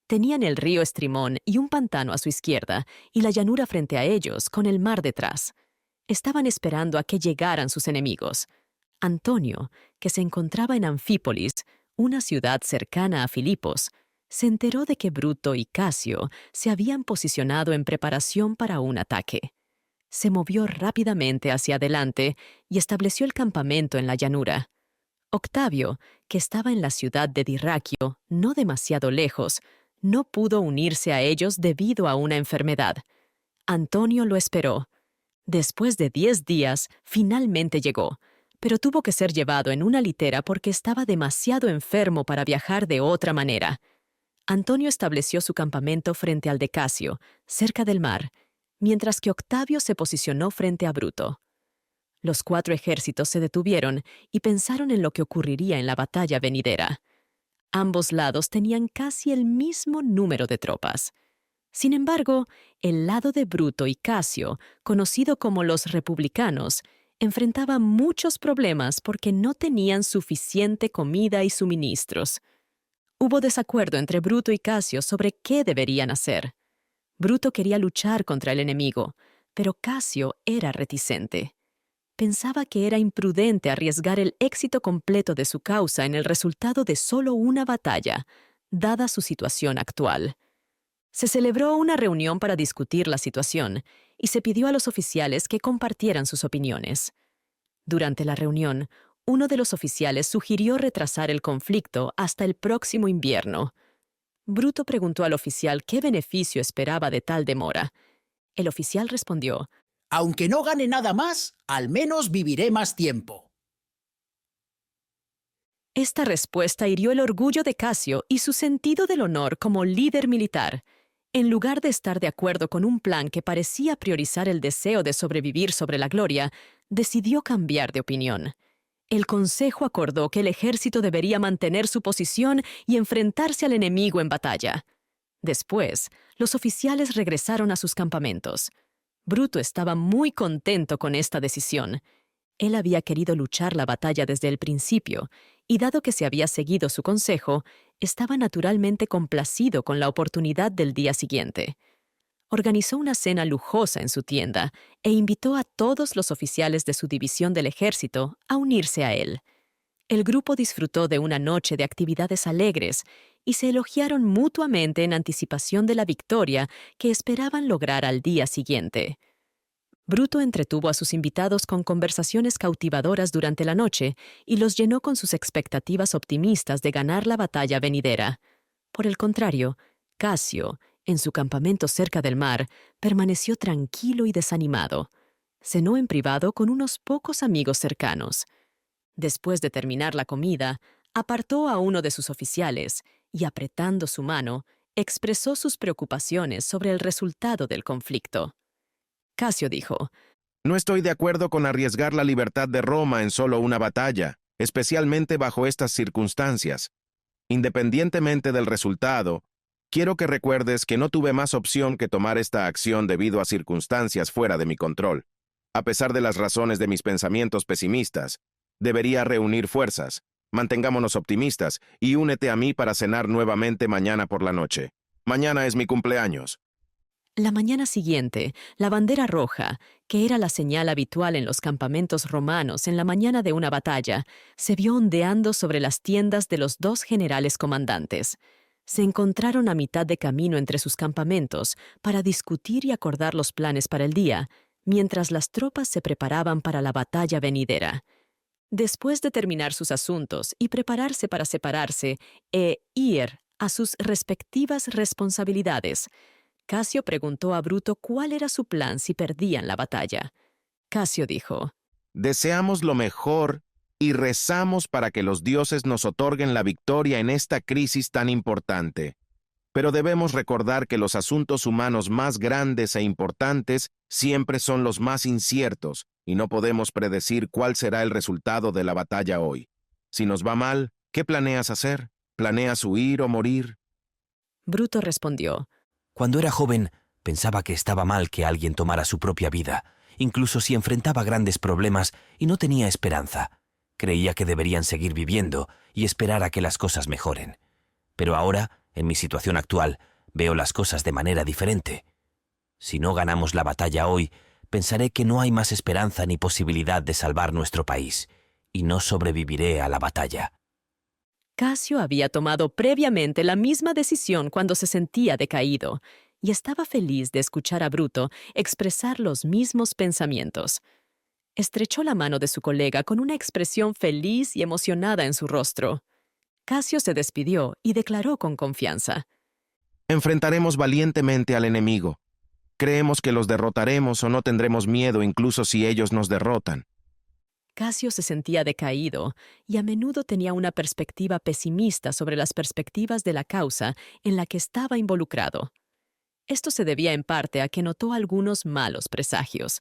Tenían el río Estrimón y un pantano a su izquierda, y la llanura frente a ellos, con el mar detrás. Estaban esperando a que llegaran sus enemigos. Antonio, que se encontraba en Anfípolis, una ciudad cercana a Filipos, se enteró de que Bruto y Casio se habían posicionado en preparación para un ataque. Se movió rápidamente hacia adelante y estableció el campamento en la llanura. Octavio, que estaba en la ciudad de Dirraquio, no demasiado lejos, no pudo unirse a ellos debido a una enfermedad. Antonio lo esperó. Después de 10 días, finalmente llegó, pero tuvo que ser llevado en una litera porque estaba demasiado enfermo para viajar de otra manera. Antonio estableció su campamento frente al de Casio, cerca del mar, mientras que Octavio se posicionó frente a Bruto. Los 4 ejércitos se detuvieron y pensaron en lo que ocurriría en la batalla venidera. Ambos lados tenían casi el mismo número de tropas. Sin embargo, el lado de Bruto y Casio, conocido como los republicanos, enfrentaba muchos problemas porque no tenían suficiente comida y suministros. Hubo desacuerdo entre Bruto y Casio sobre qué deberían hacer. Bruto quería luchar contra el enemigo, pero Casio era reticente. Pensaba que era imprudente arriesgar el éxito completo de su causa en el resultado de solo una batalla, dada su situación actual. Se celebró una reunión para discutir la situación y se pidió a los oficiales que compartieran sus opiniones. Durante la reunión, uno de los oficiales sugirió retrasar el conflicto hasta el próximo invierno. Bruto preguntó al oficial qué beneficio esperaba de tal demora. El oficial respondió: Aunque no gane nada más, al menos viviré más tiempo. Esta respuesta hirió el orgullo de Casio y su sentido del honor como líder militar. En lugar de estar de acuerdo con un plan que parecía priorizar el deseo de sobrevivir sobre la gloria, decidió cambiar de opinión. El consejo acordó que el ejército debería mantener su posición y enfrentarse al enemigo en batalla. Después, los oficiales regresaron a sus campamentos. Bruto estaba muy contento con esta decisión. Él había querido luchar la batalla desde el principio, y dado que se había seguido su consejo, estaba naturalmente complacido con la oportunidad del día siguiente. Organizó una cena lujosa en su tienda e invitó a todos los oficiales de su división del ejército a unirse a él. El grupo disfrutó de una noche de actividades alegres y se elogiaron mutuamente en anticipación de la victoria que esperaban lograr al día siguiente. Bruto entretuvo a sus invitados con conversaciones cautivadoras durante la noche y los llenó con sus expectativas optimistas de ganar la batalla venidera. Por el contrario, Casio, en su campamento cerca del mar, permaneció tranquilo y desanimado. Cenó en privado con unos pocos amigos cercanos. Después de terminar la comida, apartó a uno de sus oficiales y, apretando su mano, expresó sus preocupaciones sobre el resultado del conflicto. Casio dijo: No estoy de acuerdo con arriesgar la libertad de Roma en solo una batalla, especialmente bajo estas circunstancias. Independientemente del resultado, quiero que recuerdes que no tuve más opción que tomar esta acción debido a circunstancias fuera de mi control. A pesar de las razones de mis pensamientos pesimistas, debería reunir fuerzas. Mantengámonos optimistas y únete a mí para cenar nuevamente mañana por la noche. Mañana es mi cumpleaños. La mañana siguiente, la bandera roja, que era la señal habitual en los campamentos romanos en la mañana de una batalla, se vio ondeando sobre las tiendas de los dos generales comandantes. Se encontraron a mitad de camino entre sus campamentos para discutir y acordar los planes para el día, mientras las tropas se preparaban para la batalla venidera. Después de terminar sus asuntos y prepararse para separarse e ir a sus respectivas responsabilidades, Casio preguntó a Bruto cuál era su plan si perdían la batalla. Casio dijo: Deseamos lo mejor y rezamos para que los dioses nos otorguen la victoria en esta crisis tan importante. Pero debemos recordar que los asuntos humanos más grandes e importantes siempre son los más inciertos y no podemos predecir cuál será el resultado de la batalla hoy. Si nos va mal, ¿qué planeas hacer? ¿Planeas huir o morir? Bruto respondió: Cuando era joven, pensaba que estaba mal que alguien tomara su propia vida, incluso si enfrentaba grandes problemas y no tenía esperanza. Creía que deberían seguir viviendo y esperar a que las cosas mejoren. Pero ahora, en mi situación actual, veo las cosas de manera diferente. Si no ganamos la batalla hoy, pensaré que no hay más esperanza ni posibilidad de salvar nuestro país, y no sobreviviré a la batalla. Casio había tomado previamente la misma decisión cuando se sentía decaído, y estaba feliz de escuchar a Bruto expresar los mismos pensamientos. Estrechó la mano de su colega con una expresión feliz y emocionada en su rostro. Casio se despidió y declaró con confianza: Enfrentaremos valientemente al enemigo. Creemos que los derrotaremos o no tendremos miedo incluso si ellos nos derrotan. Casio se sentía decaído y a menudo tenía una perspectiva pesimista sobre las perspectivas de la causa en la que estaba involucrado. Esto se debía en parte a que notó algunos malos presagios.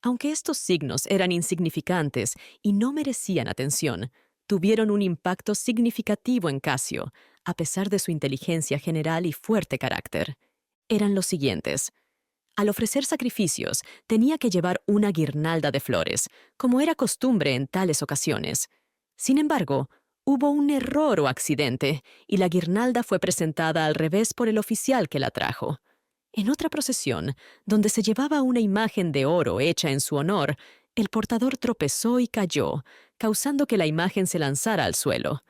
Aunque estos signos eran insignificantes y no merecían atención, tuvieron un impacto significativo en Casio, a pesar de su inteligencia general y fuerte carácter. Eran los siguientes: al ofrecer sacrificios, tenía que llevar una guirnalda de flores, como era costumbre en tales ocasiones. Sin embargo, hubo un error o accidente, y la guirnalda fue presentada al revés por el oficial que la trajo. En otra procesión, donde se llevaba una imagen de oro hecha en su honor, el portador tropezó y cayó, causando que la imagen se lanzara al suelo.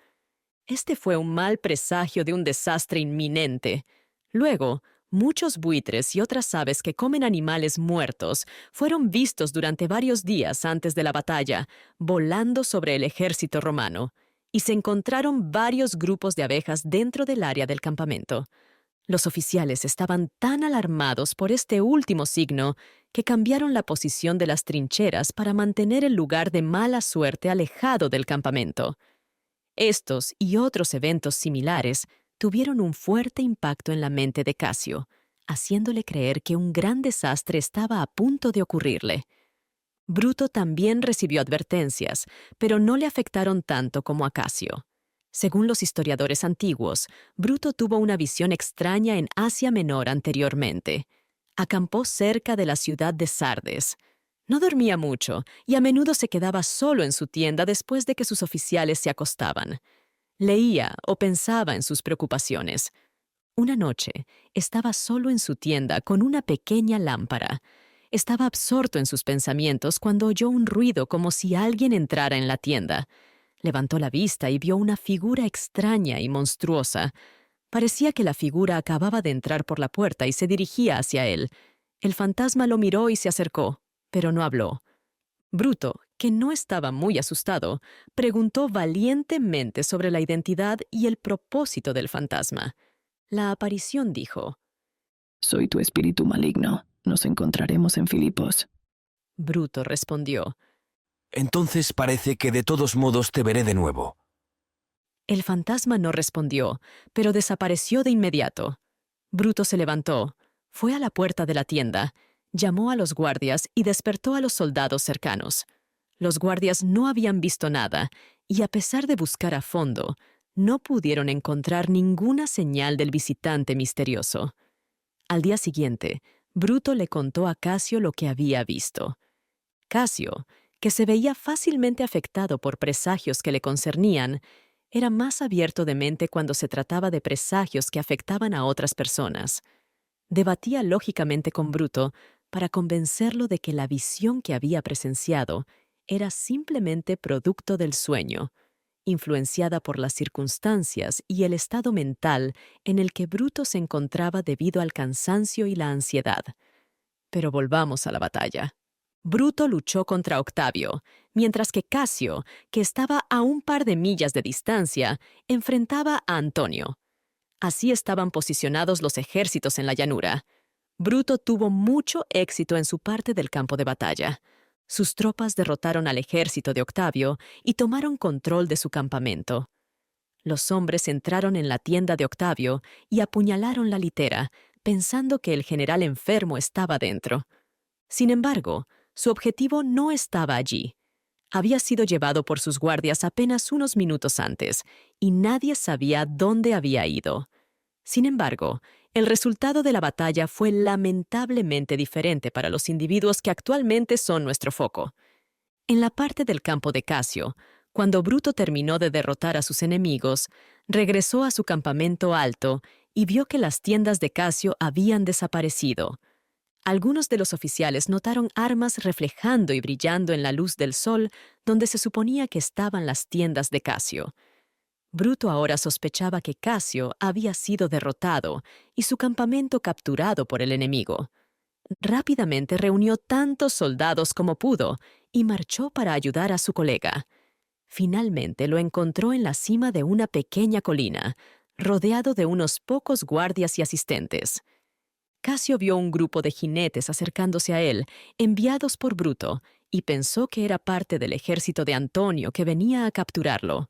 Este fue un mal presagio de un desastre inminente. Luego, muchos buitres y otras aves que comen animales muertos fueron vistos durante varios días antes de la batalla, volando sobre el ejército romano, y se encontraron varios grupos de abejas dentro del área del campamento. Los oficiales estaban tan alarmados por este último signo que cambiaron la posición de las trincheras para mantener el lugar de mala suerte alejado del campamento. Estos y otros eventos similares tuvieron un fuerte impacto en la mente de Casio, haciéndole creer que un gran desastre estaba a punto de ocurrirle. Bruto también recibió advertencias, pero no le afectaron tanto como a Casio. Según los historiadores antiguos, Bruto tuvo una visión extraña en Asia Menor anteriormente. Acampó cerca de la ciudad de Sardes. No dormía mucho y a menudo se quedaba solo en su tienda después de que sus oficiales se acostaban. Leía o pensaba en sus preocupaciones. Una noche, estaba solo en su tienda con una pequeña lámpara. Estaba absorto en sus pensamientos cuando oyó un ruido como si alguien entrara en la tienda. Levantó la vista y vio una figura extraña y monstruosa. Parecía que la figura acababa de entrar por la puerta y se dirigía hacia él. El fantasma lo miró y se acercó, pero no habló. Bruto, que no estaba muy asustado, preguntó valientemente sobre la identidad y el propósito del fantasma. La aparición dijo: Soy tu espíritu maligno. Nos encontraremos en Filipos. Bruto respondió. Entonces parece que de todos modos te veré de nuevo. El fantasma no respondió, pero desapareció de inmediato. Bruto se levantó, fue a la puerta de la tienda, llamó a los guardias y despertó a los soldados cercanos. Los guardias no habían visto nada, y a pesar de buscar a fondo, no pudieron encontrar ninguna señal del visitante misterioso. Al día siguiente, Bruto le contó a Casio lo que había visto. Casio, que se veía fácilmente afectado por presagios que le concernían, era más abierto de mente cuando se trataba de presagios que afectaban a otras personas. Debatía lógicamente con Bruto para convencerlo de que la visión que había presenciado era simplemente producto del sueño, influenciada por las circunstancias y el estado mental en el que Bruto se encontraba debido al cansancio y la ansiedad. Pero volvamos a la batalla. Bruto luchó contra Octavio, mientras que Casio, que estaba a un par de millas de distancia, enfrentaba a Antonio. Así estaban posicionados los ejércitos en la llanura. Bruto tuvo mucho éxito en su parte del campo de batalla. Sus tropas derrotaron al ejército de Octavio y tomaron control de su campamento. Los hombres entraron en la tienda de Octavio y apuñalaron la litera, pensando que el general enfermo estaba dentro. Sin embargo, su objetivo no estaba allí. Había sido llevado por sus guardias apenas unos minutos antes, y nadie sabía dónde había ido. Sin embargo, el resultado de la batalla fue lamentablemente diferente para los individuos que actualmente son nuestro foco. En la parte del campo de Casio, cuando Bruto terminó de derrotar a sus enemigos, regresó a su campamento alto y vio que las tiendas de Casio habían desaparecido. Algunos de los oficiales notaron armas reflejando y brillando en la luz del sol donde se suponía que estaban las tiendas de Casio. Bruto ahora sospechaba que Casio había sido derrotado y su campamento capturado por el enemigo. Rápidamente reunió tantos soldados como pudo y marchó para ayudar a su colega. Finalmente lo encontró en la cima de una pequeña colina, rodeado de unos pocos guardias y asistentes. Casio vio un grupo de jinetes acercándose a él, enviados por Bruto, y pensó que era parte del ejército de Antonio que venía a capturarlo.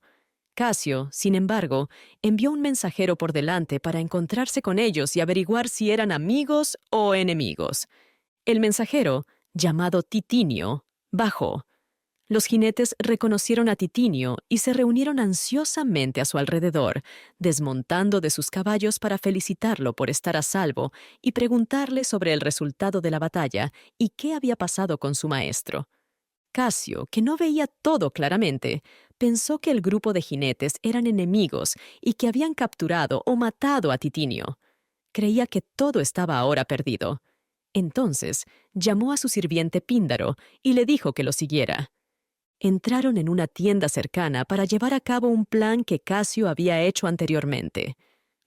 Casio, sin embargo, envió un mensajero por delante para encontrarse con ellos y averiguar si eran amigos o enemigos. El mensajero, llamado Titinio, bajó. Los jinetes reconocieron a Titinio y se reunieron ansiosamente a su alrededor, desmontando de sus caballos para felicitarlo por estar a salvo y preguntarle sobre el resultado de la batalla y qué había pasado con su maestro. Casio, que no veía todo claramente, pensó que el grupo de jinetes eran enemigos y que habían capturado o matado a Titinio. Creía que todo estaba ahora perdido. Entonces, llamó a su sirviente Píndaro y le dijo que lo siguiera. Entraron en una tienda cercana para llevar a cabo un plan que Casio había hecho anteriormente.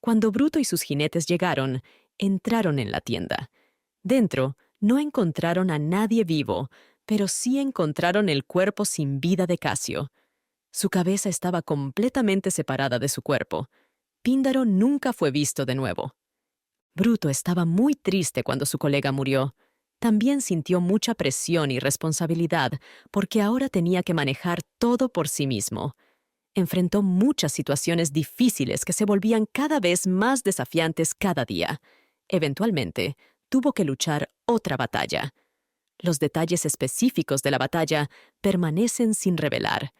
Cuando Bruto y sus jinetes llegaron, entraron en la tienda. Dentro, no encontraron a nadie vivo, pero sí encontraron el cuerpo sin vida de Casio. Su cabeza estaba completamente separada de su cuerpo. Píndaro nunca fue visto de nuevo. Bruto estaba muy triste cuando su colega murió. También sintió mucha presión y responsabilidad porque ahora tenía que manejar todo por sí mismo. Enfrentó muchas situaciones difíciles que se volvían cada vez más desafiantes cada día. Eventualmente, tuvo que luchar otra batalla. Los detalles específicos de la batalla permanecen sin revelar.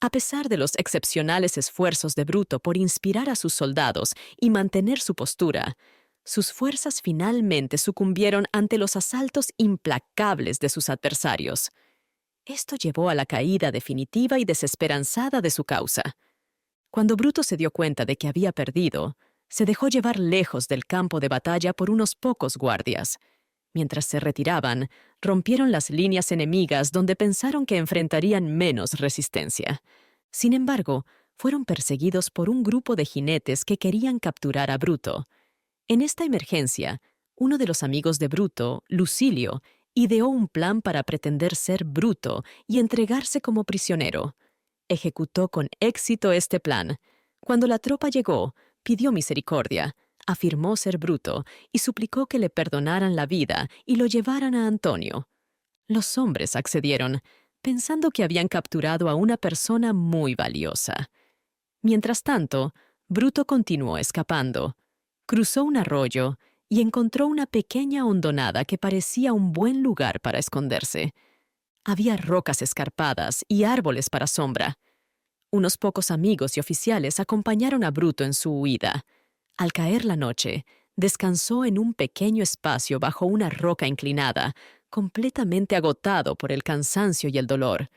A pesar de los excepcionales esfuerzos de Bruto por inspirar a sus soldados y mantener su postura, sus fuerzas finalmente sucumbieron ante los asaltos implacables de sus adversarios. Esto llevó a la caída definitiva y desesperanzada de su causa. Cuando Bruto se dio cuenta de que había perdido, se dejó llevar lejos del campo de batalla por unos pocos guardias. Mientras se retiraban, rompieron las líneas enemigas donde pensaron que enfrentarían menos resistencia. Sin embargo, fueron perseguidos por un grupo de jinetes que querían capturar a Bruto. En esta emergencia, uno de los amigos de Bruto, Lucilio, ideó un plan para pretender ser Bruto y entregarse como prisionero. Ejecutó con éxito este plan. Cuando la tropa llegó, pidió misericordia, afirmó ser Bruto y suplicó que le perdonaran la vida y lo llevaran a Antonio. Los hombres accedieron, pensando que habían capturado a una persona muy valiosa. Mientras tanto, Bruto continuó escapando. Cruzó un arroyo y encontró una pequeña hondonada que parecía un buen lugar para esconderse. Había rocas escarpadas y árboles para sombra. Unos pocos amigos y oficiales acompañaron a Bruto en su huida. Al caer la noche, descansó en un pequeño espacio bajo una roca inclinada, completamente agotado por el cansancio y el dolor.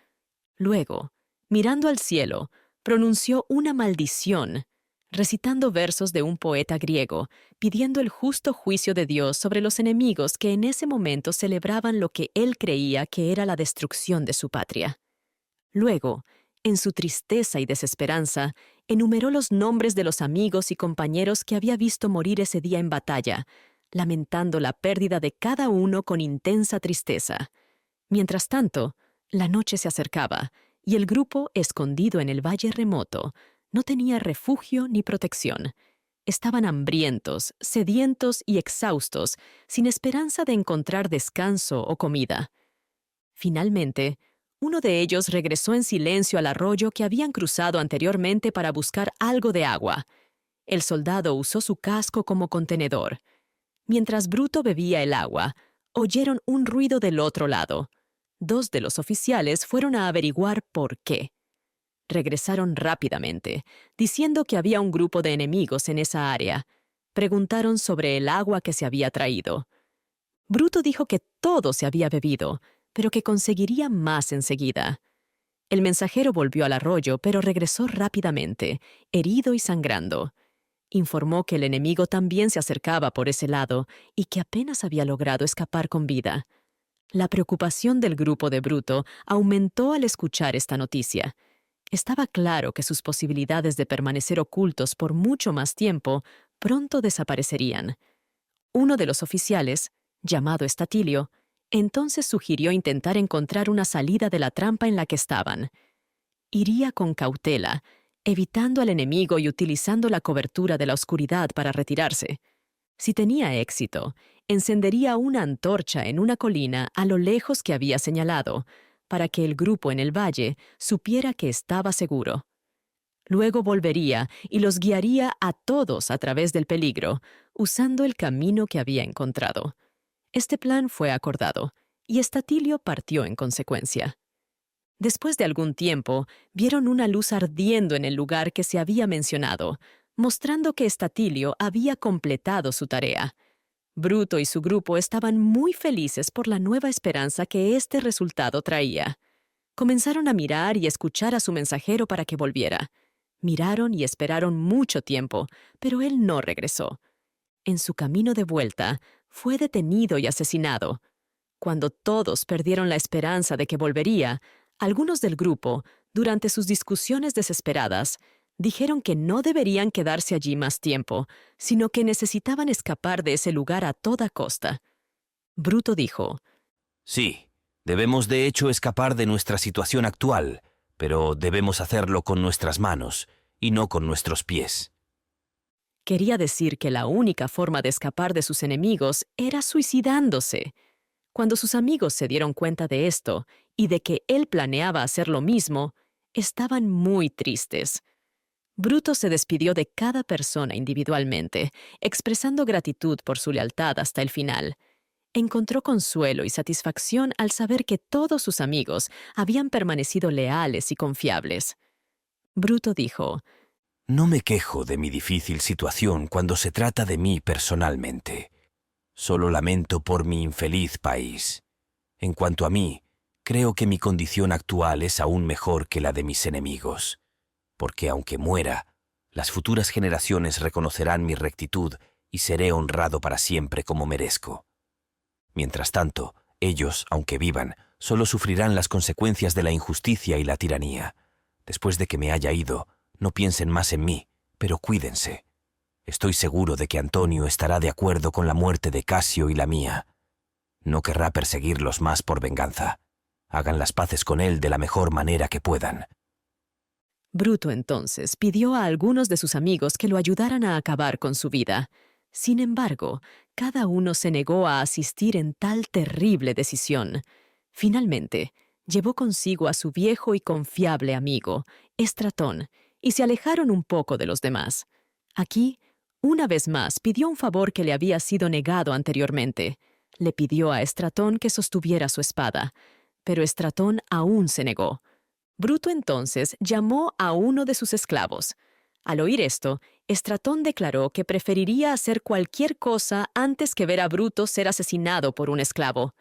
Luego, mirando al cielo, pronunció una maldición, recitando versos de un poeta griego, pidiendo el justo juicio de Dios sobre los enemigos que en ese momento celebraban lo que él creía que era la destrucción de su patria. Luego, en su tristeza y desesperanza, enumeró los nombres de los amigos y compañeros que había visto morir ese día en batalla, lamentando la pérdida de cada uno con intensa tristeza. Mientras tanto, la noche se acercaba, y el grupo, escondido en el valle remoto, no tenía refugio ni protección. Estaban hambrientos, sedientos y exhaustos, sin esperanza de encontrar descanso o comida. Finalmente, uno de ellos regresó en silencio al arroyo que habían cruzado anteriormente para buscar algo de agua. El soldado usó su casco como contenedor. Mientras Bruto bebía el agua, oyeron un ruido del otro lado. 2 de los oficiales fueron a averiguar por qué. Regresaron rápidamente, diciendo que había un grupo de enemigos en esa área. Preguntaron sobre el agua que se había traído. Bruto dijo que todo se había bebido, pero que conseguiría más enseguida. El mensajero volvió al arroyo, pero regresó rápidamente, herido y sangrando. Informó que el enemigo también se acercaba por ese lado y que apenas había logrado escapar con vida. La preocupación del grupo de Bruto aumentó al escuchar esta noticia. Estaba claro que sus posibilidades de permanecer ocultos por mucho más tiempo pronto desaparecerían. Uno de los oficiales, llamado Estatilio, entonces sugirió intentar encontrar una salida de la trampa en la que estaban. Iría con cautela, evitando al enemigo y utilizando la cobertura de la oscuridad para retirarse. Si tenía éxito, encendería una antorcha en una colina a lo lejos que había señalado, para que el grupo en el valle supiera que estaba seguro. Luego volvería y los guiaría a todos a través del peligro, usando el camino que había encontrado. Este plan fue acordado, y Estatilio partió en consecuencia. Después de algún tiempo, vieron una luz ardiendo en el lugar que se había mencionado, mostrando que Estatilio había completado su tarea. Bruto y su grupo estaban muy felices por la nueva esperanza que este resultado traía. Comenzaron a mirar y escuchar a su mensajero para que volviera. Miraron y esperaron mucho tiempo, pero él no regresó. En su camino de vuelta, fue detenido y asesinado. Cuando todos perdieron la esperanza de que volvería, algunos del grupo, durante sus discusiones desesperadas, dijeron que no deberían quedarse allí más tiempo, sino que necesitaban escapar de ese lugar a toda costa. Bruto dijo: Sí, debemos de hecho escapar de nuestra situación actual, pero debemos hacerlo con nuestras manos y no con nuestros pies. Quería decir que la única forma de escapar de sus enemigos era suicidándose. Cuando sus amigos se dieron cuenta de esto y de que él planeaba hacer lo mismo, estaban muy tristes. Bruto se despidió de cada persona individualmente, expresando gratitud por su lealtad hasta el final. Encontró consuelo y satisfacción al saber que todos sus amigos habían permanecido leales y confiables. Bruto dijo: No me quejo de mi difícil situación cuando se trata de mí personalmente. Solo lamento por mi infeliz país. En cuanto a mí, creo que mi condición actual es aún mejor que la de mis enemigos, porque aunque muera, las futuras generaciones reconocerán mi rectitud y seré honrado para siempre como merezco. Mientras tanto, ellos, aunque vivan, solo sufrirán las consecuencias de la injusticia y la tiranía. Después de que me haya ido, no piensen más en mí, pero cuídense. Estoy seguro de que Antonio estará de acuerdo con la muerte de Casio y la mía. No querrá perseguirlos más por venganza. Hagan las paces con él de la mejor manera que puedan. Bruto entonces pidió a algunos de sus amigos que lo ayudaran a acabar con su vida. Sin embargo, cada uno se negó a asistir en tal terrible decisión. Finalmente, llevó consigo a su viejo y confiable amigo, Estratón, y se alejaron un poco de los demás. Aquí, una vez más, pidió un favor que le había sido negado anteriormente. Le pidió a Estratón que sostuviera su espada, pero Estratón aún se negó. Bruto entonces llamó a uno de sus esclavos. Al oír esto, Estratón declaró que preferiría hacer cualquier cosa antes que ver a Bruto ser asesinado por un esclavo.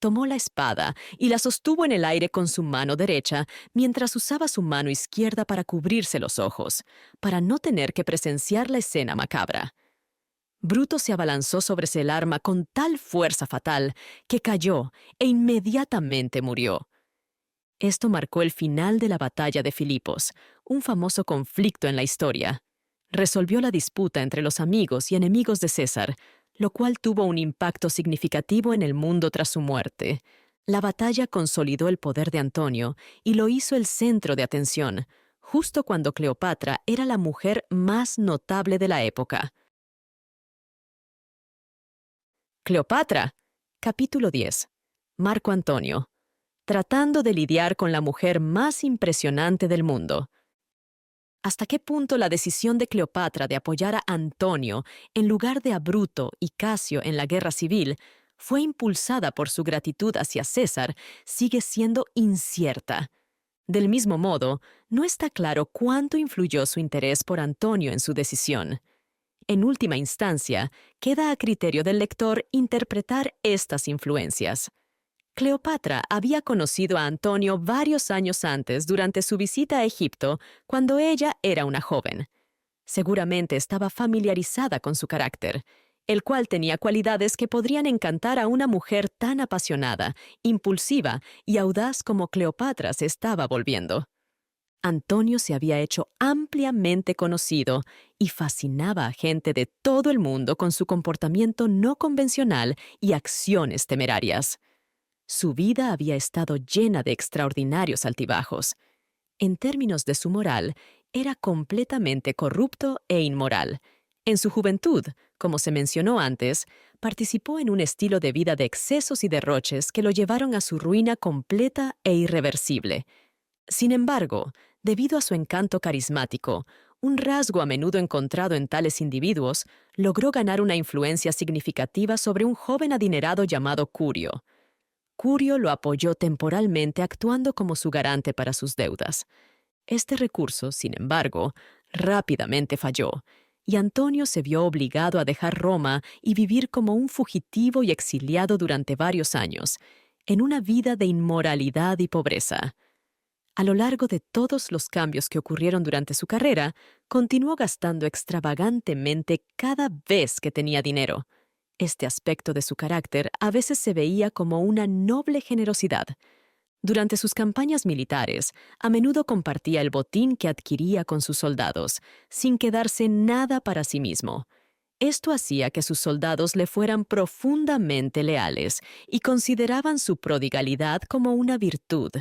Tomó la espada y la sostuvo en el aire con su mano derecha, mientras usaba su mano izquierda para cubrirse los ojos, para no tener que presenciar la escena macabra. Bruto se abalanzó sobre el arma con tal fuerza fatal que cayó e inmediatamente murió. Esto marcó el final de la batalla de Filipos, un famoso conflicto en la historia. Resolvió la disputa entre los amigos y enemigos de César, lo cual tuvo un impacto significativo en el mundo tras su muerte. La batalla consolidó el poder de Antonio y lo hizo el centro de atención, justo cuando Cleopatra era la mujer más notable de la época. Cleopatra. Capítulo 10. Marco Antonio. Tratando de lidiar con la mujer más impresionante del mundo. ¿Hasta qué punto la decisión de Cleopatra de apoyar a Antonio en lugar de a Bruto y Casio en la guerra civil fue impulsada por su gratitud hacia César sigue siendo incierta? Del mismo modo, no está claro cuánto influyó su interés por Antonio en su decisión. En última instancia, queda a criterio del lector interpretar estas influencias. Cleopatra había conocido a Antonio varios años antes durante su visita a Egipto, cuando ella era una joven. Seguramente estaba familiarizada con su carácter, el cual tenía cualidades que podrían encantar a una mujer tan apasionada, impulsiva y audaz como Cleopatra se estaba volviendo. Antonio se había hecho ampliamente conocido y fascinaba a gente de todo el mundo con su comportamiento no convencional y acciones temerarias. Su vida había estado llena de extraordinarios altibajos. En términos de su moral, era completamente corrupto e inmoral. En su juventud, como se mencionó antes, participó en un estilo de vida de excesos y derroches que lo llevaron a su ruina completa e irreversible. Sin embargo, debido a su encanto carismático, un rasgo a menudo encontrado en tales individuos, logró ganar una influencia significativa sobre un joven adinerado llamado Curio. Curio lo apoyó temporalmente actuando como su garante para sus deudas. Este recurso, sin embargo, rápidamente falló, y Antonio se vio obligado a dejar Roma y vivir como un fugitivo y exiliado durante varios años, en una vida de inmoralidad y pobreza. A lo largo de todos los cambios que ocurrieron durante su carrera, continuó gastando extravagantemente cada vez que tenía dinero. Este aspecto de su carácter a veces se veía como una noble generosidad. Durante sus campañas militares, a menudo compartía el botín que adquiría con sus soldados, sin quedarse nada para sí mismo. Esto hacía que sus soldados le fueran profundamente leales y consideraban su prodigalidad como una virtud,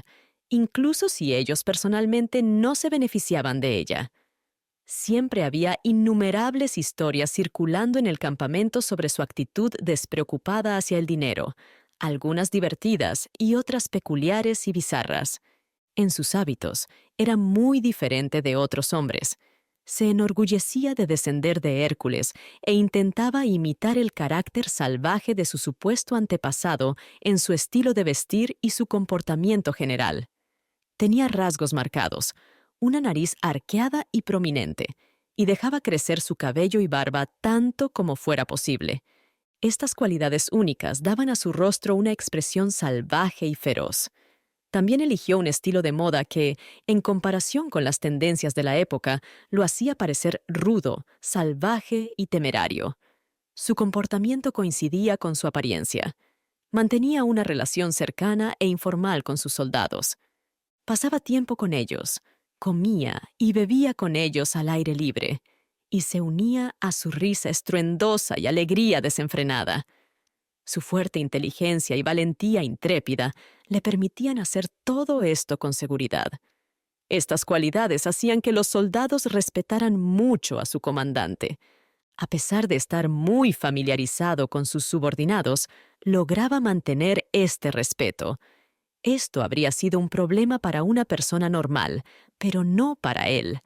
incluso si ellos personalmente no se beneficiaban de ella. Siempre había innumerables historias circulando en el campamento sobre su actitud despreocupada hacia el dinero, algunas divertidas y otras peculiares y bizarras. En sus hábitos, era muy diferente de otros hombres. Se enorgullecía de descender de Hércules e intentaba imitar el carácter salvaje de su supuesto antepasado en su estilo de vestir y su comportamiento general. Tenía rasgos marcados, una nariz arqueada y prominente, y dejaba crecer su cabello y barba tanto como fuera posible. Estas cualidades únicas daban a su rostro una expresión salvaje y feroz. También eligió un estilo de moda que, en comparación con las tendencias de la época, lo hacía parecer rudo, salvaje y temerario. Su comportamiento coincidía con su apariencia. Mantenía una relación cercana e informal con sus soldados. Pasaba tiempo con ellos, comía y bebía con ellos al aire libre, y se unía a su risa estruendosa y alegría desenfrenada. Su fuerte inteligencia y valentía intrépida le permitían hacer todo esto con seguridad. Estas cualidades hacían que los soldados respetaran mucho a su comandante. A pesar de estar muy familiarizado con sus subordinados, lograba mantener este respeto. Esto habría sido un problema para una persona normal, pero no para él.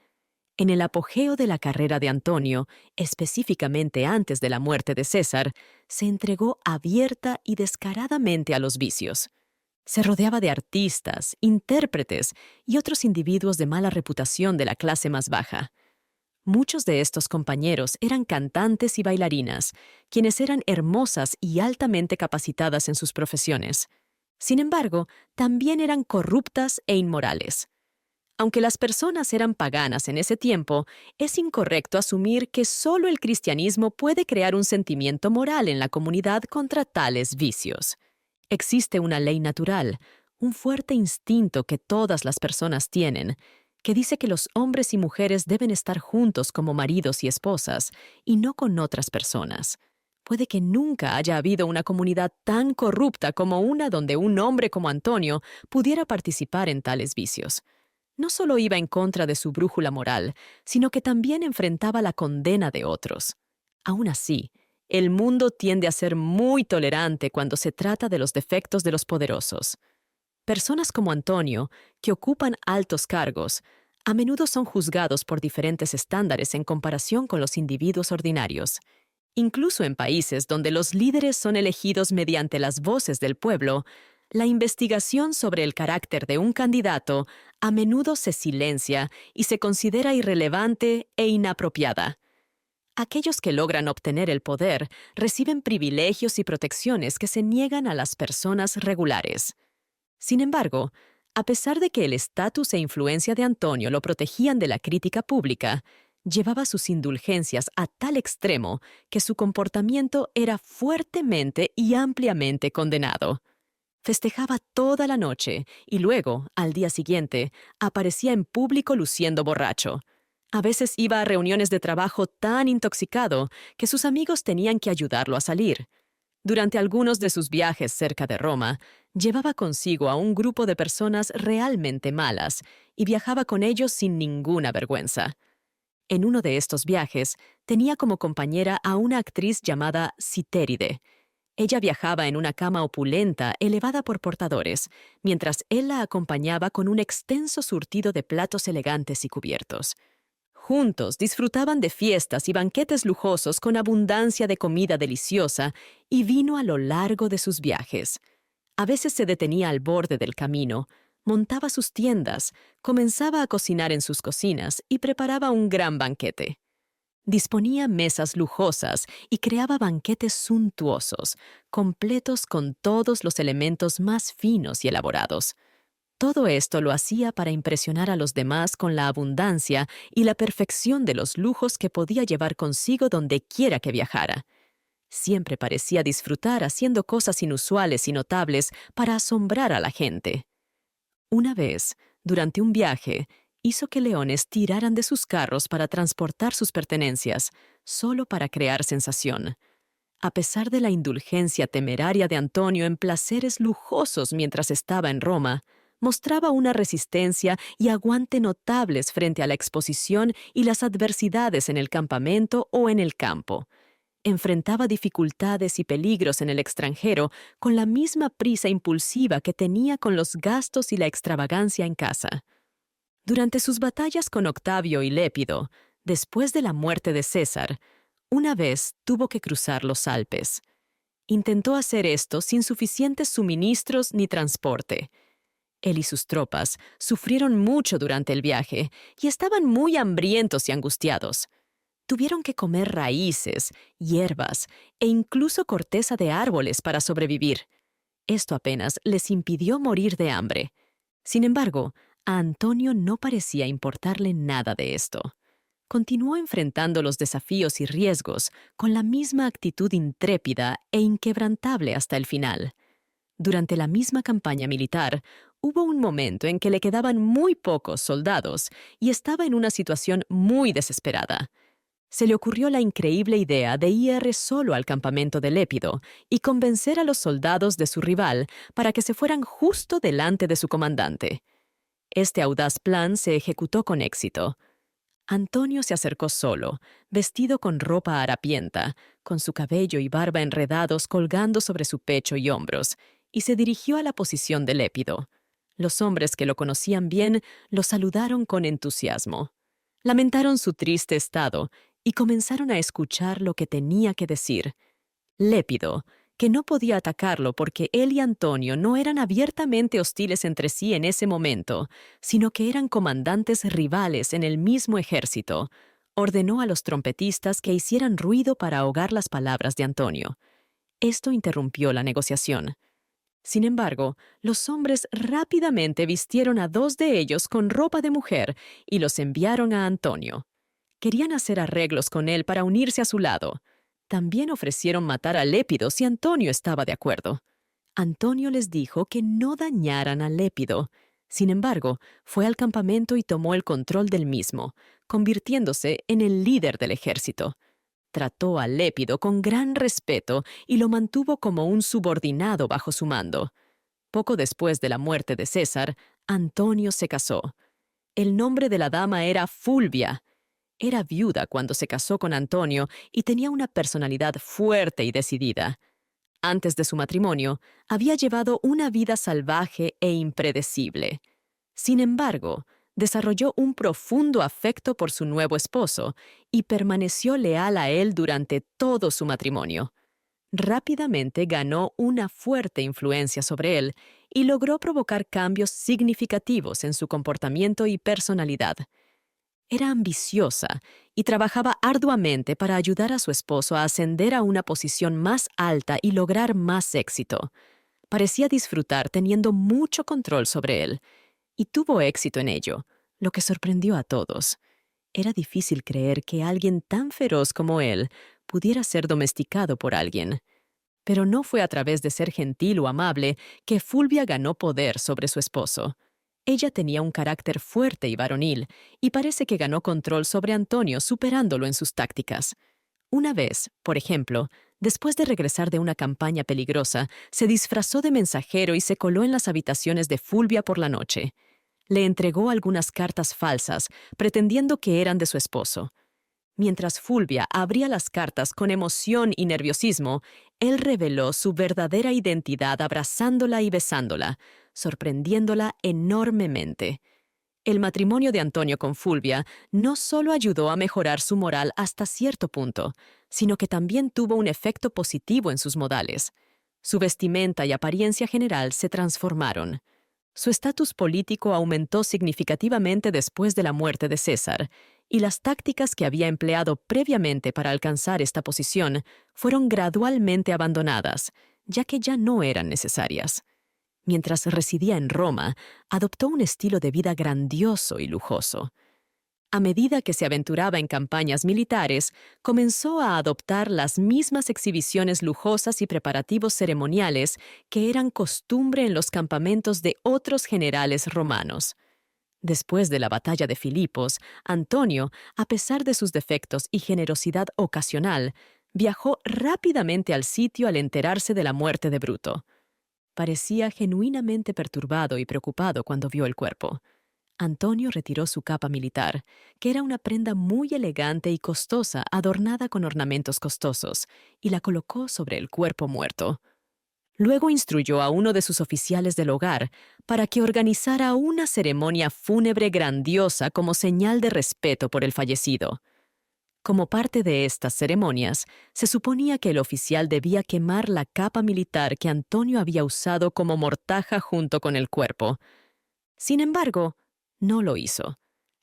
En el apogeo de la carrera de Antonio, específicamente antes de la muerte de César, se entregó abierta y descaradamente a los vicios. Se rodeaba de artistas, intérpretes y otros individuos de mala reputación de la clase más baja. Muchos de estos compañeros eran cantantes y bailarinas, quienes eran hermosas y altamente capacitadas en sus profesiones. Sin embargo, también eran corruptas e inmorales. Aunque las personas eran paganas en ese tiempo, es incorrecto asumir que solo el cristianismo puede crear un sentimiento moral en la comunidad contra tales vicios. Existe una ley natural, un fuerte instinto que todas las personas tienen, que dice que los hombres y mujeres deben estar juntos como maridos y esposas, y no con otras personas. Puede que nunca haya habido una comunidad tan corrupta como una donde un hombre como Antonio pudiera participar en tales vicios. No solo iba en contra de su brújula moral, sino que también enfrentaba la condena de otros. Aún así, el mundo tiende a ser muy tolerante cuando se trata de los defectos de los poderosos. Personas como Antonio, que ocupan altos cargos, a menudo son juzgados por diferentes estándares en comparación con los individuos ordinarios. Incluso en países donde los líderes son elegidos mediante las voces del pueblo, la investigación sobre el carácter de un candidato a menudo se silencia y se considera irrelevante e inapropiada. Aquellos que logran obtener el poder reciben privilegios y protecciones que se niegan a las personas regulares. Sin embargo, a pesar de que el estatus e influencia de Antonio lo protegían de la crítica pública, llevaba sus indulgencias a tal extremo que su comportamiento era fuertemente y ampliamente condenado. Festejaba toda la noche y luego, al día siguiente, aparecía en público luciendo borracho. A veces iba a reuniones de trabajo tan intoxicado que sus amigos tenían que ayudarlo a salir. Durante algunos de sus viajes cerca de Roma, llevaba consigo a un grupo de personas realmente malas y viajaba con ellos sin ninguna vergüenza. En uno de estos viajes, tenía como compañera a una actriz llamada Citéride. Ella viajaba en una cama opulenta elevada por portadores, mientras él la acompañaba con un extenso surtido de platos elegantes y cubiertos. Juntos disfrutaban de fiestas y banquetes lujosos con abundancia de comida deliciosa y vino a lo largo de sus viajes. A veces se detenía al borde del camino, montaba sus tiendas, comenzaba a cocinar en sus cocinas y preparaba un gran banquete. Disponía mesas lujosas y creaba banquetes suntuosos, completos con todos los elementos más finos y elaborados. Todo esto lo hacía para impresionar a los demás con la abundancia y la perfección de los lujos que podía llevar consigo donde quiera que viajara. Siempre parecía disfrutar haciendo cosas inusuales y notables para asombrar a la gente. Una vez, durante un viaje, hizo que leones tiraran de sus carros para transportar sus pertenencias, solo para crear sensación. A pesar de la indulgencia temeraria de Antonio en placeres lujosos mientras estaba en Roma, mostraba una resistencia y aguante notables frente a la exposición y las adversidades en el campamento o en el campo. Enfrentaba dificultades y peligros en el extranjero con la misma prisa impulsiva que tenía con los gastos y la extravagancia en casa. Durante sus batallas con Octavio y Lépido, después de la muerte de César, una vez tuvo que cruzar los Alpes. Intentó hacer esto sin suficientes suministros ni transporte. Él y sus tropas sufrieron mucho durante el viaje y estaban muy hambrientos y angustiados. Tuvieron que comer raíces, hierbas e incluso corteza de árboles para sobrevivir. Esto apenas les impidió morir de hambre. Sin embargo, a Antonio no parecía importarle nada de esto. Continuó enfrentando los desafíos y riesgos con la misma actitud intrépida e inquebrantable hasta el final. Durante la misma campaña militar, hubo un momento en que le quedaban muy pocos soldados y estaba en una situación muy desesperada. Se le ocurrió la increíble idea de ir solo al campamento de Lépido y convencer a los soldados de su rival para que se fueran justo delante de su comandante. Este audaz plan se ejecutó con éxito. Antonio se acercó solo, vestido con ropa harapienta, con su cabello y barba enredados colgando sobre su pecho y hombros, y se dirigió a la posición de Lépido. Los hombres que lo conocían bien lo saludaron con entusiasmo. Lamentaron su triste estado y comenzaron a escuchar lo que tenía que decir. Lépido, que no podía atacarlo porque él y Antonio no eran abiertamente hostiles entre sí en ese momento, sino que eran comandantes rivales en el mismo ejército, ordenó a los trompetistas que hicieran ruido para ahogar las palabras de Antonio. Esto interrumpió la negociación. Sin embargo, los hombres rápidamente vistieron a 2 de ellos con ropa de mujer y los enviaron a Antonio. Querían hacer arreglos con él para unirse a su lado. También ofrecieron matar a Lépido si Antonio estaba de acuerdo. Antonio les dijo que no dañaran a Lépido. Sin embargo, fue al campamento y tomó el control del mismo, convirtiéndose en el líder del ejército. Trató a Lépido con gran respeto y lo mantuvo como un subordinado bajo su mando. Poco después de la muerte de César, Antonio se casó. El nombre de la dama era Fulvia. Era viuda cuando se casó con Antonio y tenía una personalidad fuerte y decidida. Antes de su matrimonio, había llevado una vida salvaje e impredecible. Sin embargo, desarrolló un profundo afecto por su nuevo esposo y permaneció leal a él durante todo su matrimonio. Rápidamente ganó una fuerte influencia sobre él y logró provocar cambios significativos en su comportamiento y personalidad. Era ambiciosa y trabajaba arduamente para ayudar a su esposo a ascender a una posición más alta y lograr más éxito. Parecía disfrutar teniendo mucho control sobre él, y tuvo éxito en ello, lo que sorprendió a todos. Era difícil creer que alguien tan feroz como él pudiera ser domesticado por alguien. Pero no fue a través de ser gentil o amable que Fulvia ganó poder sobre su esposo. Ella tenía un carácter fuerte y varonil, y parece que ganó control sobre Antonio superándolo en sus tácticas. Una vez, por ejemplo, después de regresar de una campaña peligrosa, se disfrazó de mensajero y se coló en las habitaciones de Fulvia por la noche. Le entregó algunas cartas falsas, pretendiendo que eran de su esposo. Mientras Fulvia abría las cartas con emoción y nerviosismo, él reveló su verdadera identidad abrazándola y besándola, sorprendiéndola enormemente. El matrimonio de Antonio con Fulvia no solo ayudó a mejorar su moral hasta cierto punto, sino que también tuvo un efecto positivo en sus modales. Su vestimenta y apariencia general se transformaron. Su estatus político aumentó significativamente después de la muerte de César, y las tácticas que había empleado previamente para alcanzar esta posición fueron gradualmente abandonadas, ya que ya no eran necesarias. Mientras residía en Roma, adoptó un estilo de vida grandioso y lujoso. A medida que se aventuraba en campañas militares, comenzó a adoptar las mismas exhibiciones lujosas y preparativos ceremoniales que eran costumbre en los campamentos de otros generales romanos. Después de la batalla de Filipos, Antonio, a pesar de sus defectos y generosidad ocasional, viajó rápidamente al sitio al enterarse de la muerte de Bruto. Parecía genuinamente perturbado y preocupado cuando vio el cuerpo. Antonio retiró su capa militar, que era una prenda muy elegante y costosa adornada con ornamentos costosos, y la colocó sobre el cuerpo muerto. Luego instruyó a uno de sus oficiales del hogar para que organizara una ceremonia fúnebre grandiosa como señal de respeto por el fallecido. Como parte de estas ceremonias, se suponía que el oficial debía quemar la capa militar que Antonio había usado como mortaja junto con el cuerpo. Sin embargo, no lo hizo.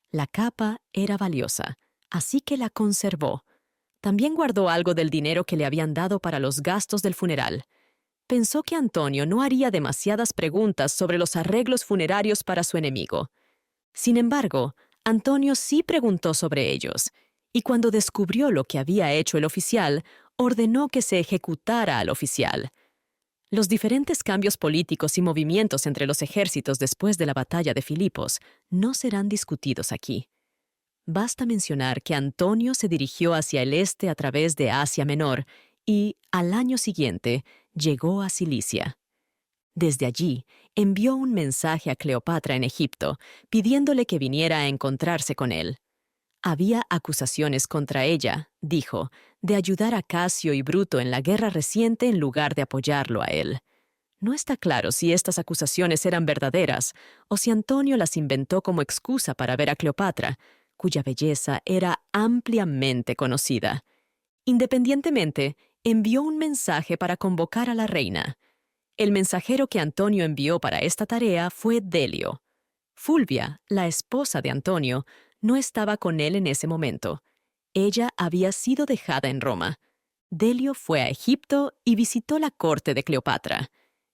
La capa era valiosa, así que la conservó. También guardó algo del dinero que le habían dado para los gastos del funeral. Pensó que Antonio no haría demasiadas preguntas sobre los arreglos funerarios para su enemigo. Sin embargo, Antonio sí preguntó sobre ellos, y cuando descubrió lo que había hecho el oficial, ordenó que se ejecutara al oficial. Los diferentes cambios políticos y movimientos entre los ejércitos después de la batalla de Filipos no serán discutidos aquí. Basta mencionar que Antonio se dirigió hacia el este a través de Asia Menor y, al año siguiente, llegó a Cilicia. Desde allí, envió un mensaje a Cleopatra en Egipto, pidiéndole que viniera a encontrarse con él. Había acusaciones contra ella, dijo, de ayudar a Casio y Bruto en la guerra reciente en lugar de apoyarlo a él. No está claro si estas acusaciones eran verdaderas o si Antonio las inventó como excusa para ver a Cleopatra, cuya belleza era ampliamente conocida. Independientemente, envió un mensaje para convocar a la reina. El mensajero que Antonio envió para esta tarea fue Delio. Fulvia, la esposa de Antonio, no estaba con él en ese momento. Ella había sido dejada en Roma. Delio fue a Egipto y visitó la corte de Cleopatra.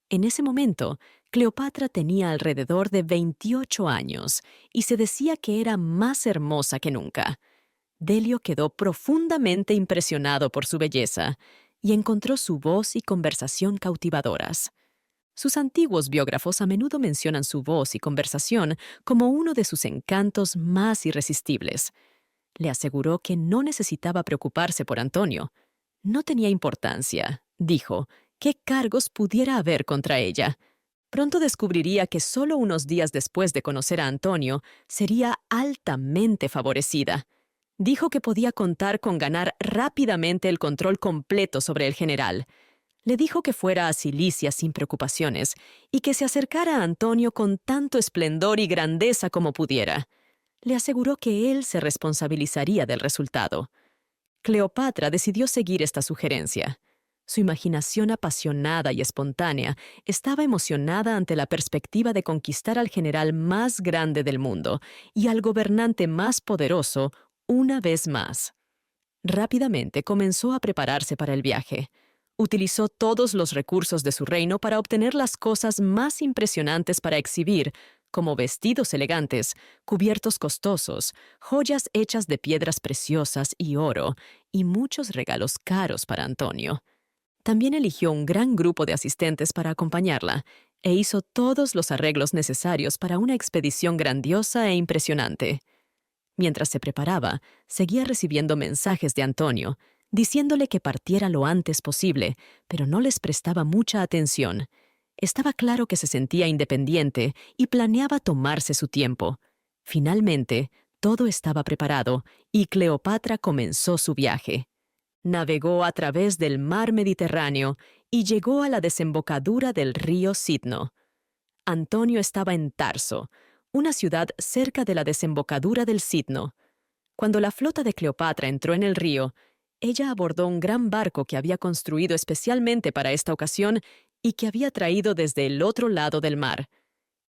En ese momento, Cleopatra tenía alrededor de 28 años y se decía que era más hermosa que nunca. Delio quedó profundamente impresionado por su belleza y encontró su voz y conversación cautivadoras. Sus antiguos biógrafos a menudo mencionan su voz y conversación como uno de sus encantos más irresistibles. Le aseguró que no necesitaba preocuparse por Antonio. No tenía importancia, dijo, qué cargos pudiera haber contra ella. Pronto descubriría que solo unos días después de conocer a Antonio, sería altamente favorecida. Dijo que podía contar con ganar rápidamente el control completo sobre el general. Le dijo que fuera a Cilicia sin preocupaciones y que se acercara a Antonio con tanto esplendor y grandeza como pudiera. Le aseguró que él se responsabilizaría del resultado. Cleopatra decidió seguir esta sugerencia. Su imaginación apasionada y espontánea estaba emocionada ante la perspectiva de conquistar al general más grande del mundo y al gobernante más poderoso una vez más. Rápidamente comenzó a prepararse para el viaje. Utilizó todos los recursos de su reino para obtener las cosas más impresionantes para exhibir, como vestidos elegantes, cubiertos costosos, joyas hechas de piedras preciosas y oro, y muchos regalos caros para Antonio. También eligió un gran grupo de asistentes para acompañarla e hizo todos los arreglos necesarios para una expedición grandiosa e impresionante. Mientras se preparaba, seguía recibiendo mensajes de Antonio, diciéndole que partiera lo antes posible, pero no les prestaba mucha atención. Estaba claro que se sentía independiente y planeaba tomarse su tiempo. Finalmente, todo estaba preparado y Cleopatra comenzó su viaje. Navegó a través del mar Mediterráneo y llegó a la desembocadura del río Citno. Antonio estaba en Tarso, una ciudad cerca de la desembocadura del Citno. Cuando la flota de Cleopatra entró en el río, ella abordó un gran barco que había construido especialmente para esta ocasión y que había traído desde el otro lado del mar.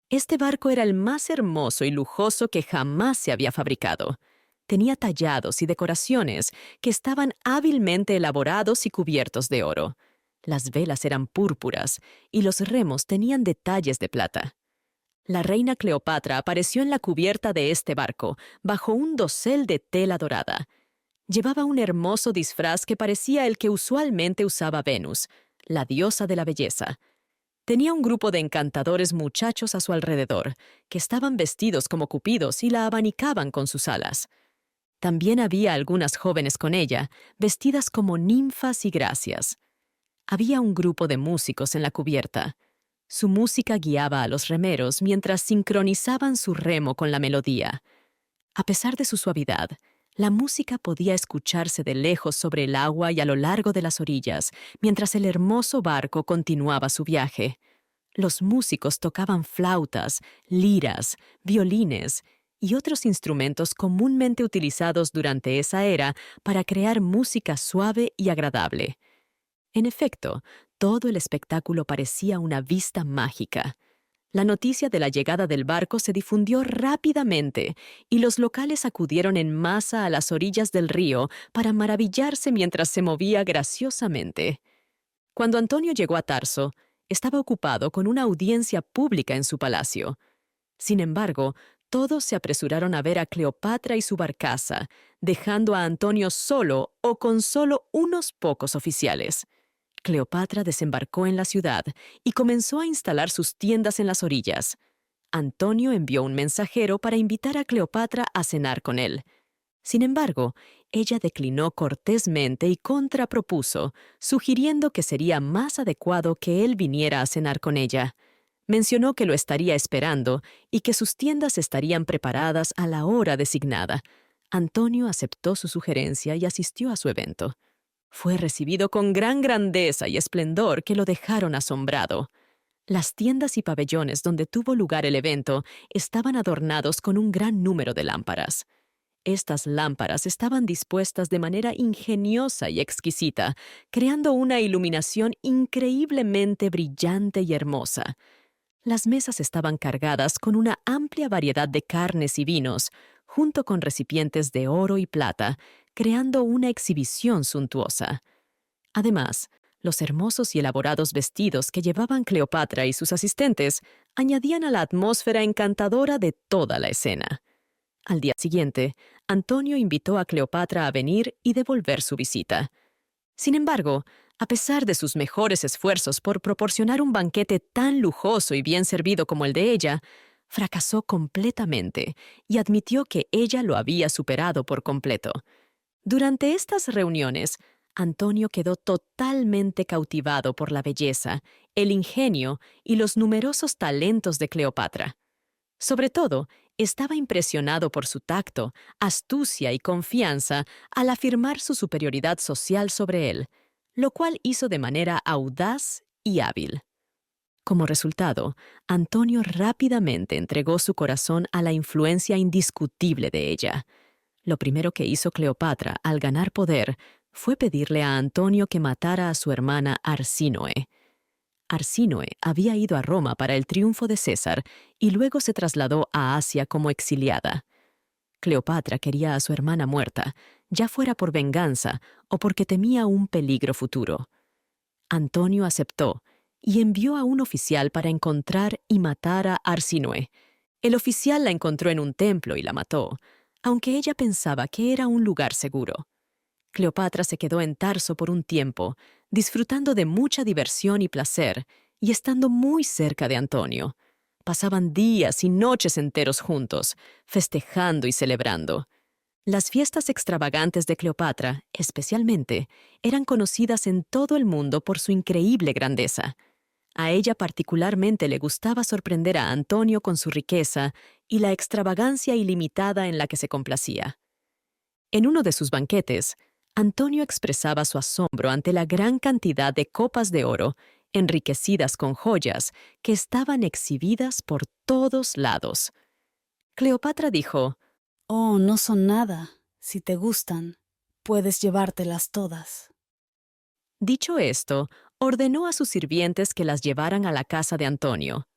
Este barco era el más hermoso y lujoso que jamás se había fabricado. Tenía tallados y decoraciones que estaban hábilmente elaborados y cubiertos de oro. Las velas eran púrpuras y los remos tenían detalles de plata. La reina Cleopatra apareció en la cubierta de este barco, bajo un dosel de tela dorada. Llevaba un hermoso disfraz que parecía el que usualmente usaba Venus, la diosa de la belleza. Tenía un grupo de encantadores muchachos a su alrededor, que estaban vestidos como cupidos y la abanicaban con sus alas. También había algunas jóvenes con ella, vestidas como ninfas y gracias. Había un grupo de músicos en la cubierta. Su música guiaba a los remeros mientras sincronizaban su remo con la melodía. A pesar de su suavidad, la música podía escucharse de lejos sobre el agua y a lo largo de las orillas, mientras el hermoso barco continuaba su viaje. Los músicos tocaban flautas, liras, violines y otros instrumentos comúnmente utilizados durante esa era para crear música suave y agradable. En efecto, todo el espectáculo parecía una vista mágica. La noticia de la llegada del barco se difundió rápidamente y los locales acudieron en masa a las orillas del río para maravillarse mientras se movía graciosamente. Cuando Antonio llegó a Tarso, estaba ocupado con una audiencia pública en su palacio. Sin embargo, todos se apresuraron a ver a Cleopatra y su barcaza, dejando a Antonio solo o con solo unos pocos oficiales. Cleopatra desembarcó en la ciudad y comenzó a instalar sus tiendas en las orillas. Antonio envió un mensajero para invitar a Cleopatra a cenar con él. Sin embargo, ella declinó cortésmente y contrapropuso, sugiriendo que sería más adecuado que él viniera a cenar con ella. Mencionó que lo estaría esperando y que sus tiendas estarían preparadas a la hora designada. Antonio aceptó su sugerencia y asistió a su evento. Fue recibido con gran grandeza y esplendor que lo dejaron asombrado. Las tiendas y pabellones donde tuvo lugar el evento estaban adornados con un gran número de lámparas. Estas lámparas estaban dispuestas de manera ingeniosa y exquisita, creando una iluminación increíblemente brillante y hermosa. Las mesas estaban cargadas con una amplia variedad de carnes y vinos, junto con recipientes de oro y plata, creando una exhibición suntuosa. Además, los hermosos y elaborados vestidos que llevaban Cleopatra y sus asistentes añadían a la atmósfera encantadora de toda la escena. Al día siguiente, Antonio invitó a Cleopatra a venir y devolver su visita. Sin embargo, a pesar de sus mejores esfuerzos por proporcionar un banquete tan lujoso y bien servido como el de ella, fracasó completamente y admitió que ella lo había superado por completo. Durante estas reuniones, Antonio quedó totalmente cautivado por la belleza, el ingenio y los numerosos talentos de Cleopatra. Sobre todo, estaba impresionado por su tacto, astucia y confianza al afirmar su superioridad social sobre él, lo cual hizo de manera audaz y hábil. Como resultado, Antonio rápidamente entregó su corazón a la influencia indiscutible de ella. Lo primero que hizo Cleopatra al ganar poder fue pedirle a Antonio que matara a su hermana Arsínoe. Arsínoe había ido a Roma para el triunfo de César y luego se trasladó a Asia como exiliada. Cleopatra quería a su hermana muerta, ya fuera por venganza o porque temía un peligro futuro. Antonio aceptó y envió a un oficial para encontrar y matar a Arsínoe. El oficial la encontró en un templo y la mató, aunque ella pensaba que era un lugar seguro. Cleopatra se quedó en Tarso por un tiempo, disfrutando de mucha diversión y placer, y estando muy cerca de Antonio. Pasaban días y noches enteros juntos, festejando y celebrando. Las fiestas extravagantes de Cleopatra, especialmente, eran conocidas en todo el mundo por su increíble grandeza. A ella particularmente le gustaba sorprender a Antonio con su riqueza y la extravagancia ilimitada en la que se complacía. En uno de sus banquetes, Antonio expresaba su asombro ante la gran cantidad de copas de oro, enriquecidas con joyas, que estaban exhibidas por todos lados. Cleopatra dijo: «Oh, no son nada. Si te gustan, puedes llevártelas todas». Dicho esto, ordenó a sus sirvientes que las llevaran a la casa de Antonio.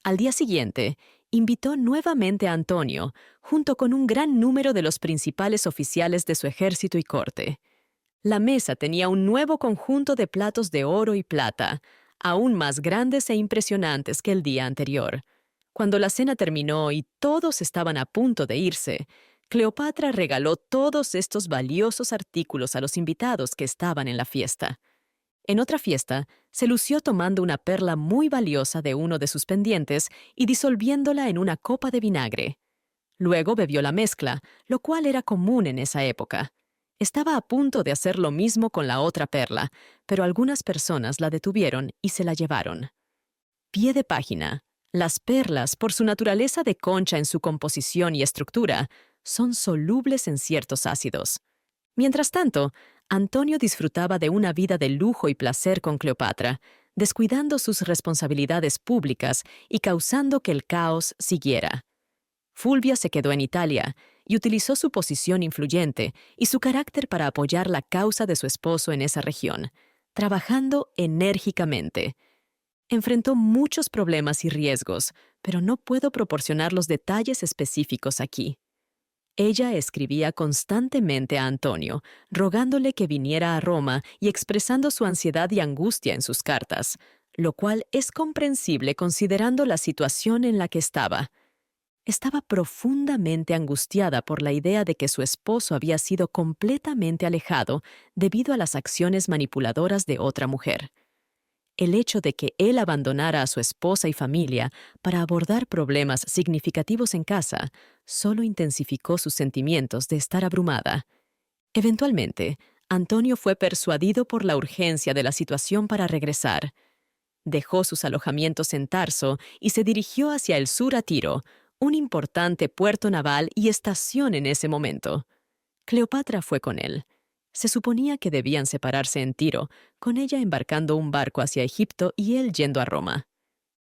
Al día siguiente, invitó nuevamente a Antonio, junto con un gran número de los principales oficiales de su ejército y corte. La mesa tenía un nuevo conjunto de platos de oro y plata, aún más grandes e impresionantes que el día anterior. Cuando la cena terminó y todos estaban a punto de irse, Cleopatra regaló todos estos valiosos artículos a los invitados que estaban en la fiesta. En otra fiesta, se lució tomando una perla muy valiosa de uno de sus pendientes y disolviéndola en una copa de vinagre. Luego bebió la mezcla, lo cual era común en esa época. Estaba a punto de hacer lo mismo con la otra perla, pero algunas personas la detuvieron y se la llevaron. Pie de página. Las perlas, por su naturaleza de concha en su composición y estructura, son solubles en ciertos ácidos. Mientras tanto, Antonio disfrutaba de una vida de lujo y placer con Cleopatra, descuidando sus responsabilidades públicas y causando que el caos siguiera. Fulvia se quedó en Italia y utilizó su posición influyente y su carácter para apoyar la causa de su esposo en esa región, trabajando enérgicamente. Enfrentó muchos problemas y riesgos, pero no puedo proporcionar los detalles específicos aquí. Ella escribía constantemente a Antonio, rogándole que viniera a Roma y expresando su ansiedad y angustia en sus cartas, lo cual es comprensible considerando la situación en la que estaba. Estaba profundamente angustiada por la idea de que su esposo había sido completamente alejado debido a las acciones manipuladoras de otra mujer. El hecho de que él abandonara a su esposa y familia para abordar problemas significativos en casa solo intensificó sus sentimientos de estar abrumada. Eventualmente, Antonio fue persuadido por la urgencia de la situación para regresar. Dejó sus alojamientos en Tarso y se dirigió hacia el sur a Tiro, un importante puerto naval y estación en ese momento. Cleopatra fue con él. Se suponía que debían separarse en Tiro, con ella embarcando un barco hacia Egipto y él yendo a Roma.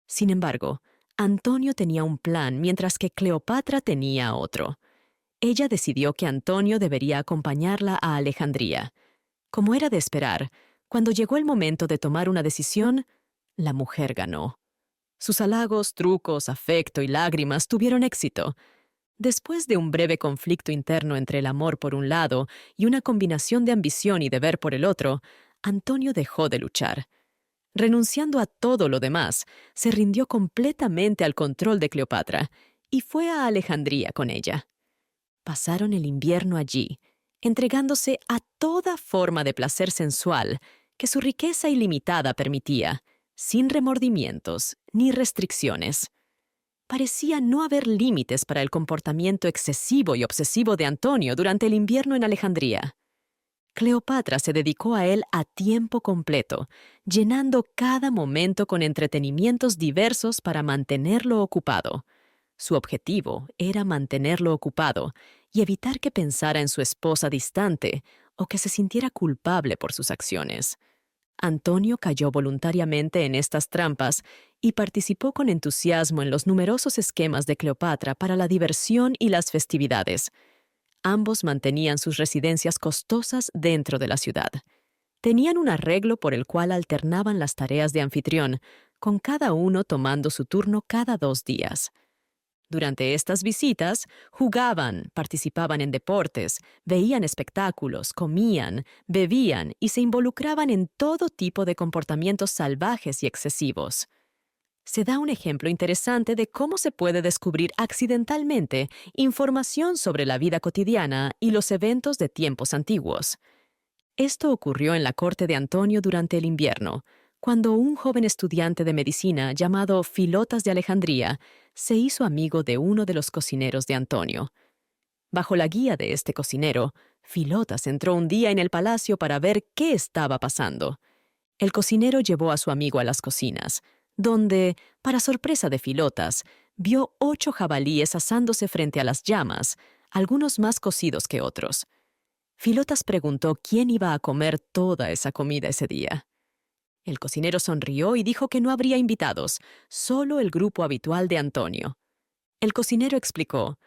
Sin embargo, Antonio tenía un plan mientras que Cleopatra tenía otro. Ella decidió que Antonio debería acompañarla a Alejandría. Como era de esperar, cuando llegó el momento de tomar una decisión, la mujer ganó. Sus halagos, trucos, afecto y lágrimas tuvieron éxito. Después de un breve conflicto interno entre el amor por un lado y una combinación de ambición y deber por el otro, Antonio dejó de luchar. Renunciando a todo lo demás, se rindió completamente al control de Cleopatra y fue a Alejandría con ella. Pasaron el invierno allí, entregándose a toda forma de placer sensual que su riqueza ilimitada permitía, sin remordimientos ni restricciones. Parecía no haber límites para el comportamiento excesivo y obsesivo de Antonio durante el invierno en Alejandría. Cleopatra se dedicó a él a tiempo completo, llenando cada momento con entretenimientos diversos para mantenerlo ocupado. Su objetivo era mantenerlo ocupado y evitar que pensara en su esposa distante o que se sintiera culpable por sus acciones. Antonio cayó voluntariamente en estas trampas y participó con entusiasmo en los numerosos esquemas de Cleopatra para la diversión y las festividades. Ambos mantenían sus residencias costosas dentro de la ciudad. Tenían un arreglo por el cual alternaban las tareas de anfitrión, con cada uno tomando su turno cada 2 días. Durante estas visitas, jugaban, participaban en deportes, veían espectáculos, comían, bebían y se involucraban en todo tipo de comportamientos salvajes y excesivos. Se da un ejemplo interesante de cómo se puede descubrir accidentalmente información sobre la vida cotidiana y los eventos de tiempos antiguos. Esto ocurrió en la corte de Antonio durante el invierno, cuando un joven estudiante de medicina llamado Filotas de Alejandría se hizo amigo de uno de los cocineros de Antonio. Bajo la guía de este cocinero, Filotas entró un día en el palacio para ver qué estaba pasando. El cocinero llevó a su amigo a las cocinas, donde, para sorpresa de Filotas, vio 8 jabalíes asándose frente a las llamas, algunos más cocidos que otros. Filotas preguntó quién iba a comer toda esa comida ese día. El cocinero sonrió y dijo que no habría invitados, solo el grupo habitual de Antonio. El cocinero explicó: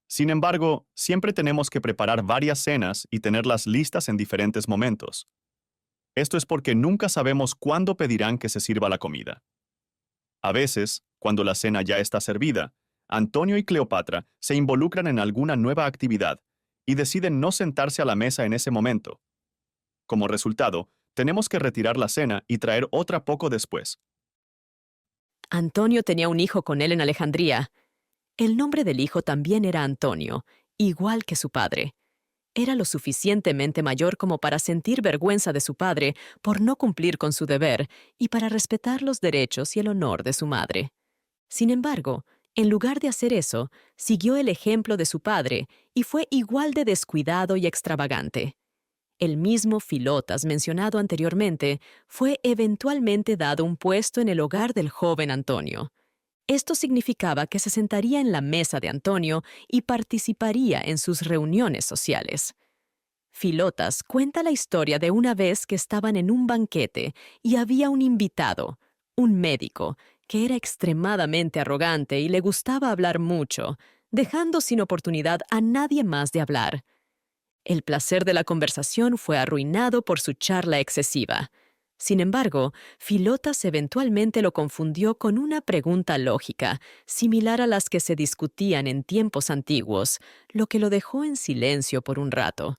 Sin embargo, siempre tenemos que preparar varias cenas y tenerlas listas en diferentes momentos. Esto es porque nunca sabemos cuándo pedirán que se sirva la comida. A veces, cuando la cena ya está servida, Antonio y Cleopatra se involucran en alguna nueva actividad y deciden no sentarse a la mesa en ese momento. Como resultado, tenemos que retirar la cena y traer otra poco después. Antonio tenía un hijo con él en Alejandría. El nombre del hijo también era Antonio, igual que su padre. Era lo suficientemente mayor como para sentir vergüenza de su padre por no cumplir con su deber y para respetar los derechos y el honor de su madre. Sin embargo, en lugar de hacer eso, siguió el ejemplo de su padre y fue igual de descuidado y extravagante. El mismo Filotas mencionado anteriormente fue eventualmente dado un puesto en el hogar del joven Antonio. Esto significaba que se sentaría en la mesa de Antonio y participaría en sus reuniones sociales. Filotas cuenta la historia de una vez que estaban en un banquete y había un invitado, un médico, que era extremadamente arrogante y le gustaba hablar mucho, dejando sin oportunidad a nadie más de hablar. El placer de la conversación fue arruinado por su charla excesiva. Sin embargo, Filotas eventualmente lo confundió con una pregunta lógica, similar a las que se discutían en tiempos antiguos, lo que lo dejó en silencio por un rato.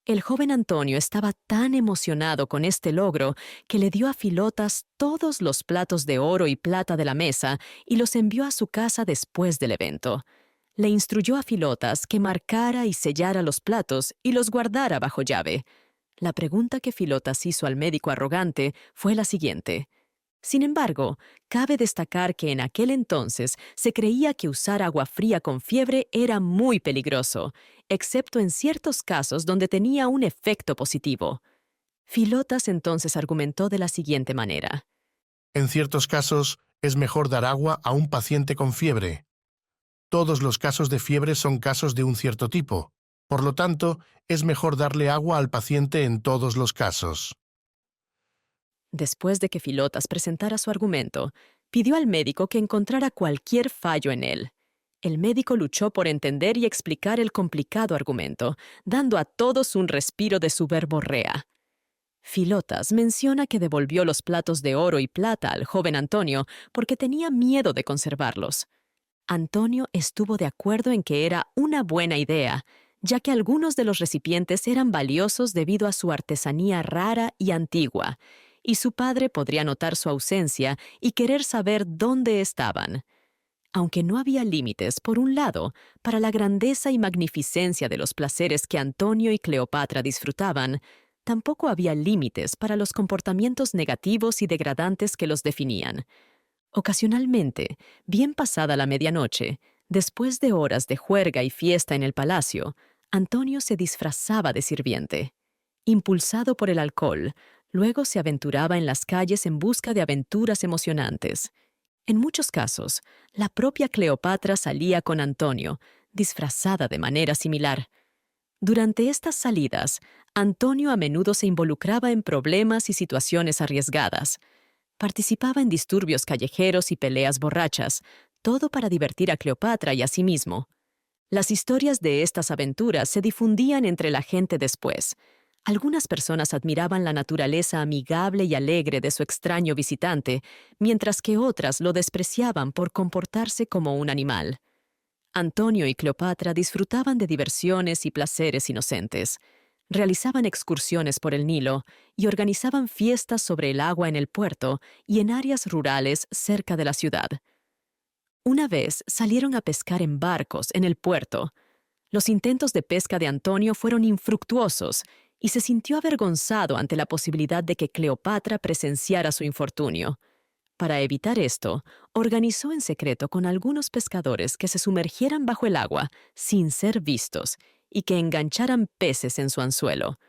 El joven Antonio estaba tan emocionado con este logro que le dio a Filotas todos los platos de oro y plata de la mesa y los envió a su casa después del evento. Le instruyó a Filotas que marcara y sellara los platos y los guardara bajo llave. La pregunta que Filotas hizo al médico arrogante fue la siguiente. Sin embargo, cabe destacar que en aquel entonces se creía que usar agua fría con fiebre era muy peligroso, excepto en ciertos casos donde tenía un efecto positivo. Filotas entonces argumentó de la siguiente manera. En ciertos casos, es mejor dar agua a un paciente con fiebre. Todos los casos de fiebre son casos de un cierto tipo. Por lo tanto, es mejor darle agua al paciente en todos los casos. Después de que Filotas presentara su argumento, pidió al médico que encontrara cualquier fallo en él. El médico luchó por entender y explicar el complicado argumento, dando a todos un respiro de su verborrea. Filotas menciona que devolvió los platos de oro y plata al joven Antonio porque tenía miedo de conservarlos. Antonio estuvo de acuerdo en que era una buena idea, ya que algunos de los recipientes eran valiosos debido a su artesanía rara y antigua, y su padre podría notar su ausencia y querer saber dónde estaban. Aunque no había límites, por un lado, para la grandeza y magnificencia de los placeres que Antonio y Cleopatra disfrutaban, tampoco había límites para los comportamientos negativos y degradantes que los definían. Ocasionalmente, bien pasada la medianoche, después de horas de juerga y fiesta en el palacio, Antonio se disfrazaba de sirviente. Impulsado por el alcohol, luego se aventuraba en las calles en busca de aventuras emocionantes. En muchos casos, la propia Cleopatra salía con Antonio, disfrazada de manera similar. Durante estas salidas, Antonio a menudo se involucraba en problemas y situaciones arriesgadas. Participaba en disturbios callejeros y peleas borrachas, todo para divertir a Cleopatra y a sí mismo. Las historias de estas aventuras se difundían entre la gente después. Algunas personas admiraban la naturaleza amigable y alegre de su extraño visitante, mientras que otras lo despreciaban por comportarse como un animal. Antonio y Cleopatra disfrutaban de diversiones y placeres inocentes. Realizaban excursiones por el Nilo y organizaban fiestas sobre el agua en el puerto y en áreas rurales cerca de la ciudad. Una vez salieron a pescar en barcos en el puerto. Los intentos de pesca de Antonio fueron infructuosos y se sintió avergonzado ante la posibilidad de que Cleopatra presenciara su infortunio. Para evitar esto, organizó en secreto con algunos pescadores que se sumergieran bajo el agua sin ser vistos y que engancharan peces en su anzuelo.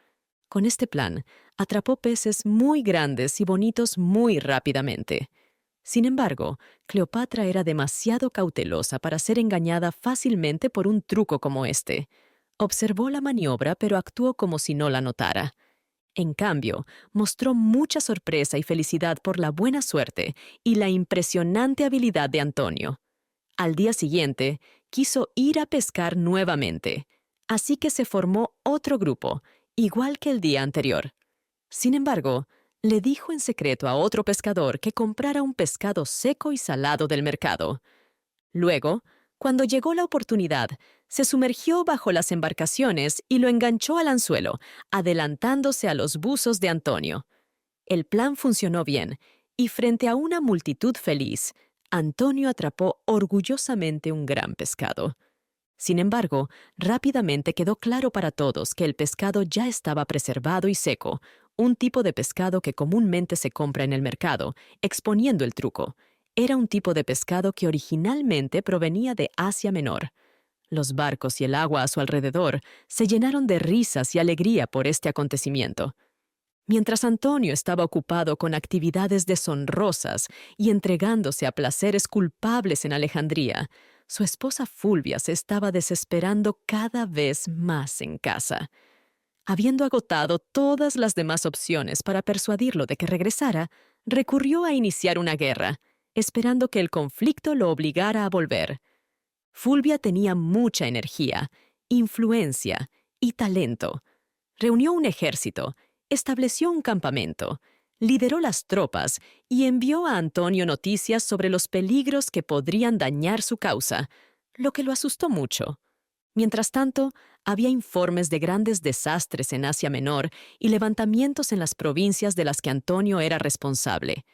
Con este plan, atrapó peces muy grandes y bonitos muy rápidamente. Sin embargo, Cleopatra era demasiado cautelosa para ser engañada fácilmente por un truco como este. Observó la maniobra, pero actuó como si no la notara. En cambio, mostró mucha sorpresa y felicidad por la buena suerte y la impresionante habilidad de Antonio. Al día siguiente, quiso ir a pescar nuevamente, así que se formó otro grupo, igual que el día anterior. Sin embargo, le dijo en secreto a otro pescador que comprara un pescado seco y salado del mercado. Luego, cuando llegó la oportunidad, se sumergió bajo las embarcaciones y lo enganchó al anzuelo, adelantándose a los buzos de Antonio. El plan funcionó bien, y frente a una multitud feliz, Antonio atrapó orgullosamente un gran pescado. Sin embargo, rápidamente quedó claro para todos que el pescado ya estaba preservado y seco, un tipo de pescado que comúnmente se compra en el mercado, exponiendo el truco. Era un tipo de pescado que originalmente provenía de Asia Menor. Los barcos y el agua a su alrededor se llenaron de risas y alegría por este acontecimiento. Mientras Antonio estaba ocupado con actividades deshonrosas y entregándose a placeres culpables en Alejandría, su esposa Fulvia se estaba desesperando cada vez más en casa. Habiendo agotado todas las demás opciones para persuadirlo de que regresara, recurrió a iniciar una guerra, esperando que el conflicto lo obligara a volver. Fulvia tenía mucha energía, influencia y talento. Reunió un ejército, estableció un campamento, lideró las tropas y envió a Antonio noticias sobre los peligros que podrían dañar su causa, lo que lo asustó mucho. Mientras tanto, había informes de grandes desastres en Asia Menor y levantamientos en las provincias de las que Antonio era responsable.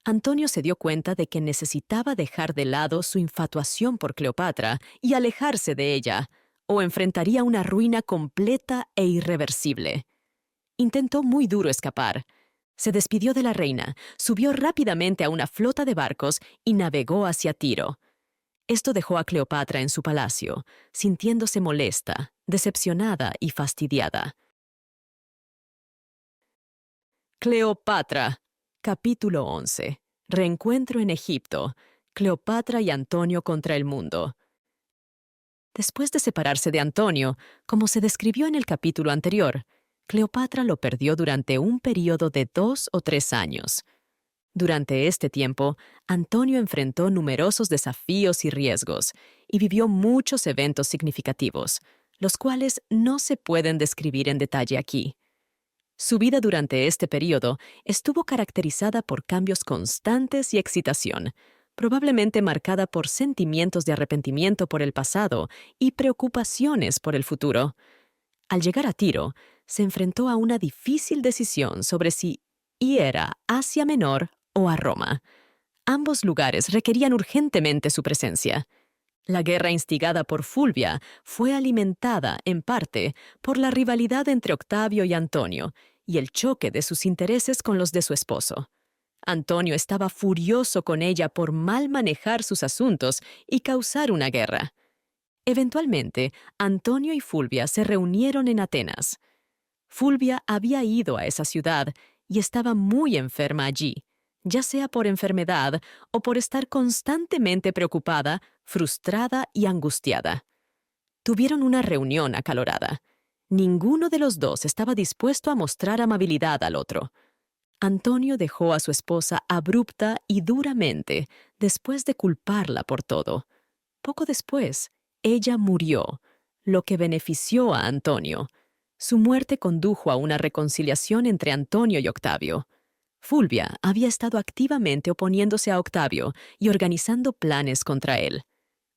Antonio se dio cuenta de que necesitaba dejar de lado su infatuación por Cleopatra y alejarse de ella, o enfrentaría una ruina completa e irreversible. Intentó muy duro escapar. Se despidió de la reina, subió rápidamente a una flota de barcos y navegó hacia Tiro. Esto dejó a Cleopatra en su palacio, sintiéndose molesta, decepcionada y fastidiada. Cleopatra. Capítulo 11. Reencuentro en Egipto. Cleopatra y Antonio contra el mundo. Después de separarse de Antonio, como se describió en el capítulo anterior, Cleopatra lo perdió durante un período de 2 o 3 años. Durante este tiempo, Antonio enfrentó numerosos desafíos y riesgos, y vivió muchos eventos significativos, los cuales no se pueden describir en detalle aquí. Su vida durante este período estuvo caracterizada por cambios constantes y excitación, probablemente marcada por sentimientos de arrepentimiento por el pasado y preocupaciones por el futuro. Al llegar a Tiro, se enfrentó a una difícil decisión sobre si ir a Asia Menor o a Roma. Ambos lugares requerían urgentemente su presencia. La guerra instigada por Fulvia fue alimentada, en parte, por la rivalidad entre Octavio y Antonio y el choque de sus intereses con los de su esposo. Antonio estaba furioso con ella por mal manejar sus asuntos y causar una guerra. Eventualmente, Antonio y Fulvia se reunieron en Atenas. Fulvia había ido a esa ciudad y estaba muy enferma allí, ya sea por enfermedad o por estar constantemente preocupada, frustrada y angustiada. Tuvieron una reunión acalorada. Ninguno de los dos estaba dispuesto a mostrar amabilidad al otro. Antonio dejó a su esposa abrupta y duramente después de culparla por todo. Poco después, ella murió, lo que benefició a Antonio. Su muerte condujo a una reconciliación entre Antonio y Octavio. Fulvia había estado activamente oponiéndose a Octavio y organizando planes contra él.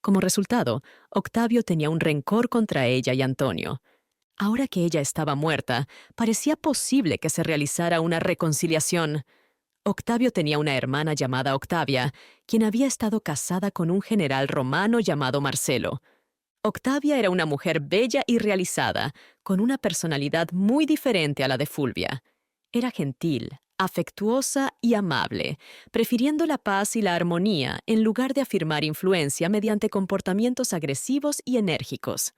Como resultado, Octavio tenía un rencor contra ella y Antonio. Ahora que ella estaba muerta, parecía posible que se realizara una reconciliación. Octavio tenía una hermana llamada Octavia, quien había estado casada con un general romano llamado Marcelo. Octavia era una mujer bella y realizada, con una personalidad muy diferente a la de Fulvia. Era gentil, afectuosa y amable, prefiriendo la paz y la armonía en lugar de afirmar influencia mediante comportamientos agresivos y enérgicos.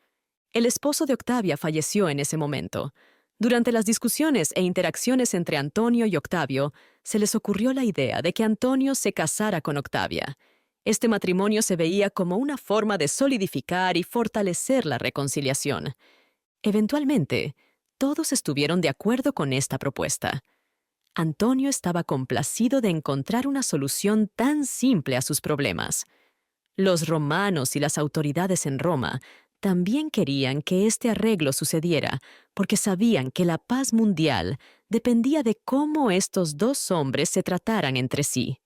El esposo de Octavia falleció en ese momento. Durante las discusiones e interacciones entre Antonio y Octavio, se les ocurrió la idea de que Antonio se casara con Octavia. Este matrimonio se veía como una forma de solidificar y fortalecer la reconciliación. Eventualmente, todos estuvieron de acuerdo con esta propuesta. Antonio estaba complacido de encontrar una solución tan simple a sus problemas. Los romanos y las autoridades en Roma también querían que este arreglo sucediera porque sabían que la paz mundial dependía de cómo estos dos hombres se trataran entre sí.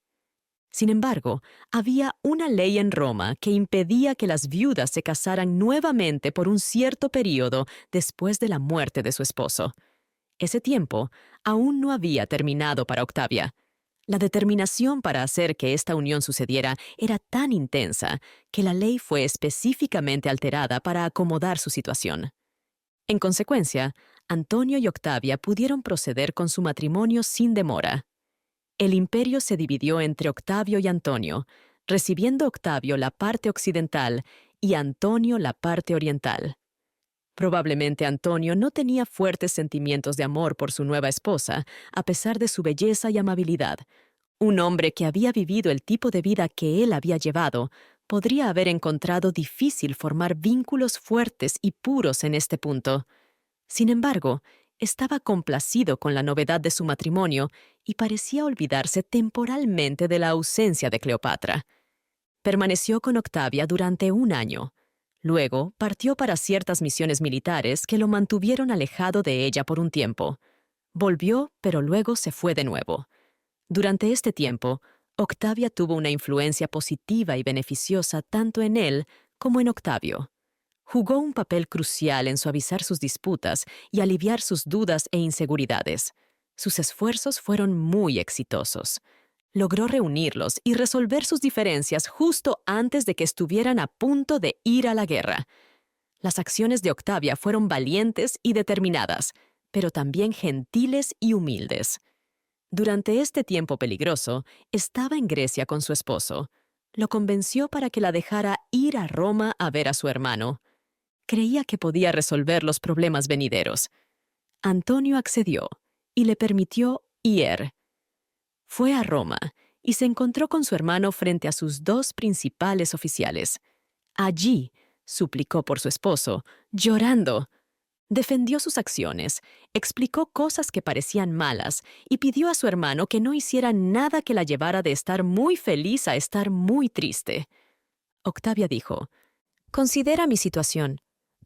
Sin embargo, había una ley en Roma que impedía que las viudas se casaran nuevamente por un cierto período después de la muerte de su esposo. Ese tiempo aún no había terminado para Octavia. La determinación para hacer que esta unión sucediera era tan intensa que la ley fue específicamente alterada para acomodar su situación. En consecuencia, Antonio y Octavia pudieron proceder con su matrimonio sin demora. El imperio se dividió entre Octavio y Antonio, recibiendo Octavio la parte occidental y Antonio la parte oriental. Probablemente Antonio no tenía fuertes sentimientos de amor por su nueva esposa, a pesar de su belleza y amabilidad. Un hombre que había vivido el tipo de vida que él había llevado podría haber encontrado difícil formar vínculos fuertes y puros en este punto. Sin embargo, estaba complacido con la novedad de su matrimonio y parecía olvidarse temporalmente de la ausencia de Cleopatra. Permaneció con Octavia durante 1 año. Luego, partió para ciertas misiones militares que lo mantuvieron alejado de ella por un tiempo. Volvió, pero luego se fue de nuevo. Durante este tiempo, Octavia tuvo una influencia positiva y beneficiosa tanto en él como en Octavio. jugó un papel crucial en suavizar sus disputas y aliviar sus dudas e inseguridades. Sus esfuerzos fueron muy exitosos. Logró reunirlos y resolver sus diferencias justo antes de que estuvieran a punto de ir a la guerra. Las acciones de Octavia fueron valientes y determinadas, pero también gentiles y humildes. Durante este tiempo peligroso, estaba en Grecia con su esposo. Lo convenció para que la dejara ir a Roma a ver a su hermano. Creía que podía resolver los problemas venideros. Antonio accedió y le permitió ir. Fue a Roma y se encontró con su hermano frente a sus dos principales oficiales. Allí, suplicó por su esposo, llorando. Defendió sus acciones, explicó cosas que parecían malas y pidió a su hermano que no hiciera nada que la llevara de estar muy feliz a estar muy triste. Octavia dijo: «Considera mi situación.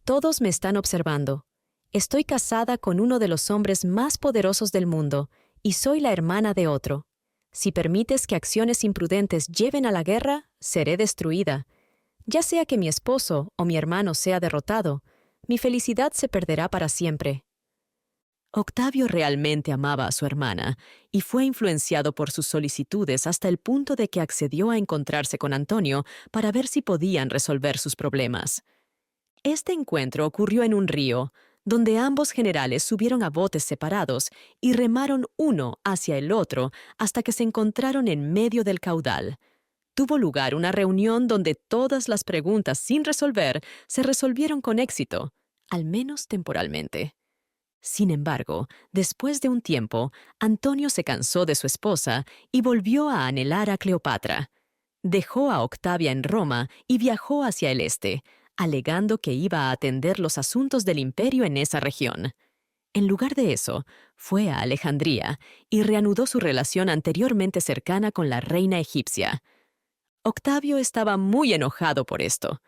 Todos me están observando. Estoy casada con uno de los hombres más poderosos del mundo y soy la hermana de otro. Si permites que acciones imprudentes lleven a la guerra, seré destruida. Ya sea que mi esposo o mi hermano sea derrotado, mi felicidad se perderá para siempre». Octavio realmente amaba a su hermana y fue influenciado por sus solicitudes hasta el punto de que accedió a encontrarse con Antonio para ver si podían resolver sus problemas. Este encuentro ocurrió en un río, donde ambos generales subieron a botes separados y remaron uno hacia el otro hasta que se encontraron en medio del caudal. Tuvo lugar una reunión donde todas las preguntas sin resolver se resolvieron con éxito, al menos temporalmente. Sin embargo, después de un tiempo, Antonio se cansó de su esposa y volvió a anhelar a Cleopatra. Dejó a Octavia en Roma y viajó hacia el este, alegando que iba a atender los asuntos del imperio en esa región. En lugar de eso, fue a Alejandría y reanudó su relación anteriormente cercana con la reina egipcia. Octavio estaba muy enojado por esto.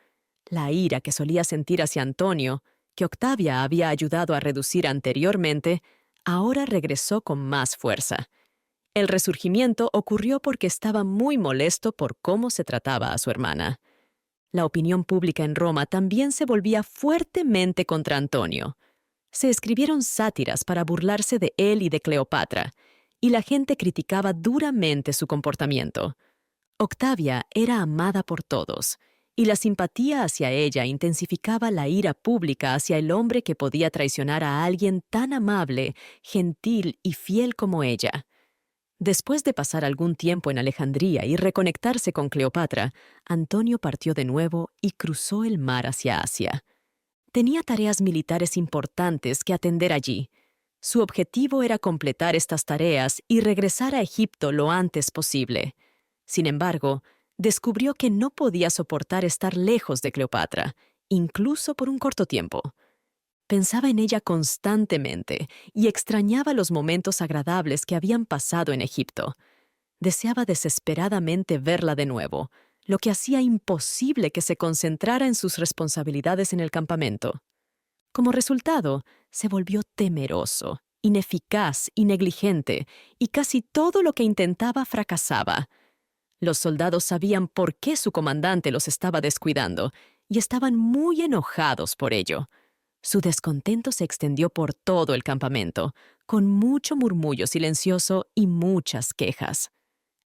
La ira que solía sentir hacia Antonio, que Octavia había ayudado a reducir anteriormente, ahora regresó con más fuerza. El resurgimiento ocurrió porque estaba muy molesto por cómo se trataba a su hermana. La opinión pública en Roma también se volvía fuertemente contra Antonio. Se escribieron sátiras para burlarse de él y de Cleopatra, y la gente criticaba duramente su comportamiento. Octavia era amada por todos, y la simpatía hacia ella intensificaba la ira pública hacia el hombre que podía traicionar a alguien tan amable, gentil y fiel como ella. Después de pasar algún tiempo en Alejandría y reconectarse con Cleopatra, Antonio partió de nuevo y cruzó el mar hacia Asia. Tenía tareas militares importantes que atender allí. Su objetivo era completar estas tareas y regresar a Egipto lo antes posible. Sin embargo, descubrió que no podía soportar estar lejos de Cleopatra, incluso por un corto tiempo. Pensaba en ella constantemente y extrañaba los momentos agradables que habían pasado en Egipto. Deseaba desesperadamente verla de nuevo, lo que hacía imposible que se concentrara en sus responsabilidades en el campamento. Como resultado, se volvió temeroso, ineficaz y negligente, y casi todo lo que intentaba fracasaba. Los soldados sabían por qué su comandante los estaba descuidando y estaban muy enojados por ello. Su descontento se extendió por todo el campamento, con mucho murmullo silencioso y muchas quejas.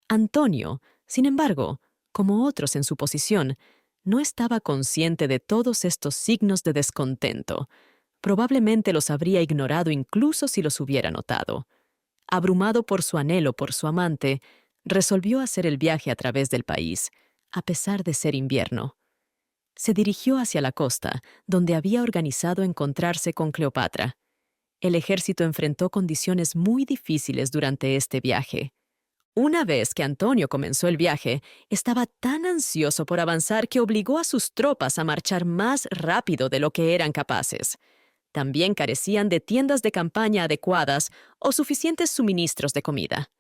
Antonio, sin embargo, como otros en su posición, no estaba consciente de todos estos signos de descontento. Probablemente los habría ignorado incluso si los hubiera notado. Abrumado por su anhelo por su amante, resolvió hacer el viaje a través del país, a pesar de ser invierno. Se dirigió hacia la costa, donde había organizado encontrarse con Cleopatra. El ejército enfrentó condiciones muy difíciles durante este viaje. Una vez que Antonio comenzó el viaje, estaba tan ansioso por avanzar que obligó a sus tropas a marchar más rápido de lo que eran capaces. También carecían de tiendas de campaña adecuadas o suficientes suministros de comida.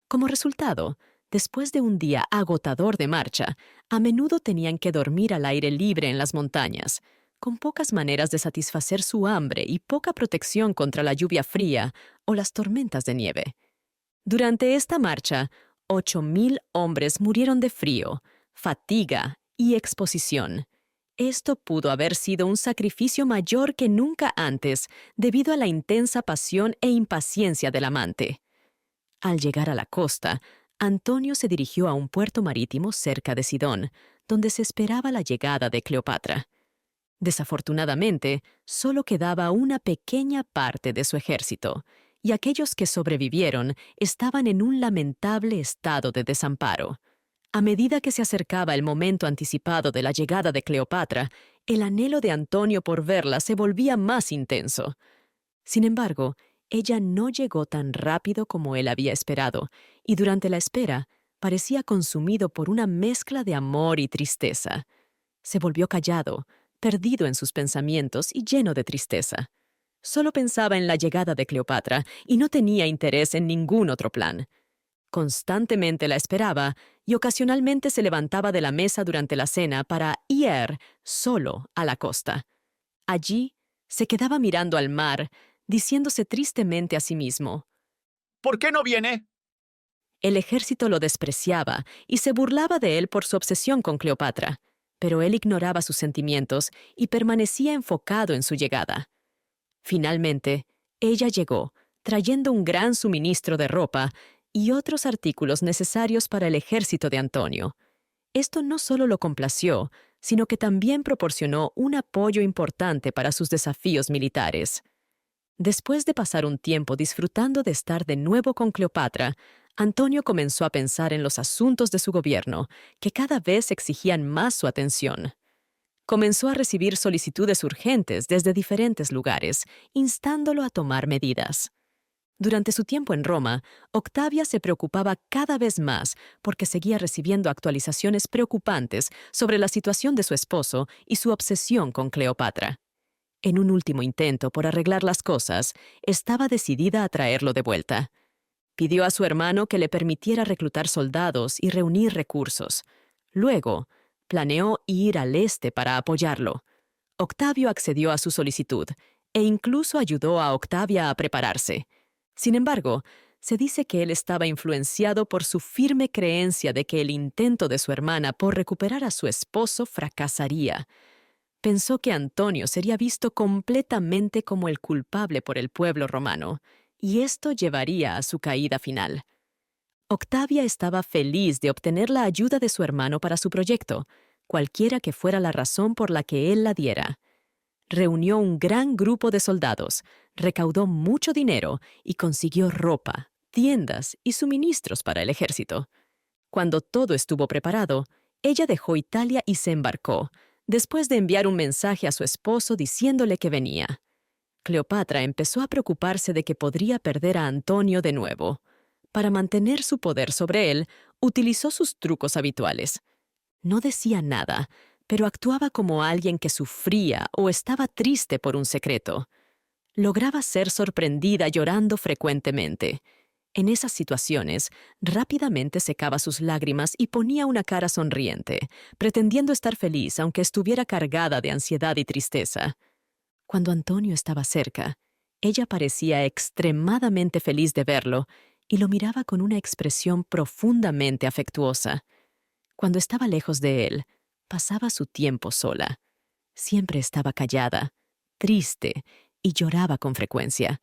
Como resultado, después de un día agotador de marcha, a menudo tenían que dormir al aire libre en las montañas, con pocas maneras de satisfacer su hambre y poca protección contra la lluvia fría o las tormentas de nieve. Durante esta marcha, 8,000 hombres murieron de frío, fatiga y exposición, Esto pudo haber sido un sacrificio mayor que nunca antes, debido a la intensa pasión e impaciencia del amante. Al llegar a la costa, Antonio se dirigió a un puerto marítimo cerca de Sidón, donde se esperaba la llegada de Cleopatra. Desafortunadamente, solo quedaba una pequeña parte de su ejército, y aquellos que sobrevivieron estaban en un lamentable estado de desamparo. A medida que se acercaba el momento anticipado de la llegada de Cleopatra, el anhelo de Antonio por verla se volvía más intenso. Sin embargo, ella no llegó tan rápido como él había esperado, y durante la espera parecía consumido por una mezcla de amor y tristeza. Se volvió callado, perdido en sus pensamientos y lleno de tristeza. Solo pensaba en la llegada de Cleopatra y no tenía interés en ningún otro plan. Constantemente la esperaba y ocasionalmente se levantaba de la mesa durante la cena para ir solo a la costa. Allí se quedaba mirando al mar, diciéndose tristemente a sí mismo: ¿Por qué no viene? El ejército lo despreciaba y se burlaba de él por su obsesión con Cleopatra, pero él ignoraba sus sentimientos y permanecía enfocado en su llegada. Finalmente, ella llegó, trayendo un gran suministro de ropa y otros artículos necesarios para el ejército de Antonio. Esto no solo lo complació, sino que también proporcionó un apoyo importante para sus desafíos militares. Después de pasar un tiempo disfrutando de estar de nuevo con Cleopatra, Antonio comenzó a pensar en los asuntos de su gobierno, que cada vez exigían más su atención. Comenzó a recibir solicitudes urgentes desde diferentes lugares, instándolo a tomar medidas. Durante su tiempo en Roma, Octavia se preocupaba cada vez más porque seguía recibiendo actualizaciones preocupantes sobre la situación de su esposo y su obsesión con Cleopatra. En un último intento por arreglar las cosas, estaba decidida a traerlo de vuelta. Pidió a su hermano que le permitiera reclutar soldados y reunir recursos. Luego, planeó ir al este para apoyarlo. Octavio accedió a su solicitud e incluso ayudó a Octavia a prepararse. Sin embargo, se dice que él estaba influenciado por su firme creencia de que el intento de su hermana por recuperar a su esposo fracasaría. Pensó que Antonio sería visto completamente como el culpable por el pueblo romano, y esto llevaría a su caída final. Octavia estaba feliz de obtener la ayuda de su hermano para su proyecto, cualquiera que fuera la razón por la que él la diera. Reunió un gran grupo de soldados, recaudó mucho dinero y consiguió ropa, tiendas y suministros para el ejército. Cuando todo estuvo preparado, ella dejó Italia y se embarcó, después de enviar un mensaje a su esposo diciéndole que venía. Cleopatra empezó a preocuparse de que podría perder a Antonio de nuevo. Para mantener su poder sobre él, utilizó sus trucos habituales. No decía nada, pero actuaba como alguien que sufría o estaba triste por un secreto. Lograba ser sorprendida llorando frecuentemente. En esas situaciones, rápidamente secaba sus lágrimas y ponía una cara sonriente, pretendiendo estar feliz aunque estuviera cargada de ansiedad y tristeza. Cuando Antonio estaba cerca, ella parecía extremadamente feliz de verlo y lo miraba con una expresión profundamente afectuosa. Cuando estaba lejos de él, pasaba su tiempo sola. Siempre estaba callada, triste y lloraba con frecuencia.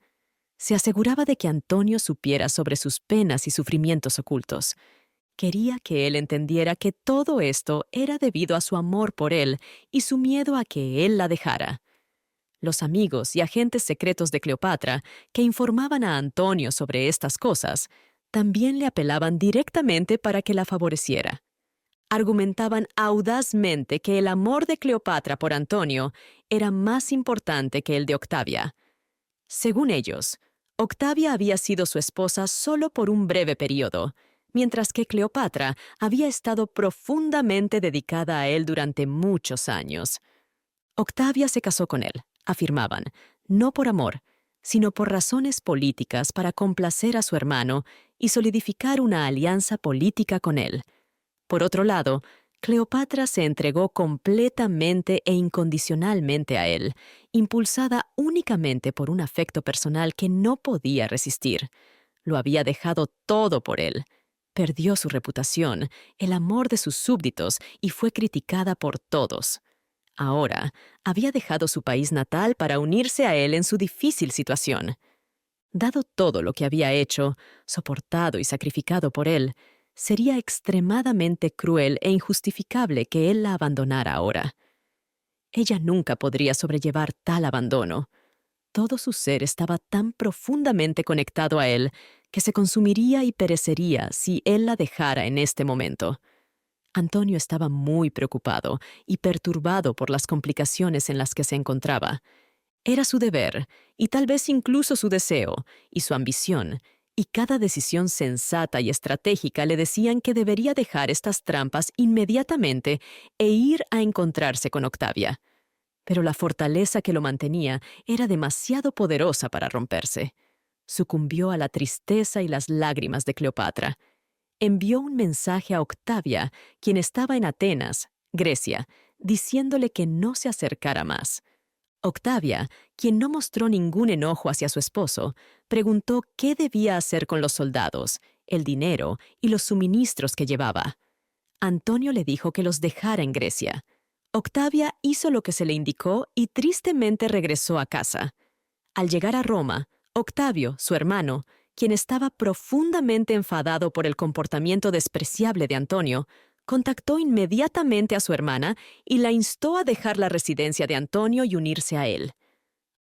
Se aseguraba de que Antonio supiera sobre sus penas y sufrimientos ocultos. Quería que él entendiera que todo esto era debido a su amor por él y su miedo a que él la dejara. Los amigos y agentes secretos de Cleopatra, que informaban a Antonio sobre estas cosas, también le apelaban directamente para que la favoreciera. Argumentaban audazmente que el amor de Cleopatra por Antonio era más importante que el de Octavia. Según ellos, Octavia había sido su esposa solo por un breve periodo, mientras que Cleopatra había estado profundamente dedicada a él durante muchos años. Octavia se casó con él, afirmaban, no por amor, sino por razones políticas para complacer a su hermano y solidificar una alianza política con él. Por otro lado, Cleopatra se entregó completamente e incondicionalmente a él, impulsada únicamente por un afecto personal que no podía resistir. Lo había dejado todo por él. Perdió su reputación, el amor de sus súbditos y fue criticada por todos. Ahora, había dejado su país natal para unirse a él en su difícil situación. Dado todo lo que había hecho, soportado y sacrificado por él, sería extremadamente cruel e injustificable que él la abandonara ahora. Ella nunca podría sobrellevar tal abandono. Todo su ser estaba tan profundamente conectado a él que se consumiría y perecería si él la dejara en este momento. Antonio estaba muy preocupado y perturbado por las complicaciones en las que se encontraba. Era su deber, y tal vez incluso su deseo, y su ambición, y cada decisión sensata y estratégica le decían que debería dejar estas trampas inmediatamente e ir a encontrarse con Octavia. Pero la fortaleza que lo mantenía era demasiado poderosa para romperse. Sucumbió a la tristeza y las lágrimas de Cleopatra. Envió un mensaje a Octavia, quien estaba en Atenas, Grecia, diciéndole que no se acercara más. Octavia, quien no mostró ningún enojo hacia su esposo, preguntó qué debía hacer con los soldados, el dinero y los suministros que llevaba. Antonio le dijo que los dejara en Grecia. Octavia hizo lo que se le indicó y tristemente regresó a casa. Al llegar a Roma, Octavio, su hermano, quien estaba profundamente enfadado por el comportamiento despreciable de Antonio, contactó inmediatamente a su hermana y la instó a dejar la residencia de Antonio y unirse a él.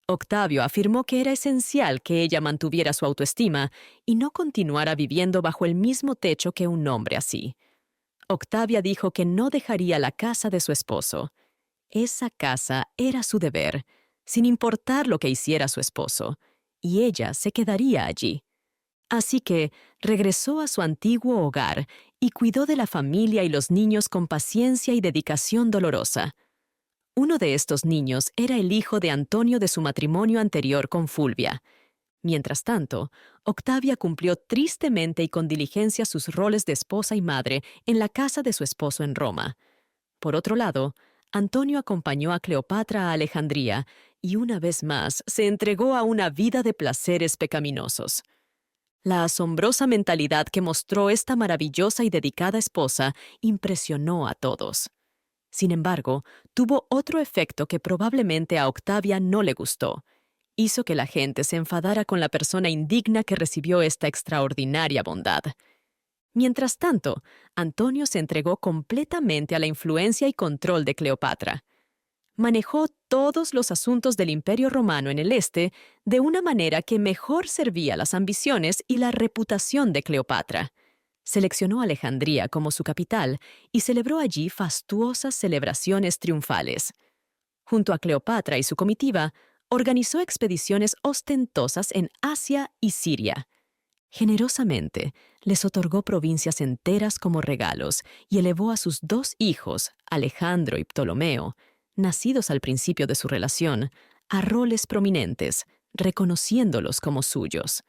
Octavio afirmó que era esencial que ella mantuviera su autoestima y no continuara viviendo bajo el mismo techo que un hombre así. Octavia dijo que no dejaría la casa de su esposo. Esa casa era su deber, sin importar lo que hiciera su esposo, y ella se quedaría allí. Así que regresó a su antiguo hogar y cuidó de la familia y los niños con paciencia y dedicación dolorosa. Uno de estos niños era el hijo de Antonio de su matrimonio anterior con Fulvia. Mientras tanto, Octavia cumplió tristemente y con diligencia sus roles de esposa y madre en la casa de su esposo en Roma. Por otro lado, Antonio acompañó a Cleopatra a Alejandría y una vez más se entregó a una vida de placeres pecaminosos. La asombrosa mentalidad que mostró esta maravillosa y dedicada esposa impresionó a todos. Sin embargo, tuvo otro efecto que probablemente a Octavia no le gustó. Hizo que la gente se enfadara con la persona indigna que recibió esta extraordinaria bondad. Mientras tanto, Antonio se entregó completamente a la influencia y control de Cleopatra. Manejó todos los asuntos del Imperio Romano en el este de una manera que mejor servía las ambiciones y la reputación de Cleopatra. Seleccionó Alejandría como su capital y celebró allí fastuosas celebraciones triunfales. Junto a Cleopatra y su comitiva, organizó expediciones ostentosas en Asia y Siria. Generosamente, les otorgó provincias enteras como regalos y elevó a sus 2 hijos, Alejandro y Ptolomeo, nacidos al principio de su relación, a roles prominentes, reconociéndolos como suyos.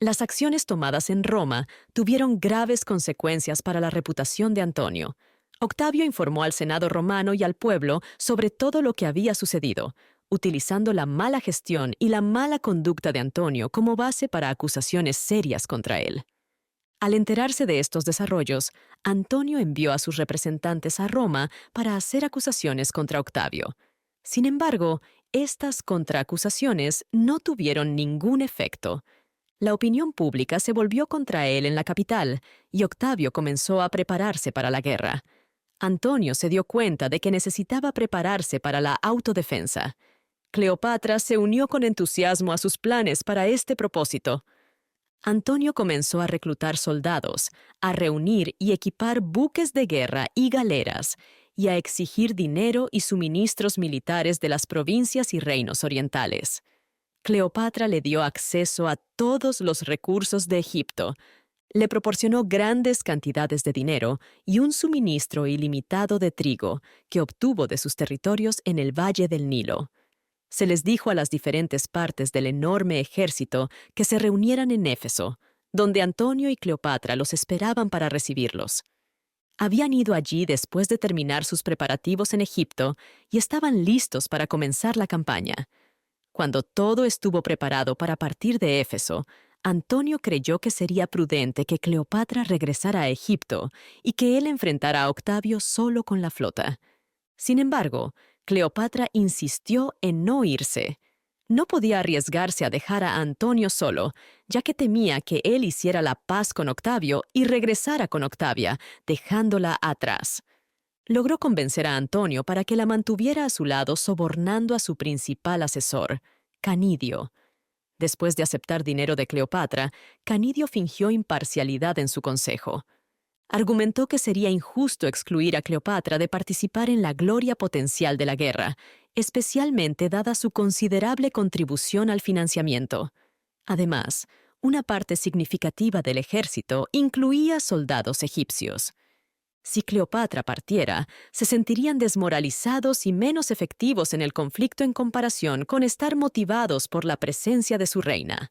Las acciones tomadas en Roma tuvieron graves consecuencias para la reputación de Antonio. Octavio informó al Senado romano y al pueblo sobre todo lo que había sucedido, utilizando la mala gestión y la mala conducta de Antonio como base para acusaciones serias contra él. Al enterarse de estos desarrollos, Antonio envió a sus representantes a Roma para hacer acusaciones contra Octavio. Sin embargo, estas contraacusaciones no tuvieron ningún efecto. La opinión pública se volvió contra él en la capital y Octavio comenzó a prepararse para la guerra. Antonio se dio cuenta de que necesitaba prepararse para la autodefensa. Cleopatra se unió con entusiasmo a sus planes para este propósito. Antonio comenzó a reclutar soldados, a reunir y equipar buques de guerra y galeras, y a exigir dinero y suministros militares de las provincias y reinos orientales. Cleopatra le dio acceso a todos los recursos de Egipto, le proporcionó grandes cantidades de dinero y un suministro ilimitado de trigo que obtuvo de sus territorios en el Valle del Nilo. Se les dijo a las diferentes partes del enorme ejército que se reunieran en Éfeso, donde Antonio y Cleopatra los esperaban para recibirlos. Habían ido allí después de terminar sus preparativos en Egipto y estaban listos para comenzar la campaña. Cuando todo estuvo preparado para partir de Éfeso, Antonio creyó que sería prudente que Cleopatra regresara a Egipto y que él enfrentara a Octavio solo con la flota. Sin embargo, Cleopatra insistió en no irse. No podía arriesgarse a dejar a Antonio solo, ya que temía que él hiciera la paz con Octavio y regresara con Octavia, dejándola atrás. Logró convencer a Antonio para que la mantuviera a su lado sobornando a su principal asesor, Canidio. Después de aceptar dinero de Cleopatra, Canidio fingió imparcialidad en su consejo. Argumentó que sería injusto excluir a Cleopatra de participar en la gloria potencial de la guerra, especialmente dada su considerable contribución al financiamiento. Además, una parte significativa del ejército incluía soldados egipcios. Si Cleopatra partiera, se sentirían desmoralizados y menos efectivos en el conflicto en comparación con estar motivados por la presencia de su reina.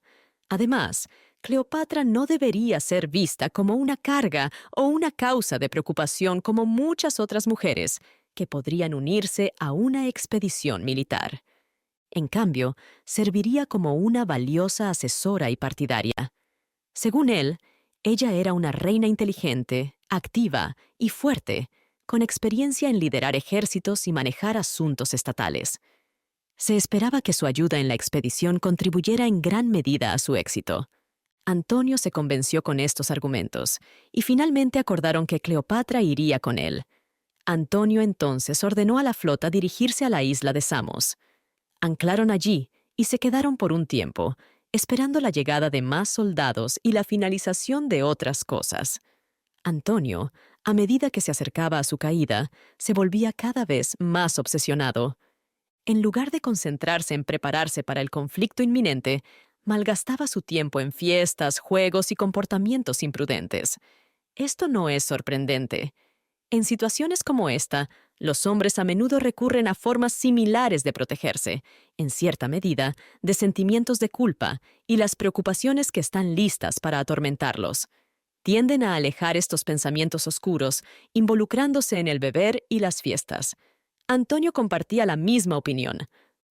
Además, Cleopatra no debería ser vista como una carga o una causa de preocupación como muchas otras mujeres que podrían unirse a una expedición militar. En cambio, serviría como una valiosa asesora y partidaria. Según él, ella era una reina inteligente, activa y fuerte, con experiencia en liderar ejércitos y manejar asuntos estatales. Se esperaba que su ayuda en la expedición contribuyera en gran medida a su éxito. Antonio se convenció con estos argumentos, y finalmente acordaron que Cleopatra iría con él. Antonio entonces ordenó a la flota dirigirse a la isla de Samos. Anclaron allí y se quedaron por un tiempo, esperando la llegada de más soldados y la finalización de otras cosas. Antonio, a medida que se acercaba a su caída, se volvía cada vez más obsesionado. En lugar de concentrarse en prepararse para el conflicto inminente, malgastaba su tiempo en fiestas, juegos y comportamientos imprudentes. Esto no es sorprendente. En situaciones como esta, los hombres a menudo recurren a formas similares de protegerse, en cierta medida, de sentimientos de culpa y las preocupaciones que están listas para atormentarlos. Tienden a alejar estos pensamientos oscuros, involucrándose en el beber y las fiestas. Antonio compartía la misma opinión.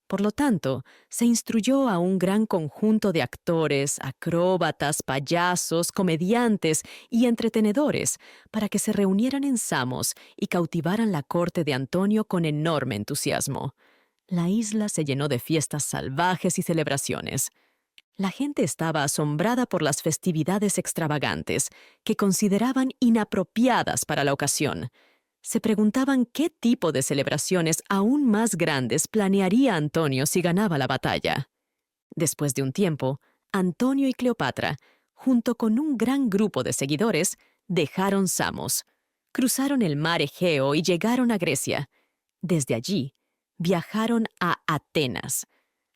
Por lo tanto, se instruyó a un gran conjunto de actores, acróbatas, payasos, comediantes y entretenedores para que se reunieran en Samos y cautivaran la corte de Antonio con enorme entusiasmo. La isla se llenó de fiestas salvajes y celebraciones. La gente estaba asombrada por las festividades extravagantes, que consideraban inapropiadas para la ocasión. Se preguntaban qué tipo de celebraciones aún más grandes planearía Antonio si ganaba la batalla. Después de un tiempo, Antonio y Cleopatra, junto con un gran grupo de seguidores, dejaron Samos, cruzaron el mar Egeo y llegaron a Grecia. Desde allí, viajaron a Atenas.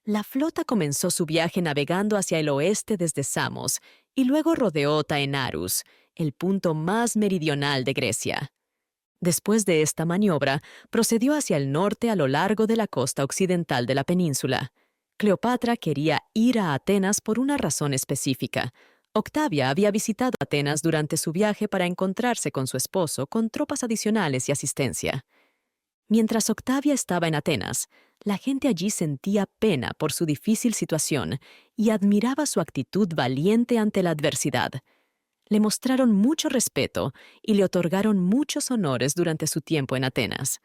La flota comenzó su viaje navegando hacia el oeste desde Samos y luego rodeó Taenarus, el punto más meridional de Grecia. Después de esta maniobra, procedió hacia el norte a lo largo de la costa occidental de la península. Cleopatra quería ir a Atenas por una razón específica. Octavia había visitado Atenas durante su viaje para encontrarse con su esposo con tropas adicionales y asistencia. Mientras Octavia estaba en Atenas, la gente allí sentía pena por su difícil situación y admiraba su actitud valiente ante la adversidad. Le mostraron mucho respeto y le otorgaron muchos honores durante su tiempo en Atenas.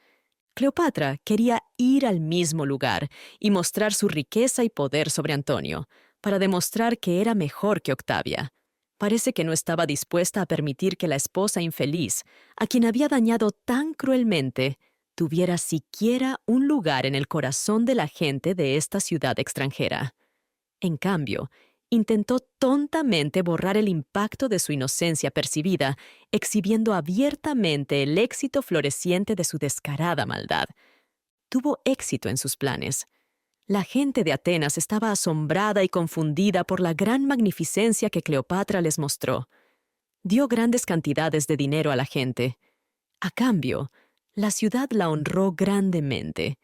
Cleopatra quería ir al mismo lugar y mostrar su riqueza y poder sobre Antonio, para demostrar que era mejor que Octavia. Parece que no estaba dispuesta a permitir que la esposa infeliz, a quien había dañado tan cruelmente, tuviera siquiera un lugar en el corazón de la gente de esta ciudad extranjera. En cambio, intentó tontamente borrar el impacto de su inocencia percibida, exhibiendo abiertamente el éxito floreciente de su descarada maldad. Tuvo éxito en sus planes. La gente de Atenas estaba asombrada y confundida por la gran magnificencia que Cleopatra les mostró. Dio grandes cantidades de dinero a la gente. A cambio, la ciudad la honró grandemente.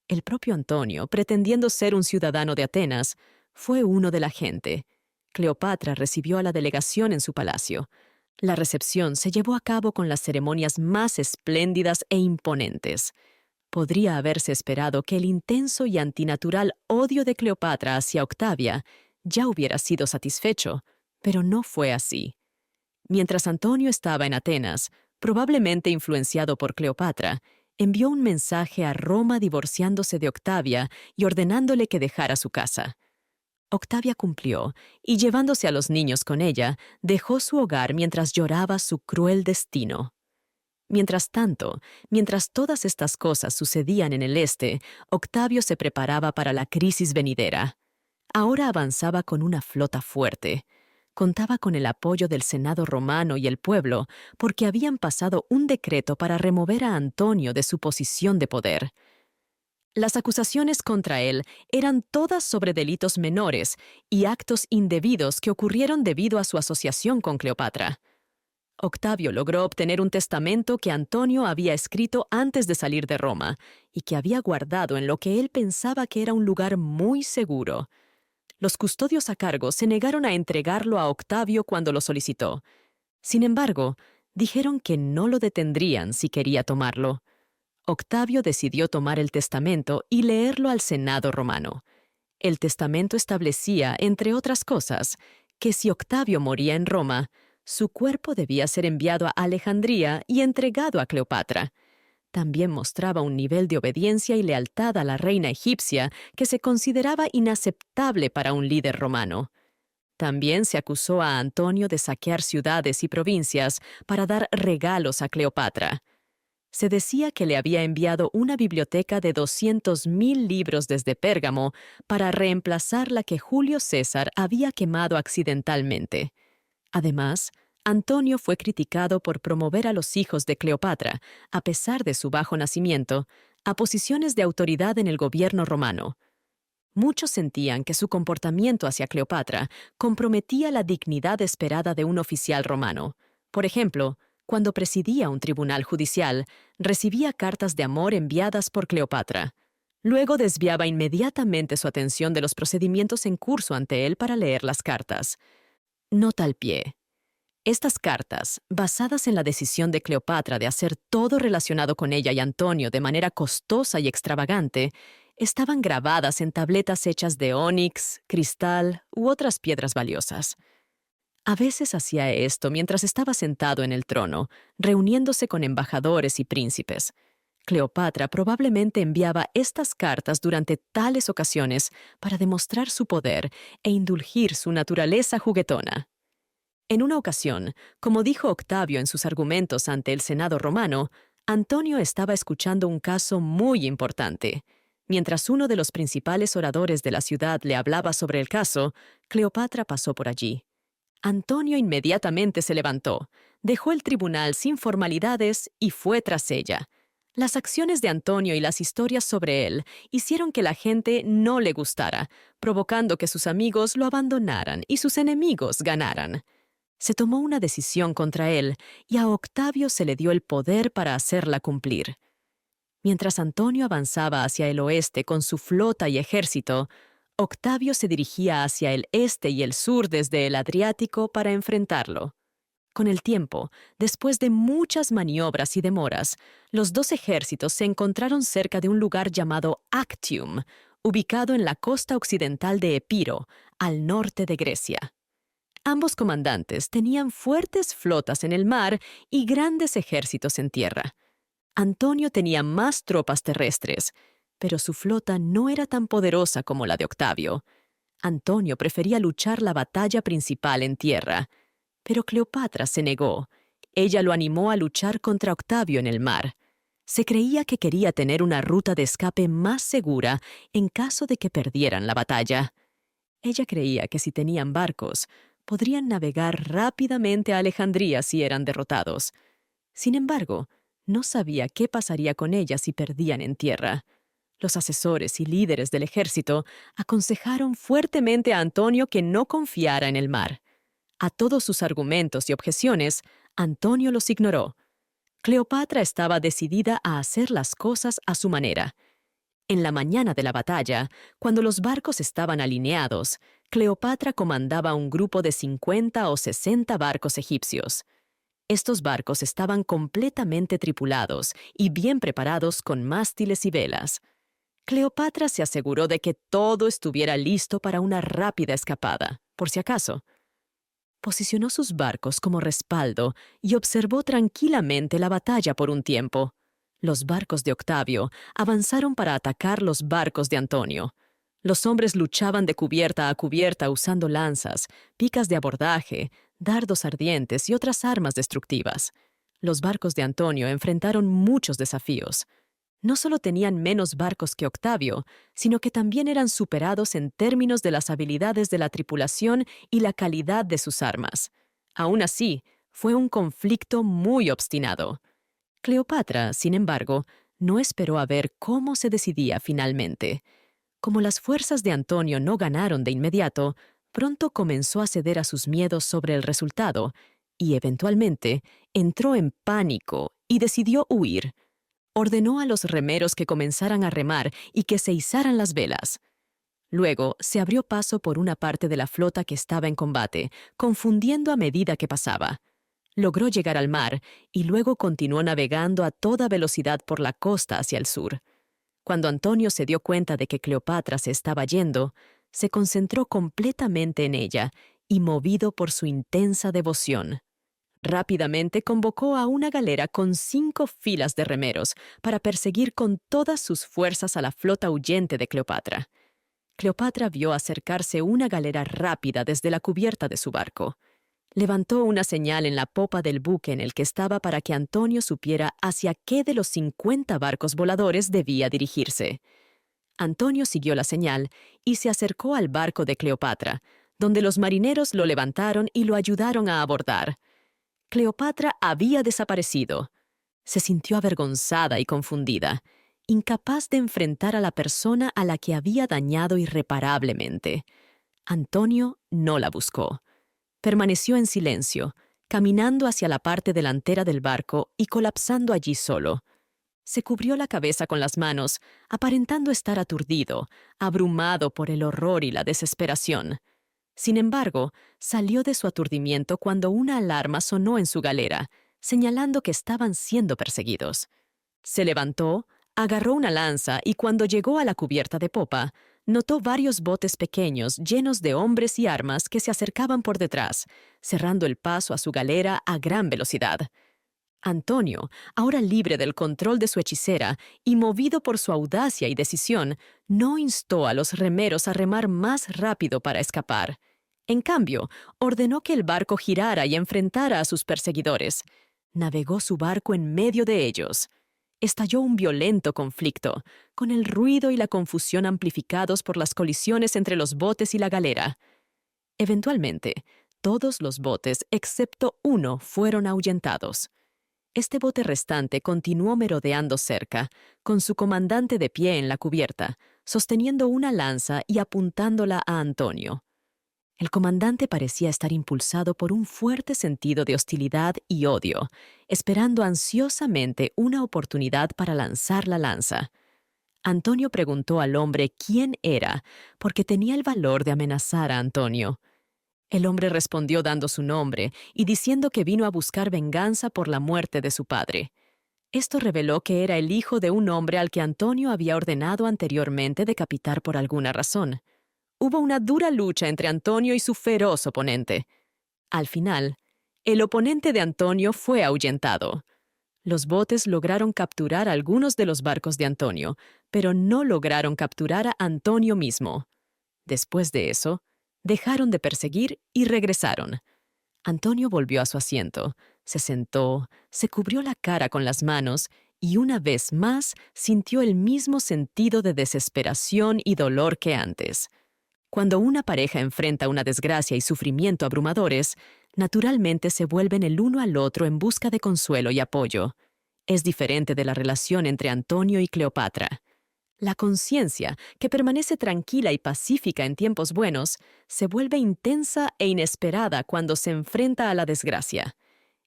El propio Antonio, pretendiendo ser un ciudadano de Atenas, fue uno de la gente. Cleopatra recibió a la delegación en su palacio. La recepción se llevó a cabo con las ceremonias más espléndidas e imponentes. Podría haberse esperado que el intenso y antinatural odio de Cleopatra hacia Octavia ya hubiera sido satisfecho, pero no fue así. Mientras Antonio estaba en Atenas, probablemente influenciado por Cleopatra, envió un mensaje a Roma divorciándose de Octavia y ordenándole que dejara su casa. Octavia cumplió, y llevándose a los niños con ella, dejó su hogar mientras lloraba su cruel destino. Mientras tanto, mientras todas estas cosas sucedían en el este, Octavio se preparaba para la crisis venidera. Ahora avanzaba con una flota fuerte. Contaba con el apoyo del Senado romano y el pueblo, porque habían pasado un decreto para remover a Antonio de su posición de poder. Las acusaciones contra él eran todas sobre delitos menores y actos indebidos que ocurrieron debido a su asociación con Cleopatra. Octavio logró obtener un testamento que Antonio había escrito antes de salir de Roma y que había guardado en lo que él pensaba que era un lugar muy seguro. Los custodios a cargo se negaron a entregarlo a Octavio cuando lo solicitó. Sin embargo, dijeron que no lo detendrían si quería tomarlo. Octavio decidió tomar el testamento y leerlo al Senado romano. El testamento establecía, entre otras cosas, que si Octavio moría en Roma, su cuerpo debía ser enviado a Alejandría y entregado a Cleopatra. También mostraba un nivel de obediencia y lealtad a la reina egipcia que se consideraba inaceptable para un líder romano. También se acusó a Antonio de saquear ciudades y provincias para dar regalos a Cleopatra. Se decía que le había enviado una biblioteca de 200.000 libros desde Pérgamo para reemplazar la que Julio César había quemado accidentalmente. Además, Antonio fue criticado por promover a los hijos de Cleopatra, a pesar de su bajo nacimiento, a posiciones de autoridad en el gobierno romano. Muchos sentían que su comportamiento hacia Cleopatra comprometía la dignidad esperada de un oficial romano. Por ejemplo, cuando presidía un tribunal judicial, recibía cartas de amor enviadas por Cleopatra. Luego desviaba inmediatamente su atención de los procedimientos en curso ante él para leer las cartas. Nota al pie. Estas cartas, basadas en la decisión de Cleopatra de hacer todo relacionado con ella y Antonio de manera costosa y extravagante, estaban grabadas en tabletas hechas de ónix, cristal u otras piedras valiosas. A veces hacía esto mientras estaba sentado en el trono, reuniéndose con embajadores y príncipes. Cleopatra probablemente enviaba estas cartas durante tales ocasiones para demostrar su poder e indulgir su naturaleza juguetona. En una ocasión, como dijo Octavio en sus argumentos ante el Senado romano, Antonio estaba escuchando un caso muy importante. Mientras uno de los principales oradores de la ciudad le hablaba sobre el caso, Cleopatra pasó por allí. Antonio inmediatamente se levantó, dejó el tribunal sin formalidades y fue tras ella. Las acciones de Antonio y las historias sobre él hicieron que la gente no le gustara, provocando que sus amigos lo abandonaran y sus enemigos ganaran. Se tomó una decisión contra él y a Octavio se le dio el poder para hacerla cumplir. Mientras Antonio avanzaba hacia el oeste con su flota y ejército, Octavio se dirigía hacia el este y el sur desde el Adriático para enfrentarlo. Con el tiempo, después de muchas maniobras y demoras, los dos ejércitos se encontraron cerca de un lugar llamado Actium, ubicado en la costa occidental de Epiro, al norte de Grecia. Ambos comandantes tenían fuertes flotas en el mar y grandes ejércitos en tierra. Antonio tenía más tropas terrestres, pero su flota no era tan poderosa como la de Octavio. Antonio prefería luchar la batalla principal en tierra, pero Cleopatra se negó. Ella lo animó a luchar contra Octavio en el mar. Se creía que quería tener una ruta de escape más segura en caso de que perdieran la batalla. Ella creía que si tenían barcos, podrían navegar rápidamente a Alejandría si eran derrotados. Sin embargo, no sabía qué pasaría con ella si perdían en tierra. Los asesores y líderes del ejército aconsejaron fuertemente a Antonio que no confiara en el mar. A todos sus argumentos y objeciones, Antonio los ignoró. Cleopatra estaba decidida a hacer las cosas a su manera. En la mañana de la batalla, cuando los barcos estaban alineados, Cleopatra comandaba un grupo de 50 o 60 barcos egipcios. Estos barcos estaban completamente tripulados y bien preparados con mástiles y velas. Cleopatra se aseguró de que todo estuviera listo para una rápida escapada, por si acaso. Posicionó sus barcos como respaldo y observó tranquilamente la batalla por un tiempo. Los barcos de Octavio avanzaron para atacar los barcos de Antonio. Los hombres luchaban de cubierta a cubierta usando lanzas, picas de abordaje, dardos ardientes y otras armas destructivas. Los barcos de Antonio enfrentaron muchos desafíos. No solo tenían menos barcos que Octavio, sino que también eran superados en términos de las habilidades de la tripulación y la calidad de sus armas. Aún así, fue un conflicto muy obstinado. Cleopatra, sin embargo, no esperó a ver cómo se decidía finalmente. Como las fuerzas de Antonio no ganaron de inmediato, pronto comenzó a ceder a sus miedos sobre el resultado y, eventualmente, entró en pánico y decidió huir. Ordenó a los remeros que comenzaran a remar y que se izaran las velas. Luego se abrió paso por una parte de la flota que estaba en combate, confundiendo a medida que pasaba. Logró llegar al mar y luego continuó navegando a toda velocidad por la costa hacia el sur. Cuando Antonio se dio cuenta de que Cleopatra se estaba yendo, se concentró completamente en ella y movido por su intensa devoción. Rápidamente convocó a una galera con 5 filas de remeros para perseguir con todas sus fuerzas a la flota huyente de Cleopatra. Cleopatra vio acercarse una galera rápida desde la cubierta de su barco. Levantó una señal en la popa del buque en el que estaba para que Antonio supiera hacia qué de los 50 barcos voladores debía dirigirse. Antonio siguió la señal y se acercó al barco de Cleopatra, donde los marineros lo levantaron y lo ayudaron a abordar. Cleopatra había desaparecido. Se sintió avergonzada y confundida, incapaz de enfrentar a la persona a la que había dañado irreparablemente. Antonio no la buscó. Permaneció en silencio, caminando hacia la parte delantera del barco y colapsando allí solo. Se cubrió la cabeza con las manos, aparentando estar aturdido, abrumado por el horror y la desesperación. Sin embargo, salió de su aturdimiento cuando una alarma sonó en su galera, señalando que estaban siendo perseguidos. Se levantó, agarró una lanza y cuando llegó a la cubierta de popa, notó varios botes pequeños llenos de hombres y armas que se acercaban por detrás, cerrando el paso a su galera a gran velocidad. Antonio, ahora libre del control de su hechicera y movido por su audacia y decisión, no instó a los remeros a remar más rápido para escapar. En cambio, ordenó que el barco girara y enfrentara a sus perseguidores. Navegó su barco en medio de ellos. Estalló un violento conflicto, con el ruido y la confusión amplificados por las colisiones entre los botes y la galera. Eventualmente, todos los botes, excepto uno, fueron ahuyentados. Este bote restante continuó merodeando cerca, con su comandante de pie en la cubierta, sosteniendo una lanza y apuntándola a Antonio. El comandante parecía estar impulsado por un fuerte sentido de hostilidad y odio, esperando ansiosamente una oportunidad para lanzar la lanza. Antonio preguntó al hombre quién era, porque tenía el valor de amenazar a Antonio. El hombre respondió dando su nombre y diciendo que vino a buscar venganza por la muerte de su padre. Esto reveló que era el hijo de un hombre al que Antonio había ordenado anteriormente decapitar por alguna razón. Hubo una dura lucha entre Antonio y su feroz oponente. Al final, el oponente de Antonio fue ahuyentado. Los botes lograron capturar algunos de los barcos de Antonio, pero no lograron capturar a Antonio mismo. Después de eso, dejaron de perseguir y regresaron. Antonio volvió a su asiento, se sentó, se cubrió la cara con las manos y una vez más sintió el mismo sentido de desesperación y dolor que antes. Cuando una pareja enfrenta una desgracia y sufrimiento abrumadores, naturalmente se vuelven el uno al otro en busca de consuelo y apoyo. Es diferente de la relación entre Antonio y Cleopatra. La conciencia, que permanece tranquila y pacífica en tiempos buenos, se vuelve intensa e inesperada cuando se enfrenta a la desgracia.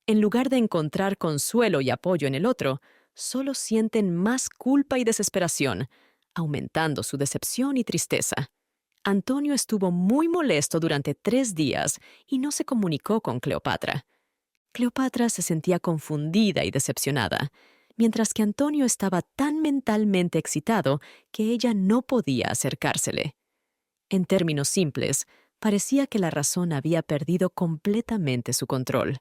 En lugar de encontrar consuelo y apoyo en el otro, solo sienten más culpa y desesperación, aumentando su decepción y tristeza. Antonio estuvo muy molesto durante 3 días y no se comunicó con Cleopatra. Cleopatra se sentía confundida y decepcionada, mientras que Antonio estaba tan mentalmente excitado que ella no podía acercársele. En términos simples, parecía que la razón había perdido completamente su control.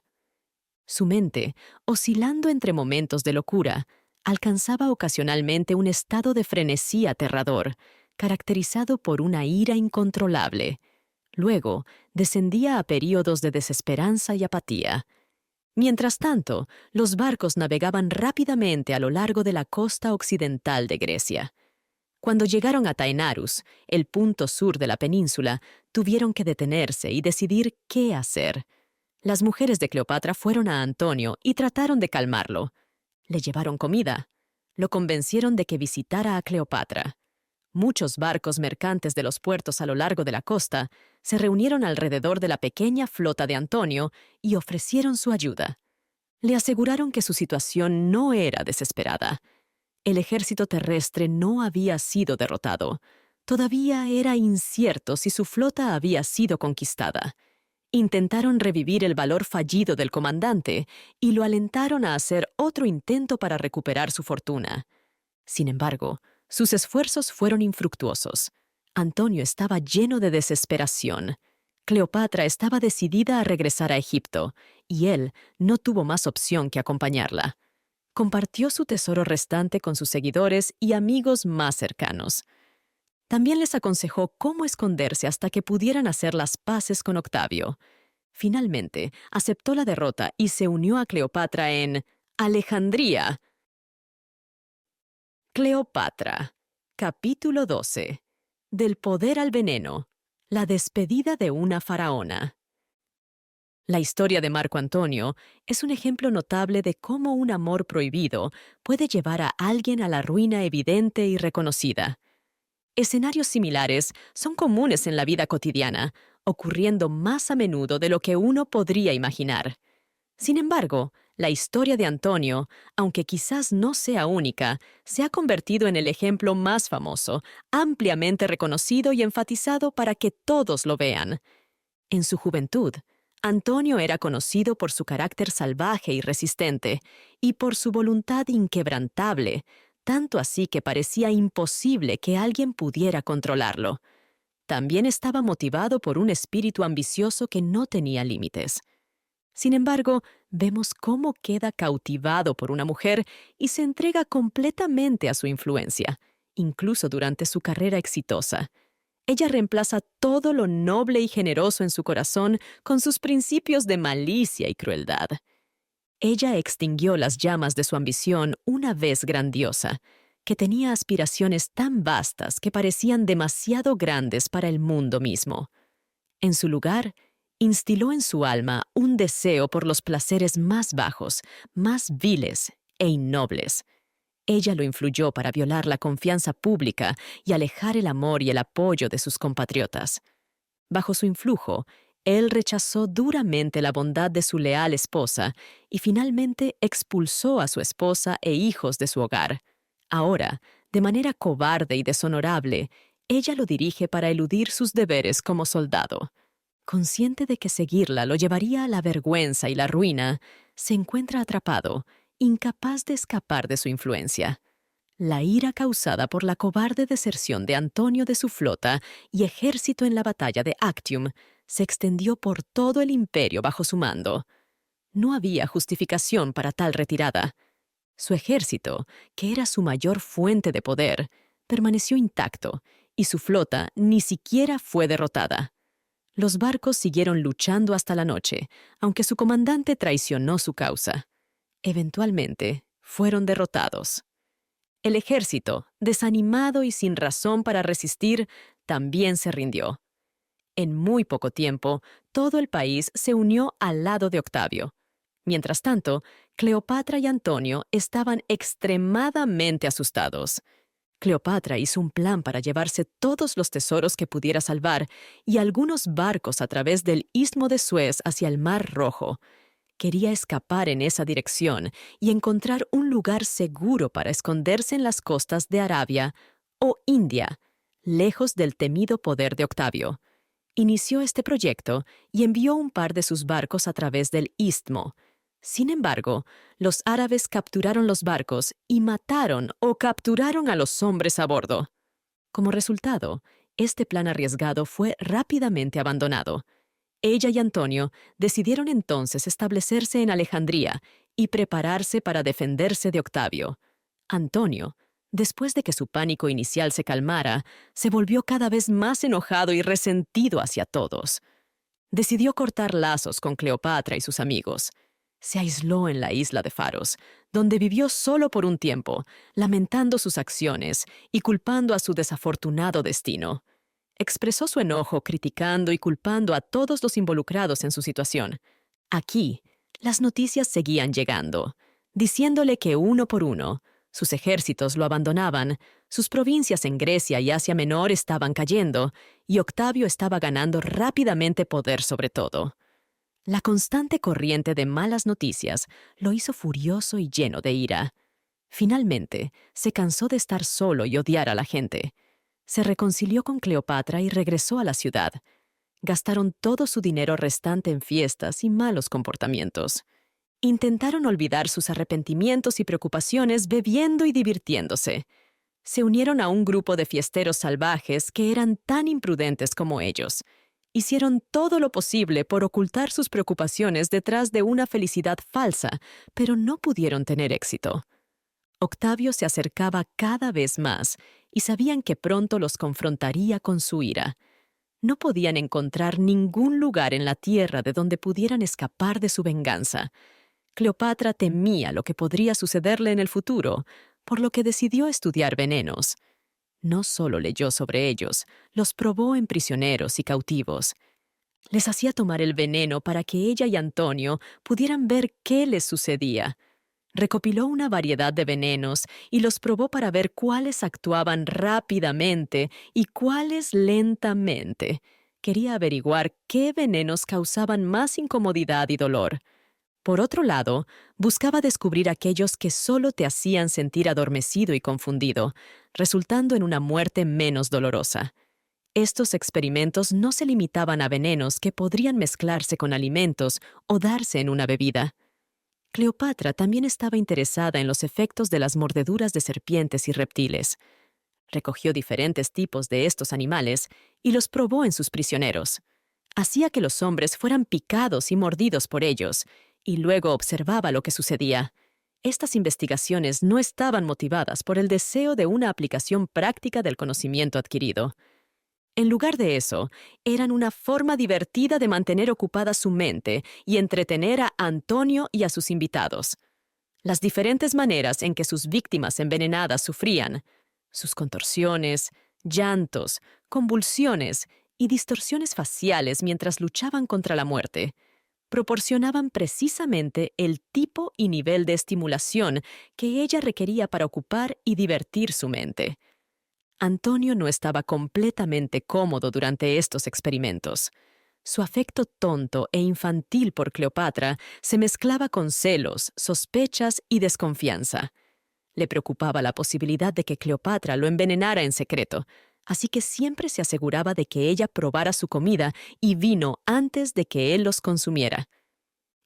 Su mente, oscilando entre momentos de locura, alcanzaba ocasionalmente un estado de frenesí aterrador, caracterizado por una ira incontrolable. Luego, descendía a períodos de desesperanza y apatía. Mientras tanto, los barcos navegaban rápidamente a lo largo de la costa occidental de Grecia. Cuando llegaron a Taenarus, el punto sur de la península, tuvieron que detenerse y decidir qué hacer. Las mujeres de Cleopatra fueron a Antonio y trataron de calmarlo. Le llevaron comida. Lo convencieron de que visitara a Cleopatra. Muchos barcos mercantes de los puertos a lo largo de la costa se reunieron alrededor de la pequeña flota de Antonio y ofrecieron su ayuda. Le aseguraron que su situación no era desesperada. El ejército terrestre no había sido derrotado. Todavía era incierto si su flota había sido conquistada. Intentaron revivir el valor fallido del comandante y lo alentaron a hacer otro intento para recuperar su fortuna. Sin embargo, sus esfuerzos fueron infructuosos. Antonio estaba lleno de desesperación. Cleopatra estaba decidida a regresar a Egipto, y él no tuvo más opción que acompañarla. Compartió su tesoro restante con sus seguidores y amigos más cercanos. También les aconsejó cómo esconderse hasta que pudieran hacer las paces con Octavio. Finalmente, aceptó la derrota y se unió a Cleopatra en Alejandría. Cleopatra. Capítulo 12. Del poder al veneno. La despedida de una faraona. La historia de Marco Antonio es un ejemplo notable de cómo un amor prohibido puede llevar a alguien a la ruina evidente y reconocida. Escenarios similares son comunes en la vida cotidiana, ocurriendo más a menudo de lo que uno podría imaginar. Sin embargo, la historia de Antonio, aunque quizás no sea única, se ha convertido en el ejemplo más famoso, ampliamente reconocido y enfatizado para que todos lo vean. En su juventud, Antonio era conocido por su carácter salvaje y resistente, y por su voluntad inquebrantable, tanto así que parecía imposible que alguien pudiera controlarlo. También estaba motivado por un espíritu ambicioso que no tenía límites. Sin embargo, vemos cómo queda cautivado por una mujer y se entrega completamente a su influencia, incluso durante su carrera exitosa. Ella reemplaza todo lo noble y generoso en su corazón con sus principios de malicia y crueldad. Ella extinguió las llamas de su ambición una vez grandiosa, que tenía aspiraciones tan vastas que parecían demasiado grandes para el mundo mismo. En su lugar, instiló en su alma un deseo por los placeres más bajos, más viles e innobles. Ella lo influyó para violar la confianza pública y alejar el amor y el apoyo de sus compatriotas. Bajo su influjo, él rechazó duramente la bondad de su leal esposa y finalmente expulsó a su esposa e hijos de su hogar. Ahora, de manera cobarde y deshonorable, ella lo dirige para eludir sus deberes como soldado. Consciente de que seguirla lo llevaría a la vergüenza y la ruina, se encuentra atrapado, incapaz de escapar de su influencia. La ira causada por la cobarde deserción de Antonio de su flota y ejército en la batalla de Actium se extendió por todo el imperio bajo su mando. No había justificación para tal retirada. Su ejército, que era su mayor fuente de poder, permaneció intacto y su flota ni siquiera fue derrotada. Los barcos siguieron luchando hasta la noche, aunque su comandante traicionó su causa. Eventualmente, fueron derrotados. El ejército, desanimado y sin razón para resistir, también se rindió. En muy poco tiempo, todo el país se unió al lado de Octavio. Mientras tanto, Cleopatra y Antonio estaban extremadamente asustados. Cleopatra hizo un plan para llevarse todos los tesoros que pudiera salvar y algunos barcos a través del Istmo de Suez hacia el Mar Rojo. Quería escapar en esa dirección y encontrar un lugar seguro para esconderse en las costas de Arabia o India, lejos del temido poder de Octavio. Inició este proyecto y envió un par de sus barcos a través del Istmo. Sin embargo, los árabes capturaron los barcos y mataron o capturaron a los hombres a bordo. Como resultado, este plan arriesgado fue rápidamente abandonado. Ella y Antonio decidieron entonces establecerse en Alejandría y prepararse para defenderse de Octavio. Antonio, después de que su pánico inicial se calmara, se volvió cada vez más enojado y resentido hacia todos. Decidió cortar lazos con Cleopatra y sus amigos. Se aisló en la isla de Faros, donde vivió solo por un tiempo, lamentando sus acciones y culpando a su desafortunado destino. Expresó su enojo criticando y culpando a todos los involucrados en su situación. Aquí, las noticias seguían llegando, diciéndole que uno por uno, sus ejércitos lo abandonaban, sus provincias en Grecia y Asia Menor estaban cayendo, y Octavio estaba ganando rápidamente poder sobre todo. La constante corriente de malas noticias lo hizo furioso y lleno de ira. Finalmente, se cansó de estar solo y odiar a la gente. Se reconcilió con Cleopatra y regresó a la ciudad. Gastaron todo su dinero restante en fiestas y malos comportamientos. Intentaron olvidar sus arrepentimientos y preocupaciones bebiendo y divirtiéndose. Se unieron a un grupo de fiesteros salvajes que eran tan imprudentes como ellos. Hicieron todo lo posible por ocultar sus preocupaciones detrás de una felicidad falsa, pero no pudieron tener éxito. Octavio se acercaba cada vez más y sabían que pronto los confrontaría con su ira. No podían encontrar ningún lugar en la tierra de donde pudieran escapar de su venganza. Cleopatra temía lo que podría sucederle en el futuro, por lo que decidió estudiar venenos. No solo leyó sobre ellos, los probó en prisioneros y cautivos. Les hacía tomar el veneno para que ella y Antonio pudieran ver qué les sucedía. Recopiló una variedad de venenos y los probó para ver cuáles actuaban rápidamente y cuáles lentamente. Quería averiguar qué venenos causaban más incomodidad y dolor. Por otro lado, buscaba descubrir aquellos que solo te hacían sentir adormecido y confundido, resultando en una muerte menos dolorosa. Estos experimentos no se limitaban a venenos que podrían mezclarse con alimentos o darse en una bebida. Cleopatra también estaba interesada en los efectos de las mordeduras de serpientes y reptiles. Recogió diferentes tipos de estos animales y los probó en sus prisioneros. Hacía que los hombres fueran picados y mordidos por ellos, y luego observaba lo que sucedía. Estas investigaciones no estaban motivadas por el deseo de una aplicación práctica del conocimiento adquirido. En lugar de eso, eran una forma divertida de mantener ocupada su mente y entretener a Antonio y a sus invitados. Las diferentes maneras en que sus víctimas envenenadas sufrían, sus contorsiones, llantos, convulsiones y distorsiones faciales mientras luchaban contra la muerte, proporcionaban precisamente el tipo y nivel de estimulación que ella requería para ocupar y divertir su mente. Antonio no estaba completamente cómodo durante estos experimentos. Su afecto tonto e infantil por Cleopatra se mezclaba con celos, sospechas y desconfianza. Le preocupaba la posibilidad de que Cleopatra lo envenenara en secreto, así que siempre se aseguraba de que ella probara su comida y vino antes de que él los consumiera.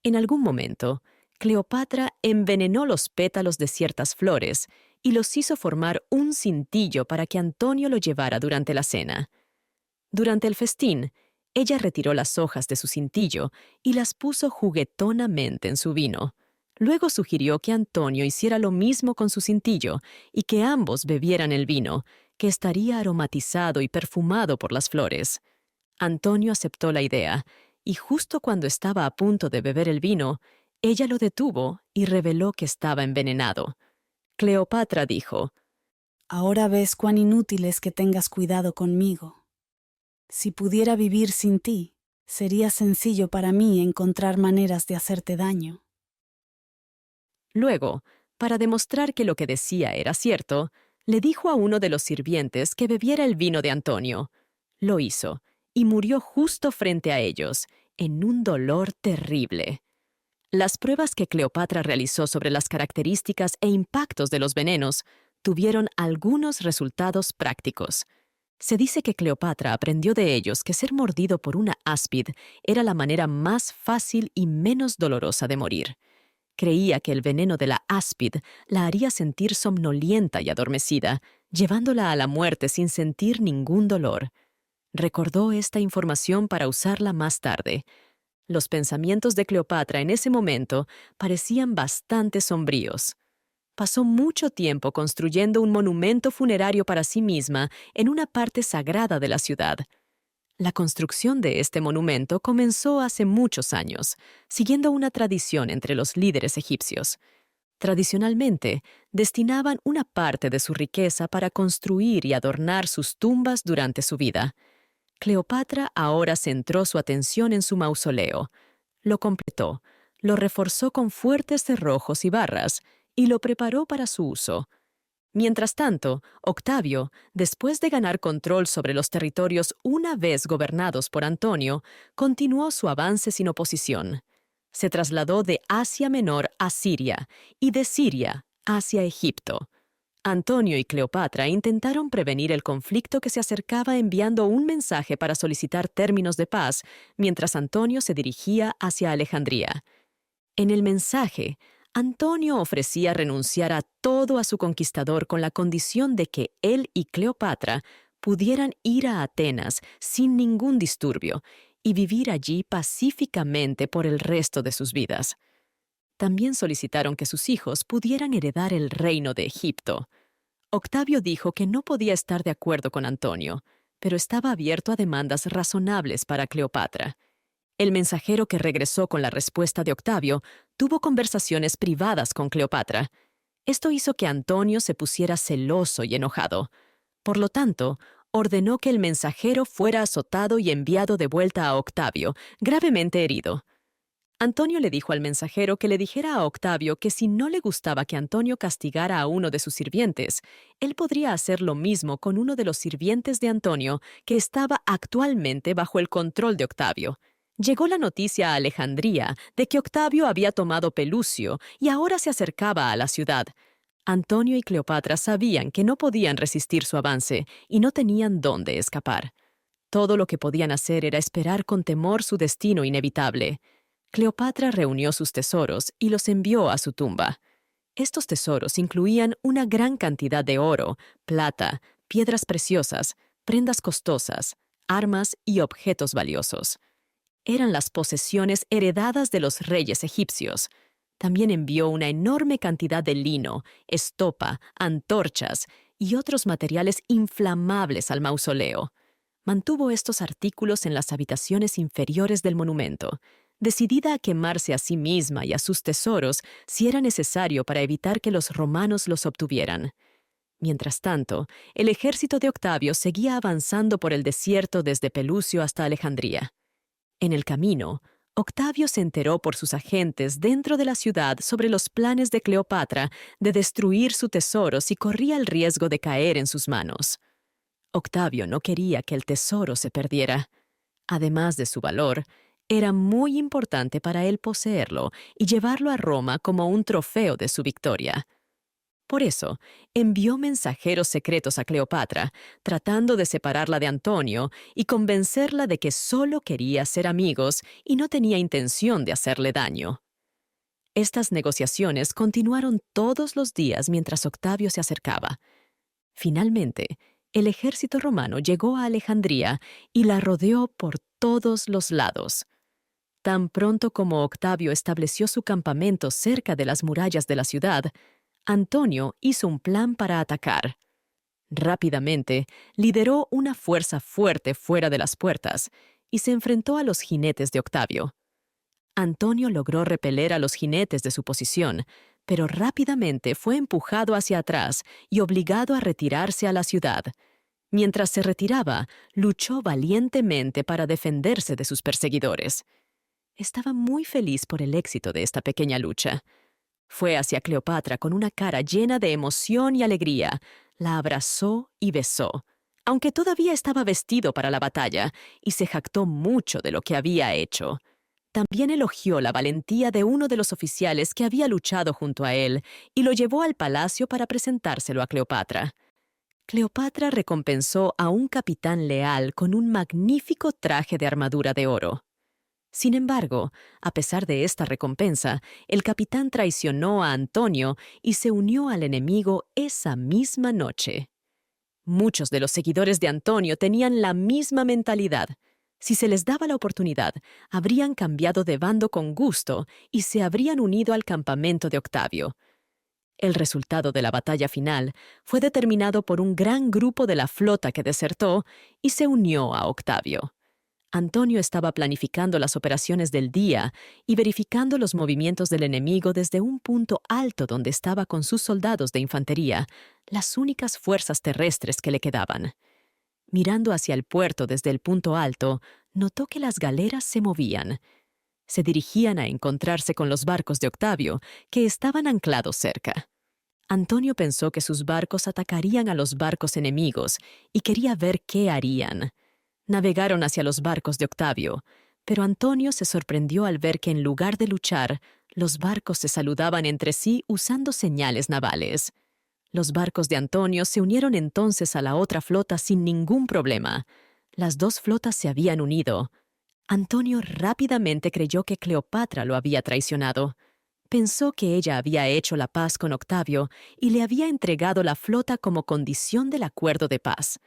En algún momento, Cleopatra envenenó los pétalos de ciertas flores y los hizo formar un cintillo para que Antonio lo llevara durante la cena. Durante el festín, ella retiró las hojas de su cintillo y las puso juguetonamente en su vino. Luego sugirió que Antonio hiciera lo mismo con su cintillo y que ambos bebieran el vino, que estaría aromatizado y perfumado por las flores. Antonio aceptó la idea, y justo cuando estaba a punto de beber el vino, ella lo detuvo y reveló que estaba envenenado. Cleopatra dijo: «Ahora ves cuán inútil es que tengas cuidado conmigo. Si pudiera vivir sin ti, sería sencillo para mí encontrar maneras de hacerte daño». Luego, para demostrar que lo que decía era cierto, le dijo a uno de los sirvientes que bebiera el vino de Antonio. Lo hizo, y murió justo frente a ellos, en un dolor terrible. Las pruebas que Cleopatra realizó sobre las características e impactos de los venenos tuvieron algunos resultados prácticos. Se dice que Cleopatra aprendió de ellos que ser mordido por una áspid era la manera más fácil y menos dolorosa de morir. Creía que el veneno de la áspid la haría sentir somnolienta y adormecida, llevándola a la muerte sin sentir ningún dolor. Recordó esta información para usarla más tarde. Los pensamientos de Cleopatra en ese momento parecían bastante sombríos. pasó mucho tiempo construyendo un monumento funerario para sí misma en una parte sagrada de la ciudad. La construcción de este monumento comenzó hace muchos años, siguiendo una tradición entre los líderes egipcios. Tradicionalmente, destinaban una parte de su riqueza para construir y adornar sus tumbas durante su vida. Cleopatra ahora centró su atención en su mausoleo. Lo completó, lo reforzó con fuertes cerrojos y barras, y lo preparó para su uso. Mientras tanto, Octavio, después de ganar control sobre los territorios una vez gobernados por Antonio, continuó su avance sin oposición. Se trasladó de Asia Menor a Siria y de Siria hacia Egipto. Antonio y Cleopatra intentaron prevenir el conflicto que se acercaba enviando un mensaje para solicitar términos de paz, mientras Antonio se dirigía hacia Alejandría. En el mensaje, Antonio ofrecía renunciar a todo a su conquistador con la condición de que él y Cleopatra pudieran ir a Atenas sin ningún disturbio y vivir allí pacíficamente por el resto de sus vidas. También solicitaron que sus hijos pudieran heredar el reino de Egipto. Octavio dijo que no podía estar de acuerdo con Antonio, pero estaba abierto a demandas razonables para Cleopatra. El mensajero que regresó con la respuesta de Octavio tuvo conversaciones privadas con Cleopatra. Esto hizo que Antonio se pusiera celoso y enojado. Por lo tanto, ordenó que el mensajero fuera azotado y enviado de vuelta a Octavio, gravemente herido. Antonio le dijo al mensajero que le dijera a Octavio que si no le gustaba que Antonio castigara a uno de sus sirvientes, él podría hacer lo mismo con uno de los sirvientes de Antonio que estaba actualmente bajo el control de Octavio. Llegó la noticia a Alejandría de que Octavio había tomado Pelucio y ahora se acercaba a la ciudad. Antonio y Cleopatra sabían que no podían resistir su avance y no tenían dónde escapar. Todo lo que podían hacer era esperar con temor su destino inevitable. Cleopatra reunió sus tesoros y los envió a su tumba. Estos tesoros incluían una gran cantidad de oro, plata, piedras preciosas, prendas costosas, armas y objetos valiosos. Eran las posesiones heredadas de los reyes egipcios. También envió una enorme cantidad de lino, estopa, antorchas y otros materiales inflamables al mausoleo. Mantuvo estos artículos en las habitaciones inferiores del monumento, decidida a quemarse a sí misma y a sus tesoros si era necesario para evitar que los romanos los obtuvieran. Mientras tanto, el ejército de Octavio seguía avanzando por el desierto desde Pelucio hasta Alejandría. En el camino, Octavio se enteró por sus agentes dentro de la ciudad sobre los planes de Cleopatra de destruir su tesoro si corría el riesgo de caer en sus manos. Octavio no quería que el tesoro se perdiera. Además de su valor, era muy importante para él poseerlo y llevarlo a Roma como un trofeo de su victoria. Por eso, envió mensajeros secretos a Cleopatra, tratando de separarla de Antonio y convencerla de que solo quería ser amigos y no tenía intención de hacerle daño. Estas negociaciones continuaron todos los días mientras Octavio se acercaba. Finalmente, el ejército romano llegó a Alejandría y la rodeó por todos los lados. Tan pronto como Octavio estableció su campamento cerca de las murallas de la ciudad, Antonio hizo un plan para atacar. Rápidamente, lideró una fuerza fuerte fuera de las puertas y se enfrentó a los jinetes de Octavio. Antonio logró repeler a los jinetes de su posición, pero rápidamente fue empujado hacia atrás y obligado a retirarse a la ciudad. Mientras se retiraba, luchó valientemente para defenderse de sus perseguidores. Estaba muy feliz por el éxito de esta pequeña lucha. Fue hacia Cleopatra con una cara llena de emoción y alegría. La abrazó y besó, aunque todavía estaba vestido para la batalla, y se jactó mucho de lo que había hecho. También elogió la valentía de uno de los oficiales que había luchado junto a él y lo llevó al palacio para presentárselo a Cleopatra. Cleopatra recompensó a un capitán leal con un magnífico traje de armadura de oro. Sin embargo, a pesar de esta recompensa, el capitán traicionó a Antonio y se unió al enemigo esa misma noche. Muchos de los seguidores de Antonio tenían la misma mentalidad. Si se les daba la oportunidad, habrían cambiado de bando con gusto y se habrían unido al campamento de Octavio. El resultado de la batalla final fue determinado por un gran grupo de la flota que desertó y se unió a Octavio. Antonio estaba planificando las operaciones del día y verificando los movimientos del enemigo desde un punto alto donde estaba con sus soldados de infantería, las únicas fuerzas terrestres que le quedaban. Mirando hacia el puerto desde el punto alto, notó que las galeras se movían. Se dirigían a encontrarse con los barcos de Octavio, que estaban anclados cerca. Antonio pensó que sus barcos atacarían a los barcos enemigos y quería ver qué harían. Navegaron hacia los barcos de Octavio, pero Antonio se sorprendió al ver que en lugar de luchar, los barcos se saludaban entre sí usando señales navales. Los barcos de Antonio se unieron entonces a la otra flota sin ningún problema. Las dos flotas se habían unido. Antonio rápidamente creyó que Cleopatra lo había traicionado. Pensó que ella había hecho la paz con Octavio y le había entregado la flota como condición del acuerdo de paz.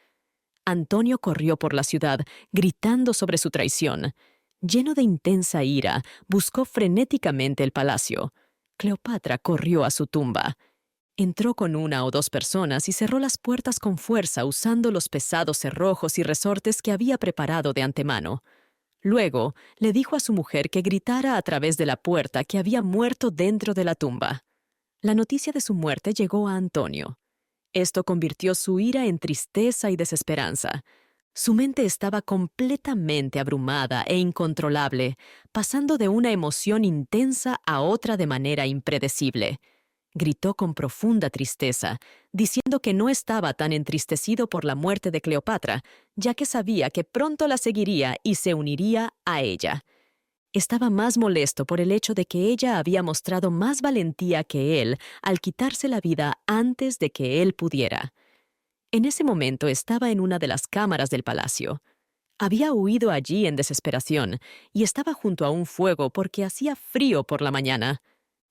Antonio corrió por la ciudad, gritando sobre su traición. Lleno de intensa ira, buscó frenéticamente el palacio. Cleopatra corrió a su tumba. Entró con 1 o 2 personas y cerró las puertas con fuerza usando los pesados cerrojos y resortes que había preparado de antemano. Luego, le dijo a su mujer que gritara a través de la puerta que había muerto dentro de la tumba. La noticia de su muerte llegó a Antonio. Esto convirtió su ira en tristeza y desesperanza. Su mente estaba completamente abrumada e incontrolable, pasando de una emoción intensa a otra de manera impredecible. Gritó con profunda tristeza, diciendo que no estaba tan entristecido por la muerte de Cleopatra, ya que sabía que pronto la seguiría y se uniría a ella. Estaba más molesto por el hecho de que ella había mostrado más valentía que él al quitarse la vida antes de que él pudiera. En ese momento estaba en una de las cámaras del palacio. Había huido allí en desesperación y estaba junto a un fuego porque hacía frío por la mañana.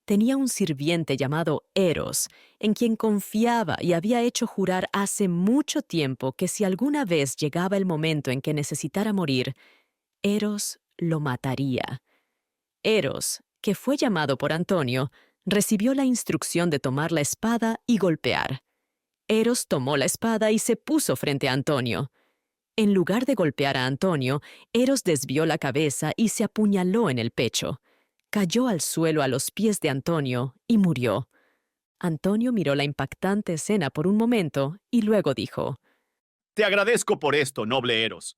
Tenía un sirviente llamado Eros, en quien confiaba y había hecho jurar hace mucho tiempo que si alguna vez llegaba el momento en que necesitara morir, Eros lo mataría. Eros, que fue llamado por Antonio, recibió la instrucción de tomar la espada y golpear. Eros tomó la espada y se puso frente a Antonio. En lugar de golpear a Antonio, Eros desvió la cabeza y se apuñaló en el pecho. Cayó al suelo a los pies de Antonio y murió. Antonio miró la impactante escena por un momento y luego dijo: Te agradezco por esto, noble Eros.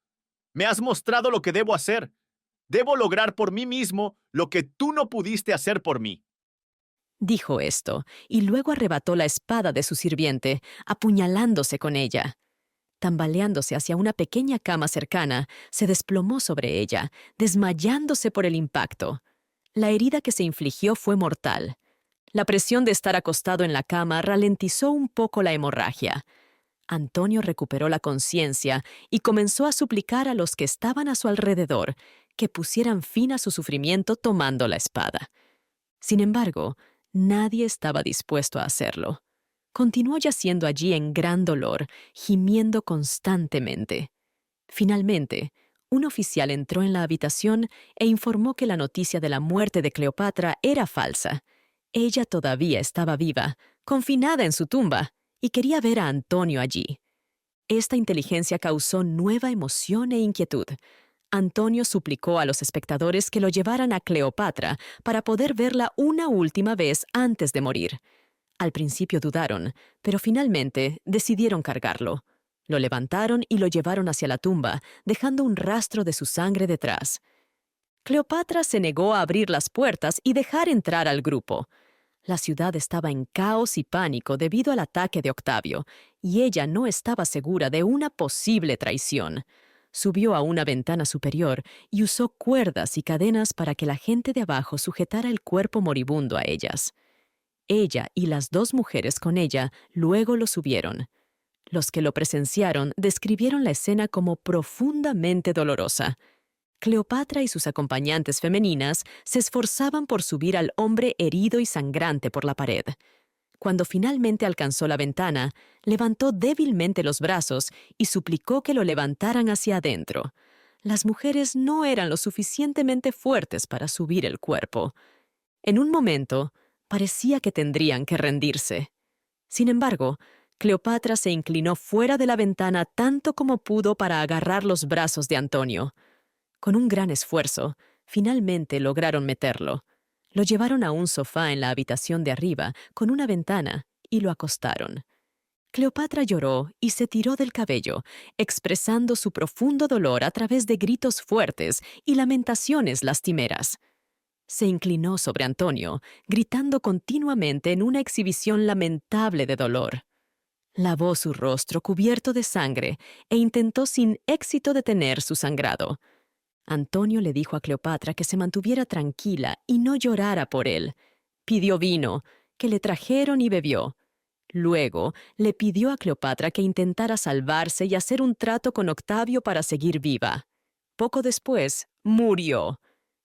Me has mostrado lo que debo hacer. Debo lograr por mí mismo lo que tú no pudiste hacer por mí. Dijo esto, y luego arrebató la espada de su sirviente, apuñalándose con ella. Tambaleándose hacia una pequeña cama cercana, se desplomó sobre ella, desmayándose por el impacto. La herida que se infligió fue mortal. La presión de estar acostado en la cama ralentizó un poco la hemorragia. Antonio recuperó la conciencia y comenzó a suplicar a los que estaban a su alrededor que pusieran fin a su sufrimiento tomando la espada. Sin embargo, nadie estaba dispuesto a hacerlo. Continuó yaciendo allí en gran dolor, gimiendo constantemente. Finalmente, un oficial entró en la habitación e informó que la noticia de la muerte de Cleopatra era falsa. Ella todavía estaba viva, confinada en su tumba, y quería ver a Antonio allí. Esta inteligencia causó nueva emoción e inquietud. Antonio suplicó a los espectadores que lo llevaran a Cleopatra para poder verla una última vez antes de morir. Al principio dudaron, pero finalmente decidieron cargarlo. Lo levantaron y lo llevaron hacia la tumba, dejando un rastro de su sangre detrás. Cleopatra se negó a abrir las puertas y dejar entrar al grupo. La ciudad estaba en caos y pánico debido al ataque de Octavio, y ella no estaba segura de una posible traición. Subió a una ventana superior y usó cuerdas y cadenas para que la gente de abajo sujetara el cuerpo moribundo a ellas. Ella y las 2 mujeres con ella luego lo subieron. Los que lo presenciaron describieron la escena como profundamente dolorosa. Cleopatra y sus acompañantes femeninas se esforzaban por subir al hombre herido y sangrante por la pared. Cuando finalmente alcanzó la ventana, levantó débilmente los brazos y suplicó que lo levantaran hacia adentro. Las mujeres no eran lo suficientemente fuertes para subir el cuerpo. En un momento, Parecía que tendrían que rendirse. Sin embargo, Cleopatra se inclinó fuera de la ventana tanto como pudo para agarrar los brazos de Antonio. Con un gran esfuerzo, finalmente lograron meterlo. Lo llevaron a un sofá en la habitación de arriba, con una ventana, y lo acostaron. Cleopatra lloró y se tiró del cabello, expresando su profundo dolor a través de gritos fuertes y lamentaciones lastimeras. Se inclinó sobre Antonio, gritando continuamente en una exhibición lamentable de dolor. Lavó su rostro cubierto de sangre e intentó sin éxito detener su sangrado. Antonio le dijo a Cleopatra que se mantuviera tranquila y no llorara por él. Pidió vino, que le trajeron y bebió. Luego le pidió a Cleopatra que intentara salvarse y hacer un trato con Octavio para seguir viva. Poco después, murió.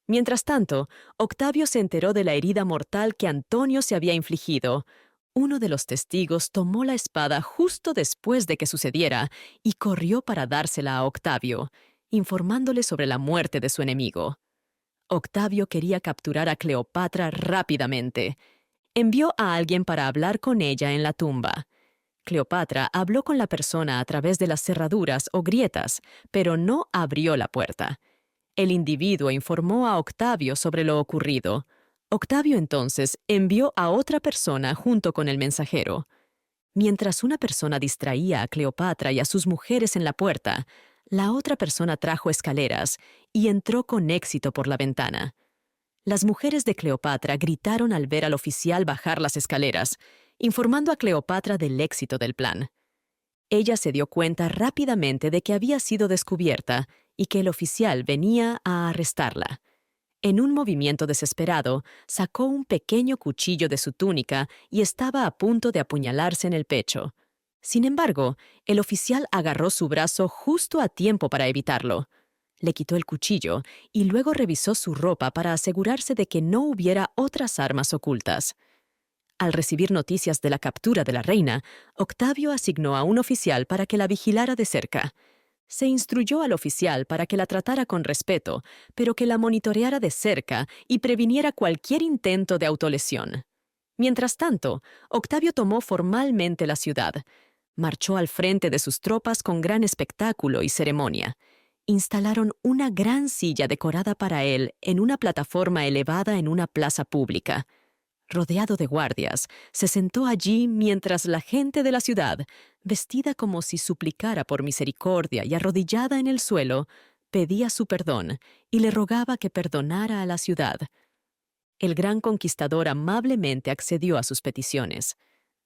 Mientras tanto, Octavio se enteró de la herida mortal que Antonio se había infligido. Uno de los testigos tomó la espada justo después de que sucediera y corrió para dársela a Octavio, informándole sobre la muerte de su enemigo. Octavio quería capturar a Cleopatra rápidamente. Envió a alguien para hablar con ella en la tumba. Cleopatra habló con la persona a través de las cerraduras o grietas, pero no abrió la puerta. El individuo informó a Octavio sobre lo ocurrido. Octavio entonces envió a otra persona junto con el mensajero. Mientras una persona distraía a Cleopatra y a sus mujeres en la puerta, la otra persona trajo escaleras y entró con éxito por la ventana. Las mujeres de Cleopatra gritaron al ver al oficial bajar las escaleras, informando a Cleopatra del éxito del plan. Ella se dio cuenta rápidamente de que había sido descubierta y que el oficial venía a arrestarla. En un movimiento desesperado, sacó un pequeño cuchillo de su túnica y estaba a punto de apuñalarse en el pecho. Sin embargo, el oficial agarró su brazo justo a tiempo para evitarlo. Le quitó el cuchillo y luego revisó su ropa para asegurarse de que no hubiera otras armas ocultas. Al recibir noticias de la captura de la reina, Octavio asignó a un oficial para que la vigilara de cerca. Se instruyó al oficial para que la tratara con respeto, pero que la monitoreara de cerca y previniera cualquier intento de autolesión. Mientras tanto, Octavio tomó formalmente la ciudad. Marchó al frente de sus tropas con gran espectáculo y ceremonia. Instalaron una gran silla decorada para él en una plataforma elevada en una plaza pública. Rodeado de guardias, se sentó allí mientras la gente de la ciudad, vestida como si suplicara por misericordia y arrodillada en el suelo, pedía su perdón y le rogaba que perdonara a la ciudad. El gran conquistador amablemente accedió a sus peticiones.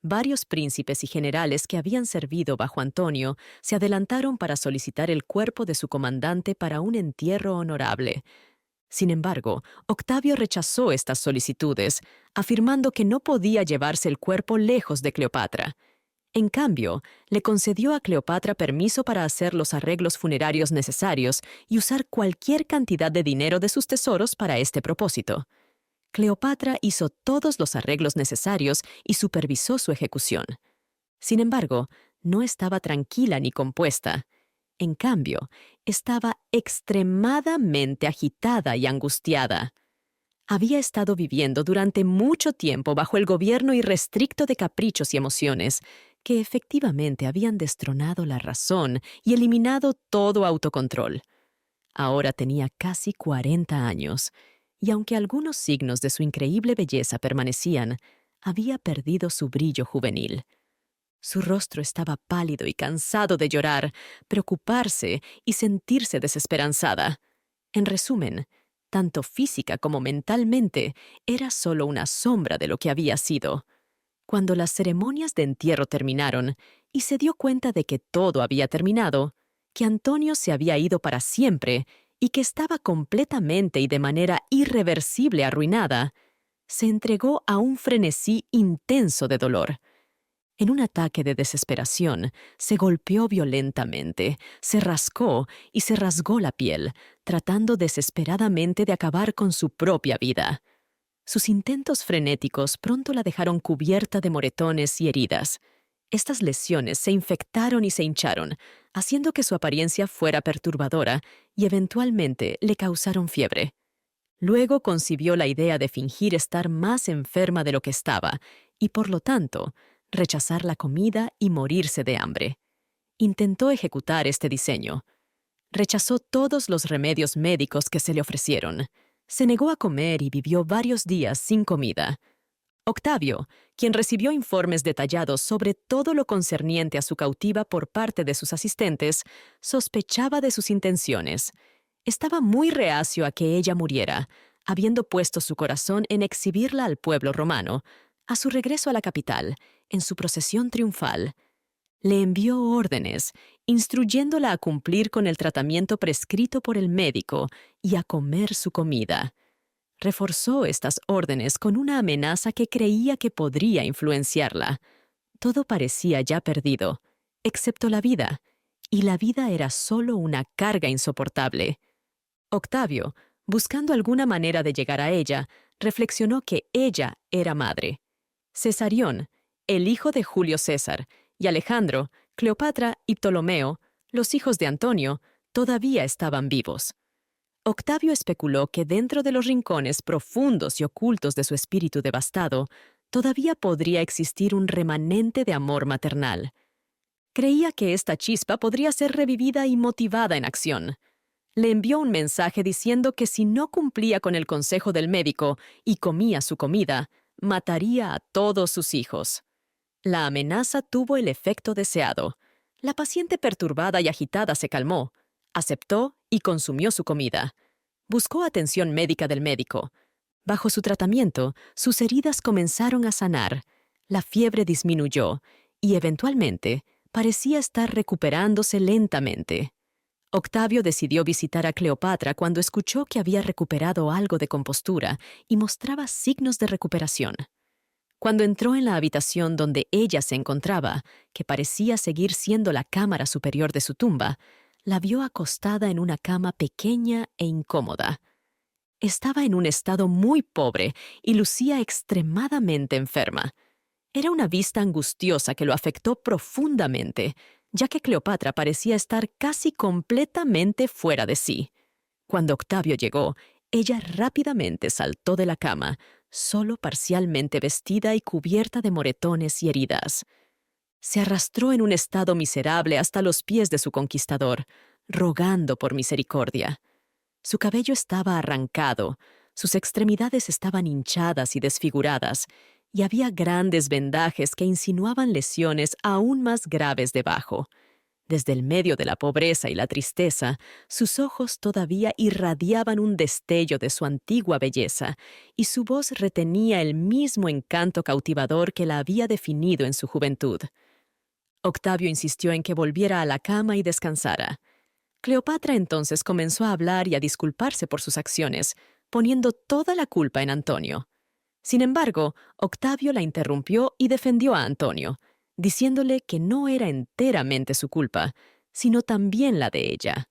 Varios príncipes y generales que habían servido bajo Antonio se adelantaron para solicitar el cuerpo de su comandante para un entierro honorable. Sin embargo, Octavio rechazó estas solicitudes, afirmando que no podía llevarse el cuerpo lejos de Cleopatra. En cambio, le concedió a Cleopatra permiso para hacer los arreglos funerarios necesarios y usar cualquier cantidad de dinero de sus tesoros para este propósito. Cleopatra hizo todos los arreglos necesarios y supervisó su ejecución. Sin embargo, no estaba tranquila ni compuesta. En cambio, estaba extremadamente agitada y angustiada. Había estado viviendo durante mucho tiempo bajo el gobierno irrestricto de caprichos y emociones, que efectivamente habían destronado la razón y eliminado todo autocontrol. Ahora tenía casi 40 años, y aunque algunos signos de su increíble belleza permanecían, había perdido su brillo juvenil. Su rostro estaba pálido y cansado de llorar, preocuparse y sentirse desesperanzada. En resumen, tanto física como mentalmente, era solo una sombra de lo que había sido. Cuando las ceremonias de entierro terminaron y se dio cuenta de que todo había terminado, que Antonio se había ido para siempre y que estaba completamente y de manera irreversible arruinada, se entregó a un frenesí intenso de dolor. En un ataque de desesperación, se golpeó violentamente, se rascó y se rasgó la piel, tratando desesperadamente de acabar con su propia vida. Sus intentos frenéticos pronto la dejaron cubierta de moretones y heridas. Estas lesiones se infectaron y se hincharon, haciendo que su apariencia fuera perturbadora y eventualmente le causaron fiebre. Luego concibió la idea de fingir estar más enferma de lo que estaba y, por lo tanto, rechazar la comida y morirse de hambre. Intentó ejecutar este diseño. Rechazó todos los remedios médicos que se le ofrecieron. Se negó a comer y vivió varios días sin comida. Octavio, quien recibió informes detallados sobre todo lo concerniente a su cautiva por parte de sus asistentes, sospechaba de sus intenciones. Estaba muy reacio a que ella muriera, habiendo puesto su corazón en exhibirla al pueblo romano, a su regreso a la capital, en su procesión triunfal. Le envió órdenes, instruyéndola a cumplir con el tratamiento prescrito por el médico y a comer su comida. Reforzó estas órdenes con una amenaza que creía que podría influenciarla. Todo parecía ya perdido, excepto la vida, y la vida era solo una carga insoportable. Octavio, buscando alguna manera de llegar a ella, reflexionó que ella era madre. Cesarión, el hijo de Julio César, y Alejandro, Cleopatra y Ptolomeo, los hijos de Antonio, todavía estaban vivos. Octavio especuló que dentro de los rincones profundos y ocultos de su espíritu devastado, todavía podría existir un remanente de amor maternal. Creía que esta chispa podría ser revivida y motivada en acción. Le envió un mensaje diciendo que si no cumplía con el consejo del médico y comía su comida, mataría a todos sus hijos. La amenaza tuvo el efecto deseado. La paciente perturbada y agitada se calmó, aceptó y consumió su comida. Buscó atención médica del médico. Bajo su tratamiento, sus heridas comenzaron a sanar, la fiebre disminuyó y, eventualmente, parecía estar recuperándose lentamente. Octavio decidió visitar a Cleopatra cuando escuchó que había recuperado algo de compostura y mostraba signos de recuperación. Cuando entró en la habitación donde ella se encontraba, que parecía seguir siendo la cámara superior de su tumba, la vio acostada en una cama pequeña e incómoda. Estaba en un estado muy pobre y lucía extremadamente enferma. Era una vista angustiosa que lo afectó profundamente, ya que Cleopatra parecía estar casi completamente fuera de sí. Cuando Octavio llegó, ella rápidamente saltó de la cama, solo parcialmente vestida y cubierta de moretones y heridas. Se arrastró en un estado miserable hasta los pies de su conquistador, rogando por misericordia. Su cabello estaba arrancado, sus extremidades estaban hinchadas y desfiguradas, y había grandes vendajes que insinuaban lesiones aún más graves debajo. Desde el medio de la pobreza y la tristeza, sus ojos todavía irradiaban un destello de su antigua belleza, y su voz retenía el mismo encanto cautivador que la había definido en su juventud. Octavio insistió en que volviera a la cama y descansara. Cleopatra entonces comenzó a hablar y a disculparse por sus acciones, poniendo toda la culpa en Antonio. Sin embargo, Octavio la interrumpió y defendió a Antonio, diciéndole que no era enteramente su culpa, sino también la de ella.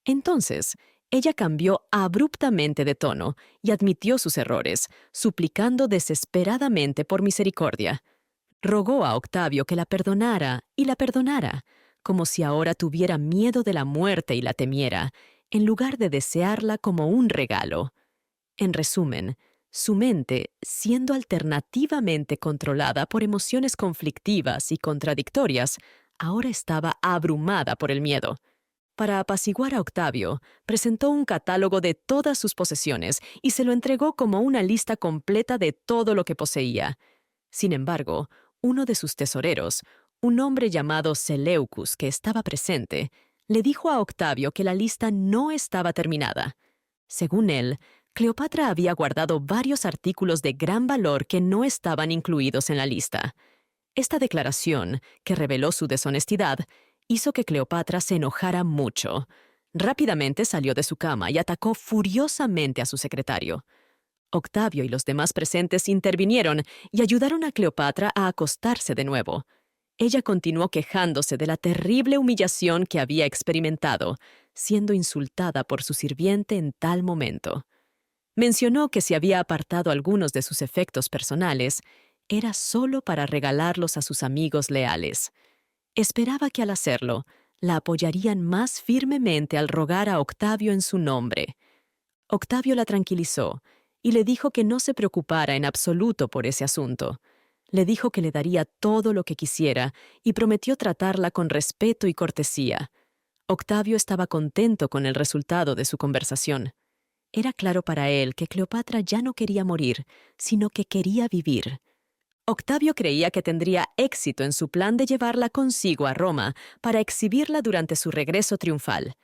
Entonces, ella cambió abruptamente de tono y admitió sus errores, suplicando desesperadamente por misericordia. Rogó a Octavio que la perdonara y la perdonara, como si ahora tuviera miedo de la muerte y la temiera, en lugar de desearla como un regalo. En resumen, su mente, siendo alternativamente controlada por emociones conflictivas y contradictorias, ahora estaba abrumada por el miedo. Para apaciguar a Octavio, presentó un catálogo de todas sus posesiones y se lo entregó como una lista completa de todo lo que poseía. Sin embargo, uno de sus tesoreros, un hombre llamado Seleucus que estaba presente, le dijo a Octavio que la lista no estaba terminada. Según él, Cleopatra había guardado varios artículos de gran valor que no estaban incluidos en la lista. Esta declaración, que reveló su deshonestidad, hizo que Cleopatra se enojara mucho. Rápidamente salió de su cama y atacó furiosamente a su secretario. Octavio y los demás presentes intervinieron y ayudaron a Cleopatra a acostarse de nuevo. Ella continuó quejándose de la terrible humillación que había experimentado, siendo insultada por su sirviente en tal momento. Mencionó que si había apartado algunos de sus efectos personales, era solo para regalarlos a sus amigos leales. Esperaba que al hacerlo, la apoyarían más firmemente al rogar a Octavio en su nombre. Octavio la tranquilizó y le dijo que no se preocupara en absoluto por ese asunto. Le dijo que le daría todo lo que quisiera y prometió tratarla con respeto y cortesía. Octavio estaba contento con el resultado de su conversación. Era claro para él que Cleopatra ya no quería morir, sino que quería vivir. Octavio creía que tendría éxito en su plan de llevarla consigo a Roma para exhibirla durante su regreso triunfal.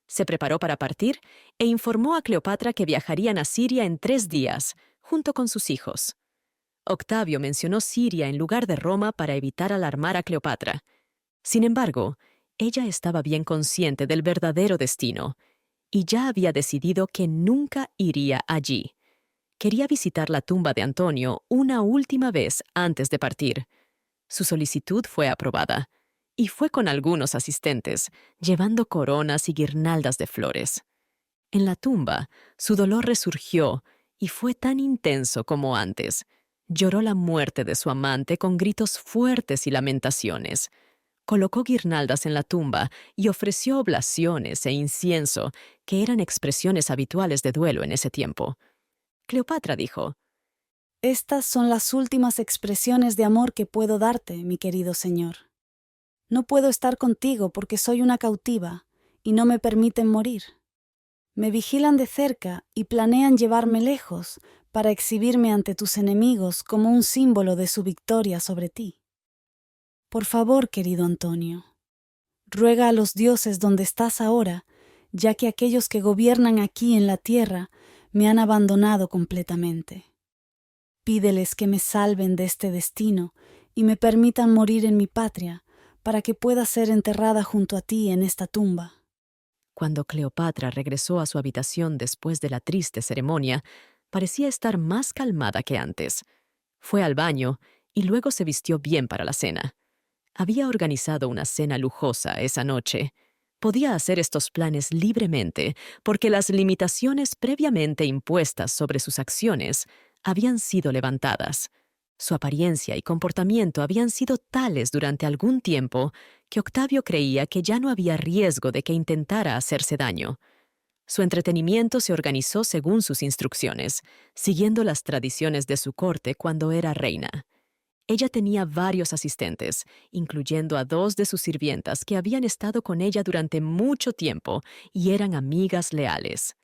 Se preparó para partir e informó a Cleopatra que viajarían a Siria en 3 días, junto con sus hijos. Octavio mencionó Siria en lugar de Roma para evitar alarmar a Cleopatra. Sin embargo, ella estaba bien consciente del verdadero destino, y ya había decidido que nunca iría allí. Quería visitar la tumba de Antonio una última vez antes de partir. Su solicitud fue aprobada, y fue con algunos asistentes, llevando coronas y guirnaldas de flores. En la tumba, su dolor resurgió y fue tan intenso como antes. Lloró la muerte de su amante con gritos fuertes y lamentaciones. Colocó guirnaldas en la tumba y ofreció oblaciones e incienso, que eran expresiones habituales de duelo en ese tiempo. Cleopatra dijo: Estas son las últimas expresiones de amor que puedo darte, mi querido señor. No puedo estar contigo porque soy una cautiva y no me permiten morir. Me vigilan de cerca y planean llevarme lejos para exhibirme ante tus enemigos como un símbolo de su victoria sobre ti. Por favor, querido Antonio, ruega a los dioses donde estás ahora, ya que aquellos que gobiernan aquí en la tierra me han abandonado completamente. Pídeles que me salven de este destino y me permitan morir en mi patria, para que pueda ser enterrada junto a ti en esta tumba. Cuando Cleopatra regresó a su habitación después de la triste ceremonia, parecía estar más calmada que antes. Fue al baño y luego se vistió bien para la cena. Había organizado una cena lujosa esa noche. Podía hacer estos planes libremente porque las limitaciones previamente impuestas sobre sus acciones habían sido levantadas. Su apariencia y comportamiento habían sido tales durante algún tiempo que Octavio creía que ya no había riesgo de que intentara hacerse daño. Su entretenimiento se organizó según sus instrucciones, siguiendo las tradiciones de su corte cuando era reina. Ella tenía varios asistentes, incluyendo a 2 de sus sirvientas que habían estado con ella durante mucho tiempo y eran amigas leales.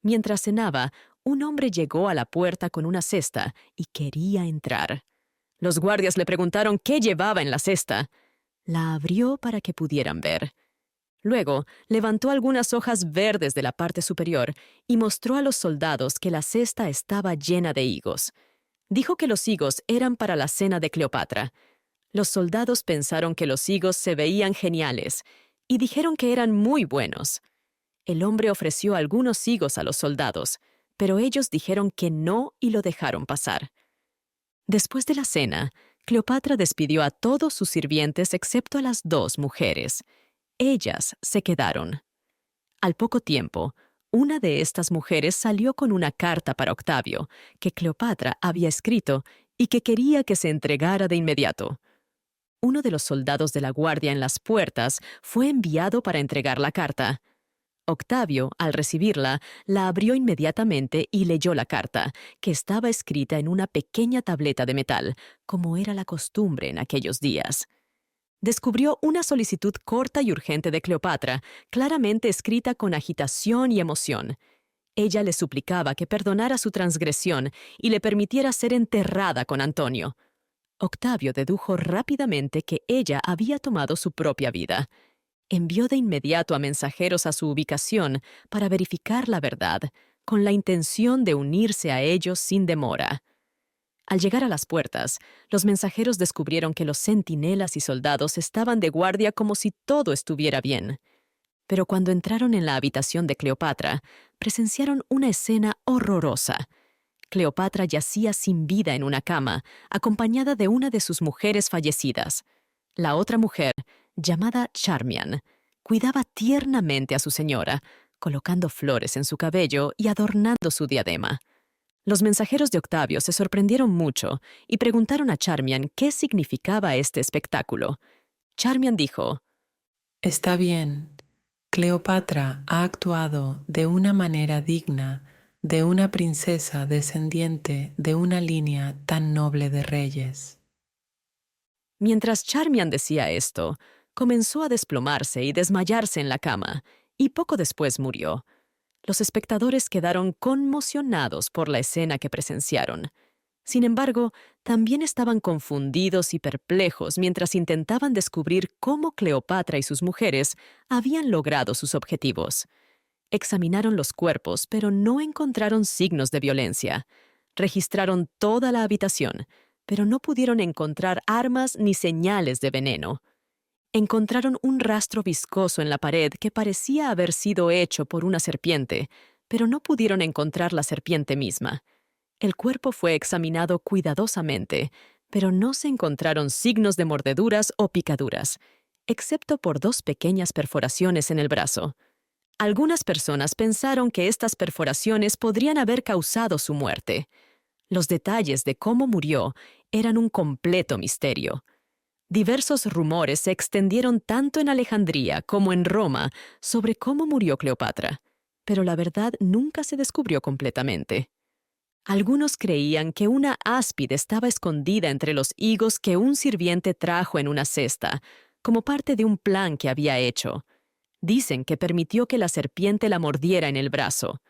Mientras cenaba, un hombre llegó a la puerta con una cesta y quería entrar. Los guardias le preguntaron qué llevaba en la cesta. La abrió para que pudieran ver. Luego, levantó algunas hojas verdes de la parte superior y mostró a los soldados que la cesta estaba llena de higos. Dijo que los higos eran para la cena de Cleopatra. Los soldados pensaron que los higos se veían geniales y dijeron que eran muy buenos. El hombre ofreció algunos higos a los soldados, pero ellos dijeron que no y lo dejaron pasar. Después de la cena, Cleopatra despidió a todos sus sirvientes excepto a las 2 mujeres. Ellas se quedaron. Al poco tiempo, una de estas mujeres salió con una carta para Octavio, que Cleopatra había escrito y que quería que se entregara de inmediato. Uno de los soldados de la guardia en las puertas fue enviado para entregar la carta. Octavio, al recibirla, la abrió inmediatamente y leyó la carta, que estaba escrita en una pequeña tableta de metal, como era la costumbre en aquellos días. Descubrió una solicitud corta y urgente de Cleopatra, claramente escrita con agitación y emoción. Ella le suplicaba que perdonara su transgresión y le permitiera ser enterrada con Antonio. Octavio dedujo rápidamente que ella había tomado su propia vida. Envió de inmediato a mensajeros a su ubicación para verificar la verdad, con la intención de unirse a ellos sin demora. Al llegar a las puertas, los mensajeros descubrieron que los centinelas y soldados estaban de guardia como si todo estuviera bien. Pero cuando entraron en la habitación de Cleopatra, presenciaron una escena horrorosa. Cleopatra yacía sin vida en una cama, acompañada de una de sus mujeres fallecidas. La otra mujer, llamada Charmian, cuidaba tiernamente a su señora, colocando flores en su cabello y adornando su diadema. Los mensajeros de Octavio se sorprendieron mucho y preguntaron a Charmian qué significaba este espectáculo. Charmian dijo: Está bien. Cleopatra ha actuado de una manera digna de una princesa descendiente de una línea tan noble de reyes. Mientras Charmian decía esto, comenzó a desplomarse y desmayarse en la cama, y poco después murió. Los espectadores quedaron conmocionados por la escena que presenciaron. Sin embargo, también estaban confundidos y perplejos mientras intentaban descubrir cómo Cleopatra y sus mujeres habían logrado sus objetivos. Examinaron los cuerpos, pero no encontraron signos de violencia. Registraron toda la habitación, pero no pudieron encontrar armas ni señales de veneno. Encontraron un rastro viscoso en la pared que parecía haber sido hecho por una serpiente, pero no pudieron encontrar la serpiente misma. El cuerpo fue examinado cuidadosamente, pero no se encontraron signos de mordeduras o picaduras, excepto por 2 pequeñas perforaciones en el brazo. Algunas personas pensaron que estas perforaciones podrían haber causado su muerte. Los detalles de cómo murió eran un completo misterio. Diversos rumores se extendieron tanto en Alejandría como en Roma sobre cómo murió Cleopatra, pero la verdad nunca se descubrió completamente. Algunos creían que una áspide estaba escondida entre los higos que un sirviente trajo en una cesta, como parte de un plan que había hecho. Dicen que permitió que la serpiente la mordiera en el brazo.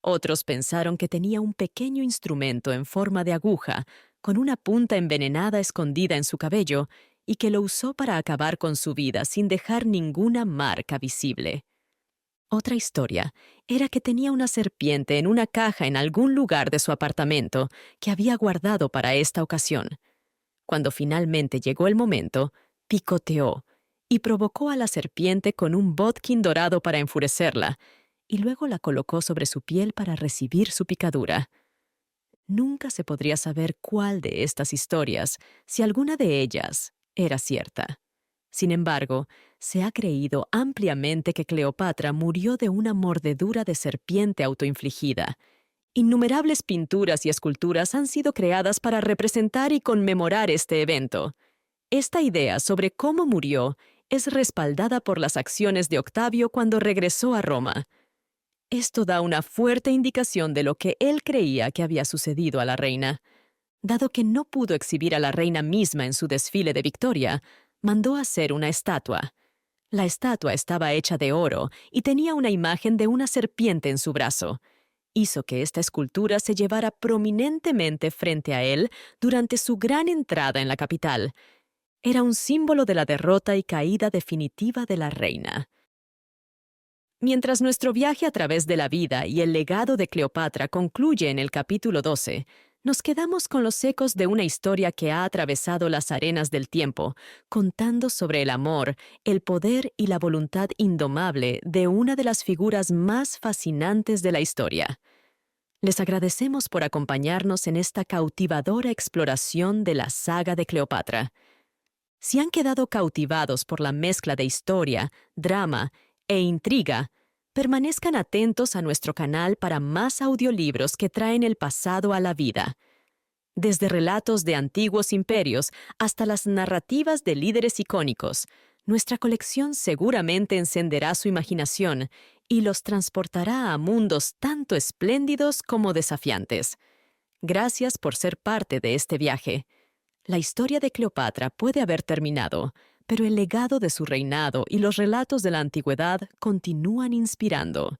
Otros pensaron que tenía un pequeño instrumento en forma de aguja, con una punta envenenada escondida en su cabello, y que lo usó para acabar con su vida sin dejar ninguna marca visible. Otra historia era que tenía una serpiente en una caja en algún lugar de su apartamento que había guardado para esta ocasión. Cuando finalmente llegó el momento, picoteó y provocó a la serpiente con un bodkin dorado para enfurecerla, y luego la colocó sobre su piel para recibir su picadura. Nunca se podría saber cuál de estas historias, si alguna de ellas, era cierta. Sin embargo, se ha creído ampliamente que Cleopatra murió de una mordedura de serpiente autoinfligida. Innumerables pinturas y esculturas han sido creadas para representar y conmemorar este evento. Esta idea sobre cómo murió es respaldada por las acciones de Octavio cuando regresó a Roma. Esto da una fuerte indicación de lo que él creía que había sucedido a la reina. Dado que no pudo exhibir a la reina misma en su desfile de victoria, mandó hacer una estatua. La estatua estaba hecha de oro y tenía una imagen de una serpiente en su brazo. Hizo que esta escultura se llevara prominentemente frente a él durante su gran entrada en la capital. Era un símbolo de la derrota y caída definitiva de la reina. Mientras nuestro viaje a través de la vida y el legado de Cleopatra concluye en el capítulo 12, nos quedamos con los ecos de una historia que ha atravesado las arenas del tiempo, contando sobre el amor, el poder y la voluntad indomable de una de las figuras más fascinantes de la historia. Les agradecemos por acompañarnos en esta cautivadora exploración de la saga de Cleopatra. Si han quedado cautivados por la mezcla de historia, drama e intriga, permanezcan atentos a nuestro canal para más audiolibros que traen el pasado a la vida. Desde relatos de antiguos imperios hasta las narrativas de líderes icónicos, nuestra colección seguramente encenderá su imaginación y los transportará a mundos tanto espléndidos como desafiantes. Gracias por ser parte de este viaje. La historia de Cleopatra puede haber terminado, pero el legado de su reinado y los relatos de la antigüedad continúan inspirando.